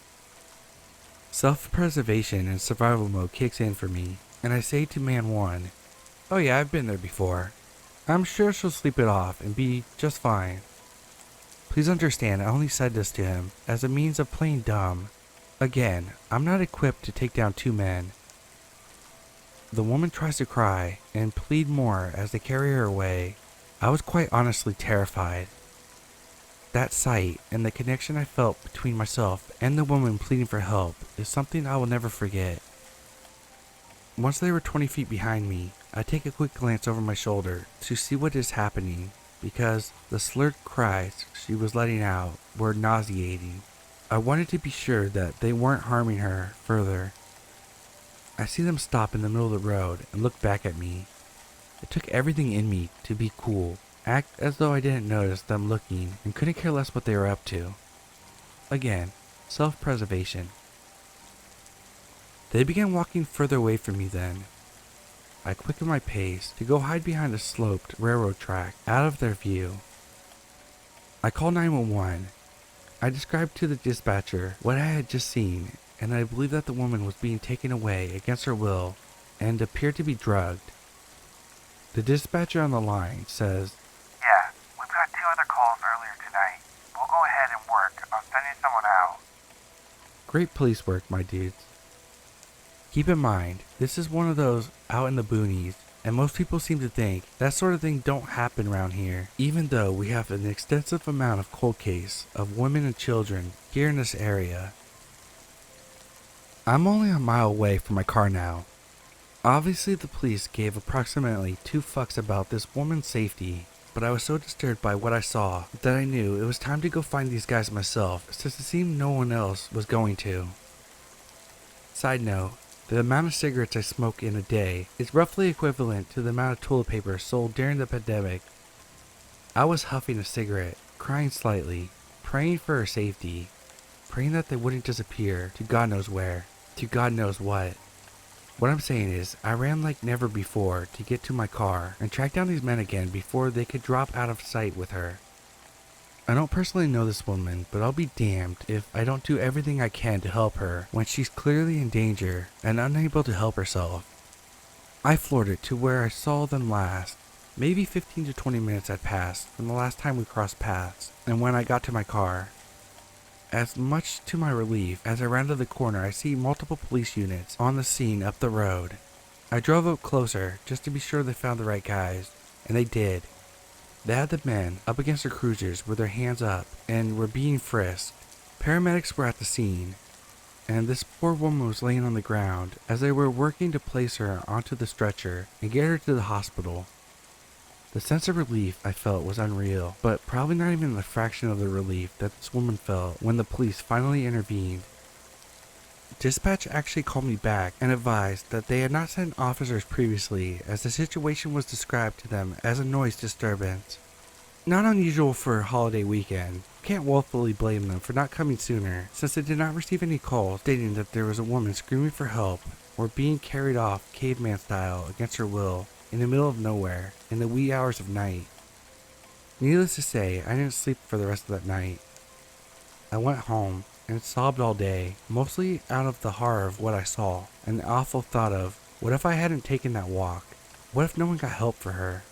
Self-preservation and survival mode kicks in for me, and I say to man 1, "Oh yeah, I've been there before. I'm sure she'll sleep it off and be just fine." Please understand, I only said this to him as a means of playing dumb. Again, I'm not equipped to take down 2 men. The woman tries to cry and plead more as they carry her away. I was quite honestly terrified. That sight and the connection I felt between myself and the woman pleading for help is something I will never forget. Once they were 20 feet behind me, I take a quick glance over my shoulder to see what is happening, because the slurred cries she was letting out were nauseating. I wanted to be sure that they weren't harming her further. I see them stop in the middle of the road and look back at me. It took everything in me to be cool, act as though I didn't notice them looking and couldn't care less what they were up to. Again, self-preservation. They began walking further away from me then. I quickened my pace to go hide behind a sloped railroad track out of their view. I called 911. I described to the dispatcher what I had just seen, and I believed that the woman was being taken away against her will and appeared to be drugged. The dispatcher on the line says, Yeah, we've got 2 other calls earlier tonight. We'll go ahead and work on sending someone out. "Great police work, my dudes." Keep in mind, this is one of those out in the boonies, and most people seem to think that sort of thing don't happen around here, even though we have an extensive amount of cold case of women and children here in this area. I'm only a mile away from my car now. Obviously the police gave approximately 2 fucks about this woman's safety, but I was so disturbed by what I saw that I knew it was time to go find these guys myself, since it seemed no one else was going to. Side note, the amount of cigarettes I smoke in a day is roughly equivalent to the amount of toilet paper sold during the pandemic. I was huffing a cigarette, crying slightly, praying for her safety, praying that they wouldn't disappear to God knows where, to God knows what. What I'm saying is, I ran like never before to get to my car and track down these men again before they could drop out of sight with her. I don't personally know this woman, but I'll be damned if I don't do everything I can to help her when she's clearly in danger and unable to help herself. I floored it to where I saw them last. Maybe 15 to 20 minutes had passed from the last time we crossed paths, and when I got to my car. As much to my relief, as I rounded the corner, I see multiple police units on the scene up the road. I drove up closer just to be sure they found the right guys, and they did. They had the men up against their cruisers with their hands up and were being frisked. Paramedics were at the scene, and this poor woman was laying on the ground as they were working to place her onto the stretcher and get her to the hospital. The sense of relief I felt was unreal, but probably not even a fraction of the relief that this woman felt when the police finally intervened. Dispatch actually called me back and advised that they had not sent officers previously, as the situation was described to them as a noise disturbance. Not unusual for a holiday weekend. Can't willfully blame them for not coming sooner, since they did not receive any calls stating that there was a woman screaming for help or being carried off caveman style against her will in the middle of nowhere in the wee hours of night. Needless to say, I didn't sleep for the rest of that night. I went home and sobbed all day, mostly out of the horror of what I saw and the awful thought of What if I hadn't taken that walk? What if no one got help for her?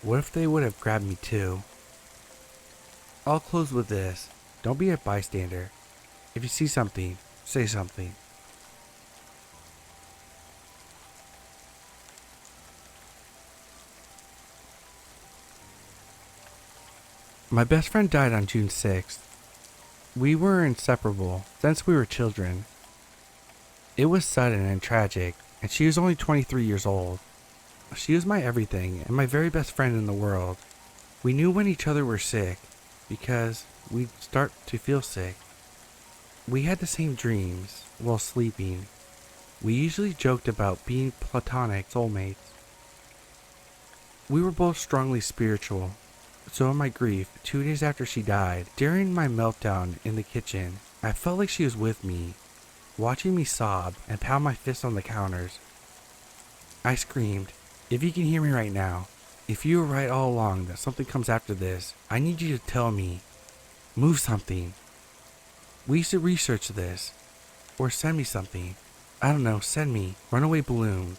What if they would have grabbed me too? I'll close with this. Don't be a bystander. If you see something, say something. My best friend died on June 6th. We were inseparable since we were children. It was sudden and tragic, and she was only 23 years old. She was my everything and my very best friend in the world. We knew when each other were sick, because we'd start to feel sick. We had the same dreams while sleeping. We usually joked about being platonic soulmates. We were both strongly spiritual. So in my grief, 2 days after she died, during my meltdown in the kitchen, I felt like she was with me, watching me sob and pound my fists on the counters. I screamed, "If you can hear me right now, if you were right all along that something comes after this, I need you to tell me. Move something. We used to research this. Or send me something. I don't know, send me runaway balloons."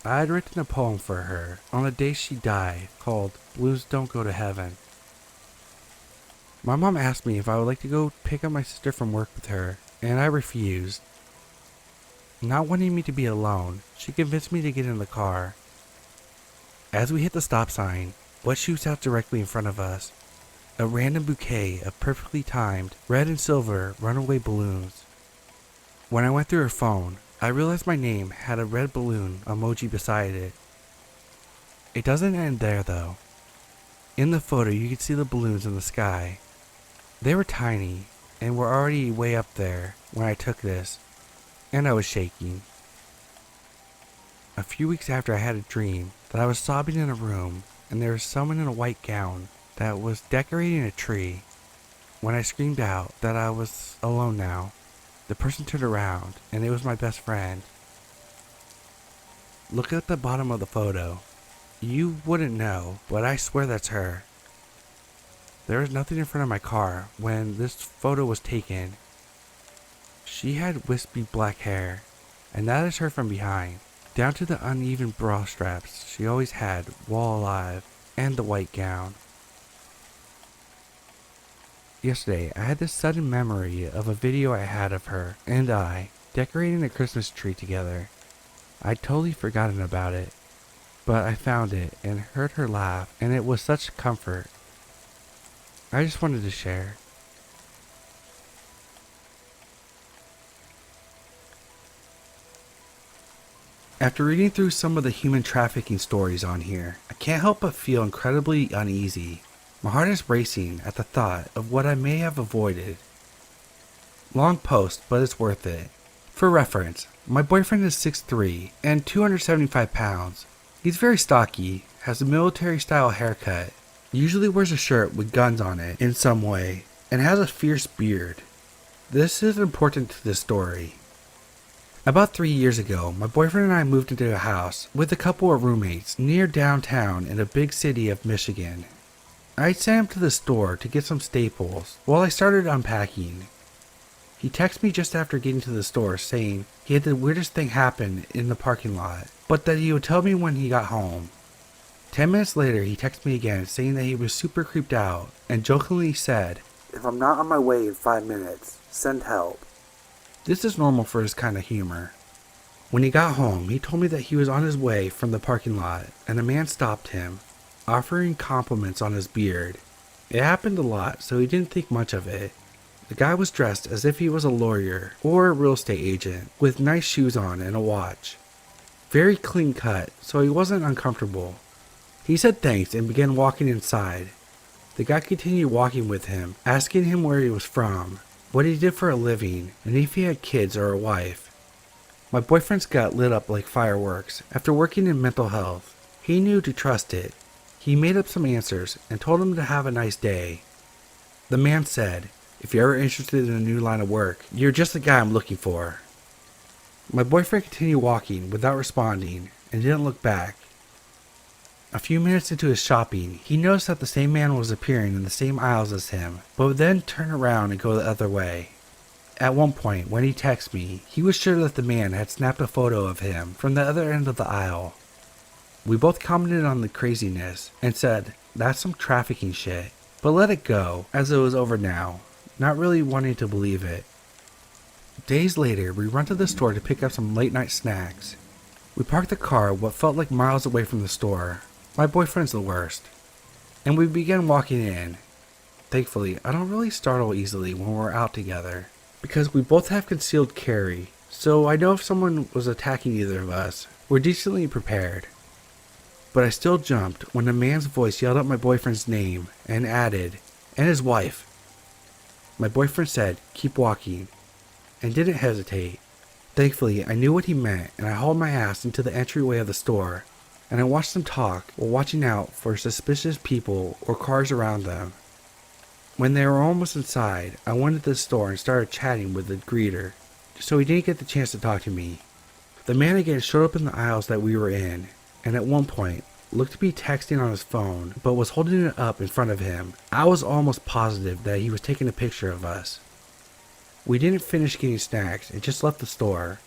I had written a poem for her on the day she died called "Blues Don't Go to Heaven." My mom asked me if I would like to go pick up my sister from work with her, and I refused. Not wanting me to be alone, she convinced me to get in the car. As we hit the stop sign, what shoots out directly in front of us? A random bouquet of perfectly timed red and silver runaway balloons. When I went through her phone, I realized my name had a red balloon emoji beside it. It doesn't end there though. In the photo you could see the balloons in the sky. They were tiny and were already way up there when I took this, and I was shaking. A few weeks after, I had a dream that I was sobbing in a room and there was someone in a white gown that was decorating a tree. When I screamed out that I was alone now, the person turned around, and it was my best friend. Look at the bottom of the photo. You wouldn't know, but I swear that's her. There was nothing in front of my car when this photo was taken. She had wispy black hair, and that is her from behind, down to the uneven bra straps she always had while alive, and the white gown. Yesterday, I had this sudden memory of a video I had of her and I decorating a Christmas tree together. I'd totally forgotten about it, but I found it and heard her laugh, and it was such comfort. I just wanted to share. After reading through some of the human trafficking stories on here, I can't help but feel incredibly uneasy. My heart is racing at the thought of what I may have avoided. Long post, but it's worth it. For reference, my boyfriend is 6'3" and 275 pounds. He's very stocky, has a military-style haircut, usually wears a shirt with guns on it in some way, and has a fierce beard. This is important to this story. About 3 years ago, my boyfriend and I moved into a house with a couple of roommates near downtown in a big city of Michigan. I sent him to the store to get some staples while I started unpacking. He texted me just after getting to the store saying he had the weirdest thing happen in the parking lot, but that he would tell me when he got home. 10 minutes later, he texted me again saying that he was super creeped out and jokingly said, "If I'm not on my way in 5 minutes, send help." This is normal for his kind of humor. When he got home, he told me that he was on his way from the parking lot and a man stopped him, offering compliments on his beard. It happened a lot, so he didn't think much of it. The guy was dressed as if he was a lawyer or a real estate agent, with nice shoes on and a watch. Very clean cut, so he wasn't uncomfortable. He said thanks and began walking inside. The guy continued walking with him, asking him where he was from, what he did for a living, and if he had kids or a wife. My boyfriend's gut lit up like fireworks. After working in mental health, he knew to trust it. He made up some answers and told him to have a nice day. The man said, "If you're ever interested in a new line of work, you're just the guy I'm looking for." My boyfriend continued walking without responding and didn't look back. A few minutes into his shopping, he noticed that the same man was appearing in the same aisles as him, but would then turn around and go the other way. At one point, when he texted me, he was sure that the man had snapped a photo of him from the other end of the aisle. We both commented on the craziness and said, that's some trafficking shit, but let it go, as it was over now, not really wanting to believe it. Days later, we run to the store to pick up some late night snacks. We parked the car what felt like miles away from the store. My boyfriend's the worst. And we began walking in. Thankfully, I don't really startle easily when we're out together, because we both have concealed carry, so I know if someone was attacking either of us, we're decently prepared. But I still jumped when a man's voice yelled out my boyfriend's name and added, and his wife. My boyfriend said, keep walking, and didn't hesitate. Thankfully, I knew what he meant, and I hauled my ass into the entryway of the store, and I watched them talk while watching out for suspicious people or cars around them. When they were almost inside, I went into the store and started chatting with the greeter, so he didn't get the chance to talk to me. The man again showed up in the aisles that we were in, and at one point, looked to be texting on his phone, but was holding it up in front of him. I was almost positive that he was taking a picture of us. We didn't finish getting snacks and just left the store.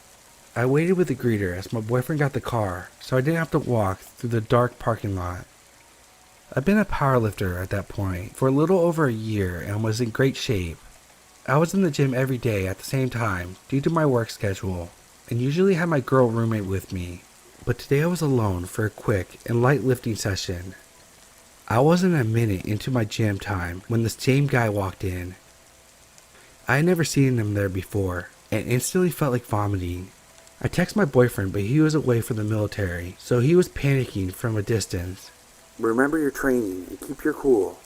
I waited with the greeter as my boyfriend got the car, so I didn't have to walk through the dark parking lot. I've been a powerlifter at that point for a little over a year and was in great shape. I was in the gym every day at the same time due to my work schedule, and usually had my girl roommate with me, but today I was alone for a quick and light lifting session. I wasn't a minute into my gym time when the same guy walked in. I had never seen him there before, and instantly felt like vomiting. I texted my boyfriend, but he was away for the military, so he was panicking from a distance. Remember your training and keep your cool.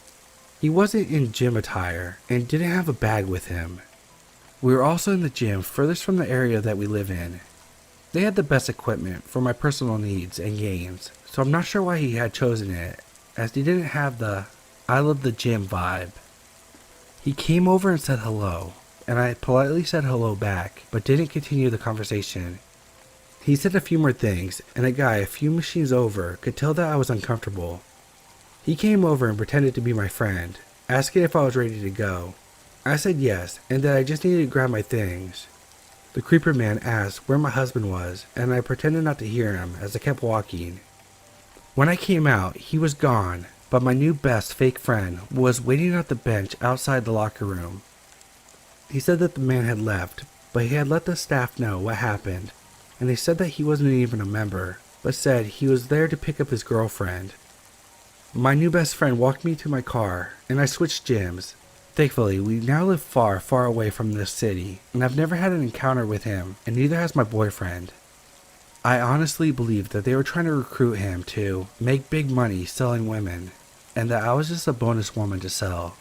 He wasn't in gym attire and didn't have a bag with him. We were also in the gym furthest from the area that we live in. They had the best equipment for my personal needs and gains, so I'm not sure why he had chosen it, as he didn't have the I love the gym vibe. He came over and said hello, and I politely said hello back, but didn't continue the conversation. He said a few more things, and a guy a few machines over could tell that I was uncomfortable. He came over and pretended to be my friend, asking if I was ready to go. I said yes, and that I just needed to grab my things. The creeper man asked where my husband was, and I pretended not to hear him as I kept walking. When I came out, he was gone, but my new best fake friend was waiting at the bench outside the locker room. He said that the man had left, but he had let the staff know what happened, and they said that he wasn't even a member, but said he was there to pick up his girlfriend. My new best friend walked me to my car, and I switched gyms. Thankfully, we now live far, far away from this city, and I've never had an encounter with him, and neither has my boyfriend. I honestly believe that they were trying to recruit him to make big money selling women, and that I was just a bonus woman to sell.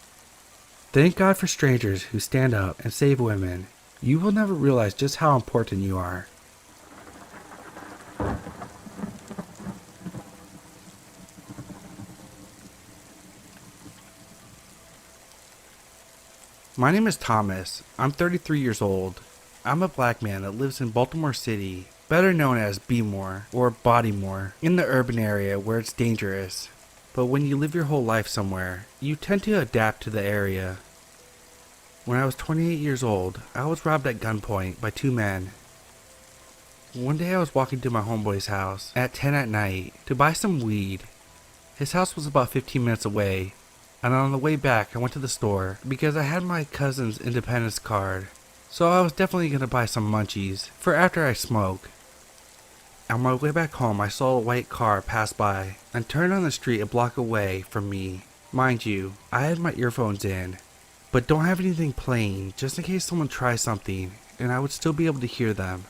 Thank God for strangers who stand up and save women. You will never realize just how important you are. My name is Thomas. I'm 33 years old. I'm a black man that lives in Baltimore City, better known as Bmore or Bodymore, in the urban area where it's dangerous. But when you live your whole life somewhere, you tend to adapt to the area. When I was 28 years old, I was robbed at gunpoint by two men. One day I was walking to my homeboy's house at 10 at night to buy some weed. His house was about 15 minutes away, and on the way back I went to the store because I had my cousin's independence card, so I was definitely going to buy some munchies for after I smoke. On my way back home, I saw a white car pass by and turned on the street a block away from me. Mind you, I had my earphones in, but don't have anything playing just in case someone tries something and I would still be able to hear them.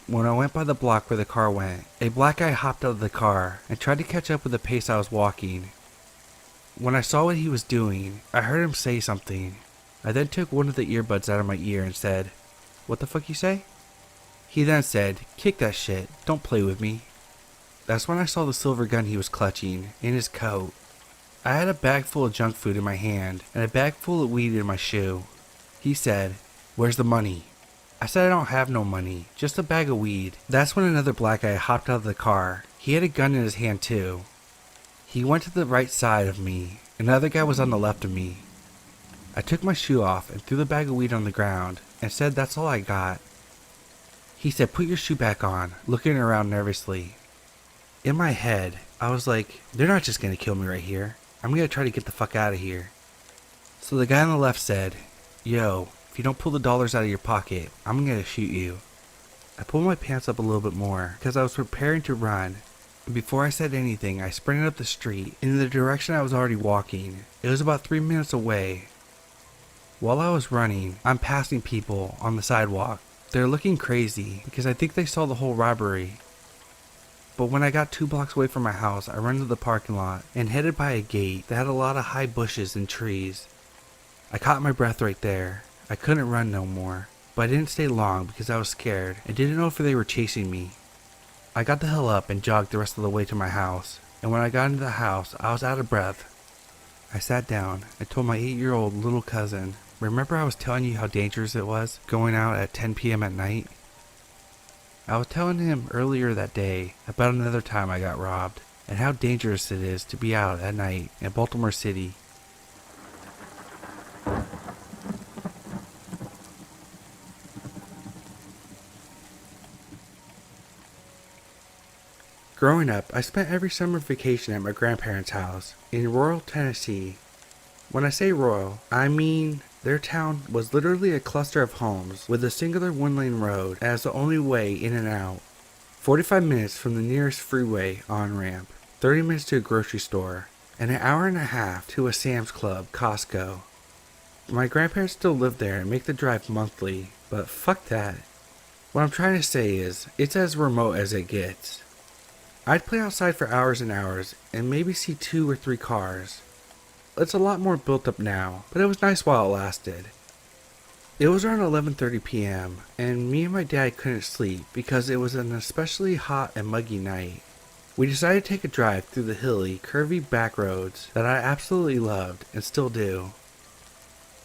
When I went by the block where the car went, a black guy hopped out of the car and tried to catch up with the pace I was walking. When I saw what he was doing, I heard him say something. I then took one of the earbuds out of my ear and said, "What the fuck you say?" He then said, "Kick that shit, don't play with me." That's when I saw the silver gun he was clutching in his coat. I had a bag full of junk food in my hand and a bag full of weed in my shoe. He said, "Where's the money?" I said I don't have no money, just a bag of weed. That's when another black guy hopped out of the car. He had a gun in his hand too. He went to the right side of me, and the other guy was on the left of me. I took my shoe off and threw the bag of weed on the ground and said that's all I got. He said, "Put your shoe back on," looking around nervously. In my head, I was like, they're not just gonna kill me right here. I'm gonna try to get the fuck out of here. So the guy on the left said, "Yo, if you don't pull the dollars out of your pocket, I'm gonna shoot you." I pulled my pants up a little bit more because I was preparing to run. And before I said anything, I sprinted up the street in the direction I was already walking. It was about 3 minutes away. While I was running, I'm passing people on the sidewalk. They're looking crazy because I think they saw the whole robbery. But when I got 2 blocks away from my house, I ran to the parking lot and headed by a gate that had a lot of high bushes and trees. I caught my breath right there. I couldn't run no more, but I didn't stay long because I was scared and didn't know if they were chasing me. I got the hell up and jogged the rest of the way to my house, and when I got into the house, I was out of breath. I sat down and told my 8-year-old little cousin, "Remember I was telling you how dangerous it was going out at 10 p.m. at night?" I was telling him earlier that day about another time I got robbed and how dangerous it is to be out at night in Baltimore City. Growing up, I spent every summer vacation at my grandparents' house in rural Tennessee. When I say rural, I mean their town was literally a cluster of homes with a singular one-lane road as the only way in and out. 45 minutes from the nearest freeway on-ramp, 30 minutes to a grocery store, and an hour and a half to a Sam's Club, Costco. My grandparents still live there and make the drive monthly, but fuck that. What I'm trying to say is, it's as remote as it gets. I'd play outside for hours and hours and maybe see 2 or 3 cars. It's a lot more built up now, but it was nice while it lasted. It was around 11:30 p.m. and me and my dad couldn't sleep because it was an especially hot and muggy night. We decided to take a drive through the hilly, curvy back roads that I absolutely loved and still do.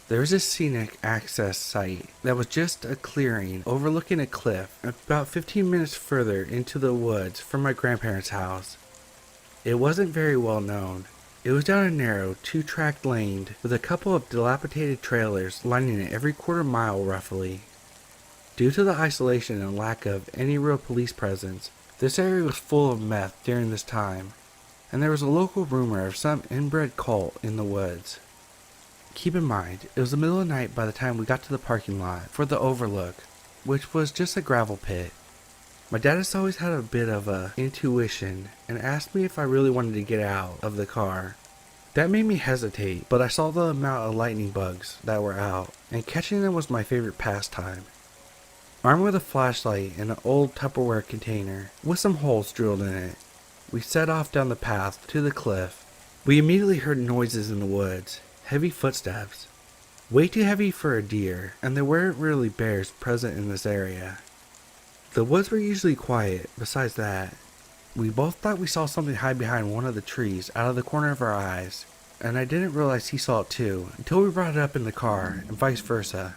There was a scenic access site that was just a clearing overlooking a cliff about 15 minutes further into the woods from my grandparents' house. It wasn't very well known. It was down a narrow, 2-track lane with a couple of dilapidated trailers lining it every quarter mile roughly. Due to the isolation and lack of any real police presence, this area was full of meth during this time, and there was a local rumor of some inbred cult in the woods. Keep in mind, it was the middle of the night by the time we got to the parking lot for the overlook, which was just a gravel pit. My dad has always had a bit of a intuition and asked me if I really wanted to get out of the car. That made me hesitate, but I saw the amount of lightning bugs that were out, and catching them was my favorite pastime. Armed with a flashlight and an old Tupperware container with some holes drilled in it, we set off down the path to the cliff. We immediately heard noises in the woods. Heavy footsteps. Way too heavy for a deer, and there weren't really bears present in this area. The woods were usually quiet, besides that. We both thought we saw something hide behind one of the trees out of the corner of our eyes, and I didn't realize he saw it too until we brought it up in the car, and vice versa.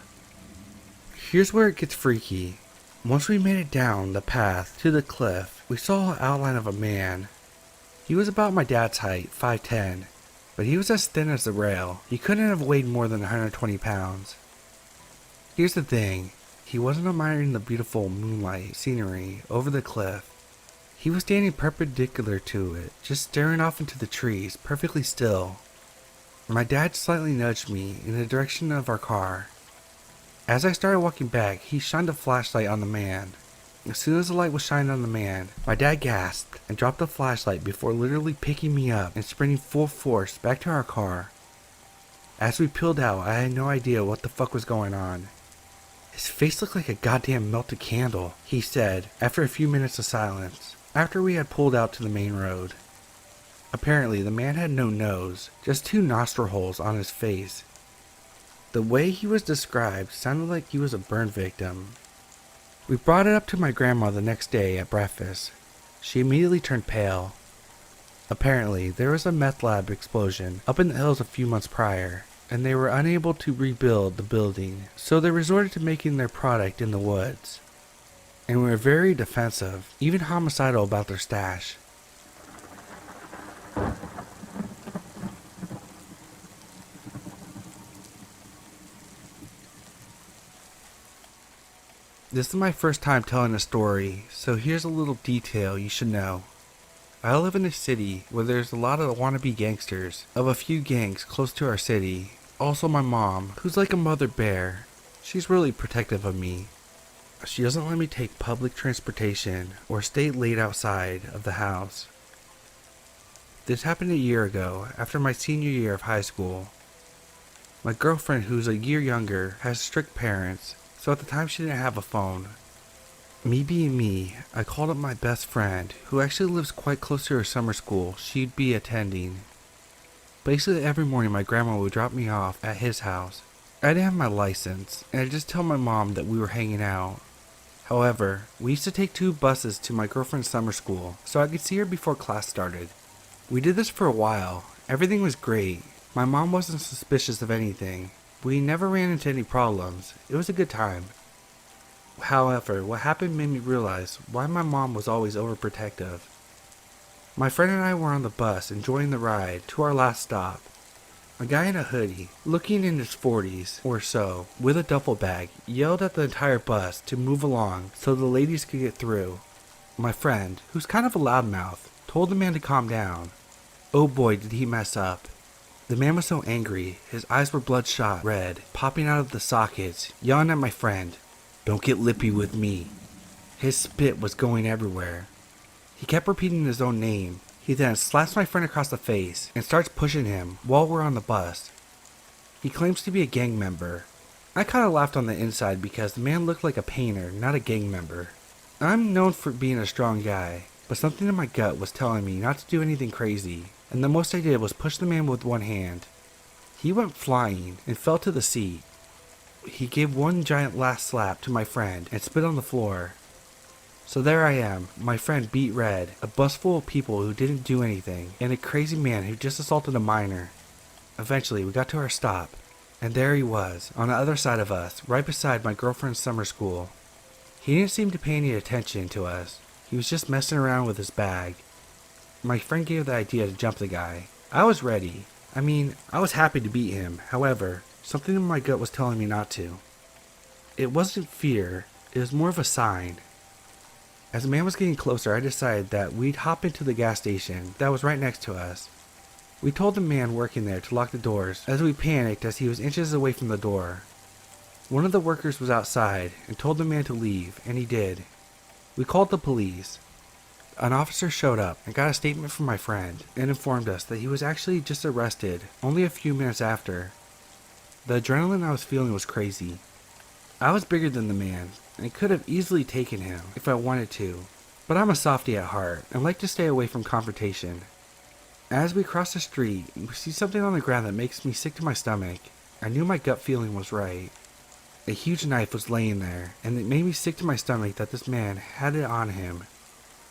Here's where it gets freaky. Once we made it down the path to the cliff, we saw an outline of a man. He was about my dad's height, 5'10", but he was as thin as the rail. He couldn't have weighed more than 120 pounds. Here's the thing, he wasn't admiring the beautiful moonlight scenery over the cliff. He was standing perpendicular to it, just staring off into the trees, perfectly still. My dad slightly nudged me in the direction of our car. As I started walking back, he shined a flashlight on the man. As soon as the light was shined on the man, my dad gasped and dropped the flashlight before literally picking me up and sprinting full force back to our car. As we peeled out, I had no idea what the fuck was going on. "His face looked like a goddamn melted candle," he said after a few minutes of silence, after we had pulled out to the main road. Apparently, the man had no nose, just 2 nostril holes on his face. The way he was described sounded like he was a burn victim. We brought it up to my grandma the next day at breakfast. She immediately turned pale. Apparently, there was a meth lab explosion up in the hills a few months prior, and they were unable to rebuild the building, so they resorted to making their product in the woods. And were very defensive, even homicidal about their stash. This is my first time telling a story, so here's a little detail you should know. I live in a city where there's a lot of wannabe gangsters of a few gangs close to our city. Also my mom, who's like a mother bear. She's really protective of me. She doesn't let me take public transportation or stay late outside of the house. This happened a year ago, after my senior year of high school. My girlfriend, who's a year younger, has strict parents, so at the time she didn't have a phone. Me being me, I called up my best friend, who actually lives quite close to her summer school she'd be attending. Basically every morning my grandma would drop me off at his house. I didn't have my license, and I'd just tell my mom that we were hanging out. However, we used to take 2 buses to my girlfriend's summer school, so I could see her before class started. We did this for a while. Everything was great. My mom wasn't suspicious of anything. We never ran into any problems. It was a good time. However, what happened made me realize why my mom was always overprotective. My friend and I were on the bus enjoying the ride to our last stop. A guy in a hoodie, looking in his 40s or so, with a duffel bag, yelled at the entire bus to move along so the ladies could get through. My friend, who's kind of a loudmouth, told the man to calm down. Oh boy, did he mess up. The man was so angry, his eyes were bloodshot red, popping out of the sockets, yelling at my friend, "Don't get lippy with me." His spit was going everywhere. He kept repeating his own name. He then slaps my friend across the face and starts pushing him while we're on the bus. He claims to be a gang member. I kinda laughed on the inside because the man looked like a painter, not a gang member. I'm known for being a strong guy, but something in my gut was telling me not to do anything crazy, and the most I did was push the man with one hand. He went flying and fell to the seat. He gave one giant last slap to my friend and spit on the floor. So there I am, my friend beat red, a bus full of people who didn't do anything, and a crazy man who just assaulted a minor. Eventually, we got to our stop, and there he was, on the other side of us, right beside my girlfriend's summer school. He didn't seem to pay any attention to us. He was just messing around with his bag. My friend gave the idea to jump the guy. I was ready. I was happy to beat him. However, something in my gut was telling me not to. It wasn't fear, it was more of a sign. As the man was getting closer, I decided that we'd hop into the gas station that was right next to us. We told the man working there to lock the doors, as we panicked as he was inches away from the door. One of the workers was outside and told the man to leave, and he did. We called the police. An officer showed up and got a statement from my friend and informed us that he was actually just arrested only a few minutes after. The adrenaline I was feeling was crazy. I was bigger than the man and could have easily taken him if I wanted to, but I'm a softie at heart and like to stay away from confrontation. As we cross the street, we see something on the ground that makes me sick to my stomach. I knew my gut feeling was right. A huge knife was laying there, and it made me sick to my stomach that this man had it on him.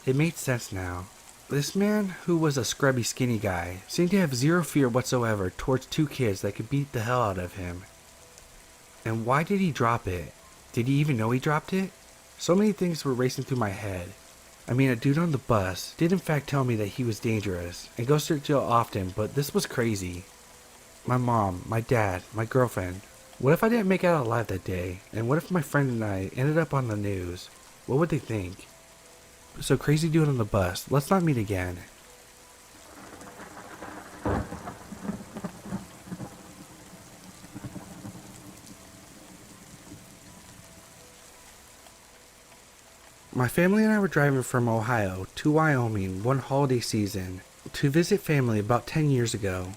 It made sense now. This man, who was a scrubby skinny guy, seemed to have zero fear whatsoever towards 2 kids that could beat the hell out of him. And why did he drop it? Did he even know he dropped it? So many things were racing through my head. A dude on the bus did in fact tell me that he was dangerous and goes to jail often, but this was crazy. My mom, my dad, my girlfriend. What if I didn't make it out alive that day? And what if my friend and I ended up on the news? What would they think? So crazy dude on the bus, let's not meet again. My family and I were driving from Ohio to Wyoming one holiday season to visit family about 10 years ago.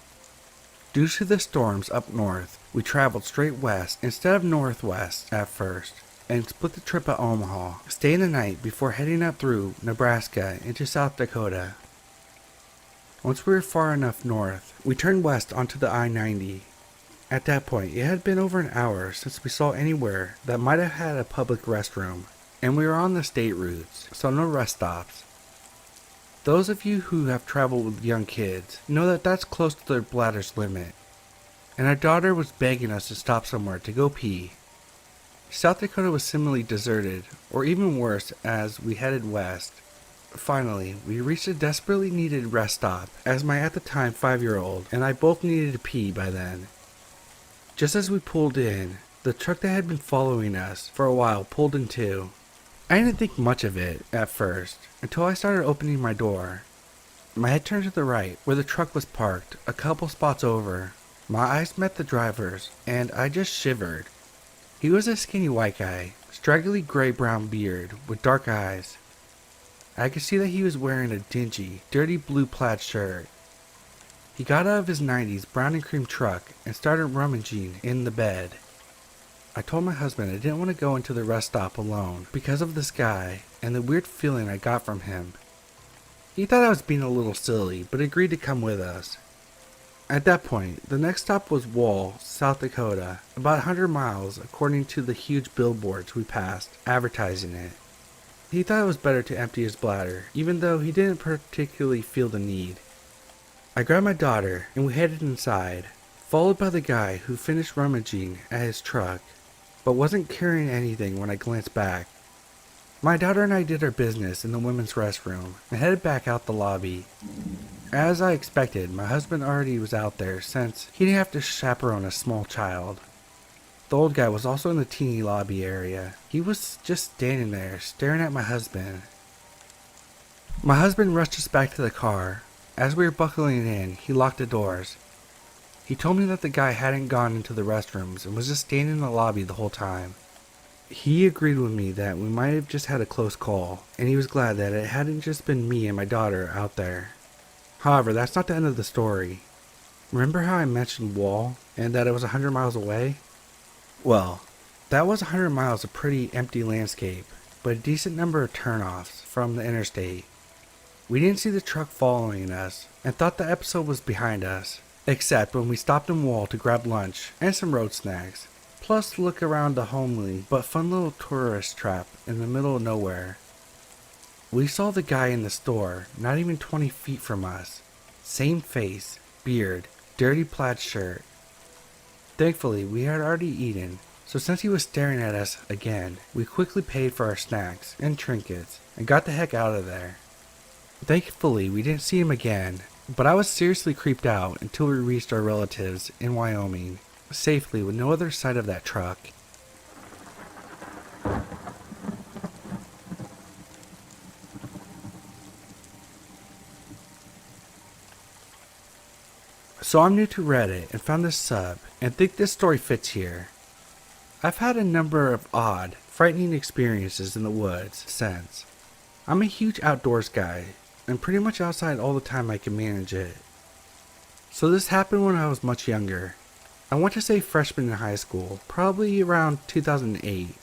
Due to the storms up north, we traveled straight west instead of northwest at first, and split the trip at Omaha, staying the night before heading up through Nebraska into South Dakota. Once we were far enough north, we turned west onto the I-90. At that point, it had been over an hour since we saw anywhere that might have had a public restroom, and we were on the state routes, so no rest stops. Those of you who have traveled with young kids know that that's close to their bladder's limit, and our daughter was begging us to stop somewhere to go pee. South Dakota was similarly deserted, or even worse, as we headed west. Finally, we reached a desperately needed rest stop, as my at the time 5-year-old and I both needed to pee by then. Just as we pulled in, The truck that had been following us for a while pulled in two. I didn't think much of it at first, until I started opening my door. My head turned to the right, where the truck was parked, a couple spots over. My eyes met the driver's, and I just shivered. He was a skinny white guy, straggly gray-brown beard, with dark eyes. I could see that he was wearing a dingy, dirty blue plaid shirt. He got out of his 90s brown and cream truck and started rummaging in the bed. I told my husband I didn't want to go into the rest stop alone because of this guy and the weird feeling I got from him. He thought I was being a little silly, but agreed to come with us. At that point, the next stop was Wall, South Dakota, about 100 miles according to the huge billboards we passed, advertising it. He thought it was better to empty his bladder, even though he didn't particularly feel the need. I grabbed my daughter and we headed inside, followed by the guy who finished rummaging at his truck, but wasn't carrying anything when I glanced back. My daughter and I did our business in the women's restroom and headed back out the lobby. As I expected, my husband already was out there since he didn't have to chaperone a small child. The old guy was also in the teeny lobby area. He was just standing there, staring at my husband. My husband rushed us back to the car. As we were buckling in, he locked the doors. He told me that the guy hadn't gone into the restrooms and was just standing in the lobby the whole time. He agreed with me that we might have just had a close call, and he was glad that it hadn't just been me and my daughter out there. However, that's not the end of the story. Remember how I mentioned Wall, and that it was 100 miles away? Well, that was 100 miles of pretty empty landscape, but a decent number of turnoffs from the interstate. We didn't see the truck following us, and thought the episode was behind us, except when we stopped in Wall to grab lunch and some road snacks, plus look around the homely but fun little tourist trap in the middle of nowhere. We saw the guy in the store, not even 20 feet from us. Same face, beard, dirty plaid shirt. Thankfully, we had already eaten, so since he was staring at us again, we quickly paid for our snacks and trinkets and got the heck out of there. Thankfully, we didn't see him again, but I was seriously creeped out until we reached our relatives in Wyoming, safely with no other sight of that truck. So I'm new to Reddit and found this sub and think this story fits here. I've had a number of odd, frightening experiences in the woods since. I'm a huge outdoors guy and pretty much outside all the time I can manage it. So this happened when I was much younger. I want to say freshman in high school, probably around 2008.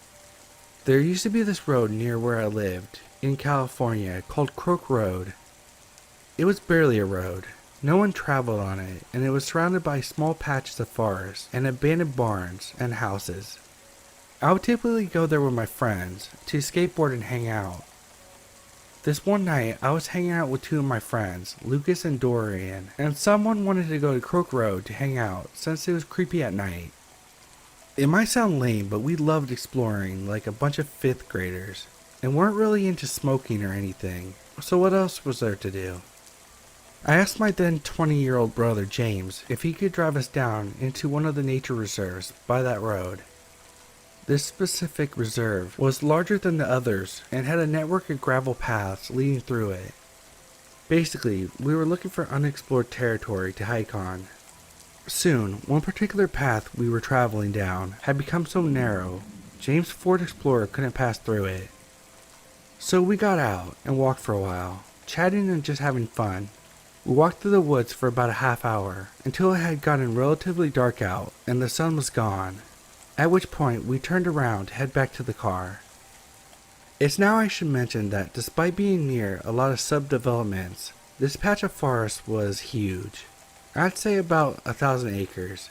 There used to be this road near where I lived, in California, called Crook Road. It was barely a road. No one traveled on it, and it was surrounded by small patches of forest and abandoned barns and houses. I would typically go there with my friends to skateboard and hang out. This one night, I was hanging out with two of my friends, Lucas and Dorian, and someone wanted to go to Crook Road to hang out since it was creepy at night. It might sound lame, but we loved exploring like a bunch of 5th graders, and weren't really into smoking or anything, so what else was there to do? I asked my then 20-year-old brother James if he could drive us down into one of the nature reserves by that road. This specific reserve was larger than the others and had a network of gravel paths leading through it. Basically, we were looking for unexplored territory to hike on. Soon, one particular path we were traveling down had become so narrow, James' Ford Explorer couldn't pass through it. So we got out and walked for a while, chatting and just having fun. We walked through the woods for about a half hour, until it had gotten relatively dark out and the sun was gone, at which point we turned around to head back to the car. It's now I should mention that despite being near a lot of subdevelopments, this patch of forest was huge. I'd say about 1,000 acres,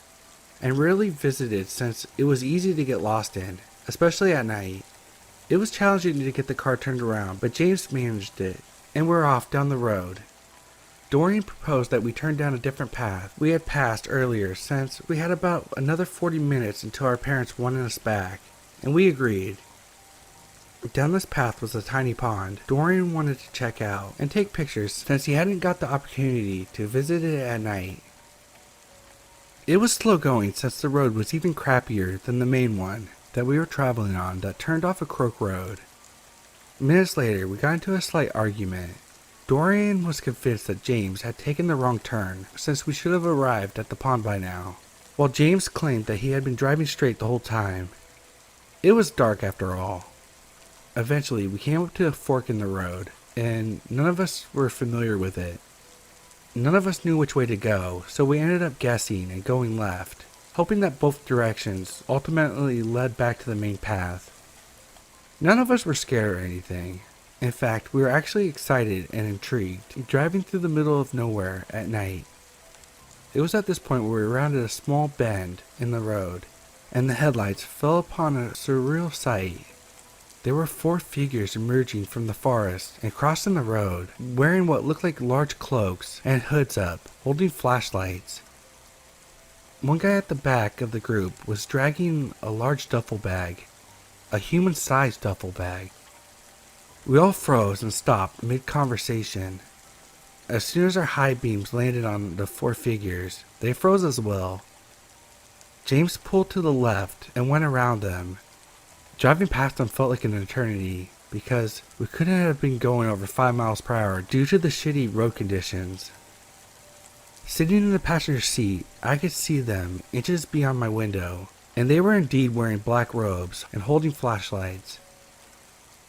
and rarely visited since it was easy to get lost in, especially at night. It was challenging to get the car turned around, but James managed it, and we're off down the road. Dorian proposed that we turn down a different path we had passed earlier since we had about another 40 minutes until our parents wanted us back, and we agreed. Down this path was a tiny pond Dorian wanted to check out and take pictures since he hadn't got the opportunity to visit it at night. It was slow going since the road was even crappier than the main one that we were traveling on that turned off a crook road. Minutes later, we got into a slight argument. Dorian was convinced that James had taken the wrong turn since we should have arrived at the pond by now, while James claimed that he had been driving straight the whole time. It was dark after all. Eventually, we came up to a fork in the road, and none of us were familiar with it. None of us knew which way to go, so we ended up guessing and going left, hoping that both directions ultimately led back to the main path. None of us were scared or anything. In fact, we were actually excited and intrigued, driving through the middle of nowhere at night. It was at this point where we rounded a small bend in the road, and the headlights fell upon a surreal sight. There were 4 figures emerging from the forest and crossing the road, wearing what looked like large cloaks and hoods up, holding flashlights. One guy at the back of the group was dragging a large duffel bag, a human-sized duffel bag. We all froze and stopped mid-conversation. As soon as our high beams landed on the 4 figures, they froze as well. James pulled to the left and went around them. Driving past them felt like an eternity because we couldn't have been going over 5 miles per hour due to the shitty road conditions. Sitting in the passenger seat, I could see them inches beyond my window, and they were indeed wearing black robes and holding flashlights.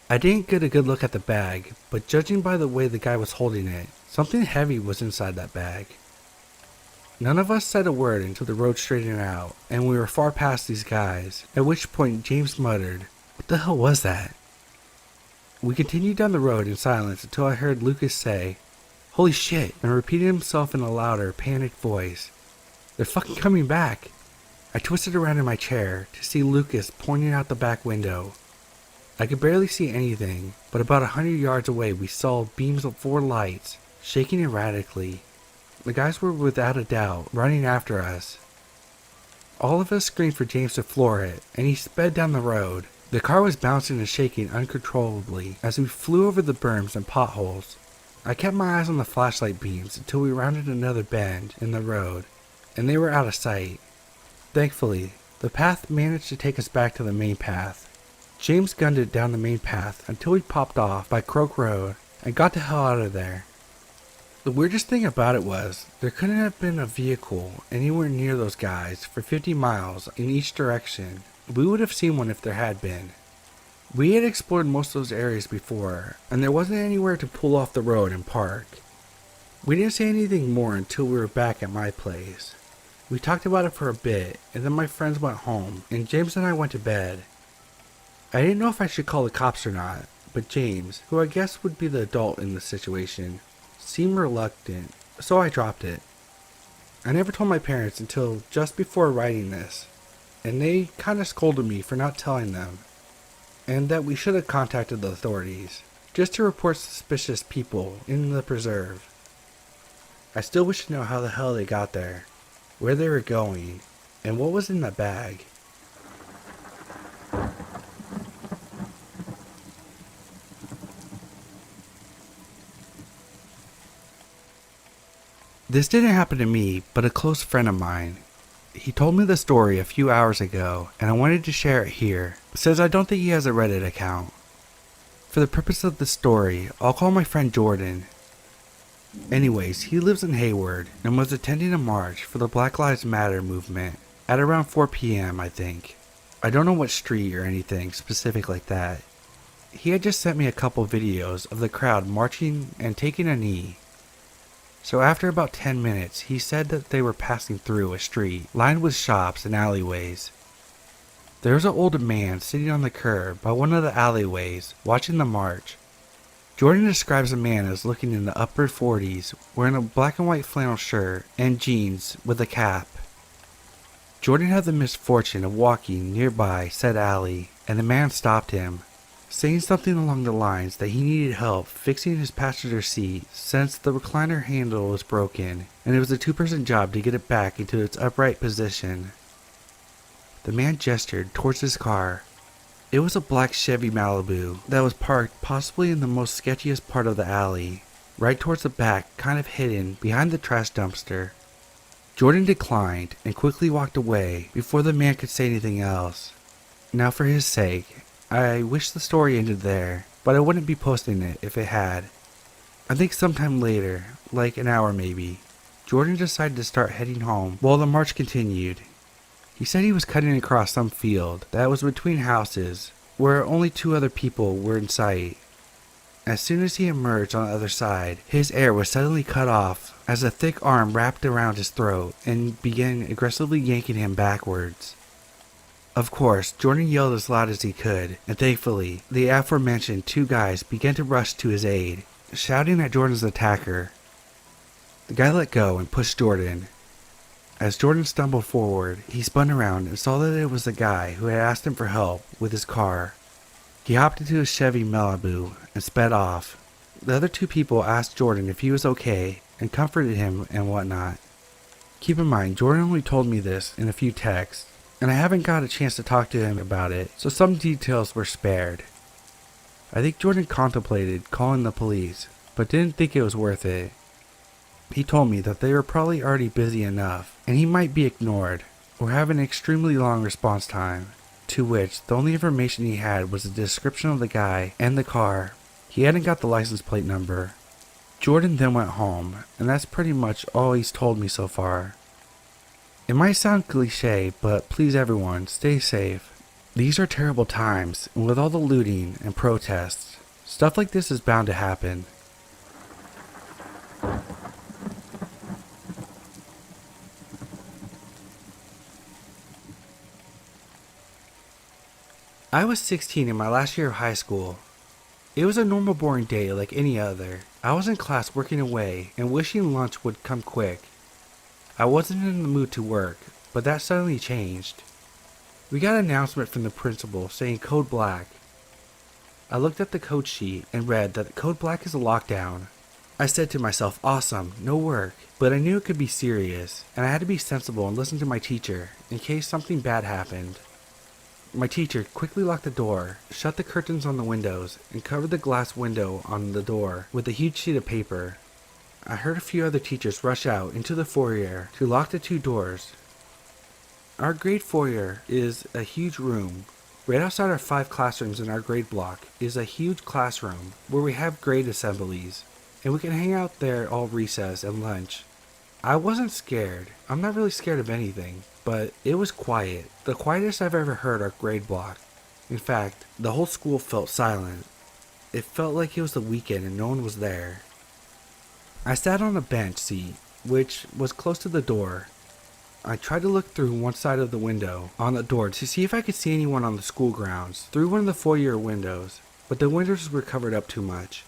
I didn't get a good look at the bag, but judging by the way the guy was holding it, something heavy was inside that bag. None of us said a word until the road straightened out, and we were far past these guys, at which point James muttered, "What the hell was that?" We continued down the road in silence until I heard Lucas say, "Holy shit," and repeated himself in a louder, panicked voice. "They're fucking coming back." I twisted around in my chair to see Lucas pointing out the back window. I could barely see anything, but about 100 yards away we saw beams of 4 lights, shaking erratically. The guys were without a doubt running after us. All of us screamed for James to floor it, and he sped down the road. The car was bouncing and shaking uncontrollably as we flew over the berms and potholes. I kept my eyes on the flashlight beams until we rounded another bend in the road, and they were out of sight. Thankfully, the path managed to take us back to the main path. James gunned it down the main path until we popped off by Croak Road and got the hell out of there. The weirdest thing about it was, there couldn't have been a vehicle anywhere near those guys for 50 miles in each direction. We would have seen one if there had been. We had explored most of those areas before, and there wasn't anywhere to pull off the road and park. We didn't say anything more until we were back at my place. We talked about it for a bit, and then my friends went home, and James and I went to bed. I didn't know if I should call the cops or not, but James, who I guess would be the adult in the situation, seemed reluctant, so I dropped it. I never told my parents until just before writing this, and they kinda scolded me for not telling them, and that we should have contacted the authorities, just to report suspicious people in the preserve. I still wish to know how the hell they got there, where they were going, and what was in that bag. This didn't happen to me, but a close friend of mine. He told me the story a few hours ago, and I wanted to share it here, since I don't think he has a Reddit account. For the purpose of the story, I'll call my friend Jordan. Anyways, he lives in Hayward, and was attending a march for the Black Lives Matter movement, at around 4 p.m. I think. I don't know what street or anything specific like that. He had just sent me a couple videos of the crowd marching and taking a knee. So after about 10 minutes, he said that they were passing through a street lined with shops and alleyways. There was an old man sitting on the curb by one of the alleyways, watching the march. Jordan describes the man as looking in the upper 40s, wearing a black and white flannel shirt and jeans with a cap. Jordan had the misfortune of walking nearby said alley, and the man stopped him, saying something along the lines that he needed help fixing his passenger seat since the recliner handle was broken, and it was a 2-person job to get it back into its upright position. The man gestured towards his car. It was a black Chevy Malibu that was parked possibly in the most sketchiest part of the alley, right towards the back, kind of hidden behind the trash dumpster. Jordan declined and quickly walked away before the man could say anything else. Now for his sake, I wish the story ended there, but I wouldn't be posting it if it had. I think sometime later, like an hour maybe, Jordan decided to start heading home while the march continued. He said he was cutting across some field that was between houses where only 2 other people were in sight. As soon as he emerged on the other side, his air was suddenly cut off as a thick arm wrapped around his throat and began aggressively yanking him backwards. Of course, Jordan yelled as loud as he could, and thankfully, the aforementioned 2 guys began to rush to his aid, shouting at Jordan's attacker. The guy let go and pushed Jordan. As Jordan stumbled forward, he spun around and saw that it was the guy who had asked him for help with his car. He hopped into his Chevy Malibu and sped off. The other 2 people asked Jordan if he was okay and comforted him and whatnot. Keep in mind, Jordan only told me this in a few texts, and I haven't got a chance to talk to him about it, so some details were spared. I think Jordan contemplated calling the police, but didn't think it was worth it. He told me that they were probably already busy enough, and he might be ignored, or have an extremely long response time, to which the only information he had was a description of the guy and the car. He hadn't got the license plate number. Jordan then went home, and that's pretty much all he's told me so far. It might sound cliche, but please everyone, stay safe. These are terrible times, and with all the looting and protests, stuff like this is bound to happen. I was 16 in my last year of high school. It was a normal boring day like any other. I was in class working away and wishing lunch would come quick. I wasn't in the mood to work, but that suddenly changed. We got an announcement from the principal saying code black. I looked at the code sheet and read that code black is a lockdown. I said to myself, awesome, no work, but I knew it could be serious, and I had to be sensible and listen to my teacher in case something bad happened. My teacher quickly locked the door, shut the curtains on the windows, and covered the glass window on the door with a huge sheet of paper. I heard a few other teachers rush out into the foyer to lock the 2 doors. Our grade foyer is a huge room. Right outside our 5 classrooms in our grade block is a huge classroom where we have grade assemblies, and we can hang out there all recess and lunch. I wasn't scared. I'm not really scared of anything, but it was quiet. The quietest I've ever heard our grade block. In fact, the whole school felt silent. It felt like it was the weekend and no one was there. I sat on a bench seat, which was close to the door. I tried to look through one side of the window on the door to see if I could see anyone on the school grounds through one of the foyer windows, but the windows were covered up too much.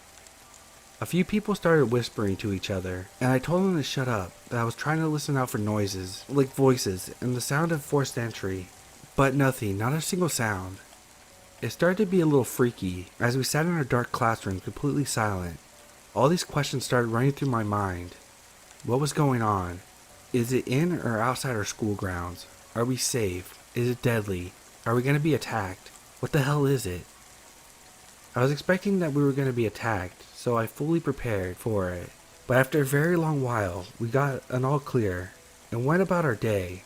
A few people started whispering to each other, and I told them to shut up, that I was trying to listen out for noises, like voices and the sound of forced entry, but nothing, not a single sound. It started to be a little freaky as we sat in our dark classroom completely silent. All these questions started running through my mind. What was going on? Is it in or outside our school grounds? Are we safe? Is it deadly? Are we going to be attacked? What the hell is it? I was expecting that we were going to be attacked, so I fully prepared for it. But after a very long while, we got an all clear and went about our day.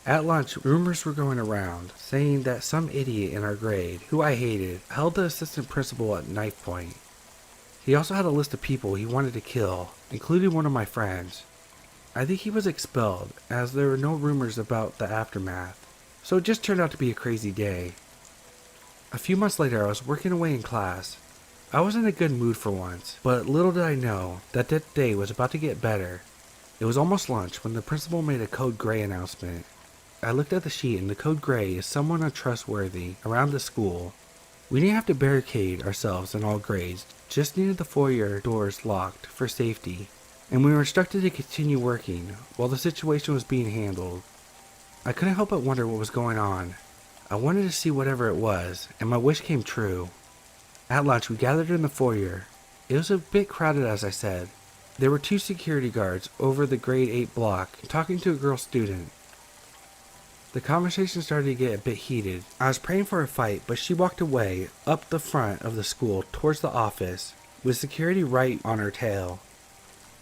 At lunch, rumors were going around saying that some idiot in our grade, who I hated, held the assistant principal at knife point. He also had a list of people he wanted to kill, including one of my friends. I think he was expelled, as there were no rumors about the aftermath, so it just turned out to be a crazy day. A few months later, I was working away in class. I was in a good mood for once, but little did I know that that day was about to get better. It was almost lunch when the principal made a code gray announcement. I looked at the sheet and the code gray is someone untrustworthy around the school. We didn't have to barricade ourselves in all grades, just needed the foyer doors locked for safety, and we were instructed to continue working while the situation was being handled. I couldn't help but wonder what was going on. I wanted to see whatever it was, and my wish came true. At lunch, we gathered in the foyer. It was a bit crowded, as I said. There were 2 security guards over the grade 8 block talking to a girl student. The conversation started to get a bit heated. I was praying for a fight, but she walked away up the front of the school towards the office, with security right on her tail.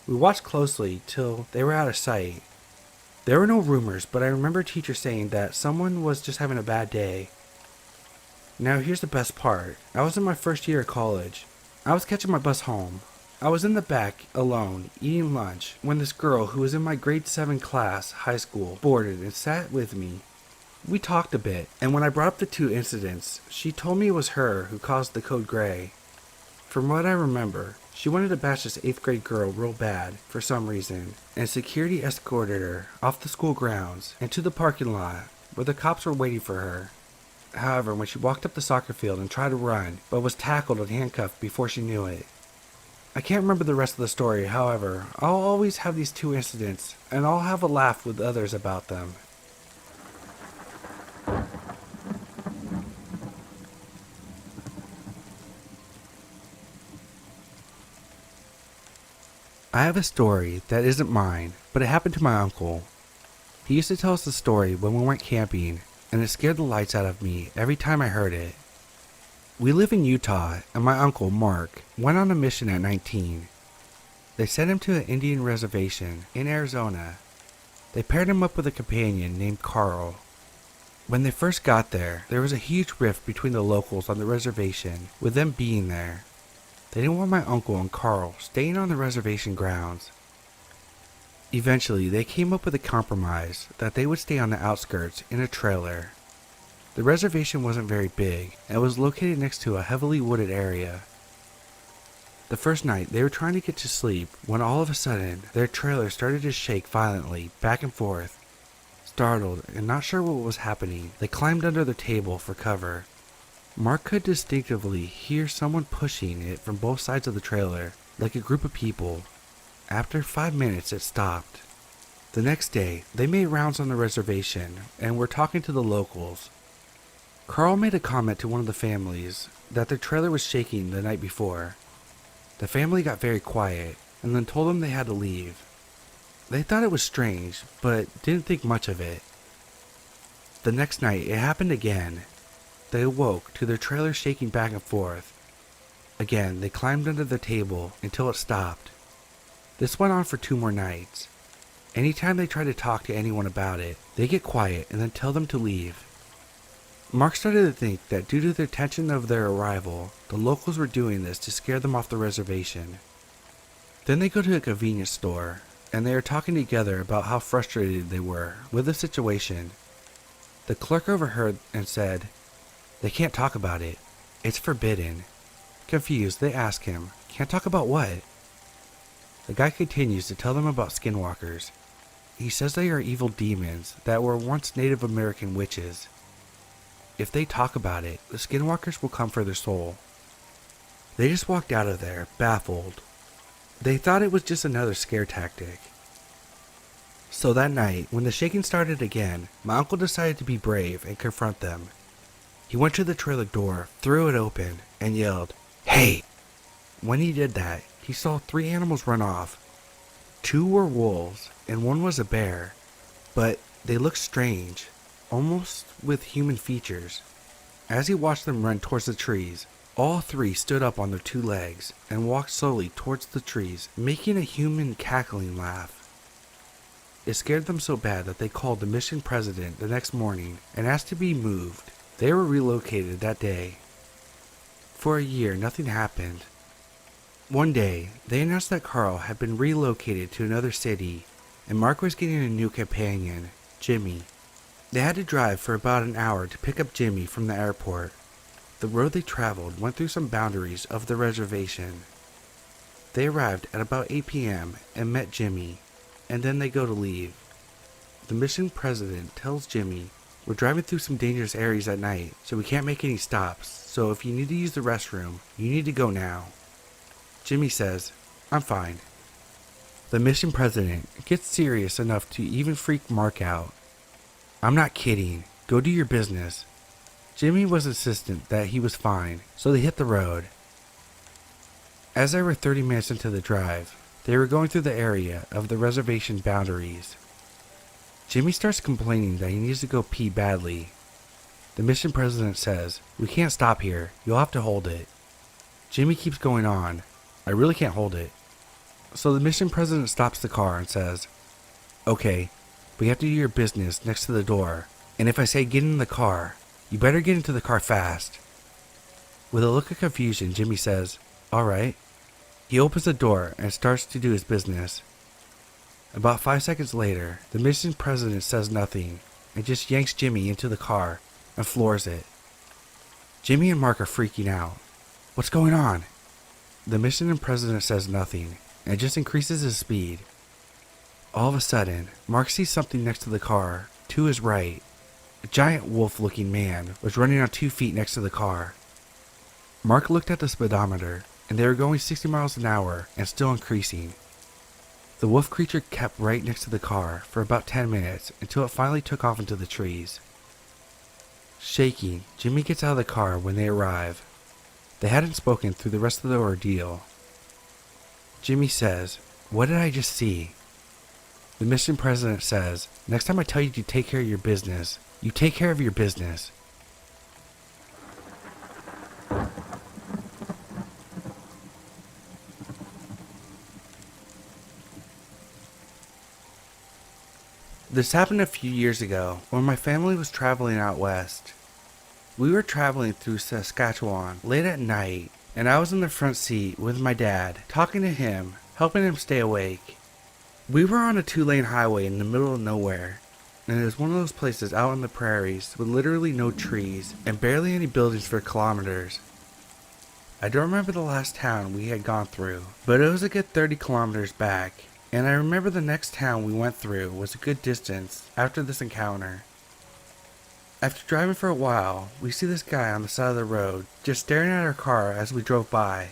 We watched closely till they were out of sight. There were no rumors, but I remember teacher saying that someone was just having a bad day. Now here's the best part. I was in my first year of college. I was catching my bus home. I was in the back, alone, eating lunch, when this girl who was in my grade 7 class, high school, boarded and sat with me. We talked a bit, and when I brought up the two incidents, she told me it was her who caused the code gray. From what I remember, she wanted to bash this 8th grade girl real bad for some reason, and security escorted her off the school grounds and to the parking lot where the cops were waiting for her. However, when she walked up the soccer field and tried to run, but was tackled and handcuffed before she knew it. I can't remember the rest of the story, however, I'll always have these two incidents, and I'll have a laugh with others about them. I have a story that isn't mine, but it happened to my uncle. He used to tell us the story when we went camping, and it scared the lights out of me every time I heard it. We live in Utah, and my uncle, Mark, went on a mission at 19. They sent him to an Indian reservation in Arizona. They paired him up with a companion named Carl. When they first got there, there was a huge rift between the locals on the reservation, with them being there. They didn't want my uncle and Carl staying on the reservation grounds. Eventually, they came up with a compromise that they would stay on the outskirts in a trailer. The reservation wasn't very big and was located next to a heavily wooded area. The first night, they were trying to get to sleep when all of a sudden, their trailer started to shake violently back and forth. Startled and not sure what was happening, they climbed under the table for cover. Mark could distinctively hear someone pushing it from both sides of the trailer, like a group of people. After 5 minutes, it stopped. The next day, they made rounds on the reservation and were talking to the locals. Carl made a comment to one of the families that their trailer was shaking the night before. The family got very quiet and then told them they had to leave. They thought it was strange, but didn't think much of it. The next night, it happened again. They awoke to their trailer shaking back and forth. Again, they climbed under the table until it stopped. This went on for 2 more nights. Anytime they tried to talk to anyone about it, they get quiet and then tell them to leave. Mark started to think that due to the tension of their arrival, the locals were doing this to scare them off the reservation. Then they go to a convenience store, and they are talking together about how frustrated they were with the situation. The clerk overheard and said, "They can't talk about it. It's forbidden." Confused, they ask him, "Can't talk about what?" The guy continues to tell them about skinwalkers. He says they are evil demons that were once Native American witches. If they talk about it, the skinwalkers will come for their soul. They just walked out of there, baffled. They thought it was just another scare tactic. So that night, when the shaking started again, my uncle decided to be brave and confront them. He went to the trailer door, threw it open, and yelled, "Hey!" When he did that, he saw 3 animals run off. 2 were wolves, and 1 was a bear, but they looked strange, almost with human features. As he watched them run towards the trees, all 3 stood up on their 2 legs and walked slowly towards the trees, making a human cackling laugh. It scared them so bad that they called the mission president the next morning and asked to be moved. They were relocated that day. For a year, nothing happened. One day, they announced that Carl had been relocated to another city, and Mark was getting a new companion, Jimmy. They had to drive for about an hour to pick up Jimmy from the airport. The road they traveled went through some boundaries of the reservation. They arrived at about 8 p.m. and met Jimmy, and then they go to leave. The mission president tells Jimmy, "We're driving through some dangerous areas at night, so we can't make any stops, so if you need to use the restroom, you need to go now." Jimmy says, "I'm fine." The mission president gets serious enough to even freak Mark out. "I'm not kidding. Go do your business." Jimmy was insistent that he was fine, so they hit the road. As they were 30 minutes into the drive, they were going through the area of the reservation boundaries. Jimmy starts complaining that he needs to go pee badly. The mission president says, "We can't stop here. You'll have to hold it." Jimmy keeps going on. "I really can't hold it." So the mission president stops the car and says, "Okay, but you have to do your business next to the door. And if I say get in the car, you better get into the car fast." With a look of confusion, Jimmy says, "All right." He opens the door and starts to do his business. About 5 seconds later, the mission president says nothing and just yanks Jimmy into the car and floors it. Jimmy and Mark are freaking out. "What's going on?" The mission president says nothing and just increases his speed. All of a sudden, Mark sees something next to the car, to his right. A giant wolf-looking man was running on 2 feet next to the car. Mark looked at the speedometer, and they were going 60 miles an hour and still increasing. The wolf creature kept right next to the car for about 10 minutes until it finally took off into the trees. Shaking, Jimmy gets out of the car when they arrive. They hadn't spoken through the rest of the ordeal. Jimmy says, "What did I just see?" The mission president says, "Next time I tell you to take care of your business, you take care of your business." This happened a few years ago when my family was traveling out west. We were traveling through Saskatchewan late at night, and I was in the front seat with my dad, talking to him, helping him stay awake. We were on a 2-lane highway in the middle of nowhere, and it was one of those places out on the prairies with literally no trees and barely any buildings for kilometers. I don't remember the last town we had gone through, but it was a good 30 kilometers back, and I remember the next town we went through was a good distance after this encounter. After driving for a while, we see this guy on the side of the road just staring at our car as we drove by.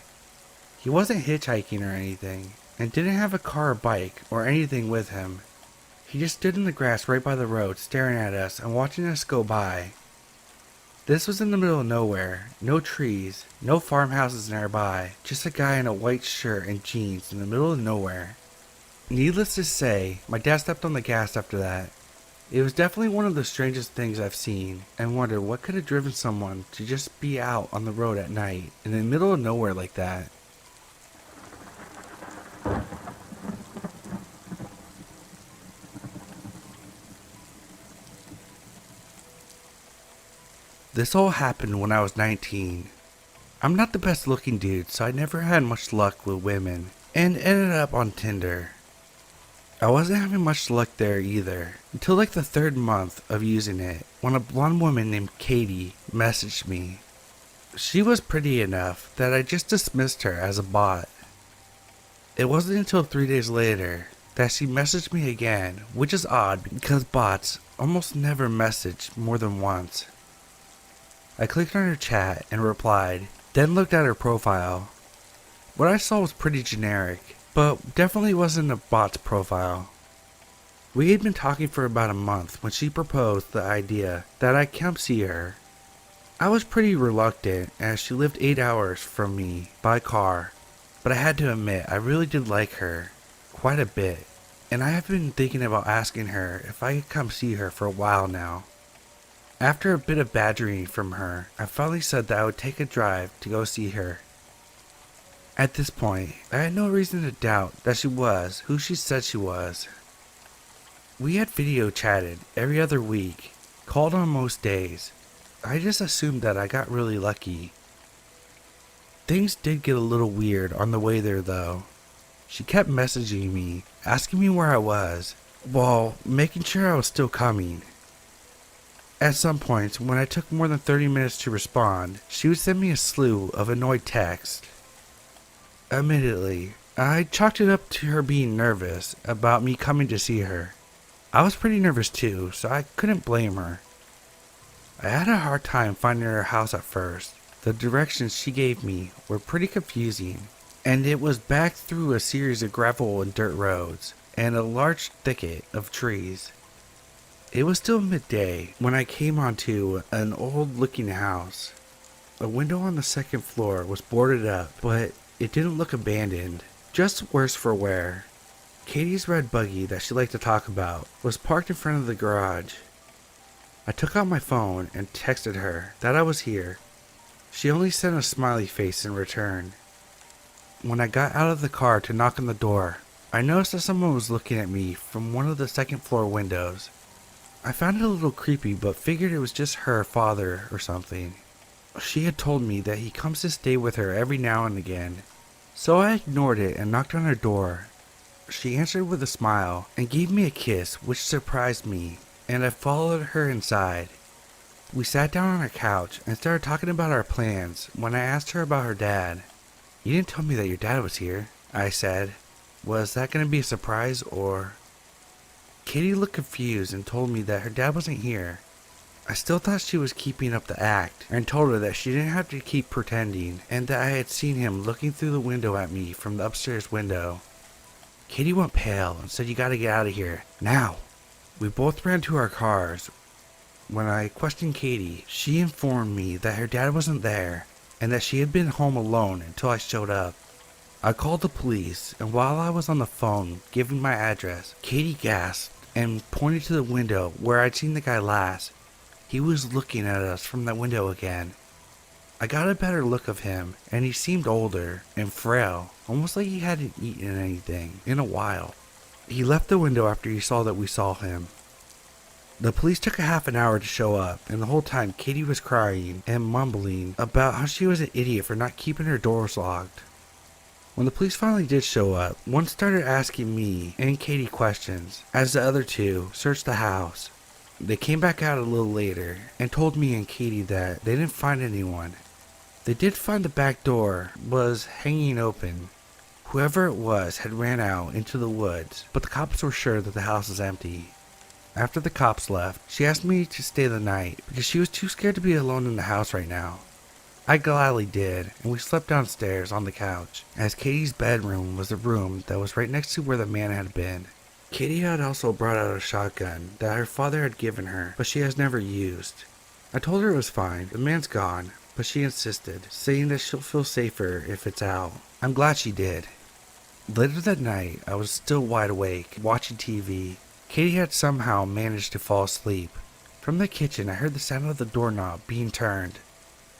He wasn't hitchhiking or anything, and didn't have a car or bike or anything with him. He just stood in the grass right by the road staring at us and watching us go by. This was in the middle of nowhere, no trees, no farmhouses nearby, just a guy in a white shirt and jeans in the middle of nowhere. Needless to say, my dad stepped on the gas after that. It was definitely one of the strangest things I've seen, and wondered what could have driven someone to just be out on the road at night in the middle of nowhere like that. This all happened when I was 19. I'm not the best looking dude, so I never had much luck with women, and ended up on Tinder. I wasn't having much luck there either, until like the 3rd month of using it, when a blonde woman named Katie messaged me. She was pretty enough that I just dismissed her as a bot. It wasn't until 3 days later that she messaged me again, which is odd because bots almost never message more than once. I clicked on her chat and replied, then looked at her profile. What I saw was pretty generic, but definitely wasn't a bot's profile. We had been talking for about a month when she proposed the idea that I come see her. I was pretty reluctant as she lived 8 hours from me by car, but I had to admit I really did like her quite a bit, and I have been thinking about asking her if I could come see her for a while now. After a bit of badgering from her, I finally said that I would take a drive to go see her. At this point, I had no reason to doubt that she was who she said she was. We had video chatted every other week, called on most days. I just assumed that I got really lucky. Things did get a little weird on the way there though. She kept messaging me, asking me where I was, while making sure I was still coming. At some points, when I took more than 30 minutes to respond, she would send me a slew of annoyed texts. Admittedly, I chalked it up to her being nervous about me coming to see her. I was pretty nervous too, so I couldn't blame her. I had a hard time finding her house at first. The directions she gave me were pretty confusing, and it was back through a series of gravel and dirt roads, and a large thicket of trees. It was still midday when I came onto an old-looking house. A window on the 2nd floor was boarded up, but it didn't look abandoned, just worse for wear. Katie's red buggy that she liked to talk about was parked in front of the garage. I took out my phone and texted her that I was here. She only sent a smiley face in return. When I got out of the car to knock on the door, I noticed that someone was looking at me from one of the second floor windows. I found it a little creepy, but figured it was just her father or something. She had told me that he comes to stay with her every now and again, so I ignored it and knocked on her door. She answered with a smile and gave me a kiss, which surprised me, and I followed her inside. We sat down on our couch and started talking about our plans when I asked her about her dad. "You didn't tell me that your dad was here," I said. "Was that going to be a surprise or?" Katie looked confused and told me that her dad wasn't here. I still thought she was keeping up the act and told her that she didn't have to keep pretending and that I had seen him looking through the window at me from the upstairs window. Katie went pale and said, "You gotta get out of here, now." We both ran to our cars. When I questioned Katie, she informed me that her dad wasn't there and that she had been home alone until I showed up. I called the police, and while I was on the phone giving my address, Katie gasped and pointed to the window where I'd seen the guy last. He was looking at us from that window again. I got a better look of him, and he seemed older and frail, almost like he hadn't eaten anything in a while. He left the window after he saw that we saw him. The police took a half an hour to show up, and the whole time Katie was crying and mumbling about how she was an idiot for not keeping her doors locked. When the police finally did show up, one started asking me and Katie questions, as the other two searched the house. They came back out a little later and told me and Katie that they didn't find anyone. They did find the back door was hanging open. Whoever it was had ran out into the woods, but the cops were sure that the house was empty. After the cops left, she asked me to stay the night because she was too scared to be alone in the house right now. I gladly did, and we slept downstairs on the couch, as Katie's bedroom was the room that was right next to where the man had been. Katie had also brought out a shotgun that her father had given her, but she has never used. I told her it was fine, the man's gone, but she insisted, saying that she'll feel safer if it's out. I'm glad she did. Later that night, I was still wide awake, watching TV. Katie had somehow managed to fall asleep. From the kitchen, I heard the sound of the doorknob being turned.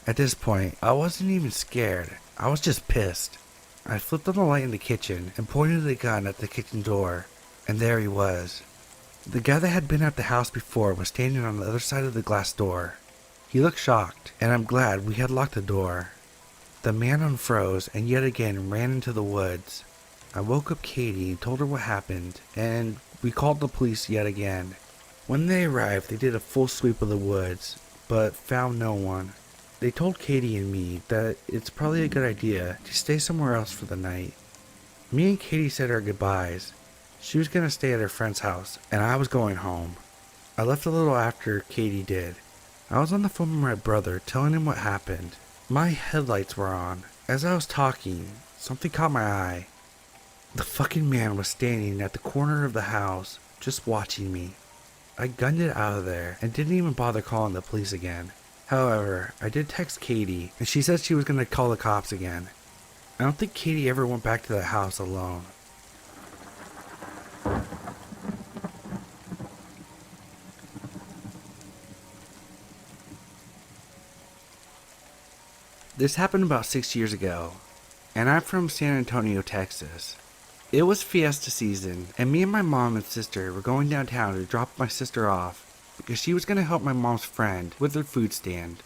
At this point, I wasn't even scared. I was just pissed. I flipped on the light in the kitchen and pointed the gun at the kitchen door, and there he was. The guy that had been at the house before was standing on the other side of the glass door. He looked shocked, and I'm glad we had locked the door. The man unfroze and yet again ran into the woods. I woke up Katie and told her what happened, and we called the police yet again. When they arrived, they did a full sweep of the woods, but found no one. They told Katie and me that it's probably a good idea to stay somewhere else for the night. Me and Katie said our goodbyes. She was going to stay at her friend's house, and I was going home. I left a little after Katie did. I was on the phone with my brother telling him what happened. My headlights were on. As I was talking, something caught my eye. The fucking man was standing at the corner of the house, just watching me. I gunned it out of there and didn't even bother calling the police again. However, I did text Katie, and she said she was going to call the cops again. I don't think Katie ever went back to the house alone. This happened about 6 years ago, and I'm from San Antonio, Texas. It was fiesta season, and me and my mom and sister were going downtown to drop my sister off because she was going to help my mom's friend with her food stand.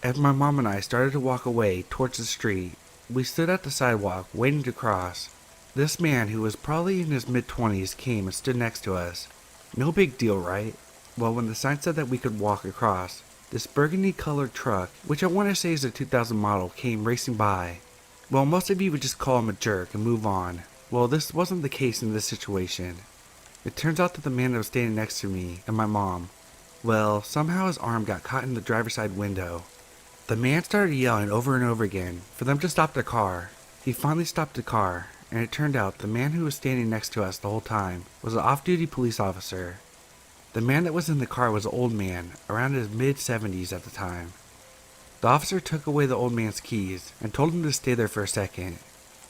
As my mom and I started to walk away towards the street, we stood at the sidewalk waiting to cross. This man, who was probably in his mid-20s, came and stood next to us. No big deal, right? Well, when the sign said that we could walk across, this burgundy-colored truck, which I want to say is a 2000 model, came racing by. Well, most of you would just call him a jerk and move on. Well, this wasn't the case in this situation. It turns out that the man that was standing next to me and my mom, well, somehow his arm got caught in the driver's side window. The man started yelling over and over again for them to stop their car. He finally stopped the car, and it turned out the man who was standing next to us the whole time was an off-duty police officer. The man that was in the car was an old man, around his mid-70s at the time. The officer took away the old man's keys and told him to stay there for a second.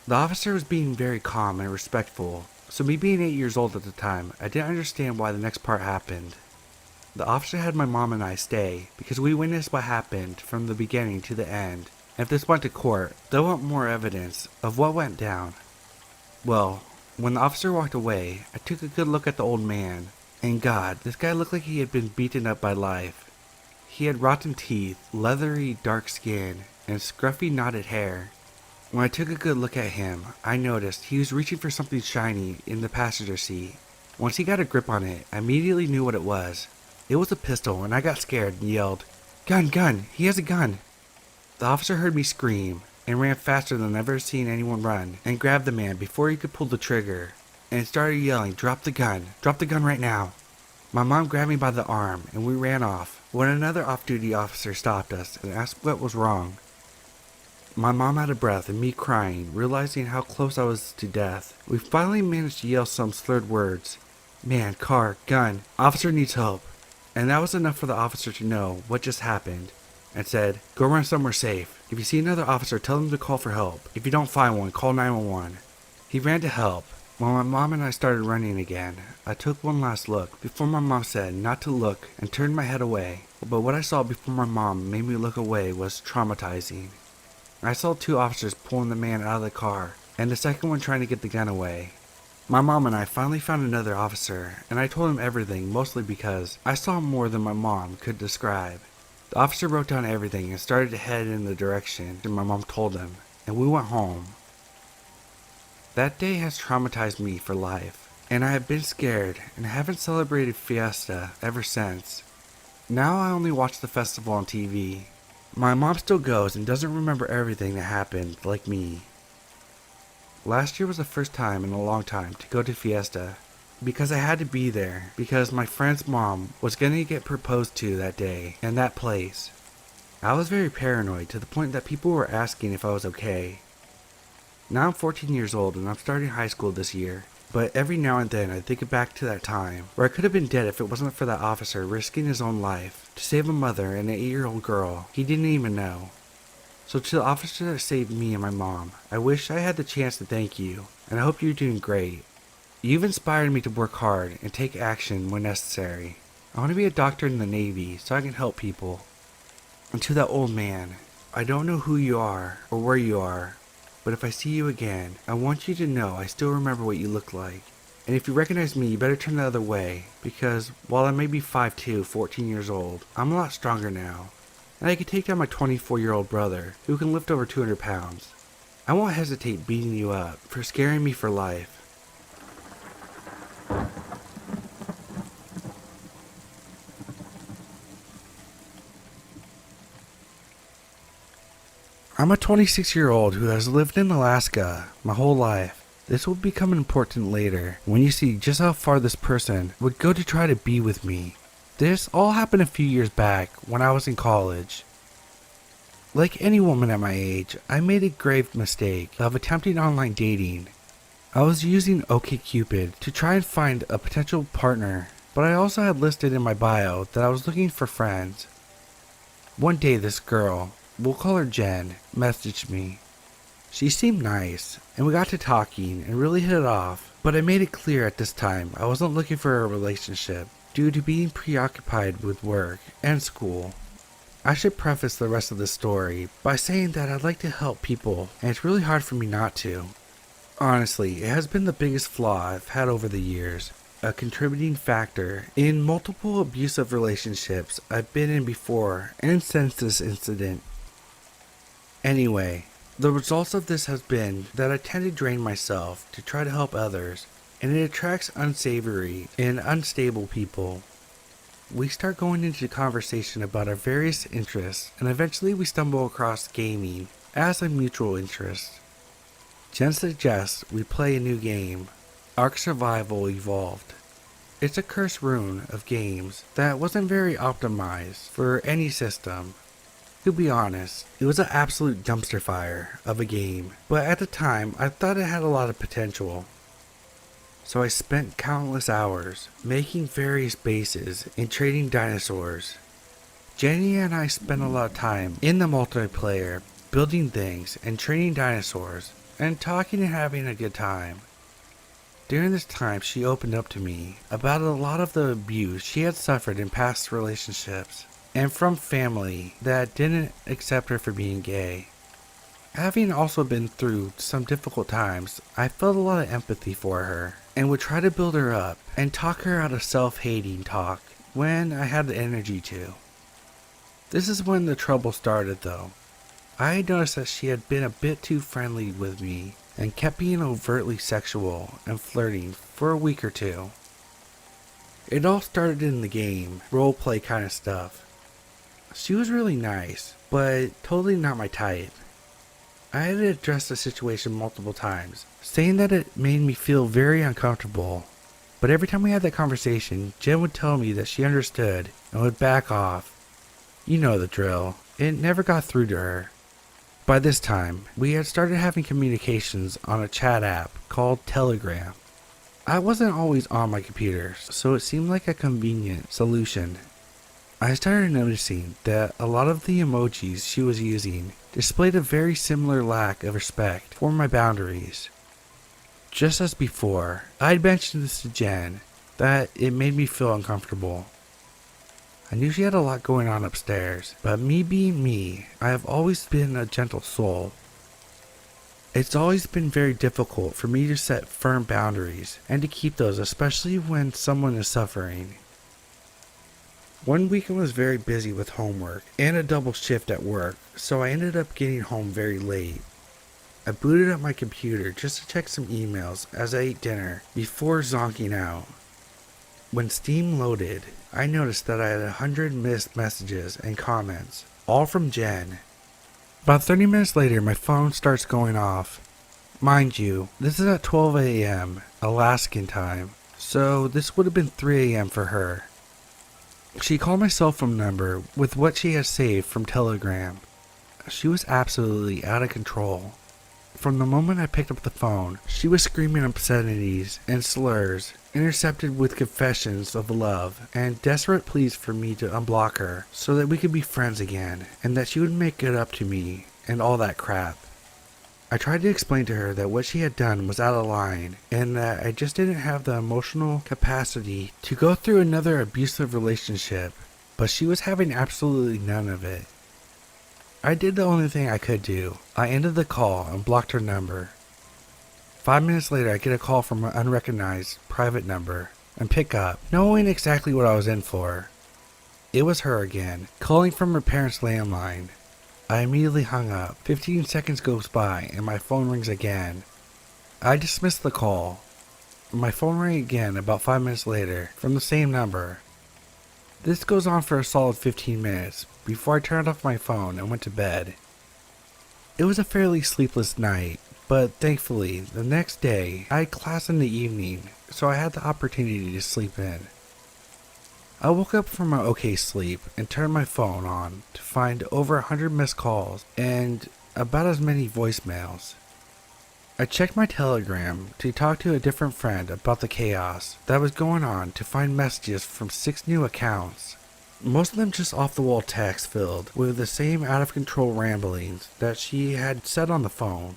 The officer was being very calm and respectful, so me being 8 years old at the time, I didn't understand why the next part happened. The officer had my mom and I stay because we witnessed what happened from the beginning to the end, and if this went to court, they'll want more evidence of what went down. Well, When the officer walked away, I took a good look at the old man, and God, this guy looked like he had been beaten up by life. He had rotten teeth, leathery dark skin, and scruffy knotted hair. When I took a good look at him, I noticed he was reaching for something shiny in the passenger seat. Once he got a grip on it, I immediately knew what it was. It was a pistol, and I got scared and yelled, "Gun, gun! He has a gun!" The officer heard me scream and ran faster than I've ever seen anyone run and grabbed the man before he could pull the trigger and started yelling, "Drop the gun! Drop the gun right now!" My mom grabbed me by the arm and we ran off when another off-duty officer stopped us and asked what was wrong. My mom out of breath and me crying, realizing how close I was to death. We finally managed to yell some slurred words. "Man, car, gun, officer needs help." And that was enough for the officer to know what just happened and said, "Go run somewhere safe. If you see another officer, tell them to call for help. If you don't find one, call 911. He ran to help. When my mom and I started running again, I took one last look before my mom said not to look and turned my head away. But what I saw before my mom made me look away was traumatizing. I saw 2 officers pulling the man out of the car, and the second one trying to get the gun away. My mom and I finally found another officer, and I told him everything, mostly because I saw more than my mom could describe. The officer wrote down everything and started to head in the direction my mom told him, and we went home. That day has traumatized me for life, and I have been scared and haven't celebrated Fiesta ever since. Now I only watch the festival on TV. My mom still goes and doesn't remember everything that happened, like me. Last year was the first time in a long time to go to Fiesta, because I had to be there, because my friend's mom was going to get proposed to that day and that place. I was very paranoid to the point that people were asking if I was okay. Now I'm 14 years old and I'm starting high school this year, but every now and then I think back to that time where I could have been dead if it wasn't for that officer risking his own life to save a mother and an 8-year-old girl he didn't even know. So to the officer that saved me and my mom, I wish I had the chance to thank you, and I hope you're doing great. You've inspired me to work hard and take action when necessary. I want to be a doctor in the Navy so I can help people. And to that old man, I don't know who you are or where you are, but if I see you again, I want you to know I still remember what you look like. And if you recognize me, you better turn the other way, because while I may be 5'2", 14 years old, I'm a lot stronger now. And I can take down my 24-year-old brother, who can lift over 200 pounds. I won't hesitate beating you up for scaring me for life. I'm a 26-year-old who has lived in Alaska my whole life. This will become important later when you see just how far this person would go to try to be with me. This all happened a few years back when I was in college. Like any woman at my age, I made a grave mistake of attempting online dating. I was using OkCupid to try and find a potential partner, but I also had listed in my bio that I was looking for friends. One day this girl, we'll call her Jen, messaged me. She seemed nice, and we got to talking and really hit it off, but I made it clear at this time I wasn't looking for a relationship due to being preoccupied with work and school. I should preface the rest of the story by saying that I'd like to help people, and it's really hard for me not to. Honestly, it has been the biggest flaw I've had over the years, a contributing factor in multiple abusive relationships I've been in before and since this incident. Anyway, the results of this has been that I tend to drain myself to try to help others, and it attracts unsavory and unstable people. We start going into conversation about our various interests, and eventually we stumble across gaming as a mutual interest. Jen suggests we play a new game, Ark Survival Evolved. It's a curse rune of games that wasn't very optimized for any system. To be honest, it was an absolute dumpster fire of a game, but at the time I thought it had a lot of potential. So I spent countless hours making various bases and trading dinosaurs. Jenny and I spent a lot of time in the multiplayer, building things and training dinosaurs, and talking and having a good time. During this time, she opened up to me about a lot of the abuse she had suffered in past relationships, and from family that didn't accept her for being gay. Having also been through some difficult times, I felt a lot of empathy for her and would try to build her up and talk her out of self-hating talk when I had the energy to. This is when the trouble started though. I noticed that she had been a bit too friendly with me and kept being overtly sexual and flirting for a week or two. It all started in the game, roleplay kind of stuff. She was really nice, but totally not my type. I had addressed the situation multiple times, saying that it made me feel very uncomfortable. But every time we had that conversation, Jen would tell me that she understood and would back off. You know the drill. It never got through to her. By this time, we had started having communications on a chat app called Telegram. I wasn't always on my computer, so it seemed like a convenient solution. I started noticing that a lot of the emojis she was using displayed a very similar lack of respect for my boundaries. Just as before, I'd mentioned this to Jen, that it made me feel uncomfortable. I knew she had a lot going on upstairs, but me being me, I have always been a gentle soul. It's always been very difficult for me to set firm boundaries and to keep those, especially when someone is suffering. One week I was very busy with homework and a double shift at work, so I ended up getting home very late. I booted up my computer just to check some emails as I ate dinner before zonking out. When Steam loaded, I noticed that I had 100 missed messages and comments, all from Jen. About 30 minutes later, my phone starts going off. Mind you, this is at 12 a.m. Alaskan time, so this would have been 3 a.m. for her. She called my cell phone number with what she had saved from Telegram. She was absolutely out of control. From the moment I picked up the phone, she was screaming obscenities and slurs, intercepted with confessions of love and desperate pleas for me to unblock her so that we could be friends again and that she would make it up to me and all that crap. I tried to explain to her that what she had done was out of line and that I just didn't have the emotional capacity to go through another abusive relationship, but she was having absolutely none of it. I did the only thing I could do. I ended the call and blocked her number. 5 minutes later, I get a call from an unrecognized private number and pick up, knowing exactly what I was in for. It was her again, calling from her parents' landline. I immediately hung up. 15 seconds goes by and my phone rings again. I dismissed the call. My phone rang again about 5 minutes later from the same number. This goes on for a solid 15 minutes before I turned off my phone and went to bed. It was a fairly sleepless night, but thankfully the next day I had class in the evening, so I had the opportunity to sleep in. I woke up from my okay sleep and turned my phone on to find over 100 missed calls and about as many voicemails. I checked my Telegram to talk to a different friend about the chaos that was going on to find messages from 6 new accounts. Most of them just off-the-wall text filled with the same out-of-control ramblings that she had said on the phone.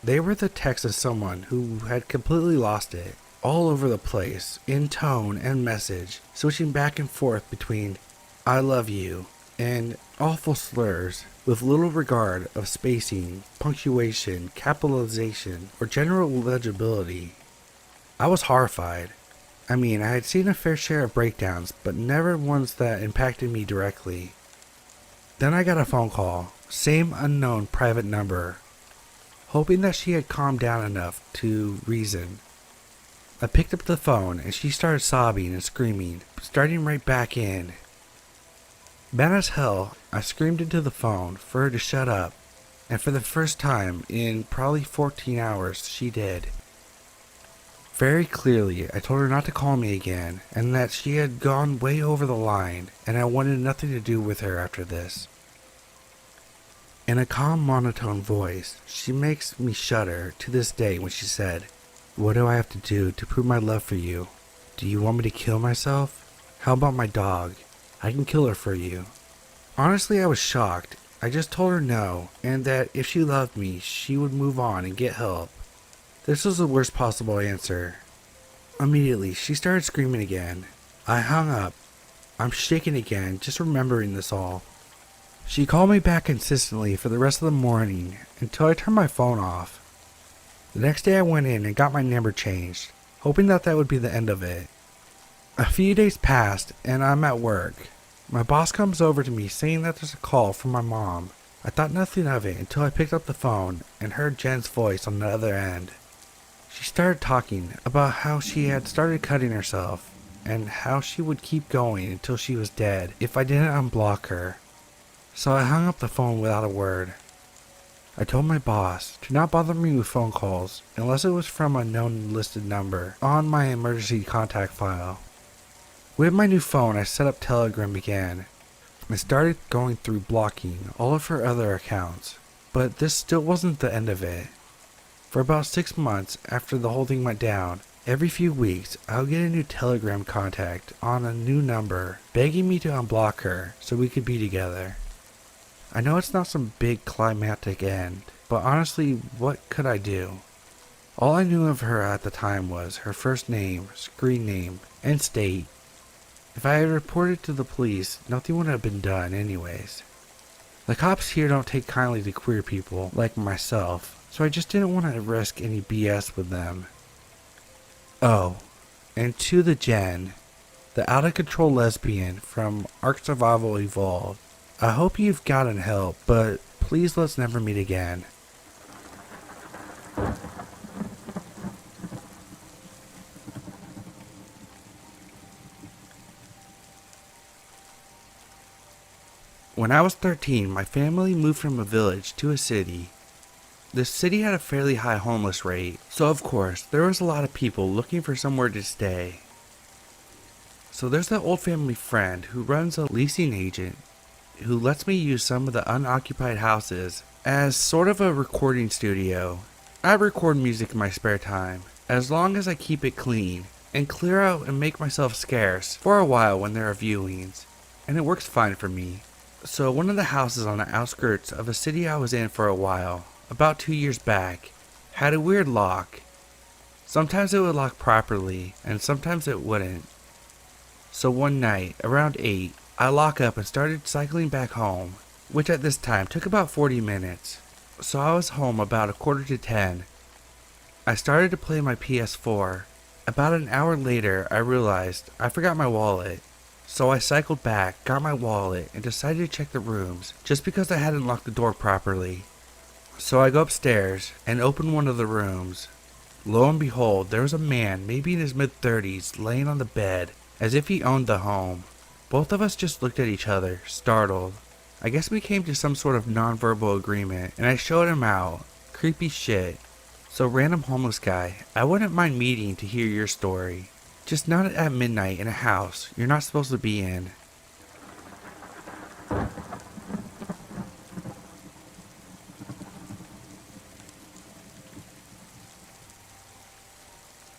They were the texts of someone who had completely lost it, all over the place, in tone and message, switching back and forth between "I love you" and awful slurs with little regard of spacing, punctuation, capitalization, or general legibility. I was horrified. I had seen a fair share of breakdowns, but never ones that impacted me directly. Then I got a phone call, same unknown private number, hoping that she had calmed down enough to reason. I picked up the phone and she started sobbing and screaming, starting right back in. Mad as hell, I screamed into the phone for her to shut up, and for the first time in probably 14 hours, she did. Very clearly, I told her not to call me again, and that she had gone way over the line, and I wanted nothing to do with her after this. In a calm monotone voice, she makes me shudder to this day when she said, "What do I have to do to prove my love for you? Do you want me to kill myself? How about my dog? I can kill her for you." Honestly, I was shocked. I just told her no, and that if she loved me, she would move on and get help. This was the worst possible answer. Immediately, she started screaming again. I hung up. I'm shaking again, just remembering this all. She called me back consistently for the rest of the morning until I turned my phone off. The next day I went in and got my number changed, hoping that would be the end of it. A few days passed and I'm at work. My boss comes over to me saying that there's a call from my mom. I thought nothing of it until I picked up the phone and heard Jen's voice on the other end. She started talking about how she had started cutting herself and how she would keep going until she was dead if I didn't unblock her. So I hung up the phone without a word. I told my boss to not bother me with phone calls unless it was from a known listed number on my emergency contact file. With my new phone, I set up Telegram again and started going through blocking all of her other accounts, but this still wasn't the end of it. For about 6 months after the whole thing went down, every few weeks I would get a new Telegram contact on a new number begging me to unblock her so we could be together. I know it's not some big climactic end, but honestly, what could I do? All I knew of her at the time was her first name, screen name, and state. If I had reported to the police, nothing would have been done anyways. The cops here don't take kindly to queer people like myself, so I just didn't want to risk any BS with them. Oh, and to the Jen, the out-of-control lesbian from Ark Survival Evolved, I hope you've gotten help, but please let's never meet again. When I was 13, my family moved from a village to a city. The city had a fairly high homeless rate, so of course, there was a lot of people looking for somewhere to stay. So there's that old family friend who runs a leasing agent who lets me use some of the unoccupied houses as sort of a recording studio. I record music in my spare time, as long as I keep it clean, and clear out and make myself scarce for a while when there are viewings, and it works fine for me. So one of the houses on the outskirts of a city I was in for a while, about 2 years back, had a weird lock. Sometimes it would lock properly, and sometimes it wouldn't. So one night, around 8, I lock up and started cycling back home, which at this time took about 40 minutes. So I was home about 9:45. I started to play my PS4. About an hour later, I realized I forgot my wallet. So I cycled back, got my wallet, and decided to check the rooms, just because I hadn't locked the door properly. So I go upstairs and open one of the rooms. Lo and behold, there was a man, maybe in his mid-30s, laying on the bed, as if he owned the home. Both of us just looked at each other, startled. I guess we came to some sort of non-verbal agreement, and I showed him out. Creepy shit. So random homeless guy, I wouldn't mind meeting to hear your story. Just not at midnight in a house you're not supposed to be in.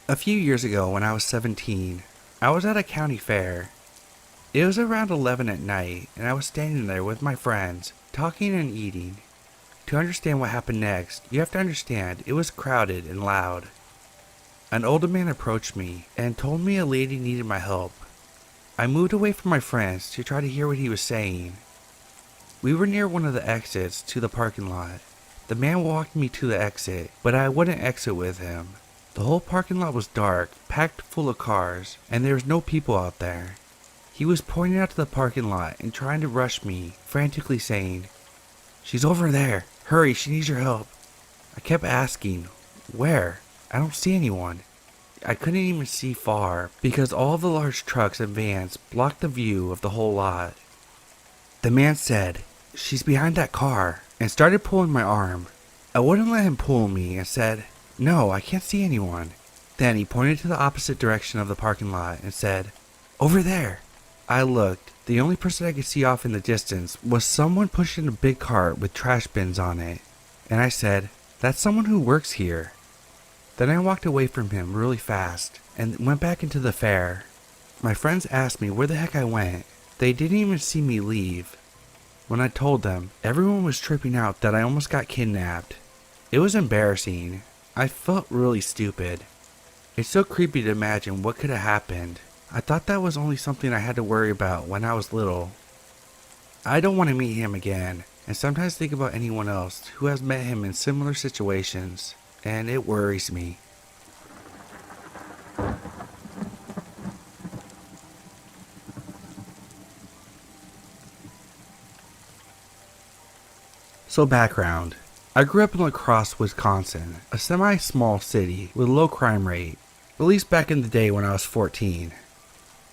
A few years ago when I was 17, I was at a county fair. It was around 11 at night, and I was standing there with my friends, talking and eating. To understand what happened next, you have to understand it was crowded and loud. An older man approached me and told me a lady needed my help. I moved away from my friends to try to hear what he was saying. We were near one of the exits to the parking lot. The man walked me to the exit, but I wouldn't exit with him. The whole parking lot was dark, packed full of cars, and there was no people out there. He was pointing out to the parking lot and trying to rush me, frantically saying, "She's over there. Hurry, she needs your help." I kept asking, "Where? I don't see anyone." I couldn't even see far because all the large trucks and vans blocked the view of the whole lot. The man said, "She's behind that car," and started pulling my arm. I wouldn't let him pull me and said, "No, I can't see anyone." Then he pointed to the opposite direction of the parking lot and said, "Over there." I looked. The only person I could see off in the distance was someone pushing a big cart with trash bins on it. And I said, "That's someone who works here." Then I walked away from him really fast and went back into the fair. My friends asked me where the heck I went. They didn't even see me leave. When I told them, everyone was tripping out that I almost got kidnapped. It was embarrassing. I felt really stupid. It's so creepy to imagine what could have happened. I thought that was only something I had to worry about when I was little. I don't want to meet him again, and sometimes think about anyone else who has met him in similar situations, and it worries me. So background. I grew up in La Crosse, Wisconsin, a semi-small city with a low crime rate, at least back in the day when I was 14.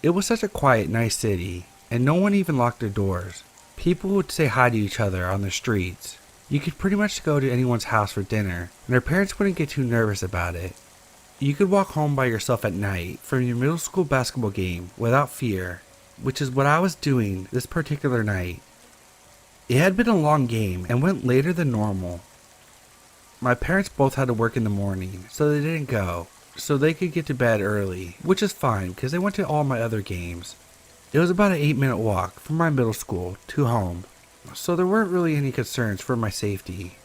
It was such a quiet, nice city, and no one even locked their doors. People would say hi to each other on the streets. You could pretty much go to anyone's house for dinner, and their parents wouldn't get too nervous about it. You could walk home by yourself at night from your middle school basketball game without fear, which is what I was doing this particular night. It had been a long game and went later than normal. My parents both had to work in the morning, so they didn't go, so they could get to bed early, which is fine because they went to all my other games. It was about an 8-minute walk from my middle school to home, so there weren't really any concerns for my safety.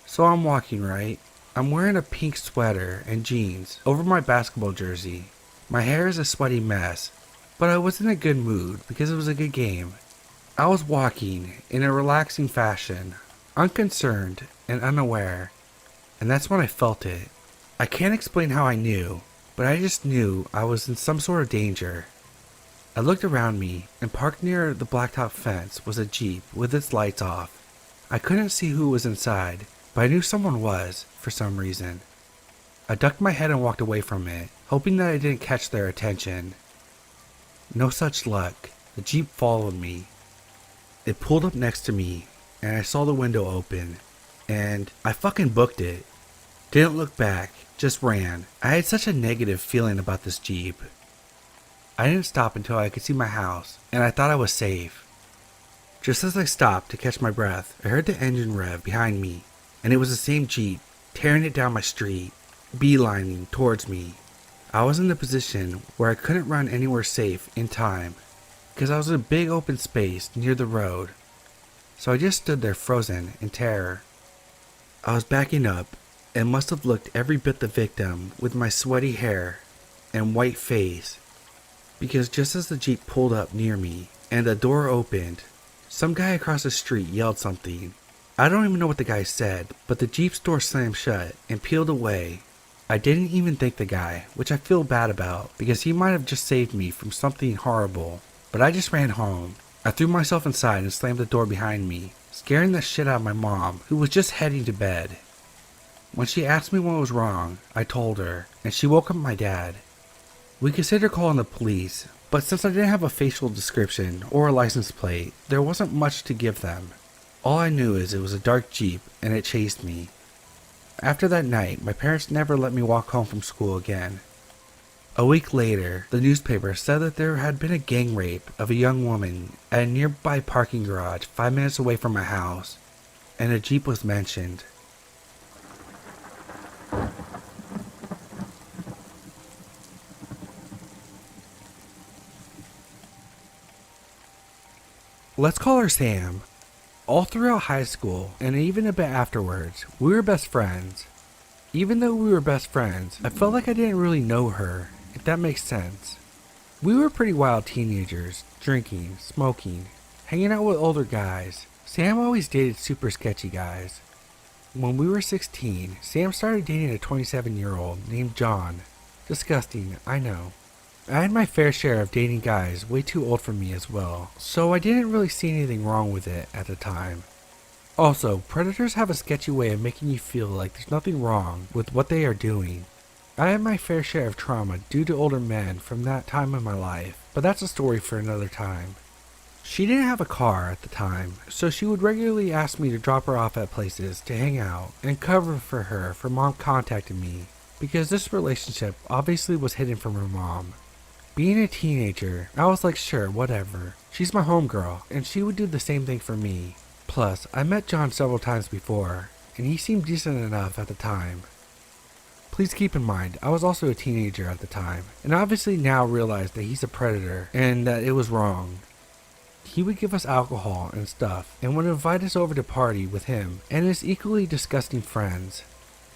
So I'm walking, right? I'm wearing a pink sweater and jeans over my basketball jersey. My hair is a sweaty mess, but I was in a good mood because it was a good game. I was walking in a relaxing fashion, unconcerned and unaware, and that's when I felt it. I can't explain how I knew, but I just knew I was in some sort of danger. I looked around me, and parked near the blacktop fence was a Jeep with its lights off. I couldn't see who was inside, but I knew someone was, for some reason. I ducked my head and walked away from it, hoping that I didn't catch their attention. No such luck. The Jeep followed me. It pulled up next to me, and I saw the window open, and I fucking booked it. Didn't look back, just ran. I had such a negative feeling about this Jeep. I didn't stop until I could see my house, and I thought I was safe. Just as I stopped to catch my breath, I heard the engine rev behind me, and it was the same Jeep, tearing it down my street, beelining towards me. I was in the position where I couldn't run anywhere safe in time, because I was in a big open space near the road, so I just stood there frozen in terror. I was backing up, and must have looked every bit the victim with my sweaty hair and white face, because just as the Jeep pulled up near me and the door opened, some guy across the street yelled something. I don't even know what the guy said, but the Jeep's door slammed shut and peeled away. I didn't even thank the guy, which I feel bad about because he might have just saved me from something horrible, but I just ran home. I threw myself inside and slammed the door behind me, scaring the shit out of my mom, who was just heading to bed. When she asked me what was wrong, I told her, and she woke up my dad. We considered calling the police, but since I didn't have a facial description or a license plate, there wasn't much to give them. All I knew is it was a dark Jeep and it chased me. After that night, my parents never let me walk home from school again. A week later, the newspaper said that there had been a gang rape of a young woman at a nearby parking garage 5 minutes away from my house, and a Jeep was mentioned. Let's call her Sam. All throughout high school, and even a bit afterwards, we were best friends. Even though we were best friends, I felt like I didn't really know her, if that makes sense. We were pretty wild teenagers, drinking, smoking, hanging out with older guys. Sam always dated super sketchy guys. When we were 16, Sam started dating a 27-year-old named John. Disgusting, I know. I had my fair share of dating guys way too old for me as well, so I didn't really see anything wrong with it at the time. Also, predators have a sketchy way of making you feel like there's nothing wrong with what they are doing. I had my fair share of trauma due to older men from that time in my life, but that's a story for another time. She didn't have a car at the time, so she would regularly ask me to drop her off at places to hang out and cover for her for mom contacting me, because this relationship obviously was hidden from her mom. Being a teenager, I was like, sure, whatever. She's my homegirl, and she would do the same thing for me. Plus, I met John several times before, and he seemed decent enough at the time. Please keep in mind, I was also a teenager at the time, and obviously now realize that he's a predator, and that it was wrong. He would give us alcohol and stuff, and would invite us over to party with him and his equally disgusting friends.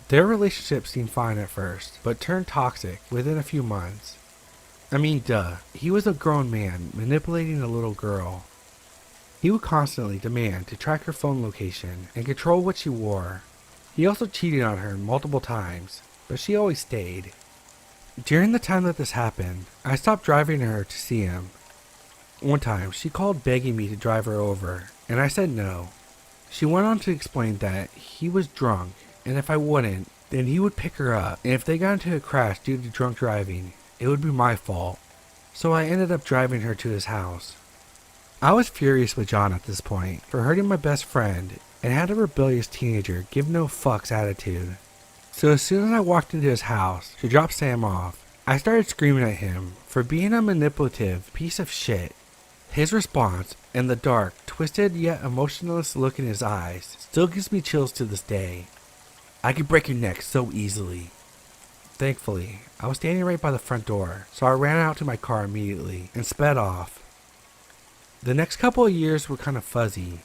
Their relationship seemed fine at first, but turned toxic within a few months. I mean, duh. He was a grown man manipulating a little girl. He would constantly demand to track her phone location and control what she wore. He also cheated on her multiple times, but she always stayed. During the time that this happened, I stopped driving her to see him. One time, she called begging me to drive her over, and I said no. She went on to explain that he was drunk, and if I wouldn't, then he would pick her up, and if they got into a crash due to drunk driving, it would be my fault. So I ended up driving her to his house. I was furious with John at this point for hurting my best friend and had a rebellious teenager give no fucks attitude. So as soon as I walked into his house to drop Sam off, I started screaming at him for being a manipulative piece of shit. His response, and the dark, twisted yet emotionless look in his eyes, still gives me chills to this day. I could break your neck so easily. Thankfully, I was standing right by the front door, so I ran out to my car immediately and sped off. The next couple of years were kind of fuzzy.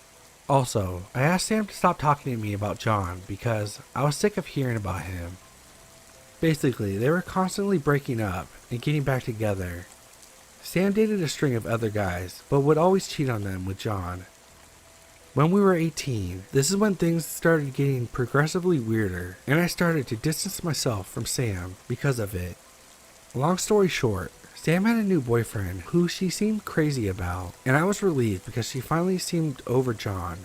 Also, I asked Sam to stop talking to me about John because I was sick of hearing about him. Basically, they were constantly breaking up and getting back together. Sam dated a string of other guys, but would always cheat on them with John. When we were 18, this is when things started getting progressively weirder, and I started to distance myself from Sam because of it. Long story short, Sam had a new boyfriend who she seemed crazy about, and I was relieved because she finally seemed over John.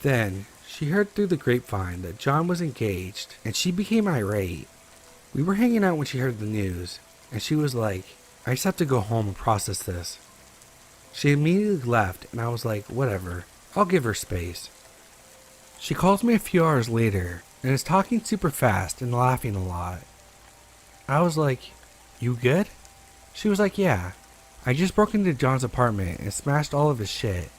Then, she heard through the grapevine that John was engaged, and she became irate. We were hanging out when she heard the news, and she was like, I just have to go home and process this. She immediately left, and I was like, whatever, I'll give her space. She calls me a few hours later, and is talking super fast and laughing a lot. I was like, you good? She was like, yeah. I just broke into John's apartment and smashed all of his shit.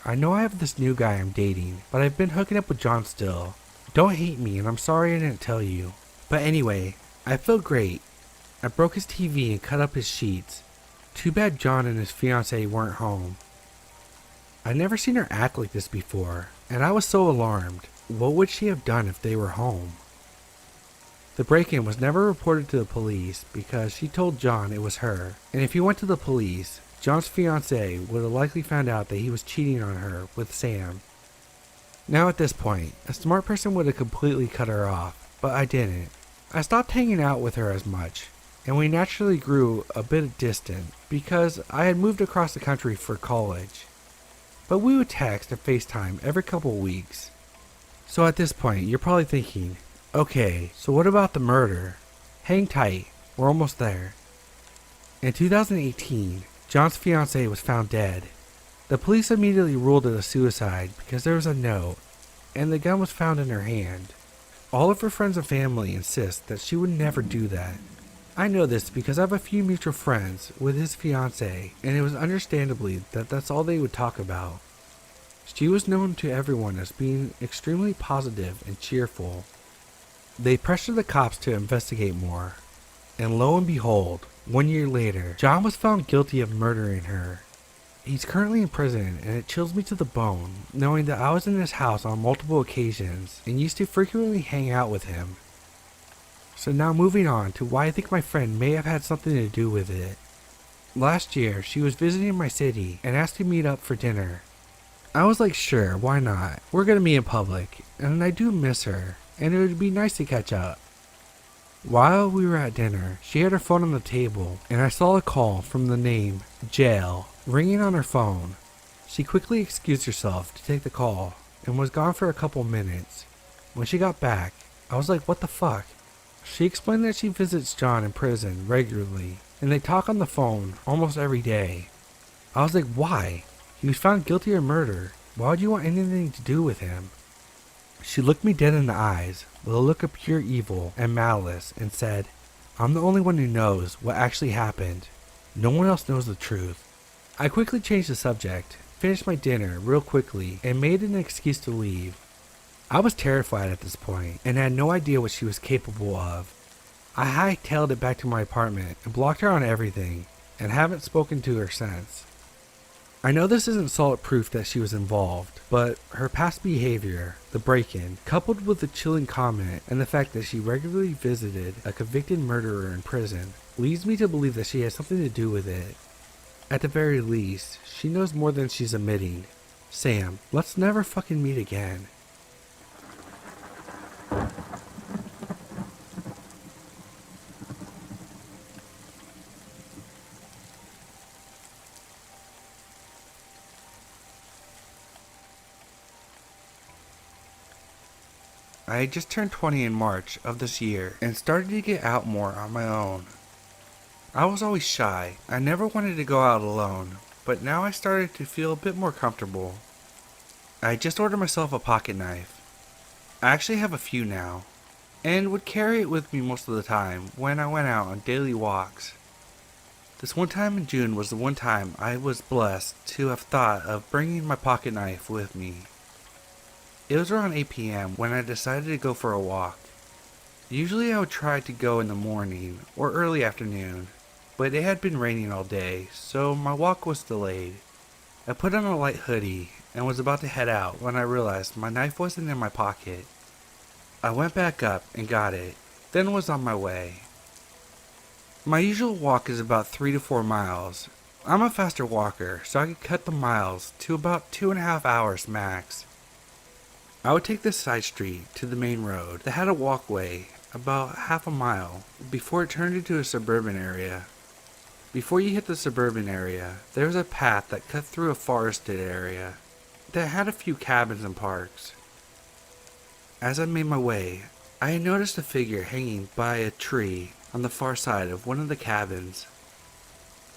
I know I have this new guy I'm dating, but I've been hooking up with John still. Don't hate me, and I'm sorry I didn't tell you. But anyway, I feel great. I broke his TV and cut up his sheets. Too bad John and his fiancée weren't home. I'd never seen her act like this before, and I was so alarmed. What would she have done if they were home? The break-in was never reported to the police because she told John it was her, and if he went to the police, John's fiancée would have likely found out that he was cheating on her with Sam. Now at this point, a smart person would have completely cut her off, but I didn't. I stopped hanging out with her as much, and we naturally grew a bit distant because I had moved across the country for college. But we would text and FaceTime every couple weeks. So at this point, you're probably thinking, okay, so what about the murder? Hang tight, we're almost there. In 2018, John's fiancée was found dead. The police immediately ruled it a suicide because there was a note, and the gun was found in her hand. All of her friends and family insist that she would never do that. I know this because I have a few mutual friends with his fiancée, and it was understandably that that's all they would talk about. She was known to everyone as being extremely positive and cheerful. They pressured the cops to investigate more, and lo and behold, 1 year later, John was found guilty of murdering her. He's currently in prison, and it chills me to the bone knowing that I was in his house on multiple occasions and used to frequently hang out with him. So now moving on to why I think my friend may have had something to do with it. Last year, she was visiting my city and asked to meet up for dinner. I was like, sure, why not? We're gonna meet in public, and I do miss her, and it would be nice to catch up. While we were at dinner, she had her phone on the table, and I saw a call from the name Jail ringing on her phone. She quickly excused herself to take the call and was gone for a couple minutes. When she got back, I was like, what the fuck? She explained that she visits John in prison regularly, and they talk on the phone almost every day. I was like, why? He was found guilty of murder. Why would you want anything to do with him? She looked me dead in the eyes with a look of pure evil and malice and said, I'm the only one who knows what actually happened. No one else knows the truth. I quickly changed the subject, finished my dinner real quickly, and made an excuse to leave. I was terrified at this point and had no idea what she was capable of. I hightailed it back to my apartment and blocked her on everything and haven't spoken to her since. I know this isn't solid proof that she was involved, but her past behavior, the break-in, coupled with the chilling comment and the fact that she regularly visited a convicted murderer in prison, leads me to believe that she has something to do with it. At the very least, she knows more than she's admitting. Sam, let's never fucking meet again. I had just turned 20 in March of this year and started to get out more on my own. I was always shy. I never wanted to go out alone, but now I started to feel a bit more comfortable. I just ordered myself a pocket knife. I actually have a few now, and would carry it with me most of the time when I went out on daily walks. This one time in June was the one time I was blessed to have thought of bringing my pocket knife with me. It was around 8 p.m. when I decided to go for a walk. Usually I would try to go in the morning or early afternoon, but it had been raining all day, so my walk was delayed. I put on a light hoodie and was about to head out when I realized my knife wasn't in my pocket. I went back up and got it, then was on my way. My usual walk is about 3 to 4 miles. I'm a faster walker, so I could cut the miles to about 2.5 hours max. I would take this side street to the main road that had a walkway about half a mile before it turned into a suburban area. Before you hit the suburban area, there was a path that cut through a forested area that had a few cabins and parks. As I made my way, I had noticed a figure hanging by a tree on the far side of one of the cabins.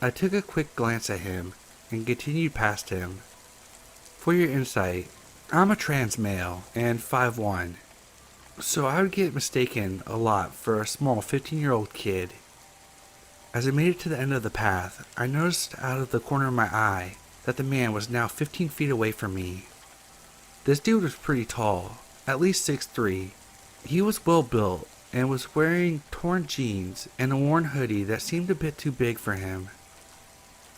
I took a quick glance at him and continued past him. For your insight, I'm a trans male and 5'1", so I would get mistaken a lot for a small 15-year-old kid. As I made it to the end of the path, I noticed out of the corner of my eye that the man was now 15 feet away from me. This dude was pretty tall, at least 6'3". He was well built and was wearing torn jeans and a worn hoodie that seemed a bit too big for him.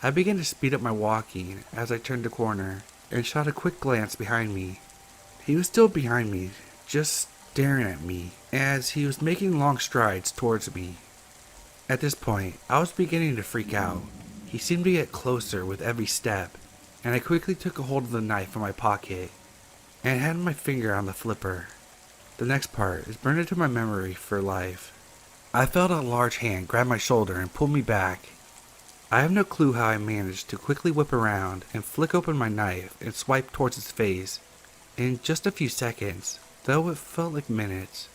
I began to speed up my walking as I turned the corner and shot a quick glance behind me. He was still behind me, just staring at me as he was making long strides towards me. At this point, I was beginning to freak out. He seemed to get closer with every step, and I quickly took a hold of the knife in my pocket and had my finger on the flipper. The next part is burned into my memory for life. I felt a large hand grab my shoulder and pull me back. I have no clue how I managed to quickly whip around and flick open my knife and swipe towards his face. In just a few seconds, though it felt like minutes,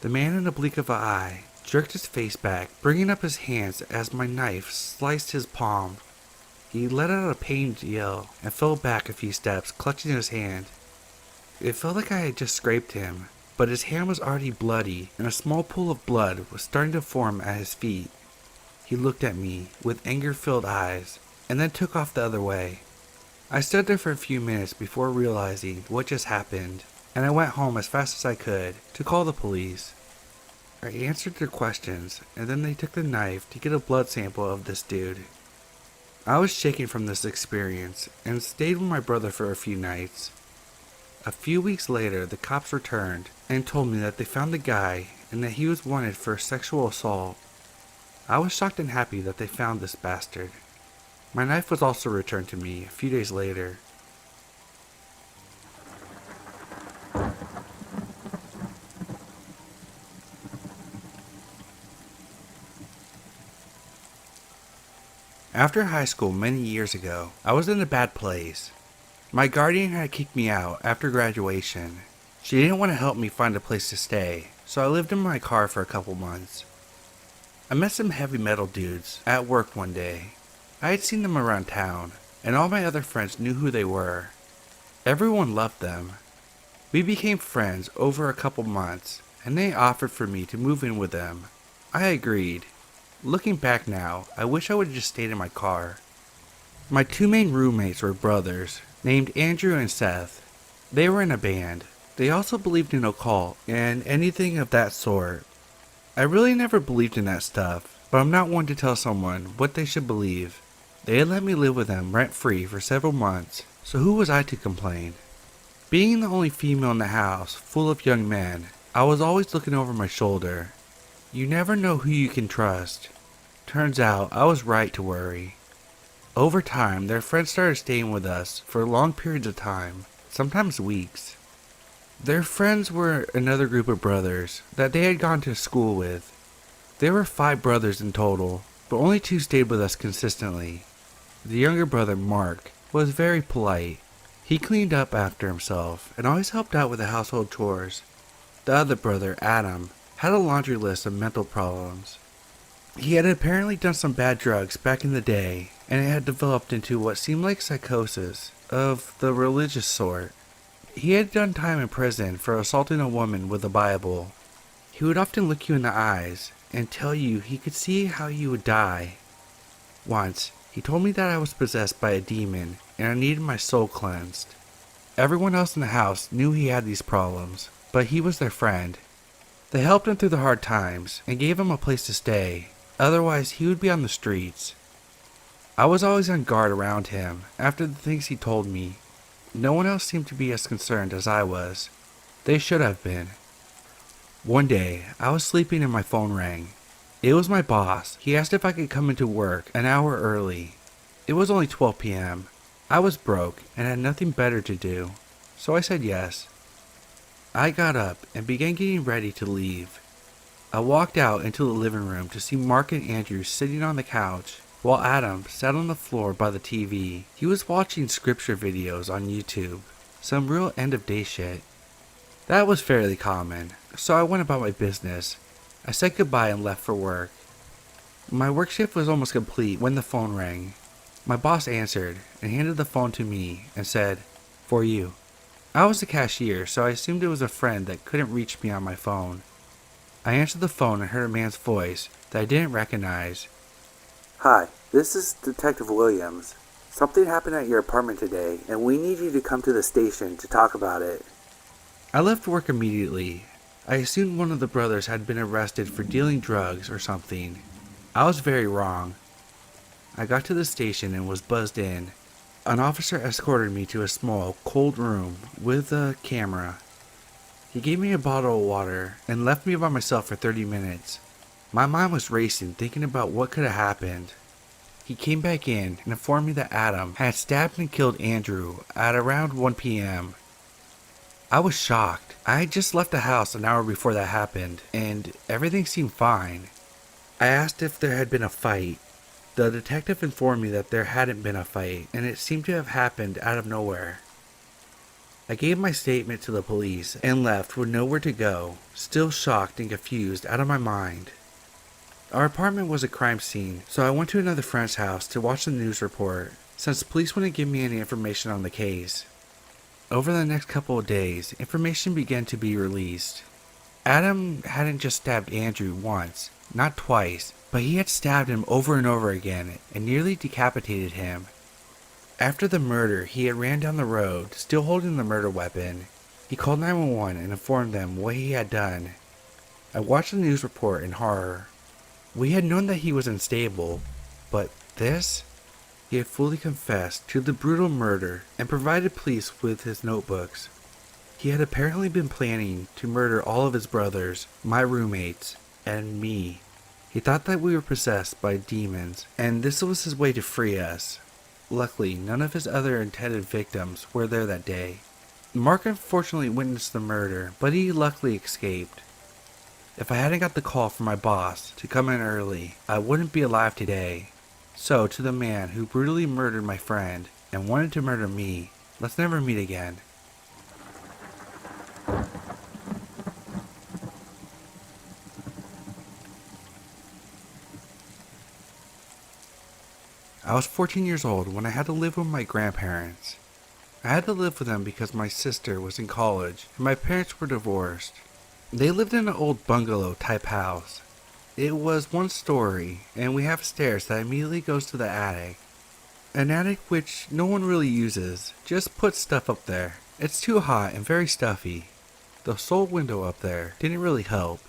the man in a blink of an eye jerked his face back, bringing up his hands as my knife sliced his palm. He let out a pained yell and fell back a few steps, clutching his hand. It felt like I had just scraped him, but his hand was already bloody and a small pool of blood was starting to form at his feet. He looked at me with anger-filled eyes and then took off the other way. I stood there for a few minutes before realizing what just happened, and I went home as fast as I could to call the police. I answered their questions, and then they took the knife to get a blood sample of this dude. I was shaken from this experience and stayed with my brother for a few nights. A few weeks later, the cops returned and told me that they found the guy and that he was wanted for sexual assault. I was shocked and happy that they found this bastard. My knife was also returned to me a few days later. After high school many years ago, I was in a bad place. My guardian had kicked me out after graduation. She didn't want to help me find a place to stay, so I lived in my car for a couple months. I met some heavy metal dudes at work one day. I had seen them around town, and all my other friends knew who they were. Everyone loved them. We became friends over a couple months, and they offered for me to move in with them. I agreed. Looking back now, I wish I would have just stayed in my car. My two main roommates were brothers, named Andrew and Seth. They were in a band. They also believed in occult and anything of that sort. I really never believed in that stuff, but I'm not one to tell someone what they should believe. They had let me live with them rent-free for several months, so who was I to complain? Being the only female in the house, full of young men, I was always looking over my shoulder. You never know who you can trust. Turns out, I was right to worry. Over time, their friends started staying with us for long periods of time, sometimes weeks. Their friends were another group of brothers that they had gone to school with. There were 5 brothers in total, but only 2 stayed with us consistently. The younger brother, Mark, was very polite. He cleaned up after himself and always helped out with the household chores. The other brother, Adam, had a laundry list of mental problems. He had apparently done some bad drugs back in the day, and it had developed into what seemed like psychosis of the religious sort. He had done time in prison for assaulting a woman with a Bible. He would often look you in the eyes and tell you he could see how you would die. Once, he told me that I was possessed by a demon and I needed my soul cleansed. Everyone else in the house knew he had these problems, but he was their friend. They helped him through the hard times and gave him a place to stay, otherwise he would be on the streets. I was always on guard around him after the things he told me. No one else seemed to be as concerned as I was. They should have been. One day, I was sleeping and my phone rang. It was my boss. He asked if I could come into work an hour early. It was only 12 p.m. I was broke and had nothing better to do, so I said yes. I got up and began getting ready to leave. I walked out into the living room to see Mark and Andrew sitting on the couch, while Adam sat on the floor by the TV. He was watching scripture videos on YouTube, some real end-of-day shit. That was fairly common, so I went about my business. I said goodbye and left for work. My work shift was almost complete when the phone rang. My boss answered and handed the phone to me and said, "For you." I was the cashier, so I assumed it was a friend that couldn't reach me on my phone. I answered the phone and heard a man's voice that I didn't recognize. Hi, this is Detective Williams. Something happened at your apartment today, and we need you to come to the station to talk about it. I left work immediately. I assumed one of the brothers had been arrested for dealing drugs or something. I was very wrong. I got to the station and was buzzed in. An officer escorted me to a small, cold room with a camera. He gave me a bottle of water and left me by myself for 30 minutes. My mind was racing, thinking about what could have happened. He came back in and informed me that Adam had stabbed and killed Andrew at around 1 p.m. I was shocked. I had just left the house an hour before that happened, and everything seemed fine. I asked if there had been a fight. The detective informed me that there hadn't been a fight, and it seemed to have happened out of nowhere. I gave my statement to the police and left with nowhere to go, still shocked and confused out of my mind. Our apartment was a crime scene, so I went to another friend's house to watch the news report, since police wouldn't give me any information on the case. Over the next couple of days, information began to be released. Adam hadn't just stabbed Andrew once, not twice, but he had stabbed him over and over again and nearly decapitated him. After the murder, he had ran down the road, still holding the murder weapon. He called 911 and informed them what he had done. I watched the news report in horror. We had known that he was unstable, but this? He had fully confessed to the brutal murder and provided police with his notebooks. He had apparently been planning to murder all of his brothers, my roommates, and me. He thought that we were possessed by demons, and this was his way to free us. Luckily, none of his other intended victims were there that day. Mark unfortunately witnessed the murder, but he luckily escaped. If I hadn't got the call from my boss to come in early, I wouldn't be alive today. So, to the man who brutally murdered my friend and wanted to murder me, let's never meet again. I was 14 years old when I had to live with my grandparents. I had to live with them because my sister was in college and my parents were divorced. They lived in an old bungalow type house. It was 1 story and we have stairs that immediately goes to the attic. An attic which no one really uses, just puts stuff up there. It's too hot and very stuffy. The sole window up there didn't really help.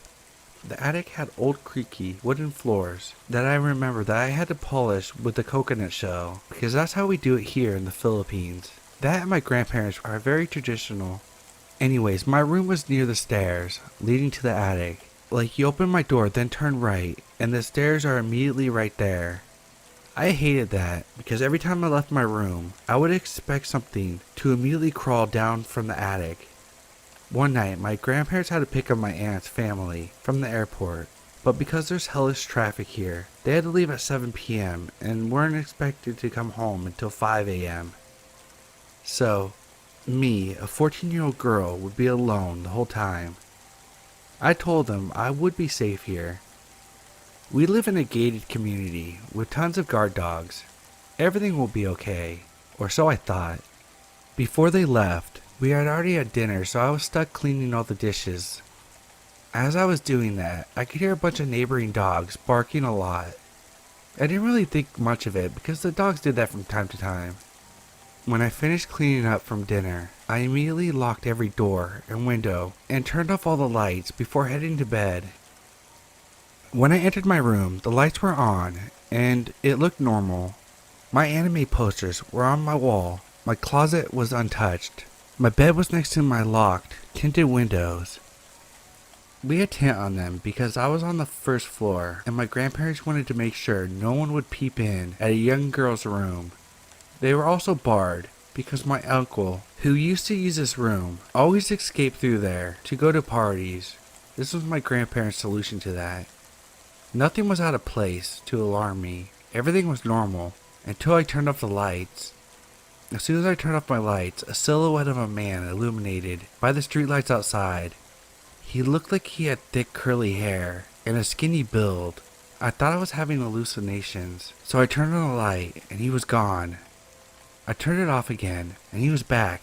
The attic had old creaky wooden floors that I remember that I had to polish with a coconut shell because that's how we do it here in the Philippines. That and my grandparents are very traditional. Anyways, my room was near the stairs leading to the attic. Like you open my door then turn right and the stairs are immediately right there. I hated that because every time I left my room, I would expect something to immediately crawl down from the attic. One night, my grandparents had to pick up my aunt's family from the airport, but because there's hellish traffic here, they had to leave at 7 p.m. and weren't expected to come home until 5 a.m. So, me, a 14-year-old girl, would be alone the whole time. I told them I would be safe here. We live in a gated community with tons of guard dogs. Everything will be okay, or so I thought. Before they left, we had already had dinner, so I was stuck cleaning all the dishes. As I was doing that, I could hear a bunch of neighboring dogs barking a lot. I didn't really think much of it because the dogs did that from time to time. When I finished cleaning up from dinner, I immediately locked every door and window and turned off all the lights before heading to bed. When I entered my room, the lights were on and it looked normal. My anime posters were on my wall, my closet was untouched, my bed was next to my locked, tinted windows. We had tint on them because I was on the first floor and my grandparents wanted to make sure no one would peep in at a young girl's room. They were also barred because my uncle, who used to use this room, always escaped through there to go to parties. This was my grandparents' solution to that. Nothing was out of place to alarm me. Everything was normal until I turned off the lights. As soon as I turned off my lights, a silhouette of a man illuminated by the streetlights outside. He looked like he had thick curly hair and a skinny build. I thought I was having hallucinations, so I turned on the light and he was gone. I turned it off again and he was back.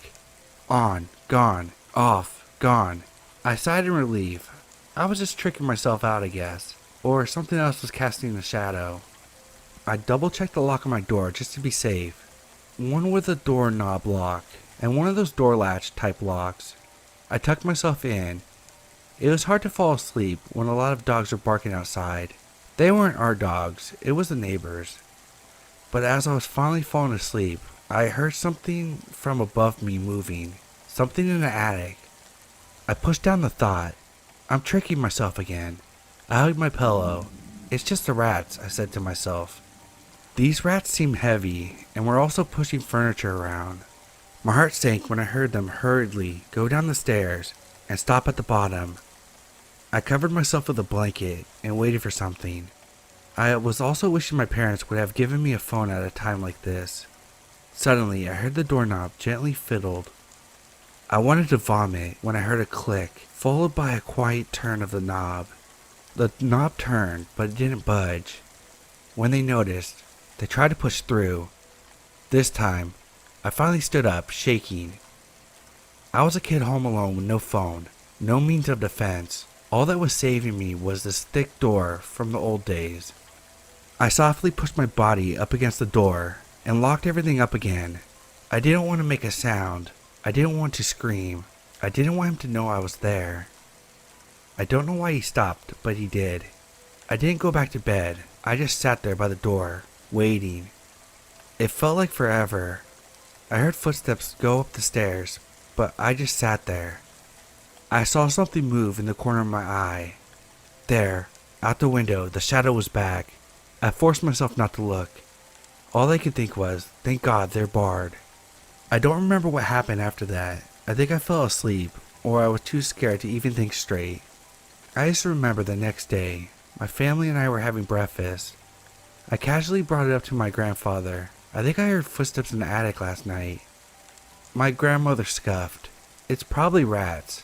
On, gone, off, gone. I sighed in relief. I was just tricking myself out, I guess. Or something else was casting a shadow. I double-checked the lock on my door just to be safe. One with a doorknob lock, and one of those door latch type locks. I tucked myself in. It was hard to fall asleep when a lot of dogs were barking outside. They weren't our dogs, it was the neighbors. But as I was finally falling asleep, I heard something from above me moving. Something in the attic. I pushed down the thought. I'm tricking myself again. I hugged my pillow. It's just the rats, I said to myself. These rats seemed heavy and were also pushing furniture around. My heart sank when I heard them hurriedly go down the stairs and stop at the bottom. I covered myself with a blanket and waited for something. I was also wishing my parents would have given me a phone at a time like this. Suddenly, I heard the doorknob gently fiddled. I wanted to vomit when I heard a click, followed by a quiet turn of the knob. The knob turned, but it didn't budge. When they noticed, they tried to push through. This time, I finally stood up, shaking. I was a kid home alone with no phone, no means of defense. All that was saving me was this thick door from the old days. I softly pushed my body up against the door and locked everything up again. I didn't want to make a sound. I didn't want to scream. I didn't want him to know I was there. I don't know why he stopped, but he did. I didn't go back to bed. I just sat there by the door, waiting. It felt like forever. I heard footsteps go up the stairs, but I just sat there. I saw something move in the corner of my eye. There, out the window, the shadow was back. I forced myself not to look. All I could think was, thank God they're barred. I don't remember what happened after that. I think I fell asleep, or I was too scared to even think straight. I just remember the next day, my family and I were having breakfast. I casually brought it up to my grandfather. I think I heard footsteps in the attic last night. My grandmother scoffed. It's probably rats.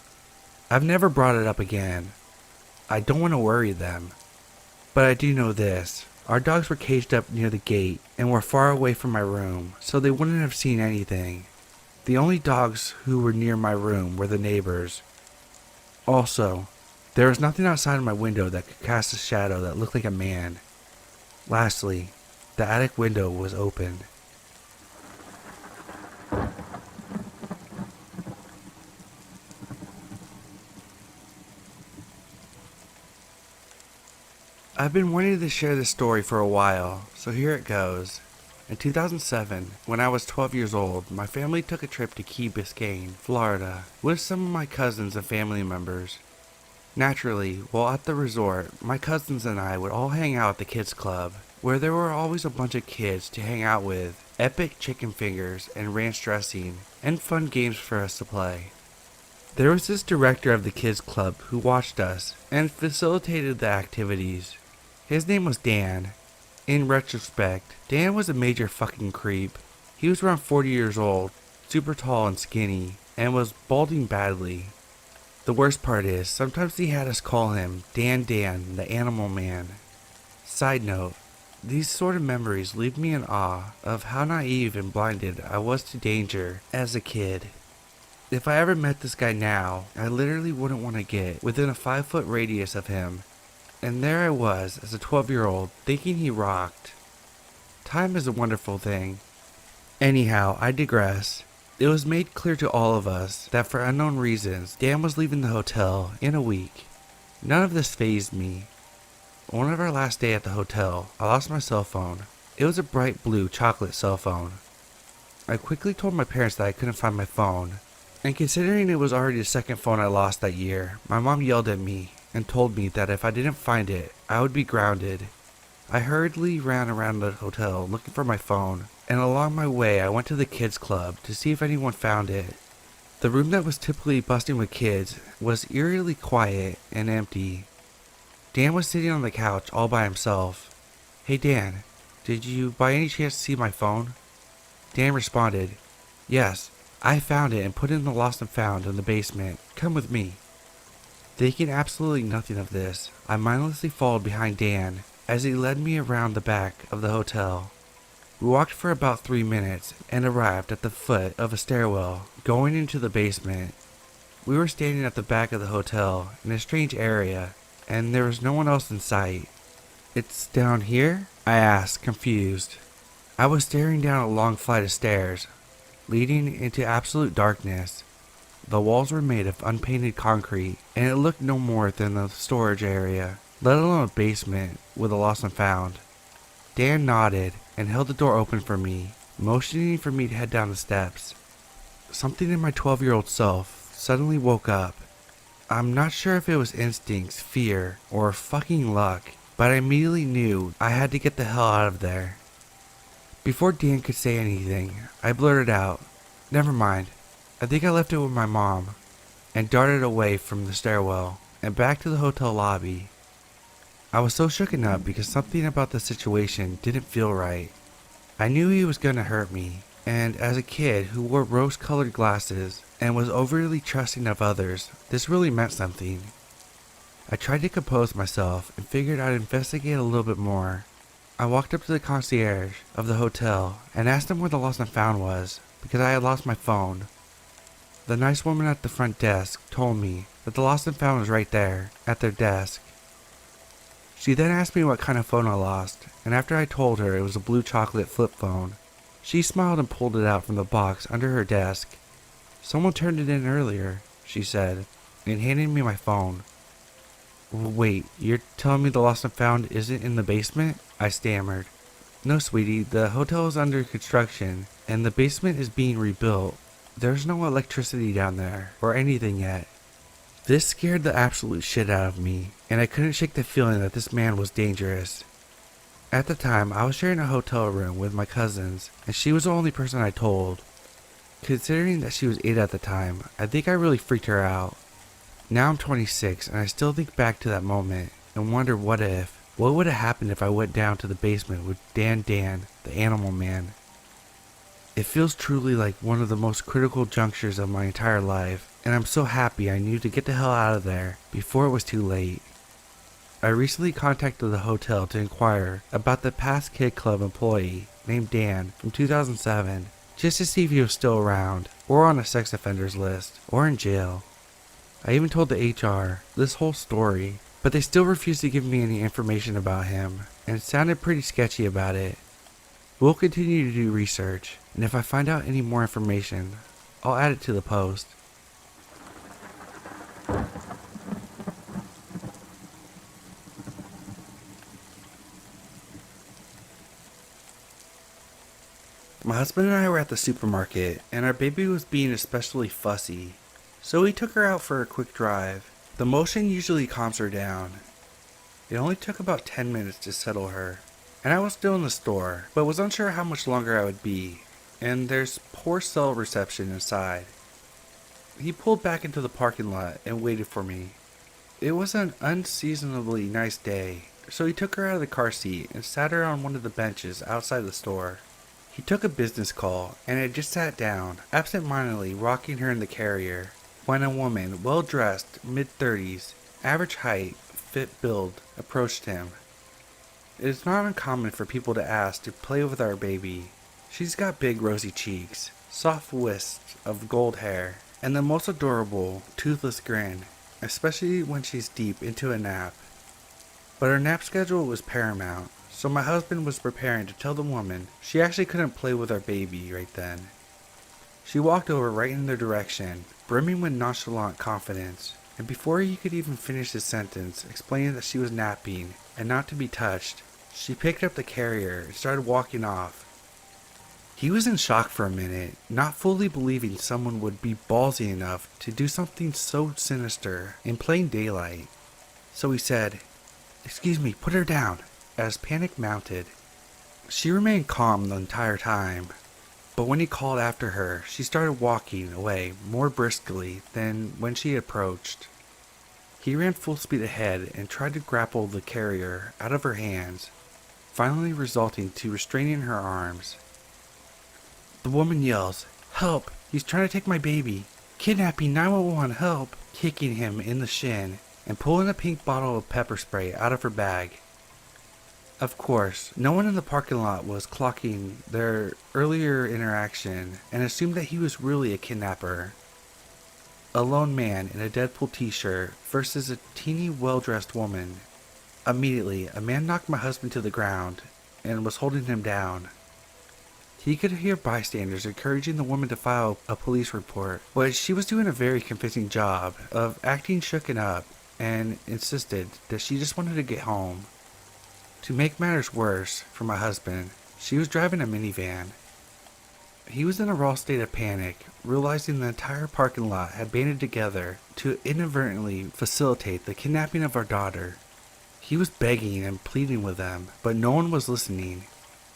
I've never brought it up again. I don't want to worry them. But I do know this. Our dogs were caged up near the gate and were far away from my room, so they wouldn't have seen anything. The only dogs who were near my room were the neighbors. Also, there was nothing outside my window that could cast a shadow that looked like a man. Lastly, the attic window was open. I've been wanting to share this story for a while, so here it goes. In 2007, when I was 12 years old, my family took a trip to Key Biscayne, Florida, with some of my cousins and family members. Naturally, while at the resort, my cousins and I would all hang out at the kids' club, where there were always a bunch of kids to hang out with, epic chicken fingers and ranch dressing, and fun games for us to play. There was this director of the kids club who watched us and facilitated the activities. His name was Dan. In retrospect, Dan was a major fucking creep. He was around 40 years old, super tall and skinny, and was balding badly. The worst part is, sometimes he had us call him Dan, the Animal Man. Side note, these sort of memories leave me in awe of how naive and blinded I was to danger as a kid. If I ever met this guy now, I literally wouldn't want to get within a 5-foot radius of him. And there I was, as a 12-year-old, thinking he rocked. Time is a wonderful thing. Anyhow, I digress. It was made clear to all of us that for unknown reasons, Dan was leaving the hotel in a week. None of this fazed me. One of our last day at the hotel, I lost my cell phone. It was a bright blue chocolate cell phone. I quickly told my parents that I couldn't find my phone. And considering it was already the second phone I lost that year, my mom yelled at me and told me that if I didn't find it, I would be grounded. I hurriedly ran around the hotel looking for my phone, and along my way I went to the kids club to see if anyone found it. The room that was typically busting with kids was eerily quiet and empty. Dan was sitting on the couch all by himself. "Hey Dan, did you by any chance see my phone?" Dan responded, "Yes, I found it and put it in the lost and found in the basement. Come with me." Thinking absolutely nothing of this, I mindlessly followed behind Dan as he led me around the back of the hotel. We walked for about 3 minutes and arrived at the foot of a stairwell going into the basement. We were standing at the back of the hotel in a strange area, and there was no one else in sight. "It's down here?" I asked, confused. I was staring down a long flight of stairs, leading into absolute darkness. The walls were made of unpainted concrete, and it looked no more than a storage area, let alone a basement with a lost and found. Dan nodded and held the door open for me, motioning for me to head down the steps. Something in my 12-year-old self suddenly woke up. I'm not sure if it was instincts, fear, or fucking luck, but I immediately knew I had to get the hell out of there. Before Dan could say anything, I blurted out, "Never mind, I think I left it with my mom," and darted away from the stairwell and back to the hotel lobby. I was so shooken up because something about the situation didn't feel right. I knew he was going to hurt me, and as a kid who wore rose-colored glasses and was overly trusting of others, this really meant something. I tried to compose myself and figured I'd investigate a little bit more. I walked up to the concierge of the hotel and asked him where the lost and found was, because I had lost my phone. The nice woman at the front desk told me that the lost and found was right there, at their desk. She then asked me what kind of phone I lost, and after I told her it was a blue chocolate flip phone, she smiled and pulled it out from the box under her desk. "Someone turned it in earlier," she said, and handed me my phone. "Wait, you're telling me the lost and found isn't in the basement?" I stammered. "No, sweetie, the hotel is under construction, and the basement is being rebuilt. There's no electricity down there, or anything yet." This scared the absolute shit out of me, and I couldn't shake the feeling that this man was dangerous. At the time, I was sharing a hotel room with my cousins, and she was the only person I told. Considering that she was 8 at the time, I think I really freaked her out. Now I'm 26, and I still think back to that moment, and wonder what would have happened if I went down to the basement with Dan, the Animal Man. It feels truly like one of the most critical junctures of my entire life, and I'm so happy I knew to get the hell out of there before it was too late. I recently contacted the hotel to inquire about the past kid club employee named Dan from 2007, just to see if he was still around, or on a sex offenders list, or in jail. I even told the HR this whole story, but they still refused to give me any information about him, and it sounded pretty sketchy about it. We'll continue to do research, and if I find out any more information, I'll add it to the post. My husband and I were at the supermarket, and our baby was being especially fussy, so we took her out for a quick drive. The motion usually calms her down. It only took about 10 minutes to settle her. and I was still in the store, but was unsure how much longer I would be, and there's poor cell reception inside. He pulled back into the parking lot and waited for me. It was an unseasonably nice day, so he took her out of the car seat and sat her on one of the benches outside the store. He took a business call and had just sat down, absent-mindedly rocking her in the carrier, when a woman, well-dressed, mid-30s, average height, fit build, approached him. It is not uncommon for people to ask to play with our baby. She's got big rosy cheeks, soft wisps of gold hair, and the most adorable, toothless grin, especially when she's deep into a nap. But her nap schedule was paramount, so my husband was preparing to tell the woman she actually couldn't play with our baby right then. She walked over right in their direction, brimming with nonchalant confidence, and before he could even finish his sentence explaining that she was napping and not to be touched, she picked up the carrier and started walking off. He was in shock for a minute, not fully believing someone would be ballsy enough to do something so sinister in plain daylight. So he said, "Excuse me, put her down," as panic mounted. She remained calm the entire time, but when he called after her, she started walking away more briskly than when she approached. He ran full speed ahead and tried to grapple the carrier out of her hands, finally resulting to restraining her arms. The woman yells, "Help! He's trying to take my baby! Kidnapping 911, help!" kicking him in the shin and pulling a pink bottle of pepper spray out of her bag. Of course, no one in the parking lot was clocking their earlier interaction and assumed that he was really a kidnapper. A lone man in a Deadpool t-shirt versus a teeny well-dressed woman. Immediately, a man knocked my husband to the ground and was holding him down. He could hear bystanders encouraging the woman to file a police report, but she was doing a very convincing job of acting shooken up and insisted that she just wanted to get home. To make matters worse for my husband, she was driving a minivan. He was in a raw state of panic, realizing the entire parking lot had banded together to inadvertently facilitate the kidnapping of our daughter. He was begging and pleading with them, but no one was listening.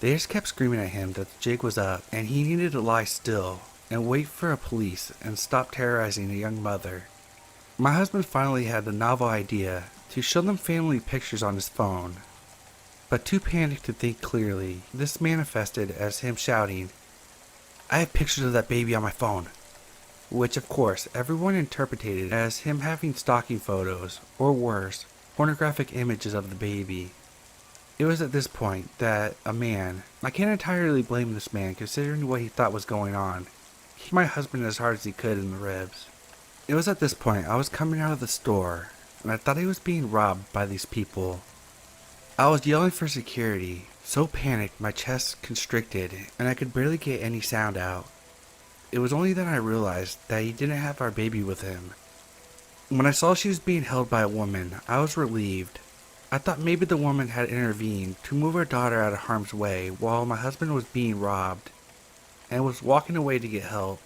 They just kept screaming at him that the jig was up and he needed to lie still and wait for a police and stop terrorizing a young mother. My husband finally had the novel idea to show them family pictures on his phone, but too panicked to think clearly, this manifested as him shouting, "I have pictures of that baby on my phone," which of course everyone interpreted as him having stalking photos, or worse, pornographic images of the baby. It was at this point that a man, I can't entirely blame this man considering what he thought was going on, hit my husband as hard as he could in the ribs. It was at this point I was coming out of the store, and I thought he was being robbed by these people. I was yelling for security, so panicked my chest constricted and I could barely get any sound out. It was only then I realized that he didn't have our baby with him. When I saw she was being held by a woman, I was relieved. I thought maybe the woman had intervened to move our daughter out of harm's way while my husband was being robbed, and was walking away to get help.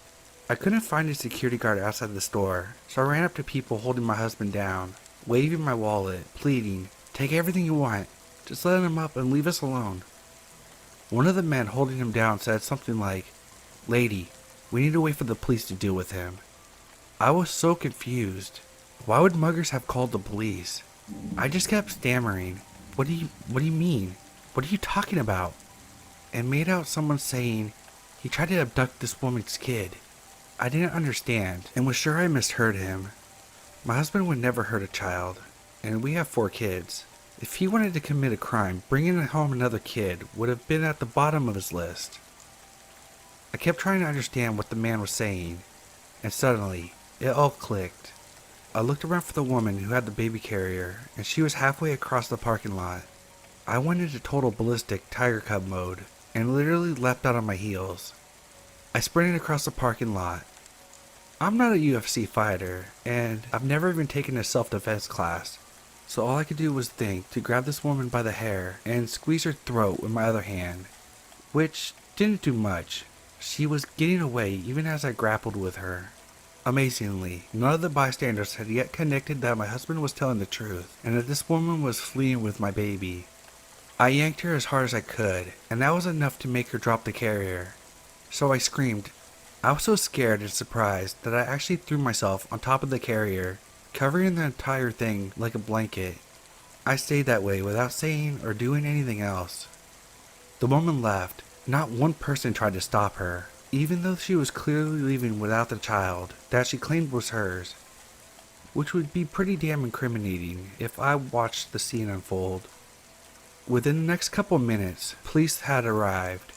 I couldn't find a security guard outside the store, so I ran up to people holding my husband down, waving my wallet, pleading, "Take everything you want, just let him up and leave us alone." One of the men holding him down said something like, "Lady, we need to wait for the police to deal with him." I was so confused. Why would muggers have called the police? I just kept stammering, What do you mean? What are you talking about?" And made out someone saying, "He tried to abduct this woman's kid." I didn't understand, and was sure I misheard him. My husband would never hurt a child, and we have 4 kids. If he wanted to commit a crime, bringing home another kid would have been at the bottom of his list. I kept trying to understand what the man was saying, and suddenly, it all clicked. I looked around for the woman who had the baby carrier, and she was halfway across the parking lot. I went into total ballistic tiger cub mode, and literally leapt out on my heels. I sprinted across the parking lot. I'm not a UFC fighter, and I've never even taken a self-defense class, so all I could do was think to grab this woman by the hair and squeeze her throat with my other hand, which didn't do much. She was getting away even as I grappled with her. Amazingly, none of the bystanders had yet connected that my husband was telling the truth, and that this woman was fleeing with my baby. I yanked her as hard as I could, and that was enough to make her drop the carrier. So I screamed. I was so scared and surprised that I actually threw myself on top of the carrier, covering the entire thing like a blanket. I stayed that way without saying or doing anything else. The woman left. Not one person tried to stop her, even though she was clearly leaving without the child that she claimed was hers, which would be pretty damn incriminating if I watched the scene unfold. Within the next couple minutes, police had arrived.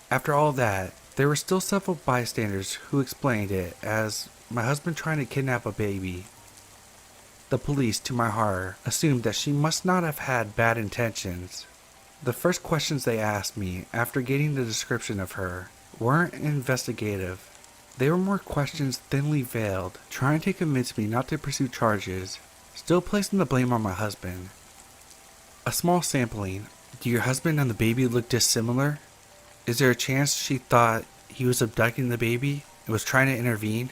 After all that, there were still several bystanders who explained it as my husband trying to kidnap a baby. The police, to my horror, assumed that she must not have had bad intentions. The first questions they asked me after getting the description of her weren't investigative. They were more questions thinly veiled, trying to convince me not to pursue charges, still placing the blame on my husband. A small sampling. Do your husband and the baby look dissimilar? Is there a chance she thought he was abducting the baby and was trying to intervene?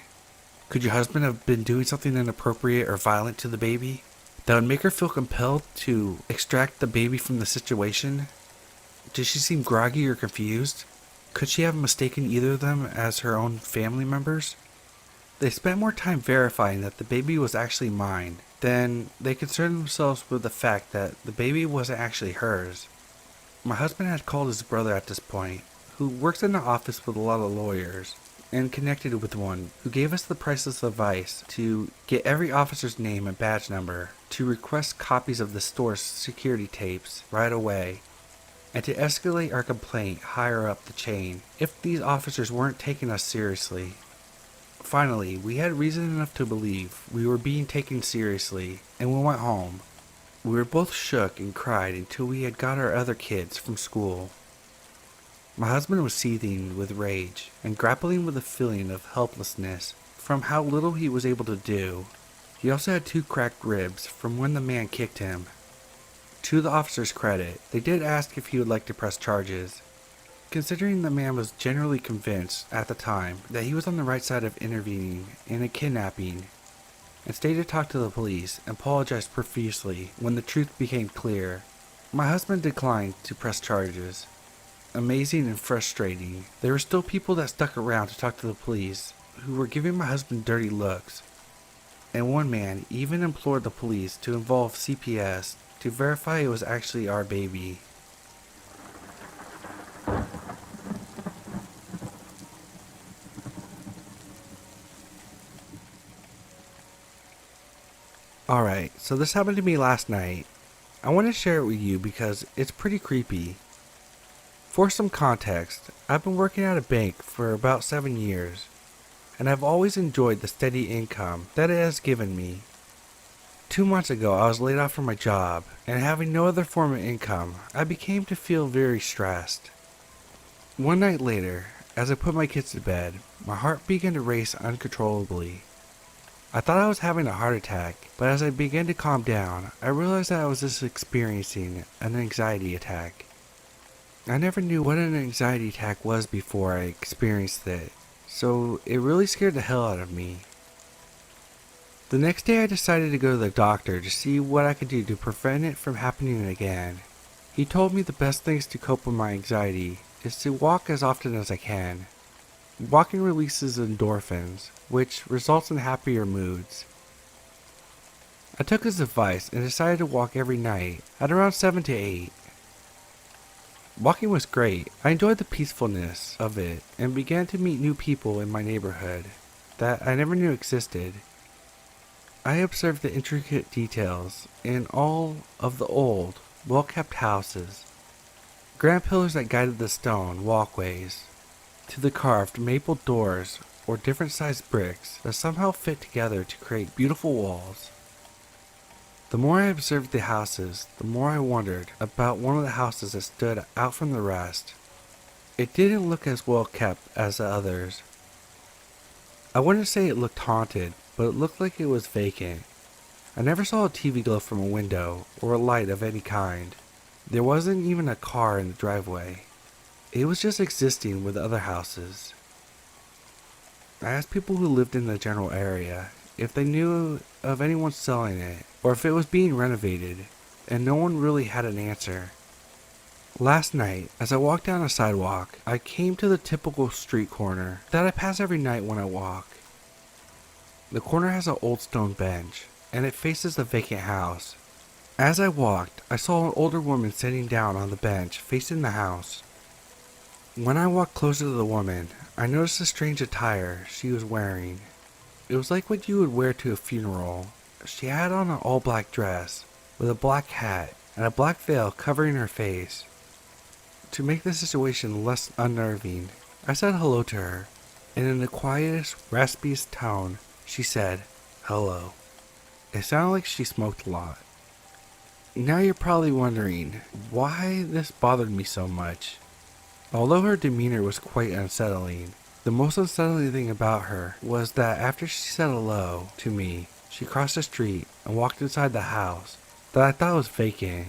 Could your husband have been doing something inappropriate or violent to the baby that would make her feel compelled to extract the baby from the situation? Did she seem groggy or confused? Could she have mistaken either of them as her own family members? They spent more time verifying that the baby was actually mine than they concerned themselves with the fact that the baby wasn't actually hers. My husband had called his brother at this point, who works in the office with a lot of lawyers, and connected with one who gave us the priceless advice to get every officer's name and badge number, to request copies of the store's security tapes right away, and to escalate our complaint higher up the chain if these officers weren't taking us seriously. Finally, we had reason enough to believe we were being taken seriously, and we went home. We were both shook and cried until we had got our other kids from school. My husband was seething with rage and grappling with a feeling of helplessness from how little he was able to do. He also had 2 cracked ribs from when the man kicked him. To the officer's credit, they did ask if he would like to press charges, considering the man was generally convinced at the time that he was on the right side of intervening in a kidnapping, and stayed to talk to the police and apologized profusely when the truth became clear. My husband declined to press charges. Amazing and frustrating, there were still people that stuck around to talk to the police who were giving my husband dirty looks, and one man even implored the police to involve CPS to verify it was actually our baby. Alright, so this happened to me last night. I want to share it with you because it's pretty creepy. For some context, I've been working at a bank for about 7 years, and I've always enjoyed the steady income that it has given me. 2 months ago, I was laid off from my job, and having no other form of income, I began to feel very stressed. One night later, as I put my kids to bed, my heart began to race uncontrollably. I thought I was having a heart attack, but as I began to calm down, I realized that I was just experiencing an anxiety attack. I never knew what an anxiety attack was before I experienced it, so it really scared the hell out of me. The next day I decided to go to the doctor to see what I could do to prevent it from happening again. He told me the best things to cope with my anxiety is to walk as often as I can. Walking releases endorphins, which results in happier moods. I took his advice and decided to walk every night at around 7 to 8. Walking was great. I enjoyed the peacefulness of it and began to meet new people in my neighborhood that I never knew existed. I observed the intricate details in all of the old, well-kept houses. Granite pillars that guided the stone walkways, to the carved maple doors or different sized bricks that somehow fit together to create beautiful walls. The more I observed the houses, the more I wondered about one of the houses that stood out from the rest. It didn't look as well kept as the others. I wouldn't say it looked haunted, but it looked like it was vacant. I never saw a TV glow from a window or a light of any kind. There wasn't even a car in the driveway. It was just existing with other houses. I asked people who lived in the general area if they knew of anyone selling it or if it was being renovated, and no one really had an answer. Last night, as I walked down a sidewalk, I came to the typical street corner that I pass every night when I walk. The corner has an old stone bench, and it faces a vacant house. As I walked, I saw an older woman sitting down on the bench facing the house. When I walked closer to the woman, I noticed the strange attire she was wearing. It was like what you would wear to a funeral. She had on an all-black dress, with a black hat, and a black veil covering her face. To make the situation less unnerving, I said hello to her, and in the quietest, raspiest tone, she said, "Hello." It sounded like she smoked a lot. Now you're probably wondering why this bothered me so much. Although her demeanor was quite unsettling, the most unsettling thing about her was that after she said hello to me, she crossed the street and walked inside the house that I thought was vacant.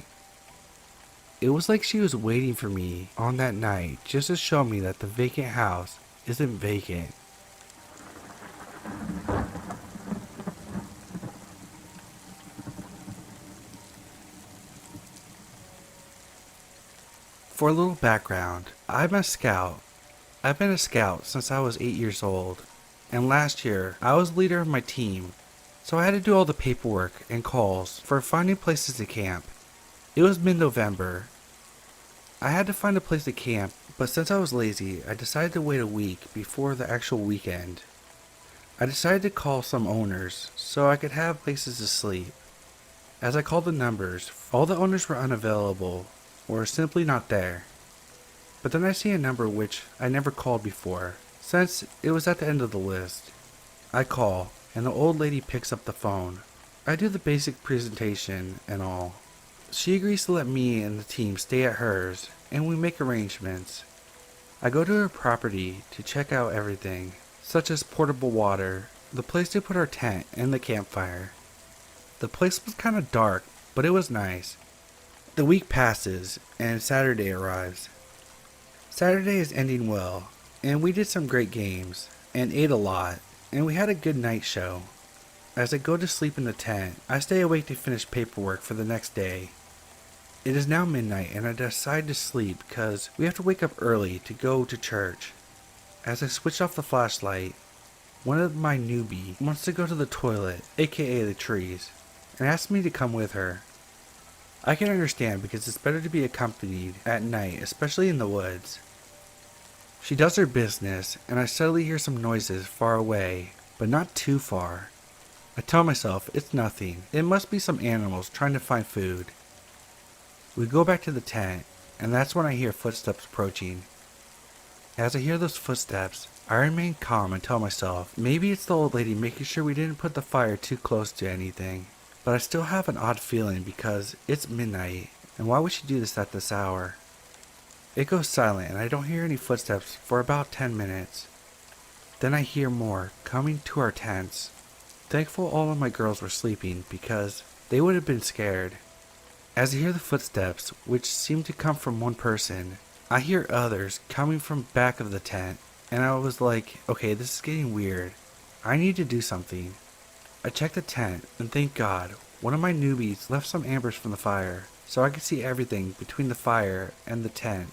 It was like she was waiting for me on that night just to show me that the vacant house isn't vacant. For a little background, I'm a scout. I've been a scout since I was 8 years old, and last year I was leader of my team, so I had to do all the paperwork and calls for finding places to camp. It was mid-November. I had to find a place to camp, but since I was lazy, I decided to wait a week before the actual weekend. I decided to call some owners so I could have places to sleep. As I called the numbers, all the owners were unavailable or simply not there. But then I see a number which I never called before, since it was at the end of the list. I call, and the old lady picks up the phone. I do the basic presentation and all. She agrees to let me and the team stay at hers, and we make arrangements. I go to her property to check out everything, such as portable water, the place to put our tent, and the campfire. The place was kind of dark, but it was nice. The week passes, and Saturday arrives. Saturday is ending well, and we did some great games, and ate a lot, and we had a good night show. As I go to sleep in the tent, I stay awake to finish paperwork for the next day. It is now midnight, and I decide to sleep because we have to wake up early to go to church. As I switch off the flashlight, one of my newbie wants to go to the toilet, aka the trees, and asks me to come with her. I can understand because it's better to be accompanied at night, especially in the woods. She does her business, and I suddenly hear some noises far away, but not too far. I tell myself it's nothing. It must be some animals trying to find food. We go back to the tent, and that's when I hear footsteps approaching. As I hear those footsteps, I remain calm and tell myself maybe it's the old lady making sure we didn't put the fire too close to anything. But I still have an odd feeling because it's midnight, and why would she do this at this hour? It goes silent and I don't hear any footsteps for about 10 minutes. Then I hear more coming to our tents. Thankful all of my girls were sleeping because they would have been scared. As I hear the footsteps, which seem to come from one person, I hear others coming from back of the tent, and I was like, okay, this is getting weird. I need to do something. I checked the tent, and thank God, one of my newbies left some embers from the fire, so I could see everything between the fire and the tent.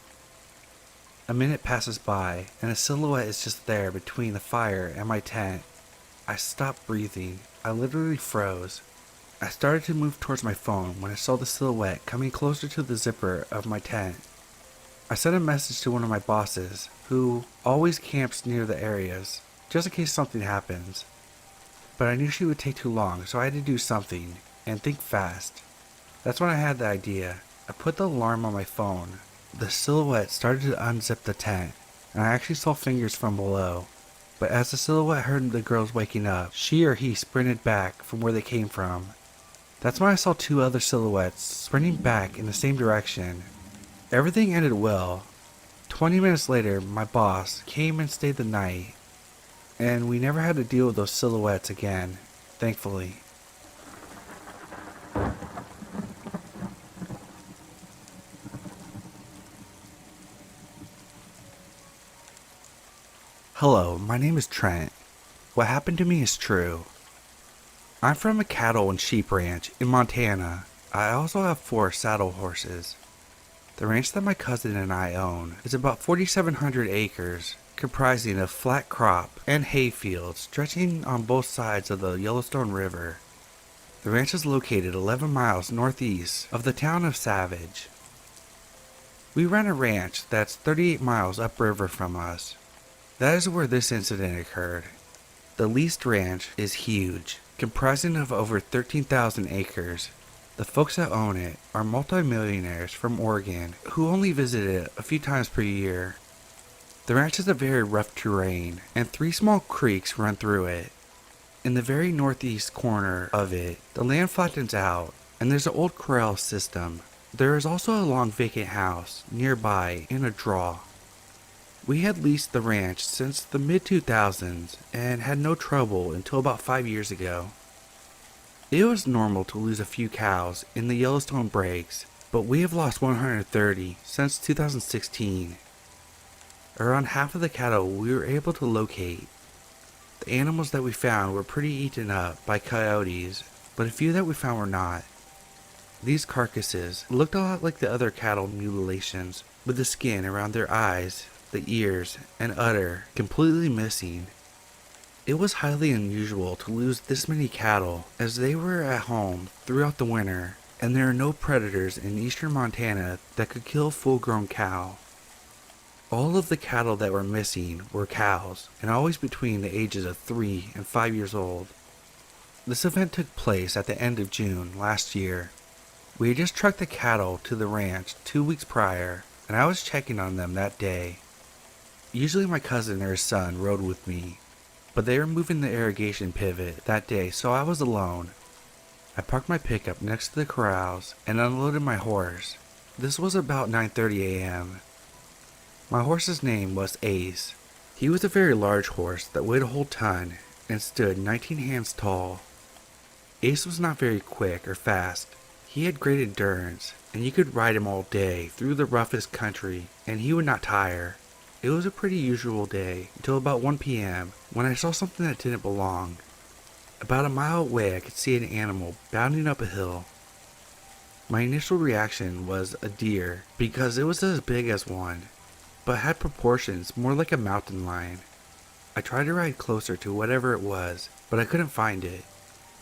A minute passes by, and a silhouette is just there between the fire and my tent. I stopped breathing. I literally froze. I started to move towards my phone when I saw the silhouette coming closer to the zipper of my tent. I sent a message to one of my bosses, who always camps near the areas, just in case something happens. But I knew she would take too long, so I had to do something, and think fast. That's when I had the idea. I put the alarm on my phone. The silhouette started to unzip the tent, and I actually saw fingers from below. But as the silhouette heard the girls waking up, she or he sprinted back from where they came from. That's when I saw two other silhouettes sprinting back in the same direction. Everything ended well. 20 minutes later, my boss came and stayed the night, and we never had to deal with those silhouettes again, thankfully. Hello, my name is Trent. What happened to me is true. I'm from a cattle and sheep ranch in Montana. I also have 4 saddle horses. The ranch that my cousin and I own is about 4,700 acres, comprising of flat crop and hay fields stretching on both sides of the Yellowstone River. The ranch is located 11 miles northeast of the town of Savage. We run a ranch that's 38 miles upriver from us. That is where this incident occurred. The leased ranch is huge, comprising of over 13,000 acres. The folks that own it are multimillionaires from Oregon who only visit it a few times per year. The ranch has a very rough terrain, and 3 small creeks run through it. In the very northeast corner of it, the land flattens out, and there's an old corral system. There is also a long vacant house nearby in a draw. We had leased the ranch since the mid-2000s and had no trouble until about 5 years ago. It was normal to lose a few cows in the Yellowstone breaks, but we have lost 130 since 2016. Around half of the cattle we were able to locate. The animals that we found were pretty eaten up by coyotes, but a few that we found were not. These carcasses looked a lot like the other cattle mutilations, with the skin around their eyes, the ears, and udder completely missing. It was highly unusual to lose this many cattle, as they were at home throughout the winter, and there are no predators in eastern Montana that could kill a full-grown cow. All of the cattle that were missing were cows, and always between the ages of 3 and 5 years old. This event took place at the end of June last year. We had just trucked the cattle to the ranch 2 weeks prior, and I was checking on them that day. Usually my cousin or his son rode with me, but they were moving the irrigation pivot that day, so I was alone. I parked my pickup next to the corrals and unloaded my horse. This was about 9:30 a.m. My horse's name was Ace. He was a very large horse that weighed a whole ton and stood 19 hands tall. Ace was not very quick or fast. He had great endurance, and you could ride him all day through the roughest country, and he would not tire. It was a pretty usual day until about 1 p.m. when I saw something that didn't belong. About a mile away I could see an animal bounding up a hill. My initial reaction was a deer because it was as big as one, but had proportions more like a mountain lion. I tried to ride closer to whatever it was, but I couldn't find it.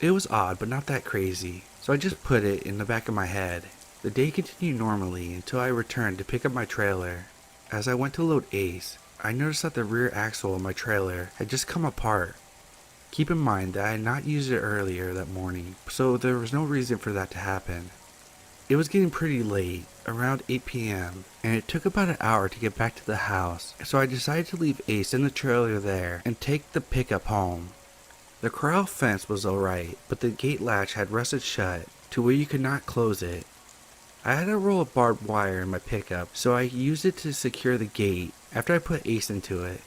It was odd but not that crazy, so I just put it in the back of my head. The day continued normally until I returned to pick up my trailer. As I went to load Ace, I noticed that the rear axle of my trailer had just come apart. Keep in mind that I had not used it earlier that morning, so there was no reason for that to happen. It was getting pretty late, around 8 p.m., and it took about an hour to get back to the house, so I decided to leave Ace in the trailer there and take the pickup home. The corral fence was alright, but the gate latch had rusted shut to where you could not close it. I had a roll of barbed wire in my pickup, so I used it to secure the gate after I put Ace into it.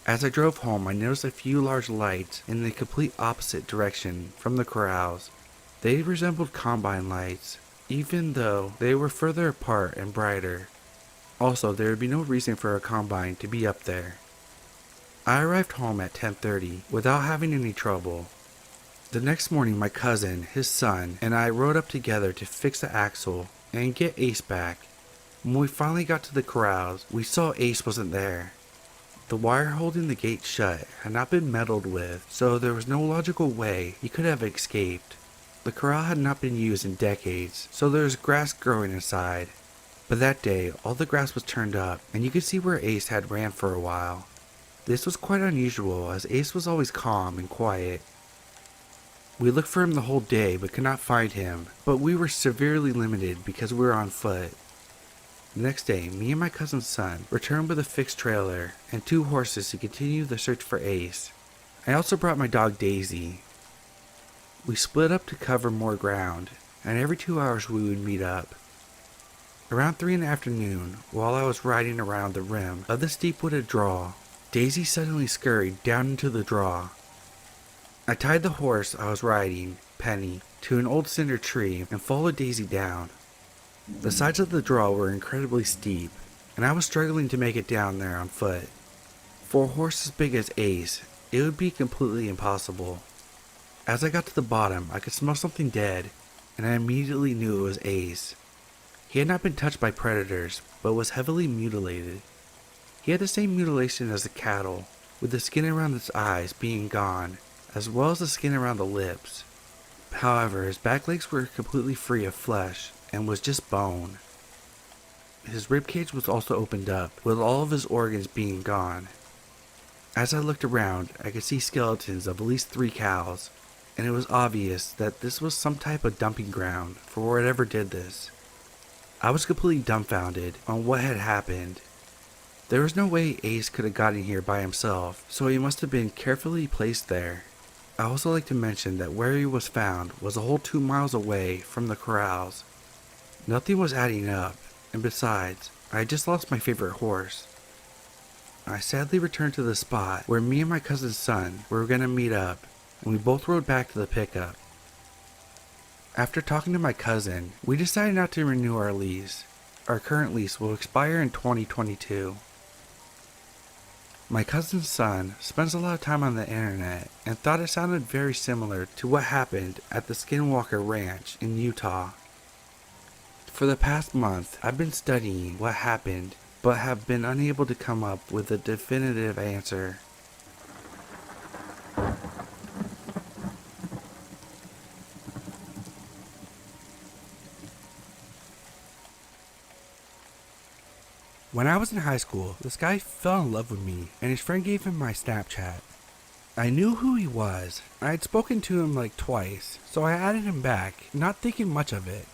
As I drove home, I noticed a few large lights in the complete opposite direction from the corrals. They resembled combine lights, even though they were further apart and brighter. Also, there would be no reason for a combine to be up there. I arrived home at 10:30 without having any trouble. The next morning, my cousin, his son, and I rode up together to fix the axle and get Ace back. When we finally got to the corrals, we saw Ace wasn't there. The wire holding the gate shut had not been meddled with, so there was no logical way he could have escaped. The corral had not been used in decades, so there was grass growing inside. But that day, all the grass was turned up, and you could see where Ace had ran for a while. This was quite unusual, as Ace was always calm and quiet. We looked for him the whole day but could not find him, but we were severely limited because we were on foot. The next day, me and my cousin's son returned with a fixed trailer and 2 horses to continue the search for Ace. I also brought my dog Daisy. We split up to cover more ground, and every 2 hours we would meet up. Around 3 in the afternoon, while I was riding around the rim of the steep wooded draw, Daisy suddenly scurried down into the draw. I tied the horse I was riding, Penny, to an old cinder tree and followed Daisy down. The sides of the draw were incredibly steep, and I was struggling to make it down there on foot. For a horse as big as Ace, it would be completely impossible. As I got to the bottom, I could smell something dead, and I immediately knew it was Ace. He had not been touched by predators, but was heavily mutilated. He had the same mutilation as the cattle, with the skin around its eyes being gone, as well as the skin around the lips. However, his back legs were completely free of flesh and was just bone. His ribcage was also opened up, with all of his organs being gone. As I looked around, I could see skeletons of at least 3 cows, and it was obvious that this was some type of dumping ground for whatever did this. I was completely dumbfounded on what had happened. There was no way Ace could have gotten here by himself, so he must have been carefully placed there. I also like to mention that where he was found was a whole 2 miles away from the corrals. Nothing was adding up, and besides, I had just lost my favorite horse. I sadly returned to the spot where me and my cousin's son were going to meet up, and we both rode back to the pickup. After talking to my cousin, we decided not to renew our lease. Our current lease will expire in 2022. My cousin's son spends a lot of time on the internet and thought it sounded very similar to what happened at the Skinwalker Ranch in Utah. For the past month, I've been studying what happened, but have been unable to come up with a definitive answer. When I was in high school, this guy fell in love with me, and his friend gave him my Snapchat. I knew who he was. I had spoken to him like twice, so I added him back, not thinking much of it.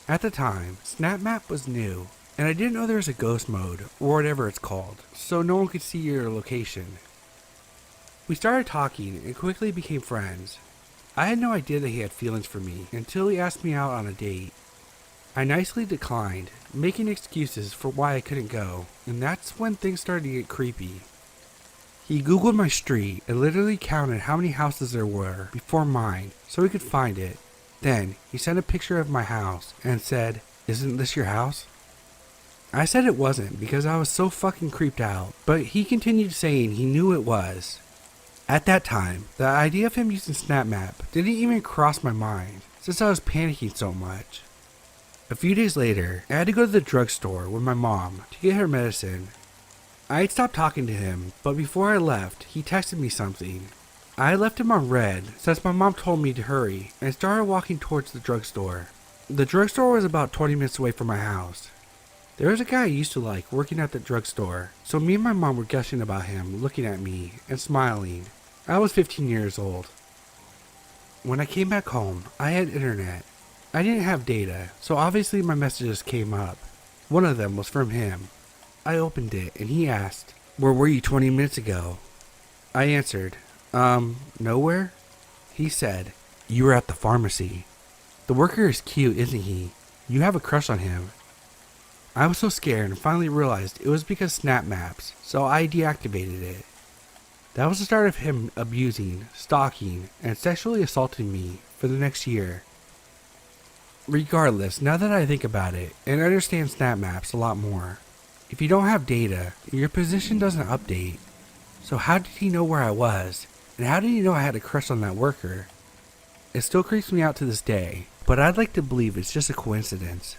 At the time, SnapMap was new, and I didn't know there was a ghost mode, or whatever it's called, so no one could see your location. We started talking and quickly became friends. I had no idea that he had feelings for me until he asked me out on a date. I nicely declined, making excuses for why I couldn't go, and that's when things started to get creepy. He Googled my street and literally counted how many houses there were before mine so he could find it. Then he sent a picture of my house and said, "Isn't this your house?" I said it wasn't because I was so fucking creeped out, but he continued saying he knew it was. At that time, the idea of him using SnapMap didn't even cross my mind since I was panicking so much. A few days later, I had to go to the drugstore with my mom to get her medicine. I had stopped talking to him, but before I left, he texted me something. I had left him on red since my mom told me to hurry and started walking towards the drugstore. The drugstore was about 20 minutes away from my house. There was a guy I used to like working at the drugstore, so me and my mom were gushing about him, looking at me and smiling. I was 15 years old. When I came back home, I had internet. I didn't have data, so obviously my messages came up. One of them was from him. I opened it and he asked, "Where were you 20 minutes ago?" I answered, nowhere?" He said, "You were at the pharmacy. The worker is cute, isn't he? You have a crush on him." I was so scared and finally realized it was because Snap Maps, so I deactivated it. That was the start of him abusing, stalking, and sexually assaulting me for the next year. Regardless, now that I think about it and understand Snap Maps a lot more, if you don't have data, your position doesn't update. So how did he know where I was? And how did he know I had a crush on that worker? It still creeps me out to this day, but I'd like to believe it's just a coincidence.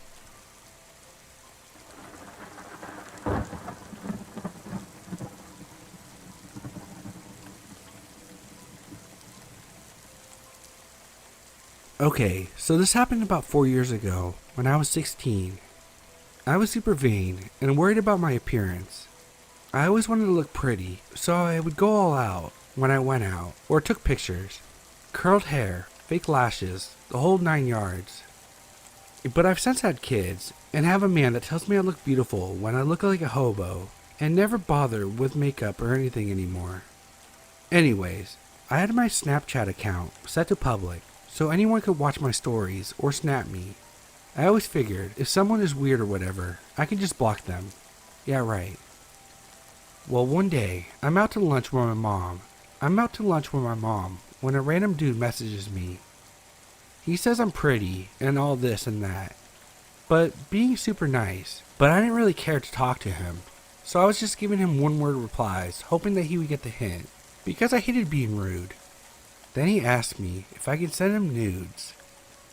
Okay, so this happened about 4 years ago, when I was 16. I was super vain and worried about my appearance. I always wanted to look pretty, so I would go all out when I went out, or took pictures. Curled hair, fake lashes, the whole 9 yards. But I've since had kids, and have a man that tells me I look beautiful when I look like a hobo, and never bother with makeup or anything anymore. Anyways, I had my Snapchat account set to public, so anyone could watch my stories or snap me. I always figured if someone is weird or whatever, I can just block them. Yeah, right. Well, one day, I'm out to lunch with my mom when a random dude messages me. He says I'm pretty and all this and that, but being super nice, but I didn't really care to talk to him, so I was just giving him one-word replies, hoping that he would get the hint, because I hated being rude. Then he asked me if I could send him nudes.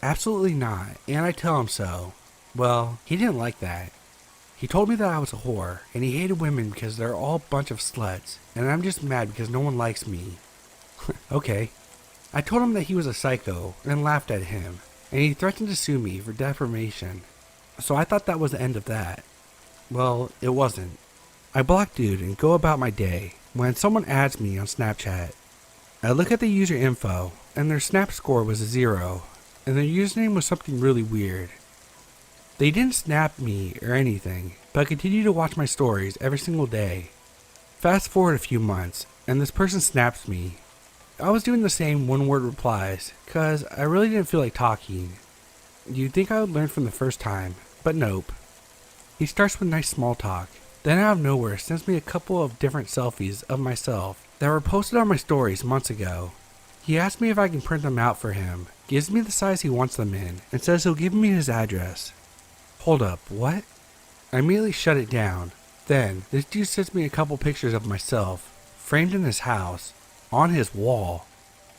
Absolutely not, and I tell him so. Well, he didn't like that. He told me that I was a whore, and he hated women because they're all a bunch of sluts, and I'm just mad because no one likes me. Okay. I told him that he was a psycho, and laughed at him, and he threatened to sue me for defamation. So I thought that was the end of that. Well, it wasn't. I block dude and go about my day when someone adds me on Snapchat. I look at the user info, and their snap score was a 0, and their username was something really weird. They didn't snap me or anything, but continued to watch my stories every single day. Fast forward a few months, and this person snaps me. I was doing the same one-word replies, cause I really didn't feel like talking. You'd think I would learn from the first time, but nope. He starts with nice small talk, then out of nowhere sends me a couple of different selfies of myself that were posted on my stories months ago. He asks me if I can print them out for him, gives me the size he wants them in, and says he'll give me his address. Hold up, what? I immediately shut it down. Then, this dude sends me a couple pictures of myself, framed in his house, on his wall.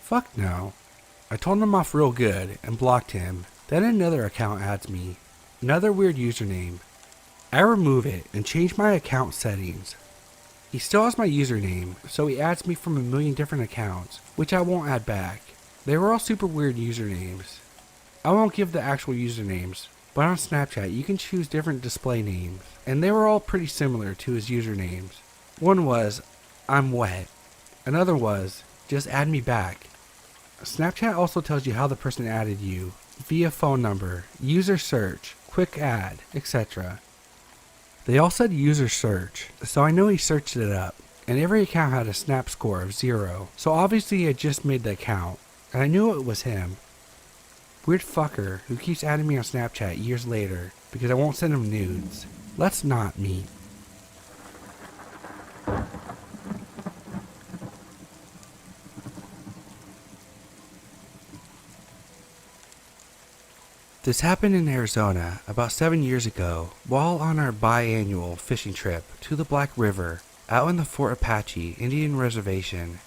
Fuck no. I told him off real good and blocked him. Then another account adds me. Another weird username. I remove it and change my account settings. He still has my username, so he adds me from a million different accounts, which I won't add back. They were all super weird usernames. I won't give the actual usernames, but on Snapchat you can choose different display names, and they were all pretty similar to his usernames. One was, I'm wet. Another was, just add me back. Snapchat also tells you how the person added you, via phone number, user search, quick add, etc. They all said user search, so I know he searched it up, and every account had a snap score of 0, so obviously he had just made the account, and I knew it was him. Weird fucker who keeps adding me on Snapchat years later because I won't send him nudes. Let's not meet. This happened in Arizona about 7 years ago while on our biannual fishing trip to the Black River out in the Fort Apache Indian Reservation.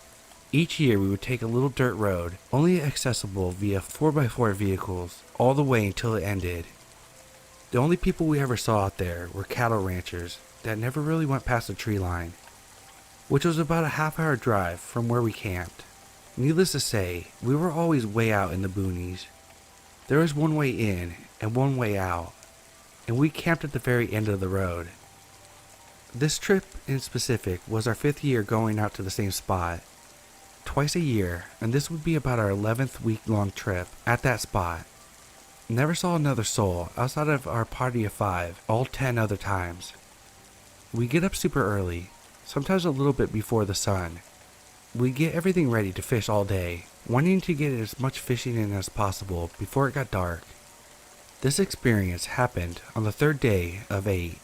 Each year we would take a little dirt road, only accessible via 4x4 vehicles, all the way until it ended. The only people we ever saw out there were cattle ranchers that never really went past the tree line, which was about a half-hour drive from where we camped. Needless to say, we were always way out in the boonies. There was one way in and one way out, and we camped at the very end of the road. This trip in specific was our 5th year going out to the same spot. Twice a year, and this would be about our 11th week-long trip at that spot. Never saw another soul outside of our party of 5 all 10 other times. We get up super early, sometimes a little bit before the sun. We get everything ready to fish all day, wanting to get as much fishing in as possible before it got dark. This experience happened on the 3rd day of 8.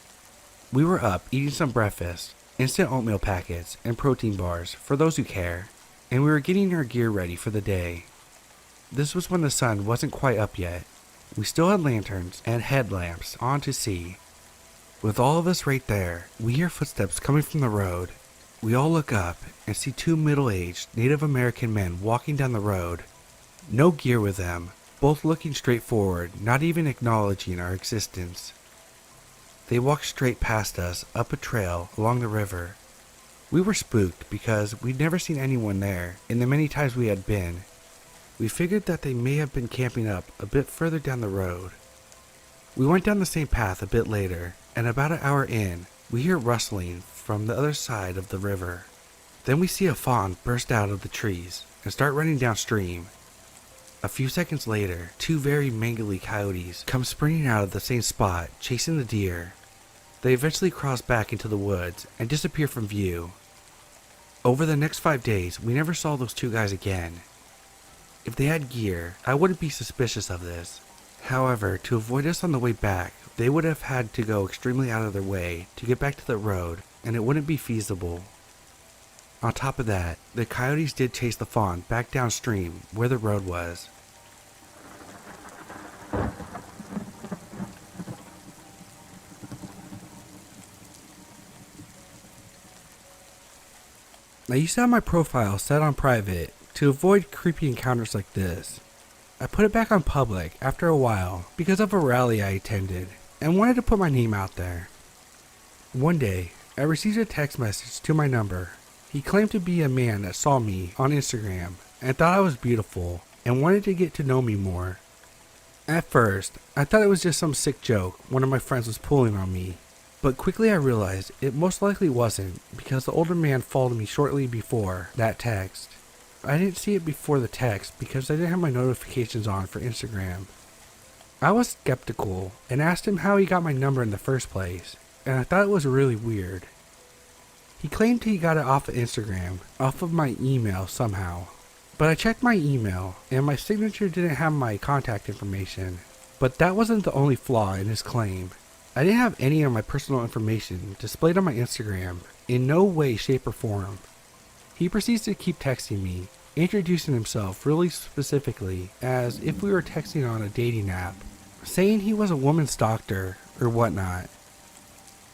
We were up eating some breakfast, instant oatmeal packets, and protein bars for those who care, and we were getting our gear ready for the day. This was when the sun wasn't quite up yet. We still had lanterns and headlamps on to see. With all of us right there, we hear footsteps coming from the road. We all look up and see 2 middle-aged Native American men walking down the road. No gear with them, both looking straight forward, not even acknowledging our existence. They walked straight past us up a trail along the river. We were spooked because we'd never seen anyone there in the many times we had been. We figured that they may have been camping up a bit further down the road. We went down the same path a bit later, and about an hour in, we hear rustling from the other side of the river. Then we see a fawn burst out of the trees and start running downstream. A few seconds later, 2 very mangly coyotes come sprinting out of the same spot, chasing the deer. They eventually cross back into the woods and disappear from view. Over the next 5 days, we never saw those 2 guys again. If they had gear, I wouldn't be suspicious of this. However, to avoid us on the way back, they would have had to go extremely out of their way to get back to the road, and it wouldn't be feasible. On top of that, the coyotes did chase the fawn back downstream where the road was. I used to have my profile set on private to avoid creepy encounters like this. I put it back on public after a while because of a rally I attended and wanted to put my name out there. One day, I received a text message to my number. He claimed to be a man that saw me on Instagram and thought I was beautiful and wanted to get to know me more. At first, I thought it was just some sick joke one of my friends was pulling on me, but quickly I realized it most likely wasn't because the older man followed me shortly before that text. I didn't see it before the text because I didn't have my notifications on for Instagram. I was skeptical and asked him how he got my number in the first place, and I thought it was really weird. He claimed he got it off of Instagram, off of my email somehow. But I checked my email, and my signature didn't have my contact information. But that wasn't the only flaw in his claim. I didn't have any of my personal information displayed on my Instagram, in no way, shape, or form. He proceeds to keep texting me, introducing himself really specifically as if we were texting on a dating app, saying he was a woman's doctor or whatnot.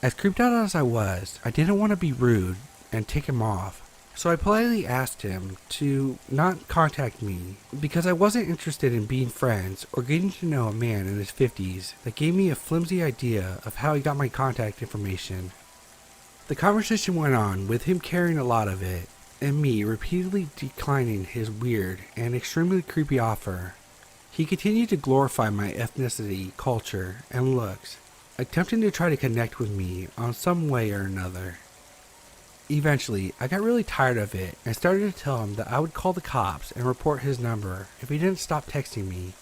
As creeped out as I was, I didn't want to be rude and tick him off. So I politely asked him to not contact me because I wasn't interested in being friends or getting to know a man in his 50s that gave me a flimsy idea of how he got my contact information. The conversation went on with him carrying a lot of it and me repeatedly declining his weird and extremely creepy offer. He continued to glorify my ethnicity, culture, and looks, attempting to try to connect with me on some way or another. Eventually, I got really tired of it and started to tell him that I would call the cops and report his number if he didn't stop texting me.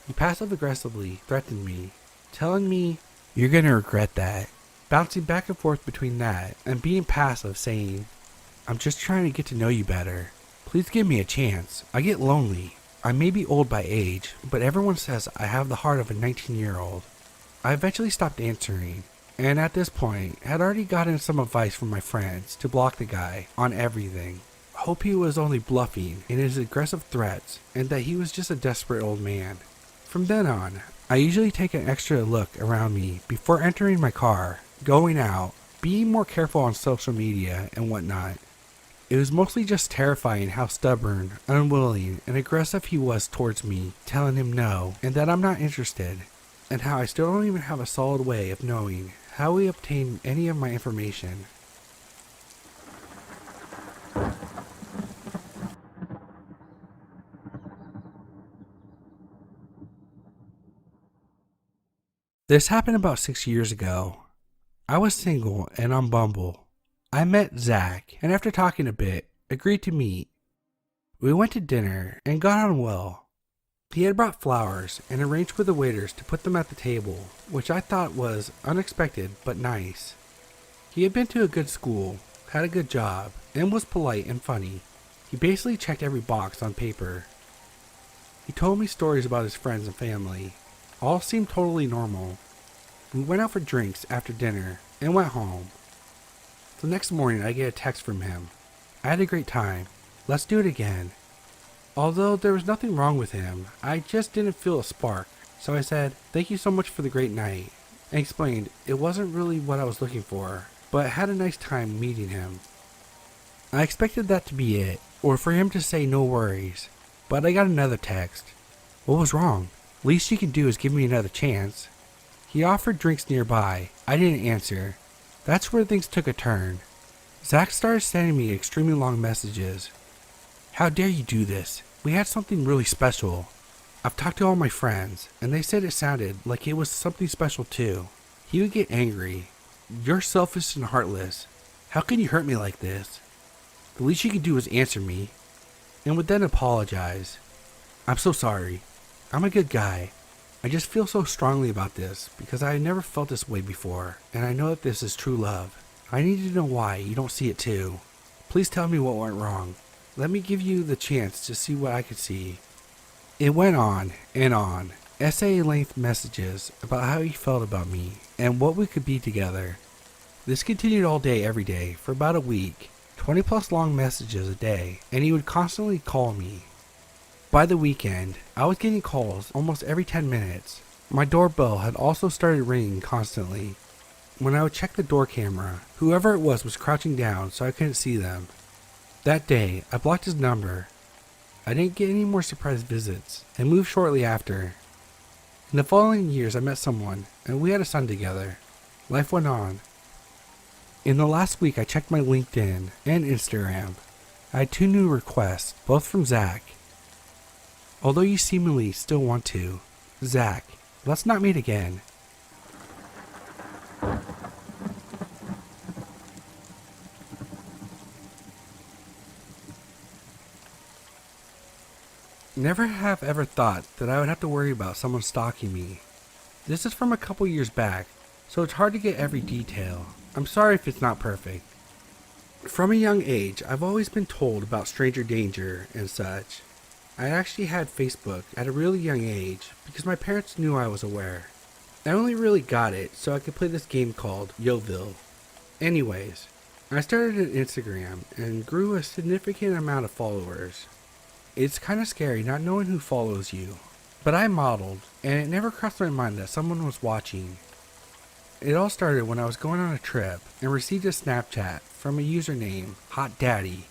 He passive-aggressively threatened me, telling me, "You're gonna regret that," bouncing back and forth between that and being passive, saying, "I'm just trying to get to know you better. Please give me a chance. I get lonely. I may be old by age, but everyone says I have the heart of a 19-year-old. I eventually stopped answering, and at this point had already gotten some advice from my friends to block the guy on everything. I hope he was only bluffing in his aggressive threats and that he was just a desperate old man. From then on, I usually take an extra look around me before entering my car, going out, being more careful on social media and whatnot. It was mostly just terrifying how stubborn, unwilling, and aggressive he was towards me, telling him no and that I'm not interested, and how I still don't even have a solid way of knowing how he obtained any of my information. This happened about 6 years ago. I was single and on Bumble. I met Zach, and after talking a bit, agreed to meet. We went to dinner and got on well. He had brought flowers and arranged for the waiters to put them at the table, which I thought was unexpected but nice. He had been to a good school, had a good job, and was polite and funny. He basically checked every box on paper. He told me stories about his friends and family. All seemed totally normal. We went out for drinks after dinner and went home. The next morning I get a text from him. "I had a great time. Let's do it again." Although there was nothing wrong with him, I just didn't feel a spark, so I said, "Thank you so much for the great night," and explained it wasn't really what I was looking for, but I had a nice time meeting him. I expected that to be it, or for him to say no worries, but I got another text. What was wrong? Least you can do is give me another chance. He offered drinks nearby. I didn't answer. That's where things took a turn. Zach started sending me extremely long messages. "How dare you do this? We had something really special. I've talked to all my friends, and they said it sounded like it was something special too." He would get angry. "You're selfish and heartless. How can you hurt me like this? The least you can do is answer me," and would then apologize. "I'm so sorry. I'm a good guy. I just feel so strongly about this because I never felt this way before, and I know that this is true love. I need to know why you don't see it too. Please tell me what went wrong. Let me give you the chance to see what I could see." It went on and on. Essay-length messages about how he felt about me and what we could be together. This continued all day every day for about a week. 20 plus long messages a day, and he would constantly call me. By the weekend, I was getting calls almost every 10 minutes. My doorbell had also started ringing constantly. When I would check the door camera, whoever it was crouching down so I couldn't see them. That day, I blocked his number. I didn't get any more surprise visits and moved shortly after. In the following years, I met someone and we had a son together. Life went on. In the last week, I checked my LinkedIn and Instagram. I had 2 new requests, both from Zach. Although you seemingly still want to, Zach, let's not meet again. Never have ever thought that I would have to worry about someone stalking me. This is from a couple years back, so it's hard to get every detail. I'm sorry if it's not perfect. From a young age, I've always been told about stranger danger and such. I actually had Facebook at a really young age because my parents knew I was aware. I only really got it so I could play this game called Yoville. Anyways, I started an Instagram and grew a significant amount of followers. It's kind of scary not knowing who follows you, but I modeled and it never crossed my mind that someone was watching. It all started when I was going on a trip and received a Snapchat from a username, Hot Daddy.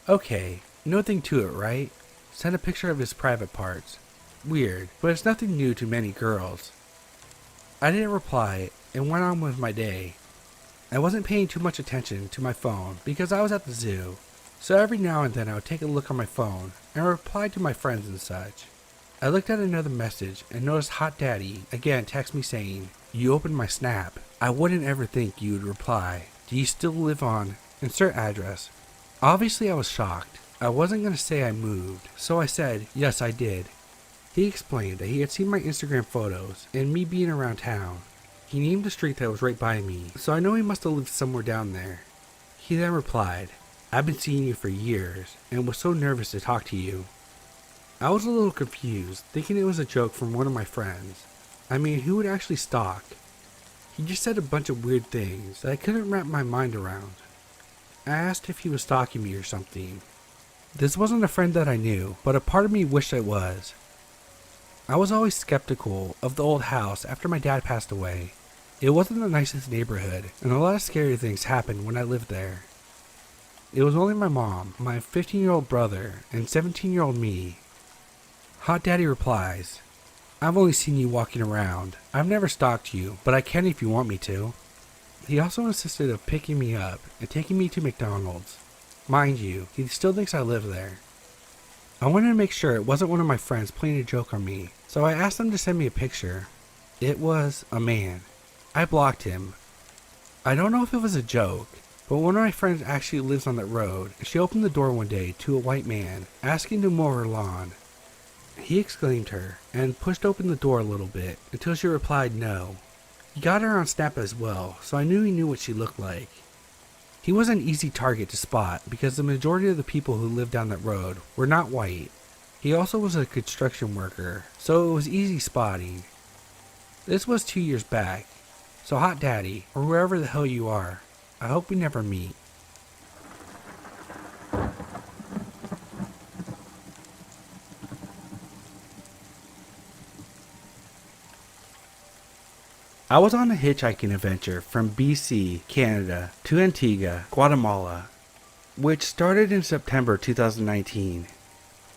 Okay, nothing to it, right? Sent a picture of his private parts. Weird, but it's nothing new to many girls. I didn't reply and went on with my day. I wasn't paying too much attention to my phone because I was at the zoo, so every now and then I would take a look on my phone and reply to my friends and such. I looked at another message and noticed Hot Daddy again text me saying, "You opened my snap. I wouldn't ever think you would reply. Do you still live on? Insert address." Obviously I was shocked. I wasn't going to say I moved, so I said, yes I did. He explained that he had seen my Instagram photos and me being around town. He named the street that was right by me, so I know he must have lived somewhere down there. He then replied, "I've been seeing you for years and was so nervous to talk to you." I was a little confused, thinking it was a joke from one of my friends. I mean, who would actually stalk? He just said a bunch of weird things that I couldn't wrap my mind around. I asked if he was stalking me or something. This wasn't a friend that I knew, but a part of me wished I was. I was always skeptical of the old house after my dad passed away. It wasn't the nicest neighborhood, and a lot of scary things happened when I lived there. It was only my mom, my 15-year-old brother, and 17-year-old me. Hot Daddy replies, "I've only seen you walking around. I've never stalked you, but I can if you want me to." He also insisted of picking me up and taking me to McDonald's. Mind you, he still thinks I live there. I wanted to make sure it wasn't one of my friends playing a joke on me, so I asked him to send me a picture. It was a man. I blocked him. I don't know if it was a joke, but one of my friends actually lives on that road, and she opened the door one day to a white man, asking to mow her lawn. He exclaimed her, and pushed open the door a little bit, until she replied no. He got her on Snap as well, so I knew he knew what she looked like. He was an easy target to spot, because the majority of the people who lived down that road were not white. He also was a construction worker, so it was easy spotting. This was 2 years back, so Hot Daddy, or wherever the hell you are, I hope we never meet. I was on a hitchhiking adventure from BC, Canada, to Antigua, Guatemala, which started in September 2019.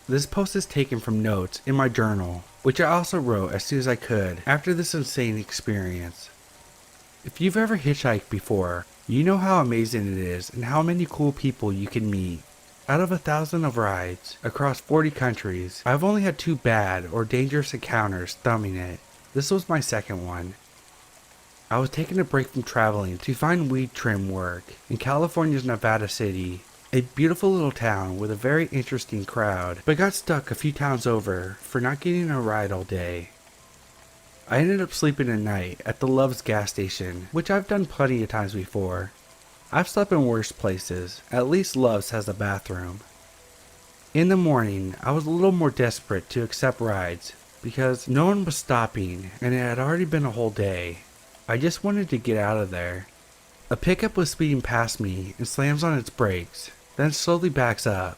This post is taken from notes in my journal, which I also wrote as soon as I could after this insane experience. If you've ever hitchhiked before, you know how amazing it is and how many cool people you can meet. Out of 1,000 of rides across 40 countries, I've only had 2 bad or dangerous encounters thumbing it. This was my second one. I was taking a break from traveling to find weed trim work in California's Nevada City, a beautiful little town with a very interesting crowd, but got stuck a few towns over for not getting a ride all day. I ended up sleeping at night at the Love's gas station, which I've done plenty of times before. I've slept in worse places, at least Love's has a bathroom. In the morning, I was a little more desperate to accept rides, because no one was stopping and it had already been a whole day. I just wanted to get out of there. A pickup was speeding past me and slams on its brakes, then slowly backs up.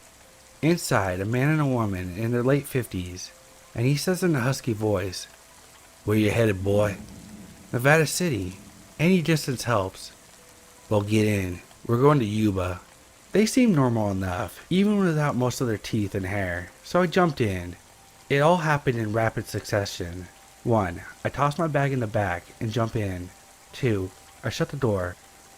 Inside, a man and a woman in their late 50s, and he says in a husky voice, "Where you headed, boy?" "Nevada City. Any distance helps." "Well, get in. We're going to Yuba." They seemed normal enough, even without most of their teeth and hair, So I jumped in. It all happened in rapid succession. 1. I toss my bag in the back and jump in. 2. I shut the door.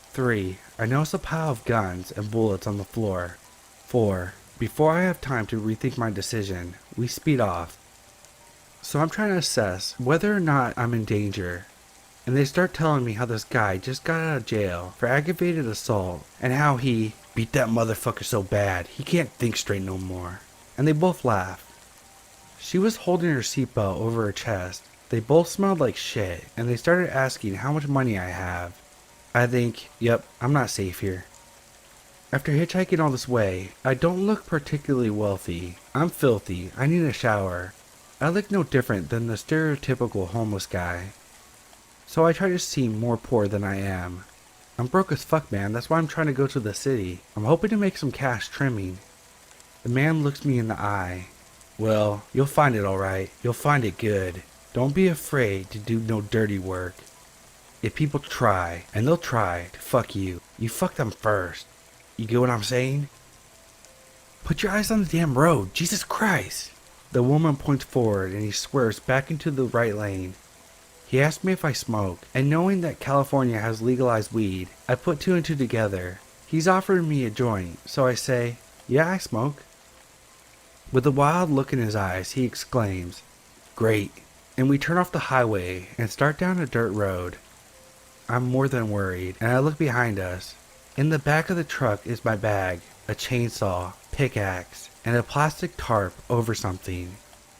3. I notice a pile of guns and bullets on the floor. 4. Before I have time to rethink my decision, we speed off. So I'm trying to assess whether or not I'm in danger. And they start telling me how this guy just got out of jail for aggravated assault and how he beat that motherfucker so bad he can't think straight no more. And they both laugh. She was holding her seatbelt over her chest. They both smelled like shit and they started asking how much money I have. I think, yep, I'm not safe here. After hitchhiking all this way, I don't look particularly wealthy. I'm filthy. I need a shower. I look no different than the stereotypical homeless guy. So I try to seem more poor than I am. I'm broke as fuck, man. That's why I'm trying to go to the city. I'm hoping to make some cash trimming. The man looks me in the eye. Well, you'll find it alright. You'll find it good. Don't be afraid to do no dirty work. If people try, and they'll try to fuck you, you fuck them first. You get what I'm saying? Put your eyes on the damn road. Jesus Christ. The woman points forward and he swerves back into the right lane. He asked me if I smoke, and knowing that California has legalized weed, I put 2 and 2 together. He's offering me a joint, so I say, yeah, I smoke. With a wild look in his eyes, he exclaims, great, and we turn off the highway and start down a dirt road. I'm more than worried, and I look behind us. In the back of the truck is my bag, a chainsaw, pickaxe, and a plastic tarp over something.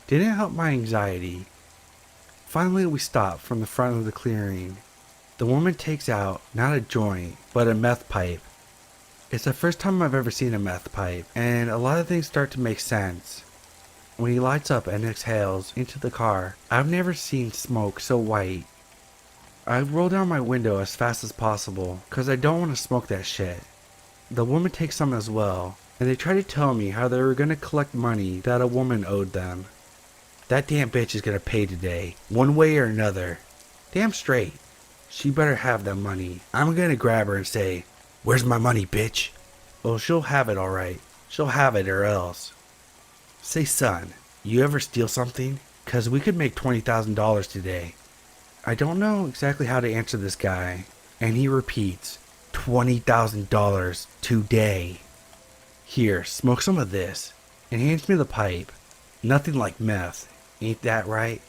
Didn't help my anxiety. Finally, we stop from the front of the clearing. The woman takes out, not a joint, but a meth pipe. It's the first time I've ever seen a meth pipe, and a lot of things start to make sense. When he lights up and exhales into the car, I've never seen smoke so white. I roll down my window as fast as possible, cause I don't want to smoke that shit. The woman takes some as well, and they try to tell me how they were gonna collect money that a woman owed them. That damn bitch is gonna pay today, one way or another. Damn straight. She better have that money. I'm gonna grab her and say, where's my money, bitch? Oh, she'll have it alright. She'll have it or else. Say, son, you ever steal something? Cause we could make $20,000 today. I don't know exactly how to answer this guy, and he repeats, $20,000 today. Here, smoke some of this, and hands me the pipe. Nothing like meth, ain't that right?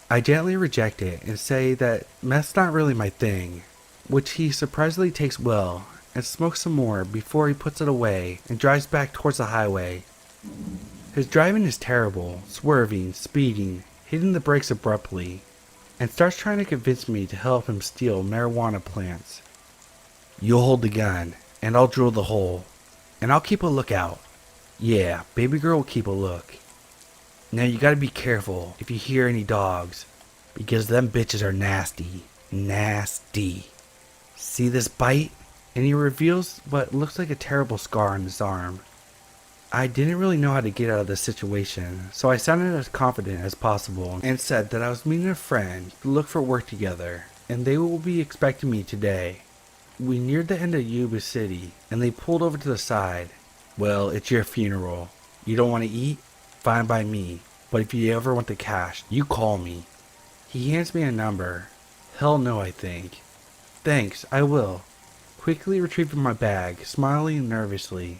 I gently reject it and say that meth's not really my thing, which he surprisingly takes well and smokes some more before he puts it away and drives back towards the highway. His driving is terrible, swerving, speeding, hitting the brakes abruptly, and starts trying to convince me to help him steal marijuana plants. You'll hold the gun, and I'll drill the hole, and I'll keep a lookout. Yeah, baby girl will keep a look. Now you gotta be careful if you hear any dogs, because them bitches are nasty. Nasty. See this bite? And he reveals what looks like a terrible scar on his arm. I didn't really know how to get out of this situation, so I sounded as confident as possible and said that I was meeting a friend to look for work together, and they will be expecting me today. We neared the end of Yuba City, and they pulled over to the side. Well, it's your funeral. You don't want to eat? Fine by me, but if you ever want the cash, you call me. He hands me a number. Hell no, I think. Thanks, I will. Quickly retrieving my bag, smiling nervously.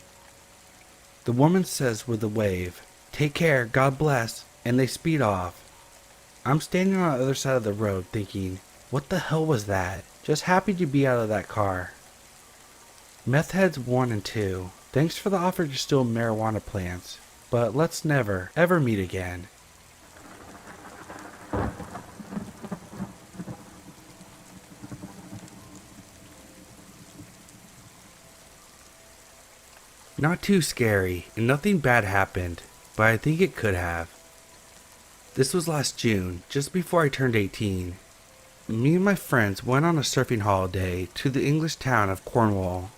The woman says with a wave, take care, God bless, and they speed off. I'm standing on the other side of the road thinking, what the hell was that? Just happy to be out of that car. Meth heads 1 and 2, thanks for the offer to steal marijuana plants, but let's never, ever meet again. Not too scary, and nothing bad happened, but I think it could have. This was last June, just before I turned 18. Me and my friends went on a surfing holiday to the English town of Cornwall.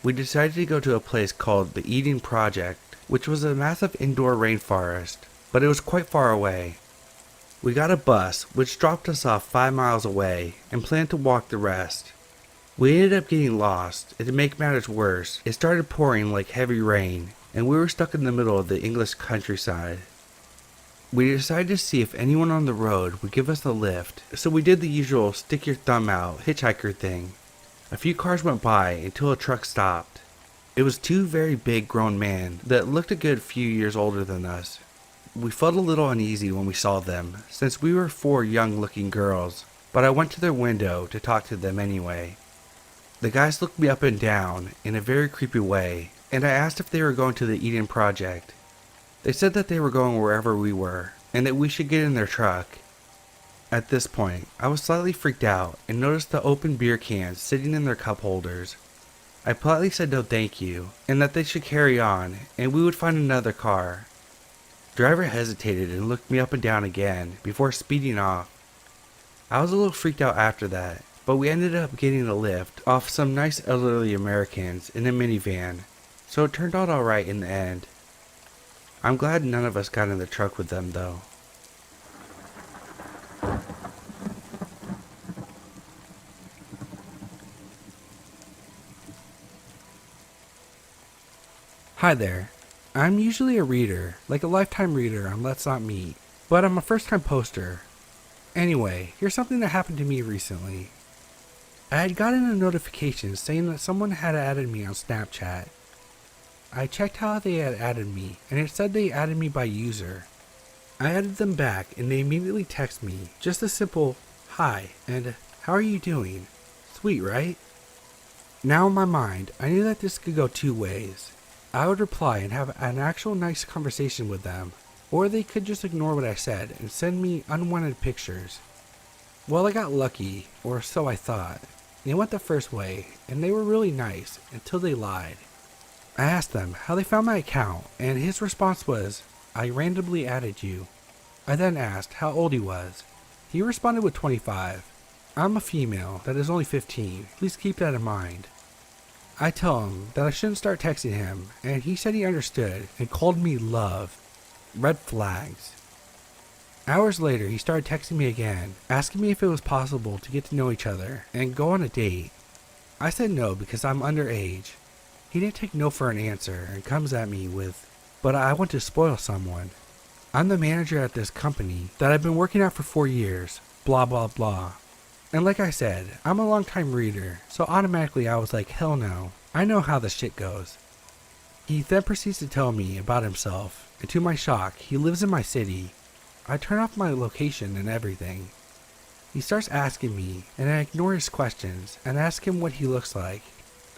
We decided to go to a place called the Eden Project, which was a massive indoor rainforest, but it was quite far away. We got a bus, which dropped us off 5 miles away, and planned to walk the rest. We ended up getting lost, and to make matters worse, it started pouring like heavy rain. and we were stuck in the middle of the English countryside. We decided to see if anyone on the road would give us a lift, so we did the usual stick your thumb out hitchhiker thing. A few cars went by until a truck stopped. It was two very big grown men that looked a good few years older than us. We felt a little uneasy when we saw them, since we were four young looking girls, but I went to their window to talk to them anyway. The guys looked me up and down in a very creepy way, and I asked if they were going to the Eden Project. They said that they were going wherever we were, and that we should get in their truck. At this point, I was slightly freaked out and noticed the open beer cans sitting in their cup holders. I politely said no thank you, and that they should carry on, and we would find another car. Driver hesitated and looked me up and down again before speeding off. I was a little freaked out after that, but we ended up getting a lift off some nice elderly Americans in a minivan, so it turned out alright in the end. I'm glad none of us got in the truck with them though. Hi there. I'm usually a reader, like a lifetime reader on Let's Not Meet, but I'm a first time poster. Anyway, here's something that happened to me recently. I had gotten a notification saying that someone had added me on Snapchat. I checked how they had added me, and it said they added me by user. I added them back, and they immediately texted me just a simple hi and how are you doing? Sweet, right? Now in my mind, I knew that this could go two ways. I would reply and have an actual nice conversation with them, or they could just ignore what I said and send me unwanted pictures. Well, I got lucky, or so I thought. They went the first way, and they were really nice until they lied. I asked them how they found my account, and his response was, I randomly added you. I then asked how old he was. He responded with 25. I'm a female that is only 15, please keep that in mind. I tell him that I shouldn't start texting him, and he said he understood and called me love. Red flags. Hours later, he started texting me again, asking me if it was possible to get to know each other and go on a date. I said no because I'm underage. He didn't take no for an answer and comes at me with, but I want to spoil someone. I'm the manager at this company that I've been working at for 4 years, blah blah blah. And like I said, I'm a long-time reader, so automatically I was like, hell no, I know how this shit goes. He then proceeds to tell me about himself, and to my shock, he lives in my city. I turn off my location and everything. He starts asking me, and I ignore his questions and ask him what he looks like.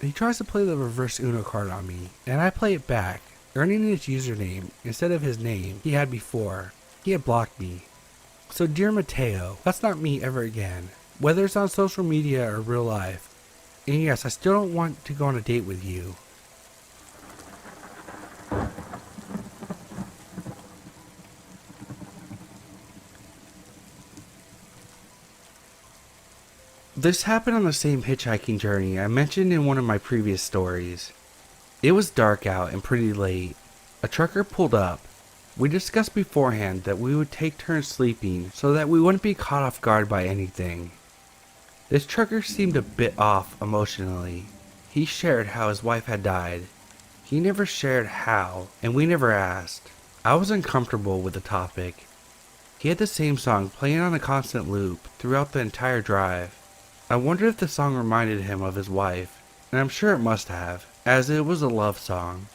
He tries to play the reverse Uno card on me, and I play it back, earning his username instead of his name he had before. He had blocked me. So dear Mateo, let's not meet ever again, whether it's on social media or real life. And yes, I still don't want to go on a date with you. This happened on the same hitchhiking journey I mentioned in one of my previous stories. It was dark out and pretty late. A trucker pulled up. We discussed beforehand that we would take turns sleeping so that we wouldn't be caught off guard by anything. This trucker seemed a bit off emotionally. He shared how his wife had died. He never shared how, and we never asked. I was uncomfortable with the topic. He had the same song playing on a constant loop throughout the entire drive. I wondered if the song reminded him of his wife, and I'm sure it must have, as it was a love song.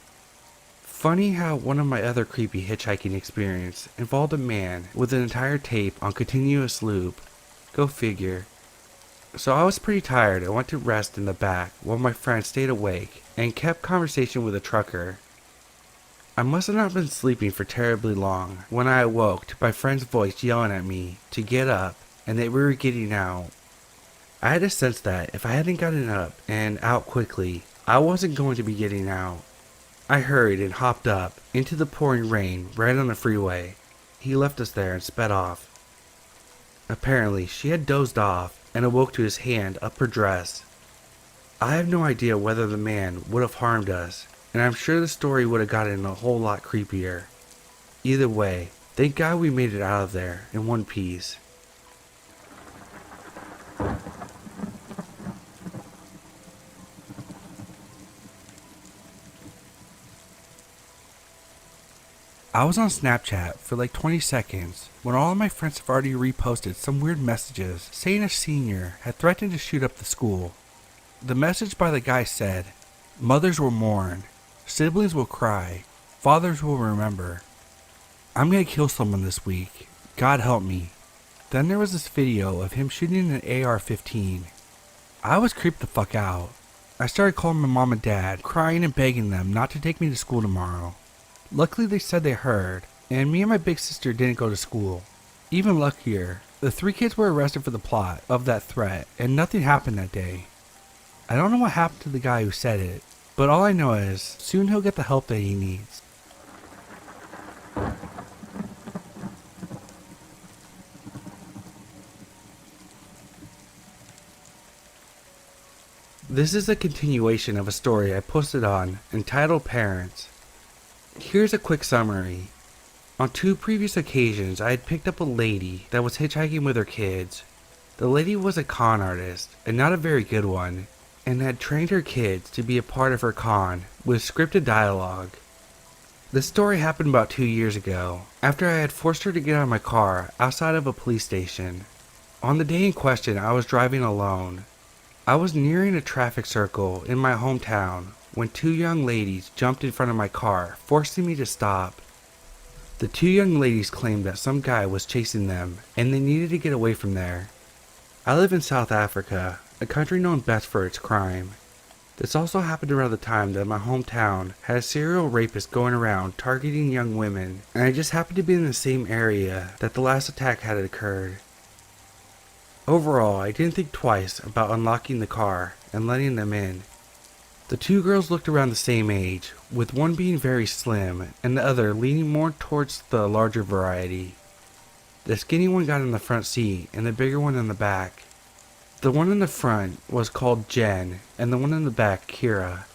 Funny how one of my other creepy hitchhiking experience involved a man with an entire tape on continuous loop. Go figure. So I was pretty tired and went to rest in the back while my friend stayed awake and kept conversation with the trucker. I must have not been sleeping for terribly long when I awoke to my friend's voice yelling at me to get up and that we were getting out. I had a sense that if I hadn't gotten up and out quickly, I wasn't going to be getting out. I hurried and hopped up into the pouring rain right on the freeway. He left us there and sped off. Apparently, she had dozed off and awoke to his hand up her dress. I have no idea whether the man would have harmed us, and I'm sure the story would have gotten a whole lot creepier. Either way, thank God we made it out of there in one piece. I was on Snapchat for like 20 seconds when all of my friends have already reposted some weird messages saying a senior had threatened to shoot up the school. The message by the guy said, "Mothers will mourn, siblings will cry, fathers will remember. I'm gonna kill someone this week. God help me." Then there was this video of him shooting an AR-15. I was creeped the fuck out. I started calling my mom and dad, crying and begging them not to take me to school tomorrow. Luckily they said they heard, and me and my big sister didn't go to school. Even luckier, the 3 kids were arrested for the plot of that threat, and nothing happened that day. I don't know what happened to the guy who said it, but all I know is soon he'll get the help that he needs. This is a continuation of a story I posted on entitled Parents. Here's a quick summary. On 2 previous occasions, I had picked up a lady that was hitchhiking with her kids. The lady was a con artist, and not a very good one, and had trained her kids to be a part of her con with scripted dialogue. This story happened about 2 years ago, after I had forced her to get out of my car outside of a police station. On the day in question, I was driving alone. I was nearing a traffic circle in my hometown when 2 young ladies jumped in front of my car, forcing me to stop. The 2 young ladies claimed that some guy was chasing them and they needed to get away from there. I live in South Africa, a country known best for its crime. This also happened around the time that my hometown had a serial rapist going around targeting young women, and I just happened to be in the same area that the last attack had occurred. Overall, I didn't think twice about unlocking the car and letting them in. The 2 girls looked around the same age, with one being very slim and the other leaning more towards the larger variety. The skinny one got in the front seat and the bigger one in the back. The one in the front was called Jen and the one in the back Kira.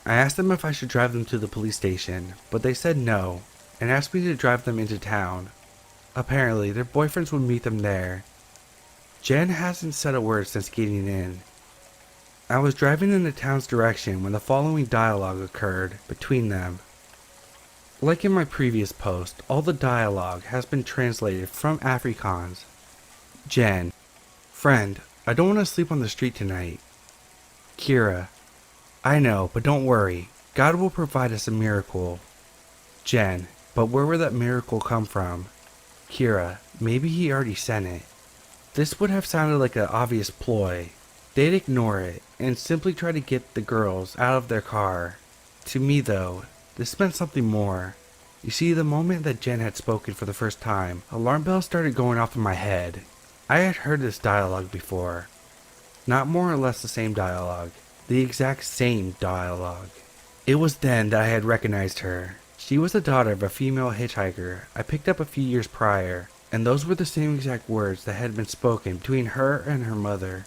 I asked them if I should drive them to the police station, but they said no and asked me to drive them into town. Apparently, their boyfriends would meet them there. Jen hasn't said a word since getting in. I was driving in the town's direction when the following dialogue occurred between them. Like in my previous post, all the dialogue has been translated from Afrikaans. Jen: "Friend, I don't want to sleep on the street tonight." Kira: "I know, but don't worry. God will provide us a miracle." Jen: "But where will that miracle come from?" Kira: "Maybe he already sent it." This would have sounded like an obvious ploy. They'd ignore it and simply try to get the girls out of their car. To me though, this meant something more. You see, the moment that Jen had spoken for the first time, alarm bells started going off in my head. I had heard this dialogue before. Not more or less the same dialogue. The exact same dialogue. It was then that I had recognized her. She was the daughter of a female hitchhiker I picked up a few years prior, and those were the same exact words that had been spoken between her and her mother.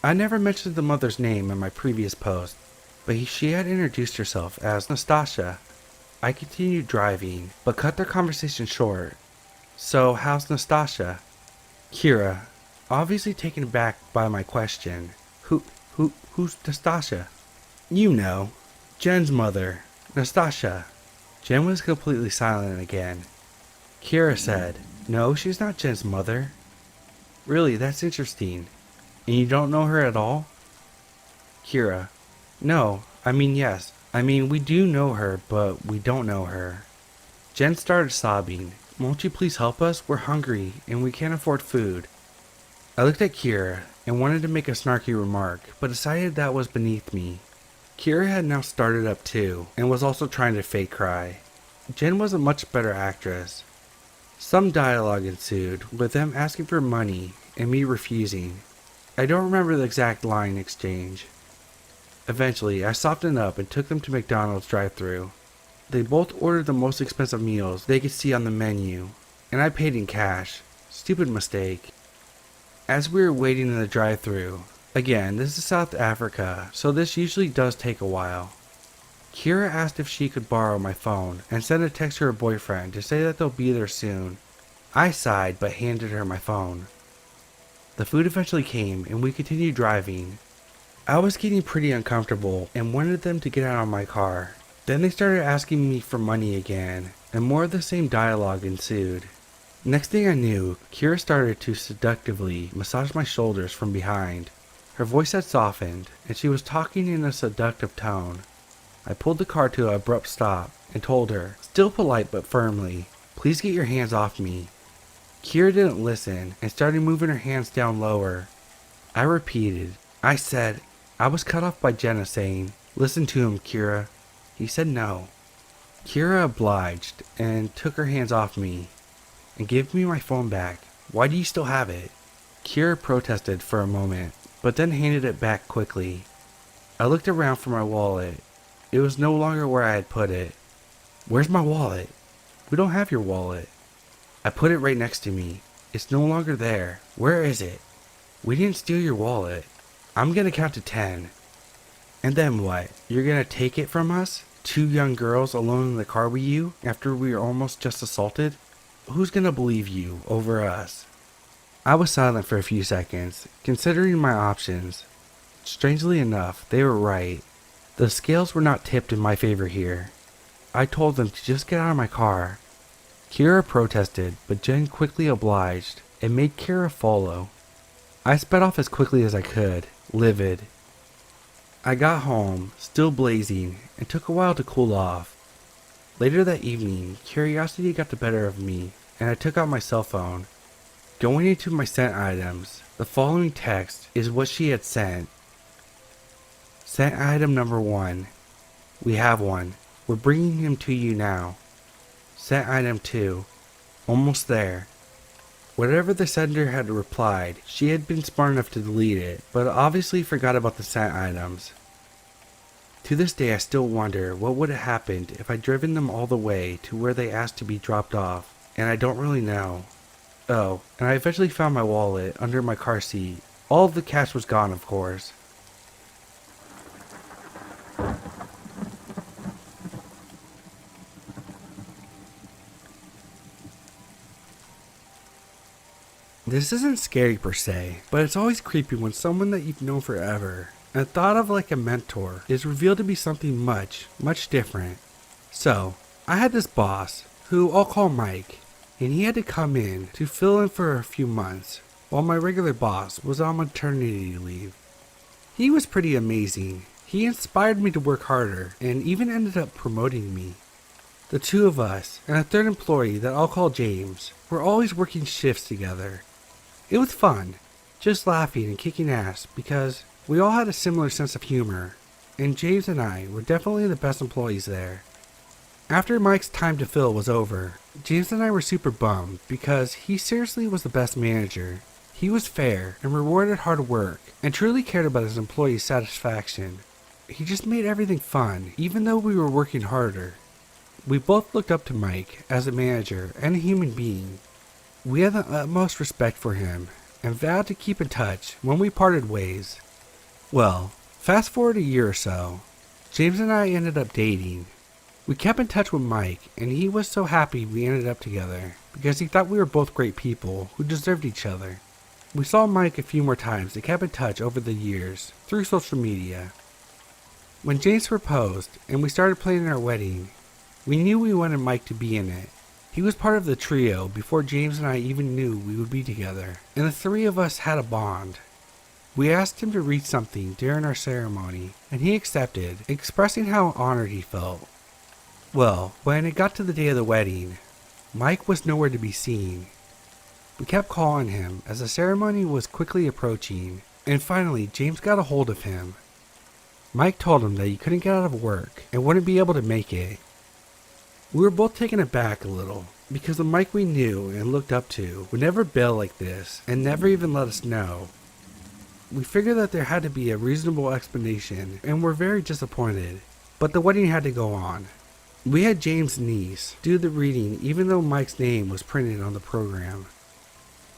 I never mentioned the mother's name in my previous post, but she had introduced herself as Nastasha. I continued driving, but cut their conversation short. "So, how's Nastasha?" Kira, obviously taken aback by my question. Who's Nastasha?" "You know, Jen's mother, Nastasha." Jen was completely silent again. Kira said, "No, she's not Jen's mother." "Really, that's interesting. And you don't know her at all?" Kira: "No, yes. We do know her, but we don't know her." Jen started sobbing. "Won't you please help us? We're hungry, and we can't afford food." I looked at Kira and wanted to make a snarky remark, but decided that was beneath me. Kira had now started up too, and was also trying to fake cry. Jen was a much better actress. Some dialogue ensued, with them asking for money, and me refusing. I don't remember the exact line exchange. Eventually, I softened up and took them to McDonald's drive-thru. They both ordered the most expensive meals they could see on the menu, and I paid in cash. Stupid mistake. As we were waiting in the drive-thru, again, this is South Africa, so this usually does take a while. Kira asked if she could borrow my phone and send a text to her boyfriend to say that they'll be there soon. I sighed but handed her my phone. The food eventually came and we continued driving. I was getting pretty uncomfortable and wanted them to get out of my car. Then they started asking me for money again. and more of the same dialogue ensued. Next thing I knew, Kira started to seductively massage my shoulders from behind. Her voice had softened, and she was talking in a seductive tone. I pulled the car to an abrupt stop and told her, still polite but firmly, "Please get your hands off me." Kira didn't listen and started moving her hands down lower. I repeated. I said, I was cut off by Jenna saying, "Listen to him, Kira." He said no. Kira obliged and took her hands off me and gave me my phone back. "Why do you still have it?" Kira protested for a moment, but then handed it back quickly. I looked around for my wallet. It was no longer where I had put it. "Where's my wallet?" "We don't have your wallet." I put it right next to me. "It's no longer there. Where is it?" "We didn't steal your wallet." "I'm gonna count to 10. "And then what? You're gonna take it from us? Two young girls alone in the car with you after we were almost just assaulted? Who's gonna believe you over us?" I was silent for a few seconds, considering my options. Strangely enough, they were right. The scales were not tipped in my favor here. I told them to just get out of my car. Kira protested, but Jen quickly obliged and made Kira follow. I sped off as quickly as I could, livid. I got home, still blazing, and took a while to cool off. Later that evening, curiosity got the better of me, and I took out my cell phone. Going into my sent items, the following text is what she had sent. Sent item number 1. We have one. We're bringing him to you now. Sent item 2. Almost there. Whatever the sender had replied, she had been smart enough to delete it, but obviously forgot about the sent items. To this day I still wonder what would have happened if I'd driven them all the way to where they asked to be dropped off, and I don't really know. Oh, and I eventually found my wallet under my car seat. All of the cash was gone, of course. This isn't scary per se, but it's always creepy when someone that you've known forever and thought of like a mentor is revealed to be something much, much different. So, I had this boss, who I'll call Mike, and he had to come in to fill in for a few months while my regular boss was on maternity leave. He was pretty amazing. He inspired me to work harder and even ended up promoting me. The two of us and a third employee that I'll call James were always working shifts together. It was fun, just laughing and kicking ass because we all had a similar sense of humor, and James and I were definitely the best employees there. After Mike's time to fill was over, James and I were super bummed because he seriously was the best manager. He was fair and rewarded hard work and truly cared about his employees' satisfaction. He just made everything fun, even though we were working harder. We both looked up to Mike as a manager and a human being. We had the utmost respect for him and vowed to keep in touch when we parted ways. Well, fast forward a year or so, James and I ended up dating. We kept in touch with Mike, and he was so happy we ended up together because he thought we were both great people who deserved each other. We saw Mike a few more times and kept in touch over the years through social media. When James proposed and we started planning our wedding, we knew we wanted Mike to be in it. He was part of the trio before James and I even knew we would be together, and the three of us had a bond. We asked him to read something during our ceremony, and he accepted, expressing how honored he felt. Well, when it got to the day of the wedding, Mike was nowhere to be seen. We kept calling him as the ceremony was quickly approaching, and finally James got a hold of him. Mike told him that he couldn't get out of work and wouldn't be able to make it. We were both taken aback a little, because the Mike we knew and looked up to would never bail like this and never even let us know. We figured that there had to be a reasonable explanation and were very disappointed, but the wedding had to go on. We had James' niece do the reading even though Mike's name was printed on the program.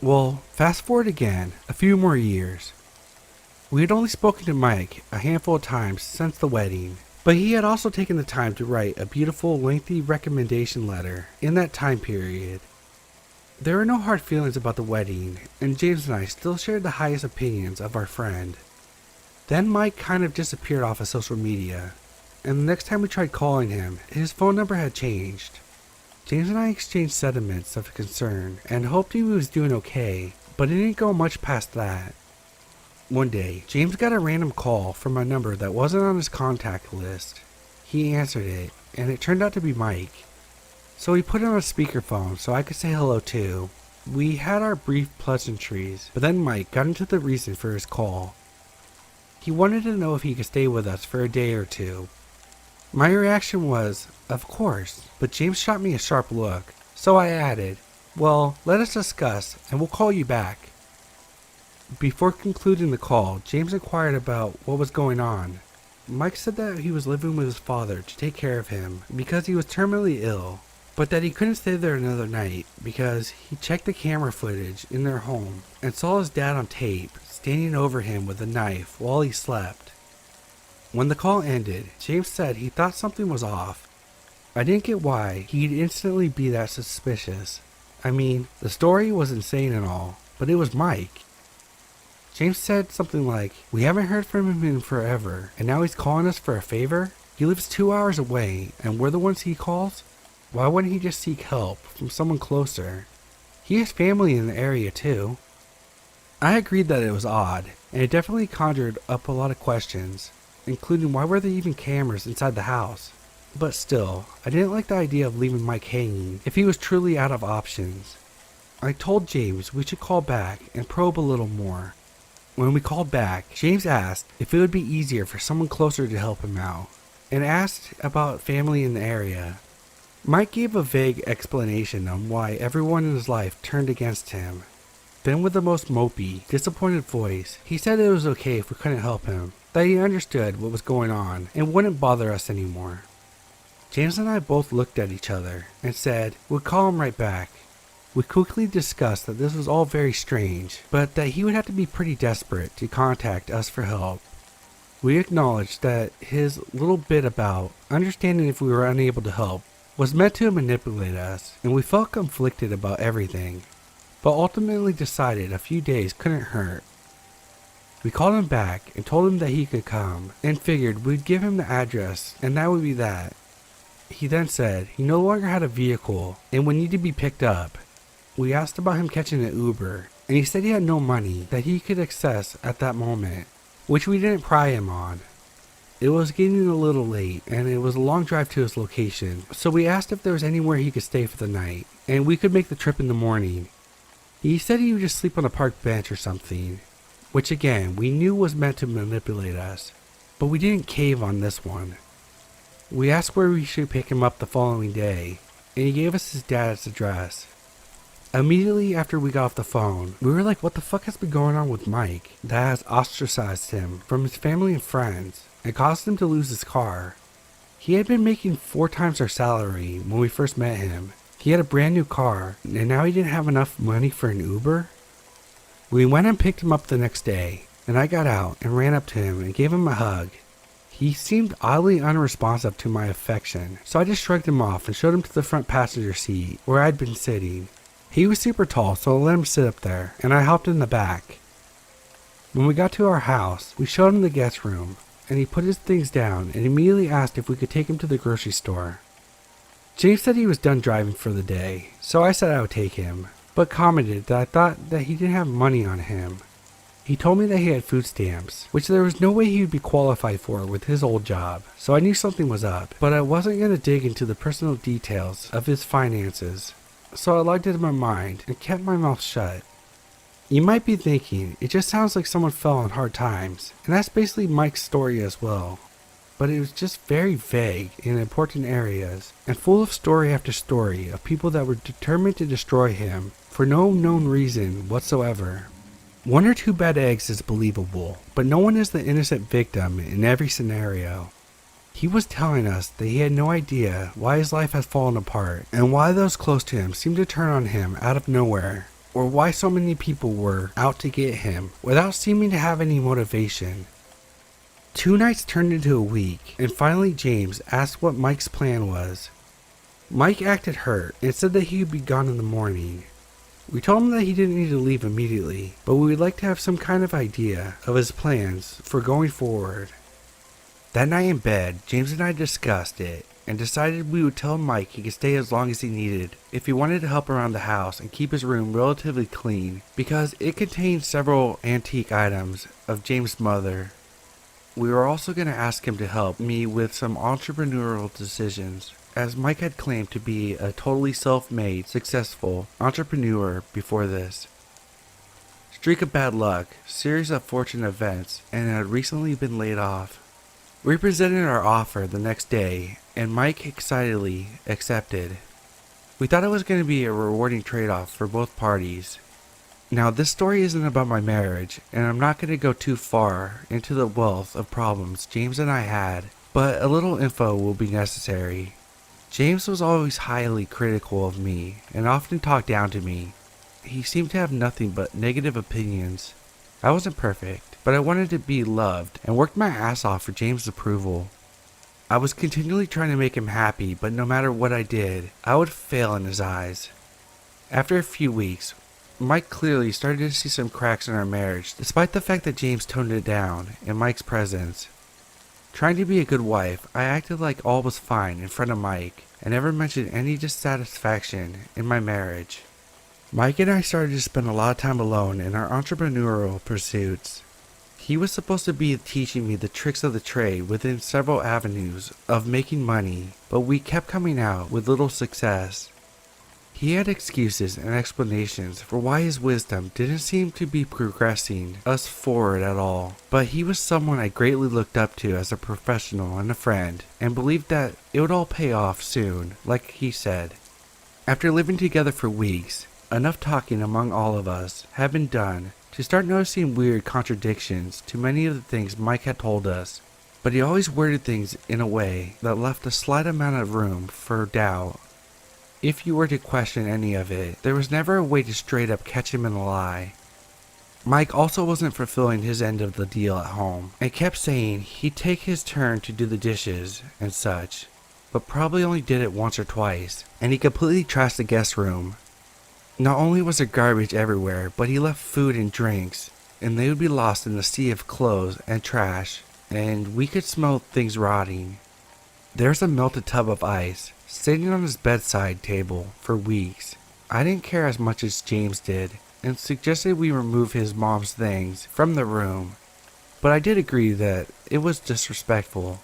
Well, fast forward again, a few more years. We had only spoken to Mike a handful of times since the wedding, but he had also taken the time to write a beautiful, lengthy recommendation letter in that time period. There were no hard feelings about the wedding, and James and I still shared the highest opinions of our friend. Then Mike kind of disappeared off of social media, and the next time we tried calling him, his phone number had changed. James and I exchanged sentiments of concern and hoped he was doing okay, but it didn't go much past that. One day, James got a random call from a number that wasn't on his contact list. He answered it, and it turned out to be Mike. So he put it on speakerphone so I could say hello too. We had our brief pleasantries, but then Mike got into the reason for his call. He wanted to know if he could stay with us for a day or two. My reaction was, of course, but James shot me a sharp look, so I added, well, let us discuss, and we'll call you back. Before concluding the call, James inquired about what was going on. Mike said that he was living with his father to take care of him because he was terminally ill, but that he couldn't stay there another night because he checked the camera footage in their home and saw his dad on tape standing over him with a knife while he slept. When the call ended, James said he thought something was off. I didn't get why he'd instantly be that suspicious. I mean, the story was insane and all, but it was Mike. James said something like, we haven't heard from him in forever, and now he's calling us for a favor? He lives 2 hours away, and we're the ones he calls? Why wouldn't he just seek help from someone closer? He has family in the area too. I agreed that it was odd, and it definitely conjured up a lot of questions, including why were there even cameras inside the house? But still, I didn't like the idea of leaving Mike hanging if he was truly out of options. I told James we should call back and probe a little more. When we called back, James asked if it would be easier for someone closer to help him out, and asked about family in the area. Mike gave a vague explanation on why everyone in his life turned against him. Then with the most mopey, disappointed voice, he said it was okay if we couldn't help him, that he understood what was going on and wouldn't bother us anymore. James and I both looked at each other and said we'd call him right back. We quickly discussed that this was all very strange, but that he would have to be pretty desperate to contact us for help. We acknowledged that his little bit about understanding if we were unable to help was meant to manipulate us, and we felt conflicted about everything, but ultimately decided a few days couldn't hurt. We called him back and told him that he could come, and figured we'd give him the address, and that would be that. He then said he no longer had a vehicle and would need to be picked up. We asked about him catching an Uber, and he said he had no money that he could access at that moment, which we didn't pry him on. It was getting a little late, and it was a long drive to his location, so we asked if there was anywhere he could stay for the night, and we could make the trip in the morning. He said he would just sleep on a park bench or something, which again, we knew was meant to manipulate us, but we didn't cave on this one. We asked where we should pick him up the following day, and he gave us his dad's address. Immediately after we got off the phone, we were like, what the fuck has been going on with Mike that has ostracized him from his family and friends and caused him to lose his car? He had been making 4 times our salary when we first met him. He had a brand new car, and now he didn't have enough money for an Uber? We went and picked him up the next day, and I got out and ran up to him and gave him a hug. He seemed oddly unresponsive to my affection, so I just shrugged him off and showed him to the front passenger seat where I'd been sitting. He was super tall, so I let him sit up there, and I hopped in the back. When we got to our house, we showed him the guest room, and he put his things down and immediately asked if we could take him to the grocery store. James said he was done driving for the day, so I said I would take him, but commented that I thought that he didn't have money on him. He told me that he had food stamps, which there was no way he would be qualified for with his old job, so I knew something was up, but I wasn't going to dig into the personal details of his finances. So I logged it in my mind and kept my mouth shut. You might be thinking, it just sounds like someone fell on hard times, and that's basically Mike's story as well. But it was just very vague in important areas, and full of story after story of people that were determined to destroy him for no known reason whatsoever. 1 or 2 bad eggs is believable, but no one is the innocent victim in every scenario. He was telling us that he had no idea why his life has fallen apart and why those close to him seemed to turn on him out of nowhere, or why so many people were out to get him without seeming to have any motivation. 2 nights turned into a week, and finally James asked what Mike's plan was. Mike acted hurt and said that he would be gone in the morning. We told him that he didn't need to leave immediately, but we would like to have some kind of idea of his plans for going forward. That night in bed, James and I discussed it, and decided we would tell Mike he could stay as long as he needed if he wanted to help around the house and keep his room relatively clean because it contained several antique items of James' mother. We were also going to ask him to help me with some entrepreneurial decisions, as Mike had claimed to be a totally self-made, successful entrepreneur before this. Streak of bad luck, series of fortunate events, and had recently been laid off. We presented our offer the next day, and Mike excitedly accepted. We thought it was going to be a rewarding trade-off for both parties. Now, this story isn't about my marriage, and I'm not going to go too far into the wealth of problems James and I had, but a little info will be necessary. James was always highly critical of me, and often talked down to me. He seemed to have nothing but negative opinions. I wasn't perfect, but I wanted to be loved, and worked my ass off for James' approval. I was continually trying to make him happy, but no matter what I did, I would fail in his eyes. After a few weeks, Mike clearly started to see some cracks in our marriage, despite the fact that James toned it down in Mike's presence. Trying to be a good wife, I acted like all was fine in front of Mike, and never mentioned any dissatisfaction in my marriage. Mike and I started to spend a lot of time alone in our entrepreneurial pursuits. He was supposed to be teaching me the tricks of the trade within several avenues of making money, but we kept coming out with little success. He had excuses and explanations for why his wisdom didn't seem to be progressing us forward at all, but he was someone I greatly looked up to as a professional and a friend, and believed that it would all pay off soon, like he said. After living together for weeks, enough talking among all of us had been done to start noticing weird contradictions to many of the things Mike had told us, but he always worded things in a way that left a slight amount of room for doubt. If you were to question any of it, there was never a way to straight up catch him in a lie. Mike also wasn't fulfilling his end of the deal at home, and kept saying he'd take his turn to do the dishes and such, but probably only did it once or twice, and he completely trashed the guest room. Not only was there garbage everywhere, but he left food and drinks, and they would be lost in the sea of clothes and trash, and we could smell things rotting. There's a melted tub of ice sitting on his bedside table for weeks. I didn't care as much as James did, and suggested we remove his mom's things from the room, but I did agree that it was disrespectful.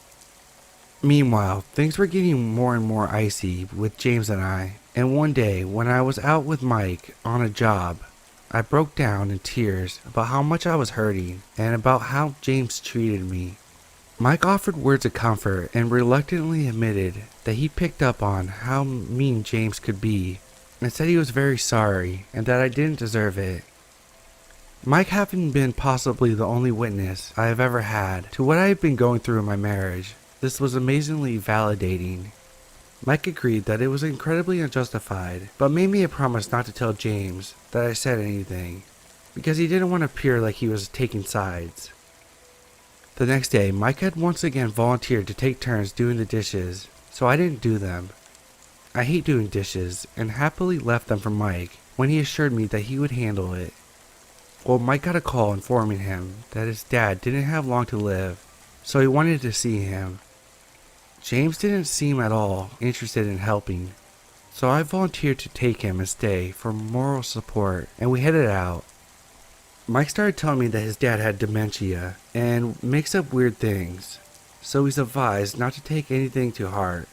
Meanwhile, things were getting more and more icy with James and I, and one day when I was out with Mike on a job, I broke down in tears about how much I was hurting and about how James treated me. Mike offered words of comfort and reluctantly admitted that he picked up on how mean James could be, and said he was very sorry and that I didn't deserve it. Mike having been possibly the only witness I have ever had to what I had been going through in my marriage, this was amazingly validating. Mike agreed that it was incredibly unjustified, but made me a promise not to tell James that I said anything, because he didn't want to appear like he was taking sides. The next day, Mike had once again volunteered to take turns doing the dishes, so I didn't do them. I hate doing dishes, and happily left them for Mike when he assured me that he would handle it. Well, Mike got a call informing him that his dad didn't have long to live, so he wanted to see him. James didn't seem at all interested in helping, so I volunteered to take him and stay for moral support, and we headed out. Mike started telling me that his dad had dementia and makes up weird things, so he's advised not to take anything to heart.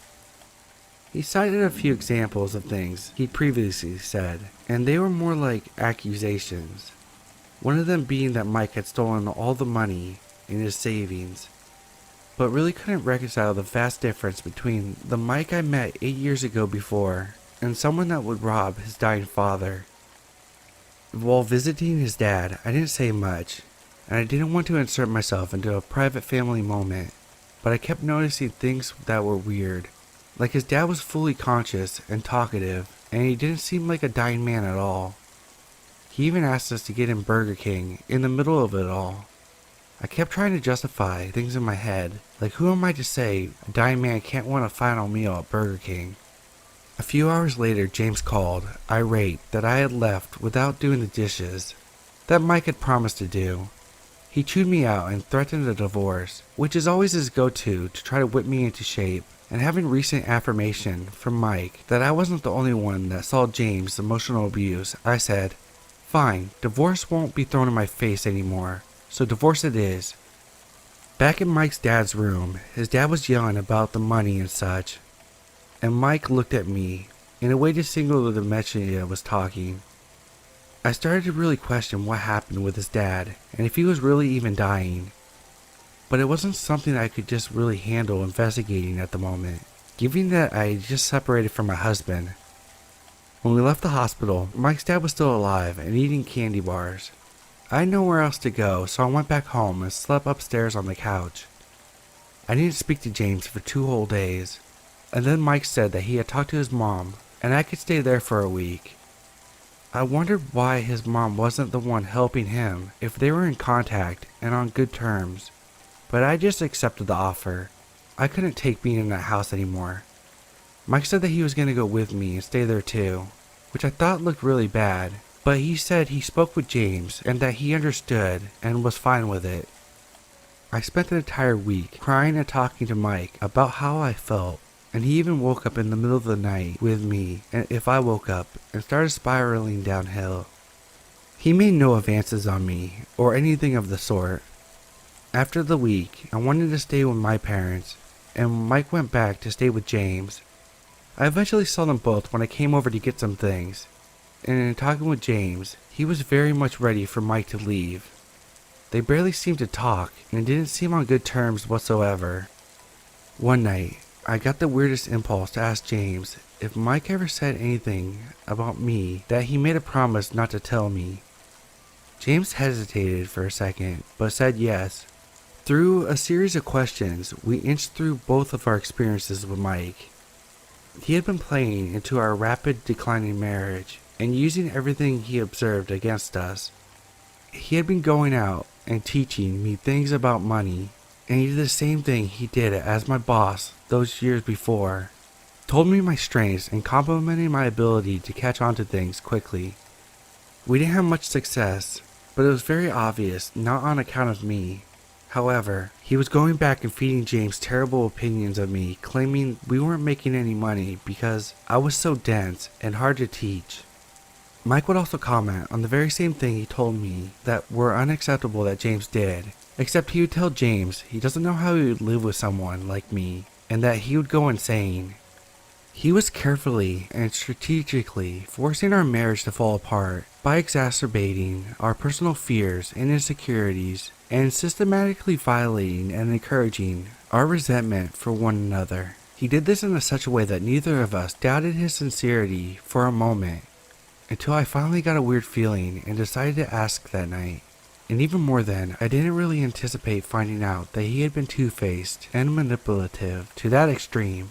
He cited a few examples of things he previously said, and they were more like accusations. One of them being that Mike had stolen all the money in his savings, but really couldn't reconcile the vast difference between the Mike I met 8 years ago before and someone that would rob his dying father. While visiting his dad, I didn't say much, and I didn't want to insert myself into a private family moment, but I kept noticing things that were weird. Like his dad was fully conscious and talkative, and he didn't seem like a dying man at all. He even asked us to get him Burger King in the middle of it all. I kept trying to justify things in my head, like who am I to say a dying man can't want a final meal at Burger King? A few hours later, James called, irate that I had left without doing the dishes that Mike had promised to do. He chewed me out and threatened a divorce, which is always his go-to to try to whip me into shape. And having recent affirmation from Mike that I wasn't the only one that saw James' emotional abuse, I said, "Fine, divorce won't be thrown in my face anymore, so divorce it is." Back in Mike's dad's room, his dad was yelling about the money and such, and Mike looked at me in a way to signal the dementia was talking. I started to really question what happened with his dad and if he was really even dying. But it wasn't something I could just really handle investigating at the moment, given that I had just separated from my husband. When we left the hospital, Mike's dad was still alive and eating candy bars. I had nowhere else to go, so I went back home and slept upstairs on the couch. I didn't speak to James for 2 whole days, and then Mike said that he had talked to his mom and I could stay there for a week. I wondered why his mom wasn't the one helping him if they were in contact and on good terms. But I just accepted the offer. I couldn't take being in that house anymore. Mike said that he was going to go with me and stay there too, which I thought looked really bad, but he said he spoke with James and that he understood and was fine with it. I spent an entire week crying and talking to Mike about how I felt, and he even woke up in the middle of the night with me and if I woke up and started spiraling downhill. He made no advances on me or anything of the sort. After the week, I wanted to stay with my parents, and Mike went back to stay with James. I eventually saw them both when I came over to get some things, and in talking with James, he was very much ready for Mike to leave. They barely seemed to talk, and didn't seem on good terms whatsoever. One night, I got the weirdest impulse to ask James if Mike ever said anything about me that he made a promise not to tell me. James hesitated for a second, but said yes. Through a series of questions, we inched through both of our experiences with Mike. He had been playing into our rapid declining marriage and using everything he observed against us. He had been going out and teaching me things about money, and he did the same thing he did as my boss those years before. Told me my strengths and complimented my ability to catch on to things quickly. We didn't have much success, but it was very obvious not on account of me. However, he was going back and feeding James terrible opinions of me, claiming we weren't making any money because I was so dense and hard to teach. Mike would also comment on the very same thing he told me that were unacceptable that James did, except he would tell James he doesn't know how he would live with someone like me, and that he would go insane. He was carefully and strategically forcing our marriage to fall apart by exacerbating our personal fears and insecurities and systematically violating and encouraging our resentment for one another. He did this in such a way that neither of us doubted his sincerity for a moment, until I finally got a weird feeling and decided to ask that night. And even more then, I didn't really anticipate finding out that he had been two-faced and manipulative to that extreme.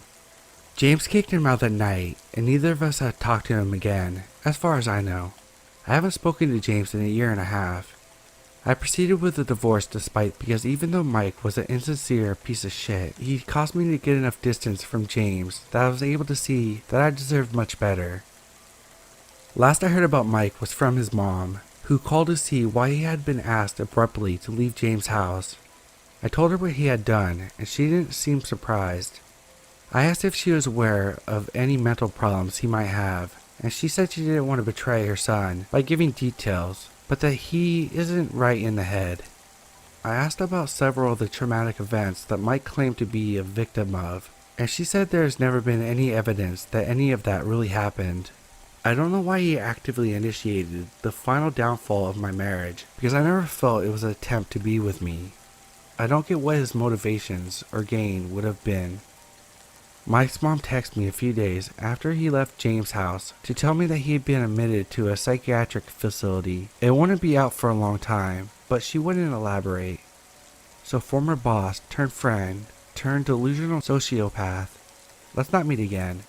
James kicked him out that night, and neither of us had talked to him again, as far as I know. I haven't spoken to James in a year and a half. I proceeded with the divorce because even though Mike was an insincere piece of shit, he caused me to get enough distance from James that I was able to see that I deserved much better. Last I heard about Mike was from his mom, who called to see why he had been asked abruptly to leave James' house. I told her what he had done, and she didn't seem surprised. I asked if she was aware of any mental problems he might have, and she said she didn't want to betray her son by giving details, but that he isn't right in the head. I asked about several of the traumatic events that Mike claimed to be a victim of, and she said there has never been any evidence that any of that really happened. I don't know why he actively initiated the final downfall of my marriage, because I never felt it was an attempt to be with me. I don't get what his motivations or gain would have been. Mike's mom texted me a few days after he left James' house to tell me that he had been admitted to a psychiatric facility. It wouldn't be out for a long time, but she wouldn't elaborate. So former boss turned friend turned delusional sociopath. Let's not meet again.